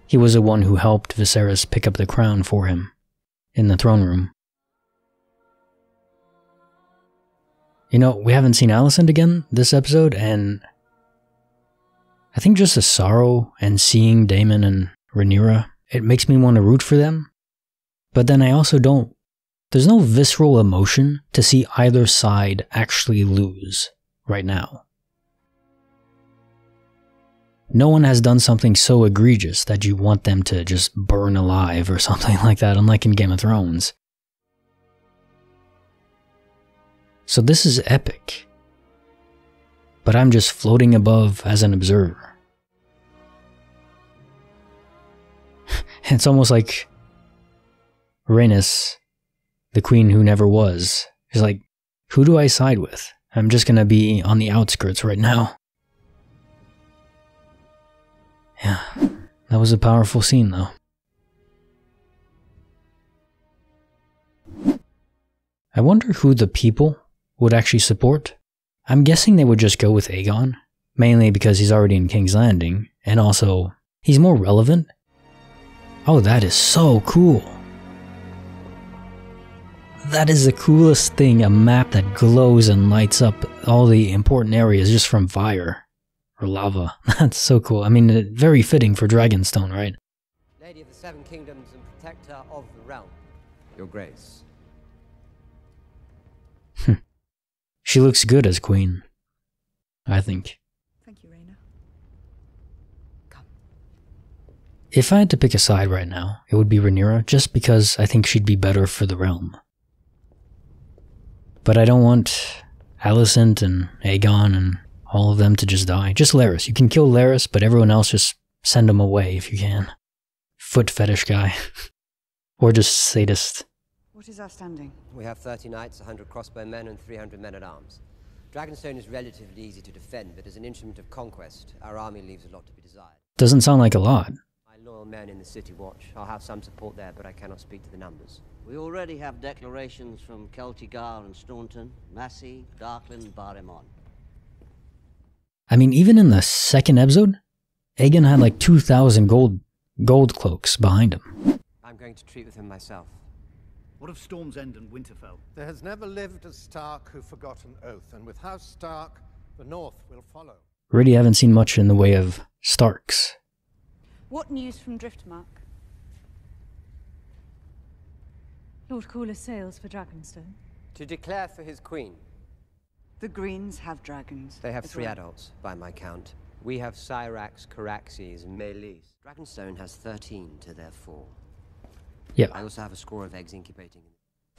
He was the one who helped Viserys pick up the crown for him in the throne room. You know, we haven't seen Alicent again this episode, and I think just the sorrow and seeing Daemon and Rhaenyra, it makes me want to root for them. But then I also don't. There's no visceral emotion to see either side actually lose right now. No one has done something so egregious that you want them to just burn alive or something like that, unlike in Game of Thrones. So this is epic. But I'm just floating above as an observer. It's almost like Rhaenys, the queen who never was, is like, who do I side with? I'm just gonna be on the outskirts right now. Yeah, that was a powerful scene though. I wonder who the people would actually support. I'm guessing they would just go with Aegon, mainly because he's already in King's Landing, and also, he's more relevant. Oh, that is so cool. That is the coolest thing, a map that glows and lights up all the important areas just from fire. Or lava. That's so cool. I mean, very fitting for Dragonstone, right? Lady of the Seven Kingdoms and protector of the realm. Your Grace. She looks good as queen, I think. Thank you, Rhaena. If I had to pick a side right now, it would be Rhaenyra, just because I think she'd be better for the realm. But I don't want Alicent and Aegon and all of them to just die. Just Larys. You can kill Larys, but everyone else just send them away if you can. foot fetish guy. Or just sadist. What is our standing? We have 30 knights, 100 crossbowmen, and 300 men-at-arms. Dragonstone is relatively easy to defend, but as an instrument of conquest, our army leaves a lot to be desired. Doesn't sound like a lot. My loyal men in the City Watch. I'll have some support there, but I cannot speak to the numbers. We already have declarations from Celtigar and Staunton, Massey, Darkland, Barrymon. I mean, even in the second episode, Aegon had like 2,000 gold cloaks behind him. I'm going to treat with him myself. What of Storm's End and Winterfell? There has never lived a Stark who forgot an oath, and with House Stark, the North will follow. Really haven't seen much in the way of Starks. What news from Driftmark? Lord Cooler sails for Dragonstone. To declare for his queen. The Greens have dragons. They have as 3 well. adults, by my count. We have Cyrax, Caraxes, and Melis. Dragonstone has 13 to their 4. Yeah. I also have a score of eggs incubating.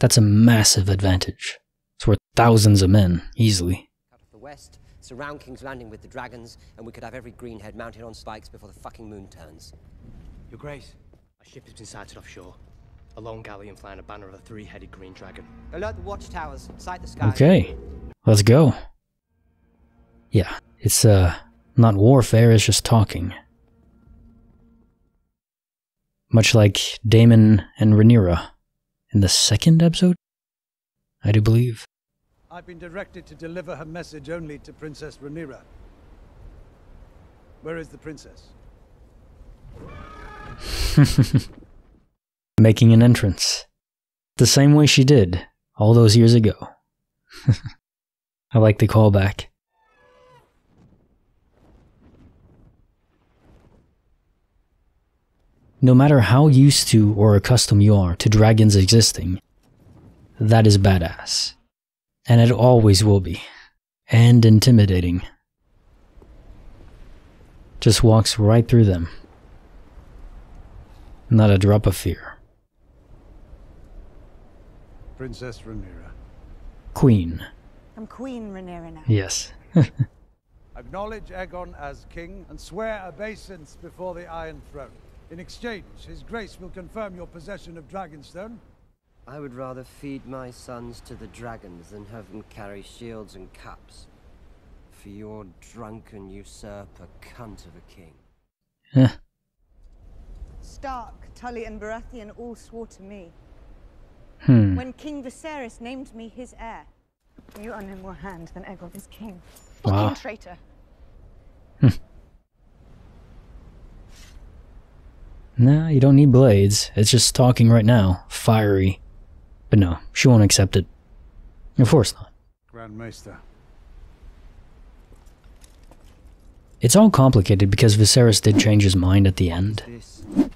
That's a massive advantage. It's worth thousands of men, easily. Cut off the west, surround King's Landing with the dragons, and we could have every greenhead mounted on spikes before the fucking moon turns. Your Grace, a ship has been sighted offshore. A lone galleon flying a banner of a 3-headed green dragon. Alert the watchtowers, sight the sky. Okay, let's go. Yeah, it's not warfare, it's just talking. Much like Daemon and Rhaenyra in the second episode, I do believe. I've been directed to deliver her message only to Princess Rhaenyra. Where is the princess? Making an entrance. The same way she did all those years ago. I like the callback. No matter how used to or accustomed you are to dragons existing, that is badass. And it always will be. And intimidating. Just walks right through them. Not a drop of fear. Princess Rhaenyra. Queen. I'm Queen Rhaenyra now. Yes. Acknowledge Aegon as king and swear obeisance before the Iron Throne. In exchange, His Grace will confirm your possession of Dragonstone. I would rather feed my sons to the dragons than have them carry shields and cups. For your drunken usurper cunt of a king. Stark, Tully, and Baratheon all swore to me. Hmm. When King Viserys named me his heir. You are no more hand than Aegon is king. Wow. Fucking traitor. Nah, you don't need blades. It's just talking right now. Fiery. But no, she won't accept it. Of course not. Grand Maester. It's all complicated because Viserys did change his mind at the end.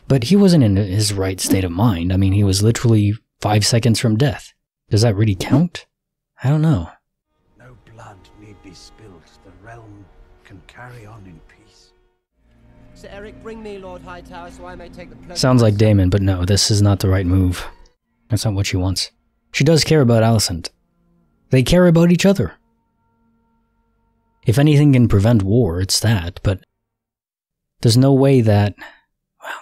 But he wasn't in his right state of mind. I mean, he was literally 5 seconds from death. Does that really count? I don't know. No blood need be spilled. The realm can carry on in peace. Sir Eric, bring me Lord Hightower so I may take the pleasure. Sounds like Daemon, but no, this is not the right move. That's not what she wants. She does care about Alicent. They care about each other. If anything can prevent war, it's that, but there's no way that... Well,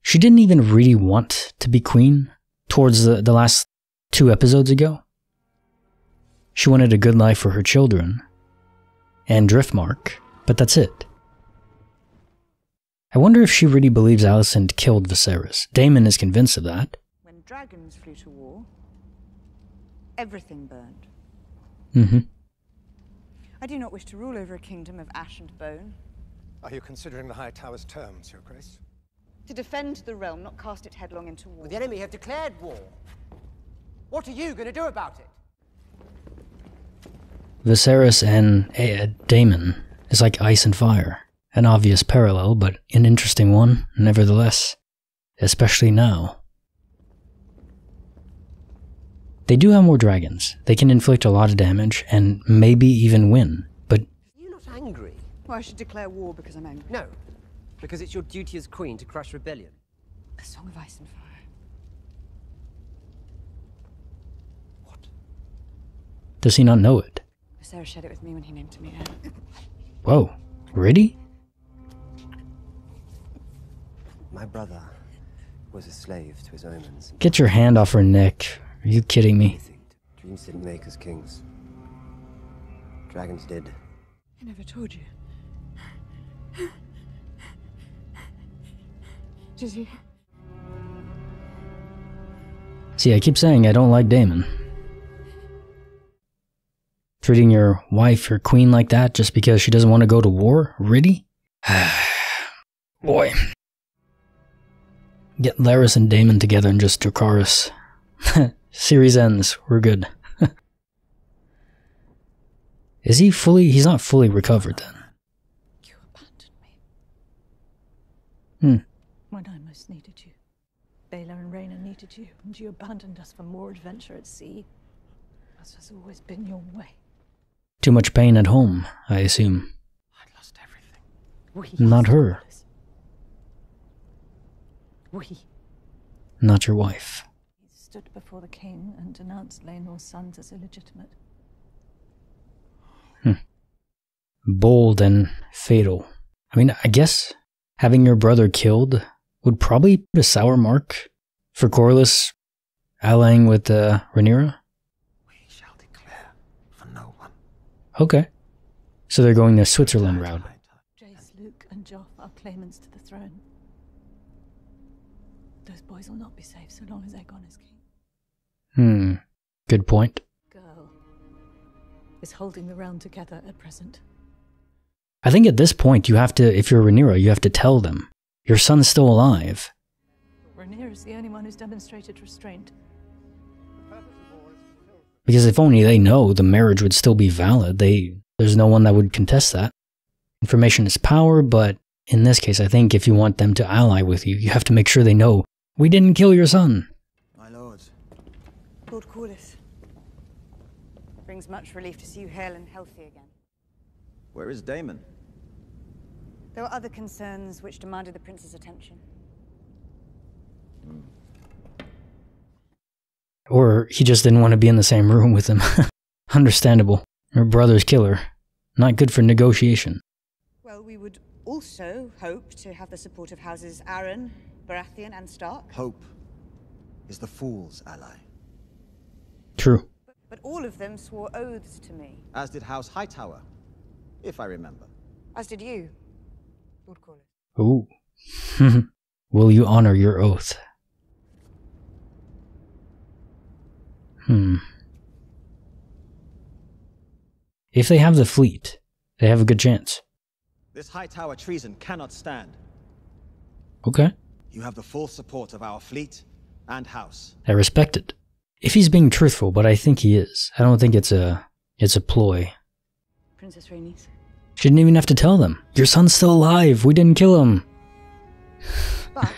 she didn't even really want to be queen towards the last 2 episodes ago. She wanted a good life for her children and Driftmark, but that's it. I wonder if she really believes Alicent killed Viserys. Daemon is convinced of that. When dragons flew to war, everything burned. Mm-hmm. I do not wish to rule over a kingdom of ash and bone. Are you considering the High Tower's terms, Your Grace? To defend the realm, not cast it headlong into war. The enemy have declared war. What are you going to do about it? Viserys and Daemon is like ice and fire. An obvious parallel, but an interesting one, nevertheless. Especially now. They do have more dragons. They can inflict a lot of damage, and maybe even win, but... You're not angry? Well, I should declare war because I'm angry. No, because it's your duty as queen to crush rebellion. A song of ice and fire. Does he not know it? Viserys shared it with me when he named me heir. Whoa, really? My brother was a slave to his omens. Get your hand off her neck. Are you kidding me? Dreams didn't make us kings. Dragons did. I never told you. Did you? See, I keep saying I don't like Daemon. Treating your wife, your queen like that just because she doesn't want to go to war? Really? Boy. Get Larys and Daemon together and just Dracarys. Series ends. We're good. Is he fully... He's not fully recovered then. You abandoned me. When I most needed you. Baylor and Rhaena needed you, and you abandoned us for more adventure at sea. As has always been your way. Too much pain at home, I assume. I lost everything. Not her. We. Not your wife. He stood before the king and denounced Laenor's sons as illegitimate. Bold and fatal. I mean, I guess having your brother killed would probably put a sour mark for Corlys allying with Rhaenyra. We shall declare for no one. Okay. So they're going the Switzerland route. Jace, Luke, and Joff are claimants to the throne. Those boys will not be safe so long as Aegon is king. Good point. Girl is holding the realm together at present. I think at this point you have to, if you're Rhaenyra, you have to tell them. Your son's still alive. Rhaenyra is the only one who's demonstrated restraint. Because if only they know, the marriage would still be valid. There's no one that would contest that. Information is power, but in this case, I think if you want them to ally with you, you have to make sure they know, we didn't kill your son. My lords. Lord Corlys. Brings much relief to see you hale and healthy again. Where is Daemon? There were other concerns which demanded the prince's attention. Or he just didn't want to be in the same room with him. Understandable. Her brother's killer. Not good for negotiation. Well, we would also hope to have the support of houses Arryn, Baratheon, and Stark. Hope is the fool's ally. True. But all of them swore oaths to me. As did House Hightower, if I remember. As did you, Lord Corlys. Ooh. Will you honor your oath? If they have the fleet, they have a good chance. This Hightower treason cannot stand. Okay. You have the full support of our fleet and house. I respect it. If he's being truthful, but I think he is. I don't think it's a ploy. Princess Rhaenys. She didn't even have to tell them. Your son's still alive. We didn't kill him. But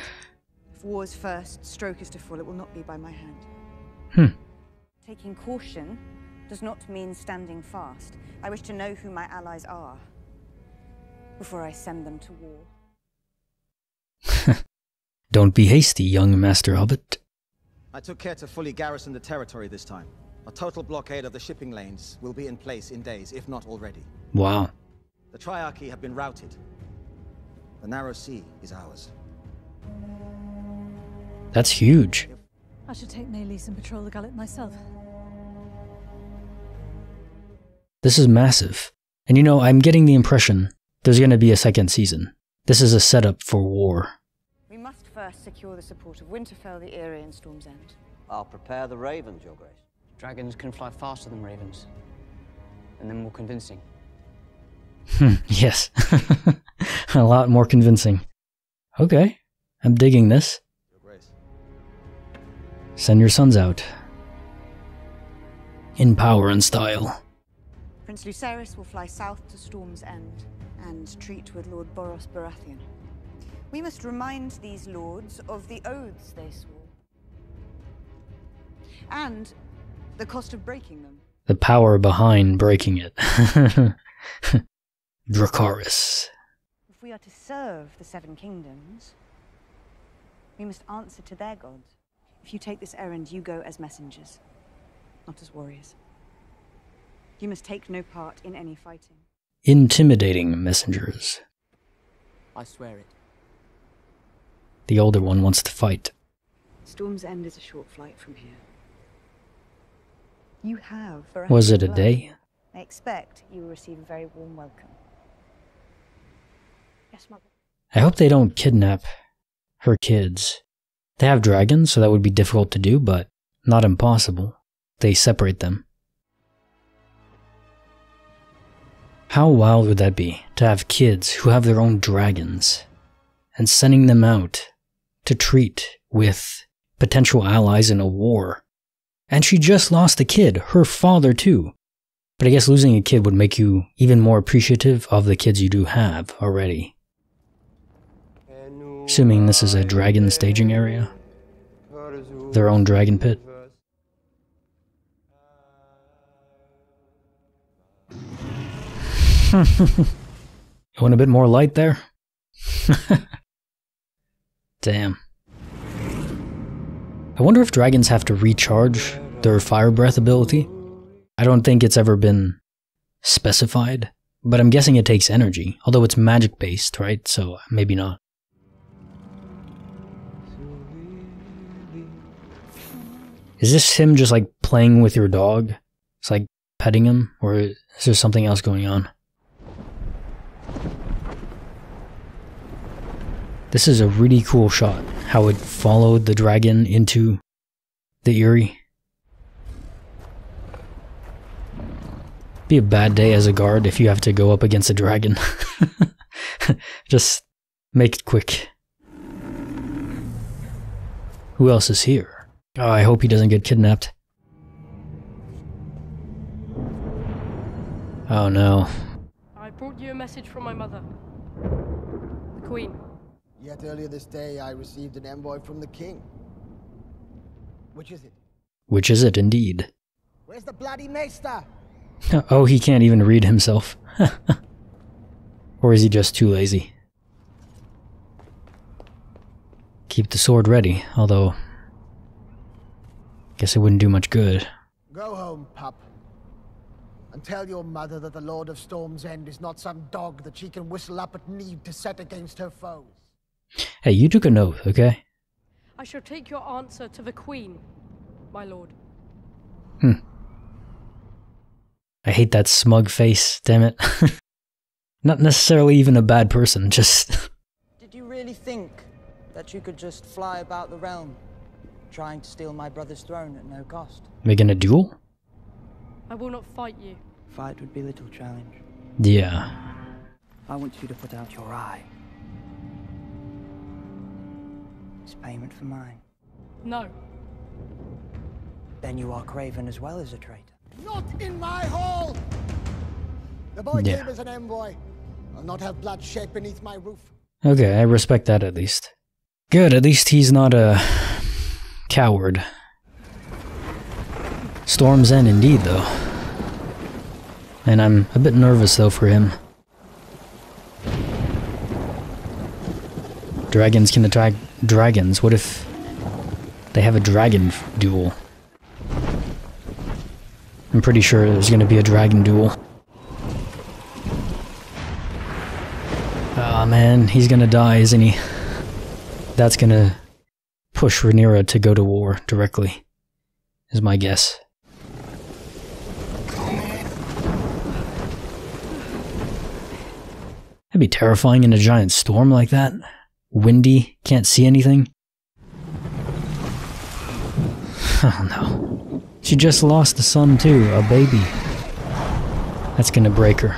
if war's first stroke is to fall, it will not be by my hand. Taking caution does not mean standing fast. I wish to know who my allies are before I send them to war. Don't be hasty, young Master Hobbit. I took care to fully garrison the territory this time. A total blockade of the shipping lanes will be in place in days, if not already. Wow. The Triarchy have been routed. The Narrow Sea is ours. That's huge. I should take Naelys and patrol the gullet myself. This is massive. And you know, I'm getting the impression there's going to be a second season. This is a setup for war. We must first secure the support of Winterfell, the Eyrie, and Storm's End. I'll prepare the ravens, Your Grace. Dragons can fly faster than ravens. And then more convincing. Yes. A lot more convincing. Okay. I'm digging this. Send your sons out. In power and style. Prince Lucerys will fly south to Storm's End and treat with Lord Boros Baratheon. We must remind these lords of the oaths they swore. And the cost of breaking them. The power behind breaking it. Dracarys. If we are to serve the Seven Kingdoms, we must answer to their gods. If you take this errand, you go as messengers, not as warriors. You must take no part in any fighting. Intimidating messengers. I swear it. The older one wants to fight. Storm's End is a short flight from here. You have. Was it a day? I expect you will receive a very warm welcome. Yes, Mother. I hope they don't kidnap her kids. They have dragons, so that would be difficult to do, but not impossible. They separate them. How wild would that be, to have kids who have their own dragons, and sending them out to treat with potential allies in a war? And she just lost a kid, her father too. But I guess losing a kid would make you even more appreciative of the kids you do have already. Assuming this is a dragon staging area. Their own dragon pit. You want a bit more light there? Damn. I wonder if dragons have to recharge their fire breath ability. I don't think it's ever been specified, but I'm guessing it takes energy, although it's magic based, right? So maybe not. Is this him just like playing with your dog? It's like petting him, or is there something else going on? This is a really cool shot, how it followed the dragon into the Eyrie. Be a bad day as a guard if you have to go up against a dragon. Just make it quick. Who else is here? Oh, I hope he doesn't get kidnapped. Oh no. I brought you a message from my mother, the Queen. Yet earlier this day, I received an envoy from the king. Which is it? Which is it, indeed? Where's the bloody maester? Oh, he can't even read himself. Or is he just too lazy? Keep the sword ready, although guess it wouldn't do much good. Go home, pup. And tell your mother that the Lord of Storm's End is not some dog that she can whistle up at need to set against her foes. Hey, you took an oath, okay? I shall take your answer to the Queen, my lord. I hate that smug face, damn it. Not necessarily even a bad person, just... Did you really think that you could just fly about the realm, trying to steal my brother's throne at no cost? Making a duel? I will not fight you. Fight would be little challenge. Yeah. I want you to put out your eye. It's payment for mine. No. Then you are craven as well as a traitor. Not in my hall! The boy came as an envoy. I'll not have blood shed beneath my roof. Okay, I respect that at least. Good, at least he's not a coward. Storm's End indeed, though. And I'm a bit nervous, though, for him. Dragons can attack dragons. What if they have a dragon duel? I'm pretty sure there's gonna be a dragon duel. Oh man, he's gonna die, isn't he? That's gonna push Rhaenyra to go to war directly, is my guess. That'd be terrifying in a giant storm like that. Windy, can't see anything. Oh no. She just lost a son too, a baby. That's gonna break her.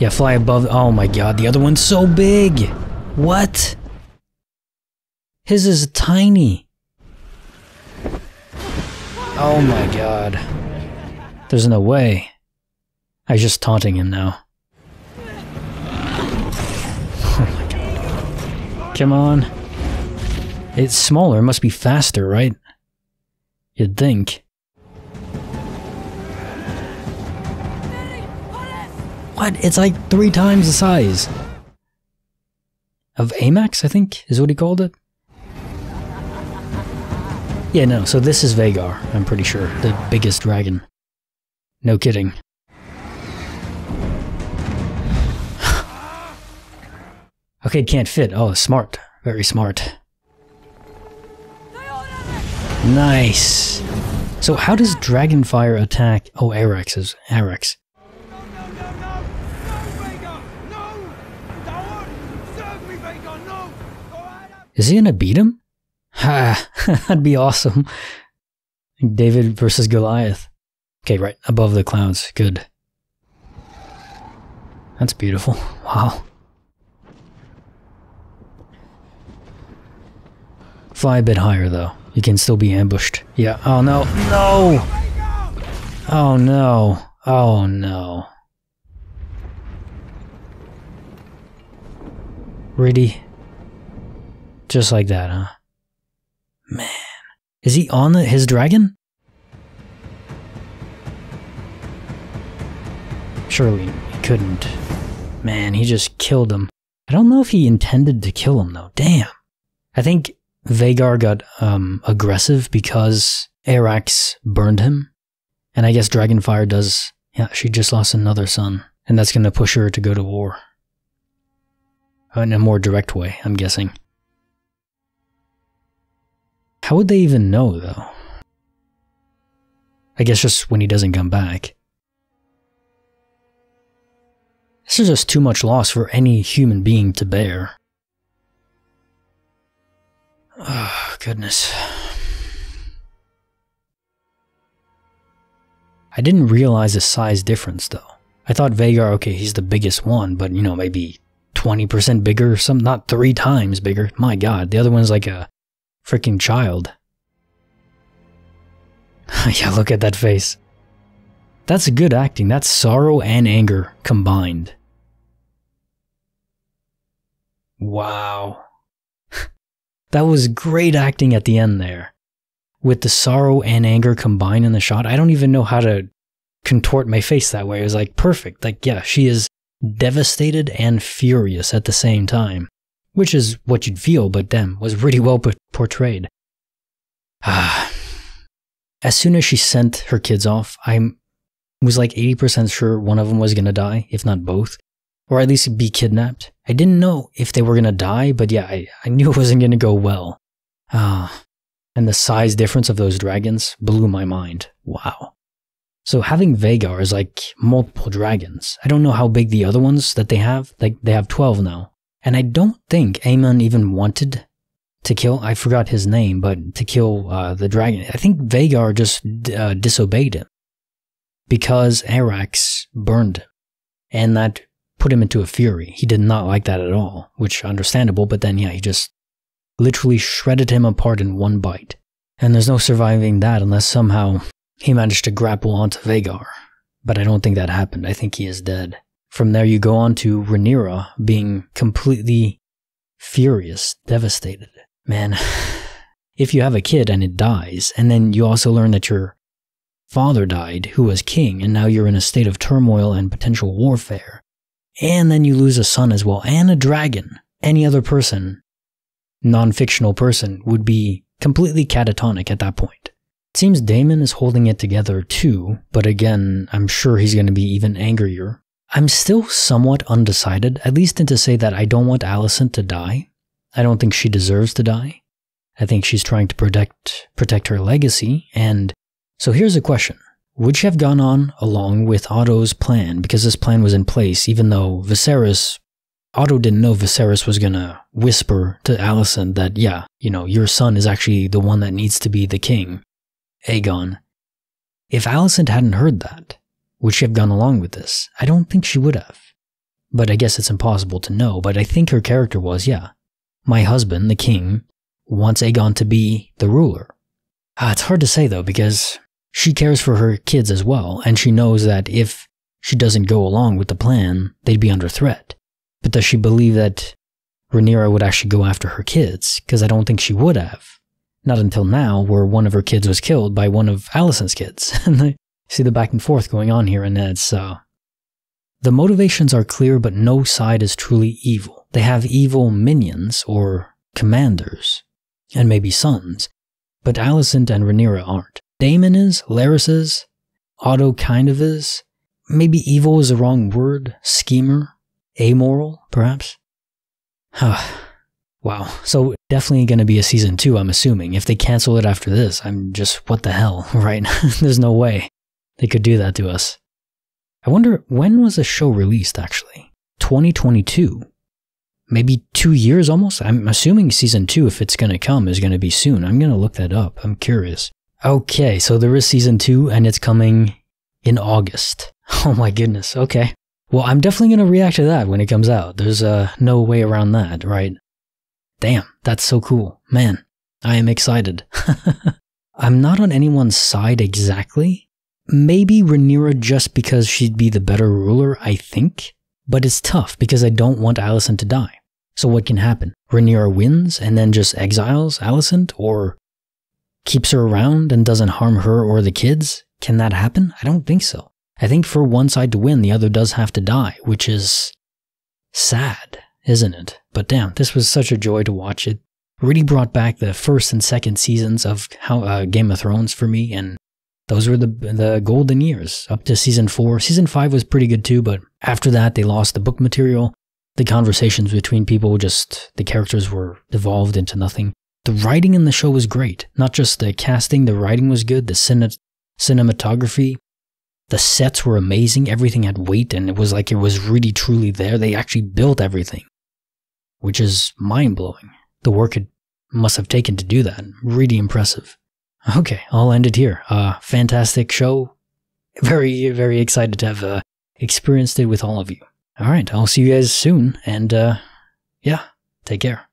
Yeah, fly above. Oh my god, the other one's so big! What? His is tiny. Oh my god. There's no way. I was just taunting him now. Oh my god. Come on. It's smaller, it must be faster, right? You'd think. What? It's like 3 times the size. Of Amax, I think, is what he called it? Yeah, no, so this is Vhagar, I'm pretty sure. The biggest dragon. No kidding. Okay, it can't fit. Oh, smart. Very smart. Nice. So how does Dragonfire attack... Oh, Arax. Is he gonna beat him? Ha! That'd be awesome. David versus Goliath. Okay, right above the clouds. Good. That's beautiful. Wow. Fly a bit higher, though. You can still be ambushed. Yeah. Oh, no. No! Oh, no. Oh, no. Really? Just like that, huh? Man. Is he on his dragon? Surely he couldn't. Man, he just killed him. I don't know if he intended to kill him, though. Damn. I think Vhagar got aggressive because Arax burned him. And I guess Dragonfire does... Yeah, she just lost another son. And that's gonna push her to go to war. In a more direct way, I'm guessing. How would they even know, though? I guess just when he doesn't come back. This is just too much loss for any human being to bear. Oh, goodness. I didn't realize the size difference, though. I thought Vhagar, okay, he's the biggest one, but, you know, maybe 20% bigger or something, not 3 times bigger. My god, the other one's like a freaking child. Yeah, look at that face. That's good acting. That's sorrow and anger combined. Wow. That was great acting at the end there. With the sorrow and anger combined in the shot. I don't even know how to contort my face that way. It was like perfect. Like, yeah, she is devastated and furious at the same time. Which is what you'd feel, but damn, was really well portrayed. As soon as she sent her kids off, I was like 80% sure one of them was gonna die, if not both. Or at least be kidnapped. I didn't know if they were gonna die, but yeah, I knew it wasn't gonna go well. And the size difference of those dragons blew my mind. Wow. So having Vhagar is like multiple dragons. I don't know how big the other ones that they have. Like, they have 12 now. And I don't think Aemon even wanted to kill, I forgot his name, but to kill the dragon. I think Vhagar just disobeyed him. Because Arax burned him. And that put him into a fury. He did not like that at all, which understandable, but then yeah, he just literally shredded him apart in one bite. And there's no surviving that unless somehow he managed to grapple onto Vhagar. But I don't think that happened. I think he is dead. From there you go on to Rhaenyra being completely furious, devastated. Man, if you have a kid and it dies, and then you also learn that your father died, who was king, and now you're in a state of turmoil and potential warfare, and then you lose a son as well, and a dragon, any other person, non-fictional person, would be completely catatonic at that point. It seems Daemon is holding it together too, but again, I'm sure he's going to be even angrier. I'm still somewhat undecided, at least to say that I don't want Alicent to die. I don't think she deserves to die. I think she's trying to protect her legacy, and so here's a question. Would she have gone on along with Otto's plan, because this plan was in place, even though Otto didn't know Viserys was gonna whisper to Alicent that, yeah, you know, your son is actually the one that needs to be the king, Aegon. If Alicent hadn't heard that, would she have gone along with this? I don't think she would have. But I guess it's impossible to know, but I think her character was, yeah, my husband, the king, wants Aegon to be the ruler. It's hard to say though, because she cares for her kids as well, and she knows that if she doesn't go along with the plan, they'd be under threat. But does she believe that Rhaenyra would actually go after her kids? Because I don't think she would have. Not until now, where one of her kids was killed by one of Alicent's kids. And I see the back and forth going on here, and it's, the motivations are clear, but no side is truly evil. They have evil minions, or commanders, and maybe sons, but Alicent and Rhaenyra aren't. Daemon is, Larys is, Otto kind of is. Maybe evil is the wrong word, schemer, amoral, perhaps. Wow, so definitely going to be a season 2, I'm assuming. If they cancel it after this, I'm just, what the hell, right? There's no way they could do that to us. I wonder, when was the show released, actually? 2022? Maybe 2 years almost? I'm assuming season 2, if it's going to come, is going to be soon. I'm going to look that up. I'm curious. Okay, so there is season 2, and it's coming in August. Oh my goodness, okay. Well, I'm definitely going to react to that when it comes out. There's no way around that, right? Damn, that's so cool. Man, I am excited. I'm not on anyone's side exactly. Maybe Rhaenyra just because she'd be the better ruler, I think. But it's tough because I don't want Alicent to die. So what can happen? Rhaenyra wins and then just exiles Alicent, or keeps her around and doesn't harm her or the kids? Can that happen? I don't think so. I think for one side to win, the other does have to die, which is sad, isn't it? But damn, this was such a joy to watch. It really brought back the first and second seasons of Game of Thrones for me, and those were the golden years, up to season 4. Season 5 was pretty good too, but after that, they lost the book material. The conversations between people, the characters were devolved into nothing. The writing in the show was great. Not just the casting, the writing was good, the cinematography. The sets were amazing, everything had weight, and it was like it was really truly there. They actually built everything, which is mind-blowing. The work it must have taken to do that. Really impressive. Okay, I'll end it here. Fantastic show. Very, very excited to have experienced it with all of you. Alright, I'll see you guys soon, and yeah, take care.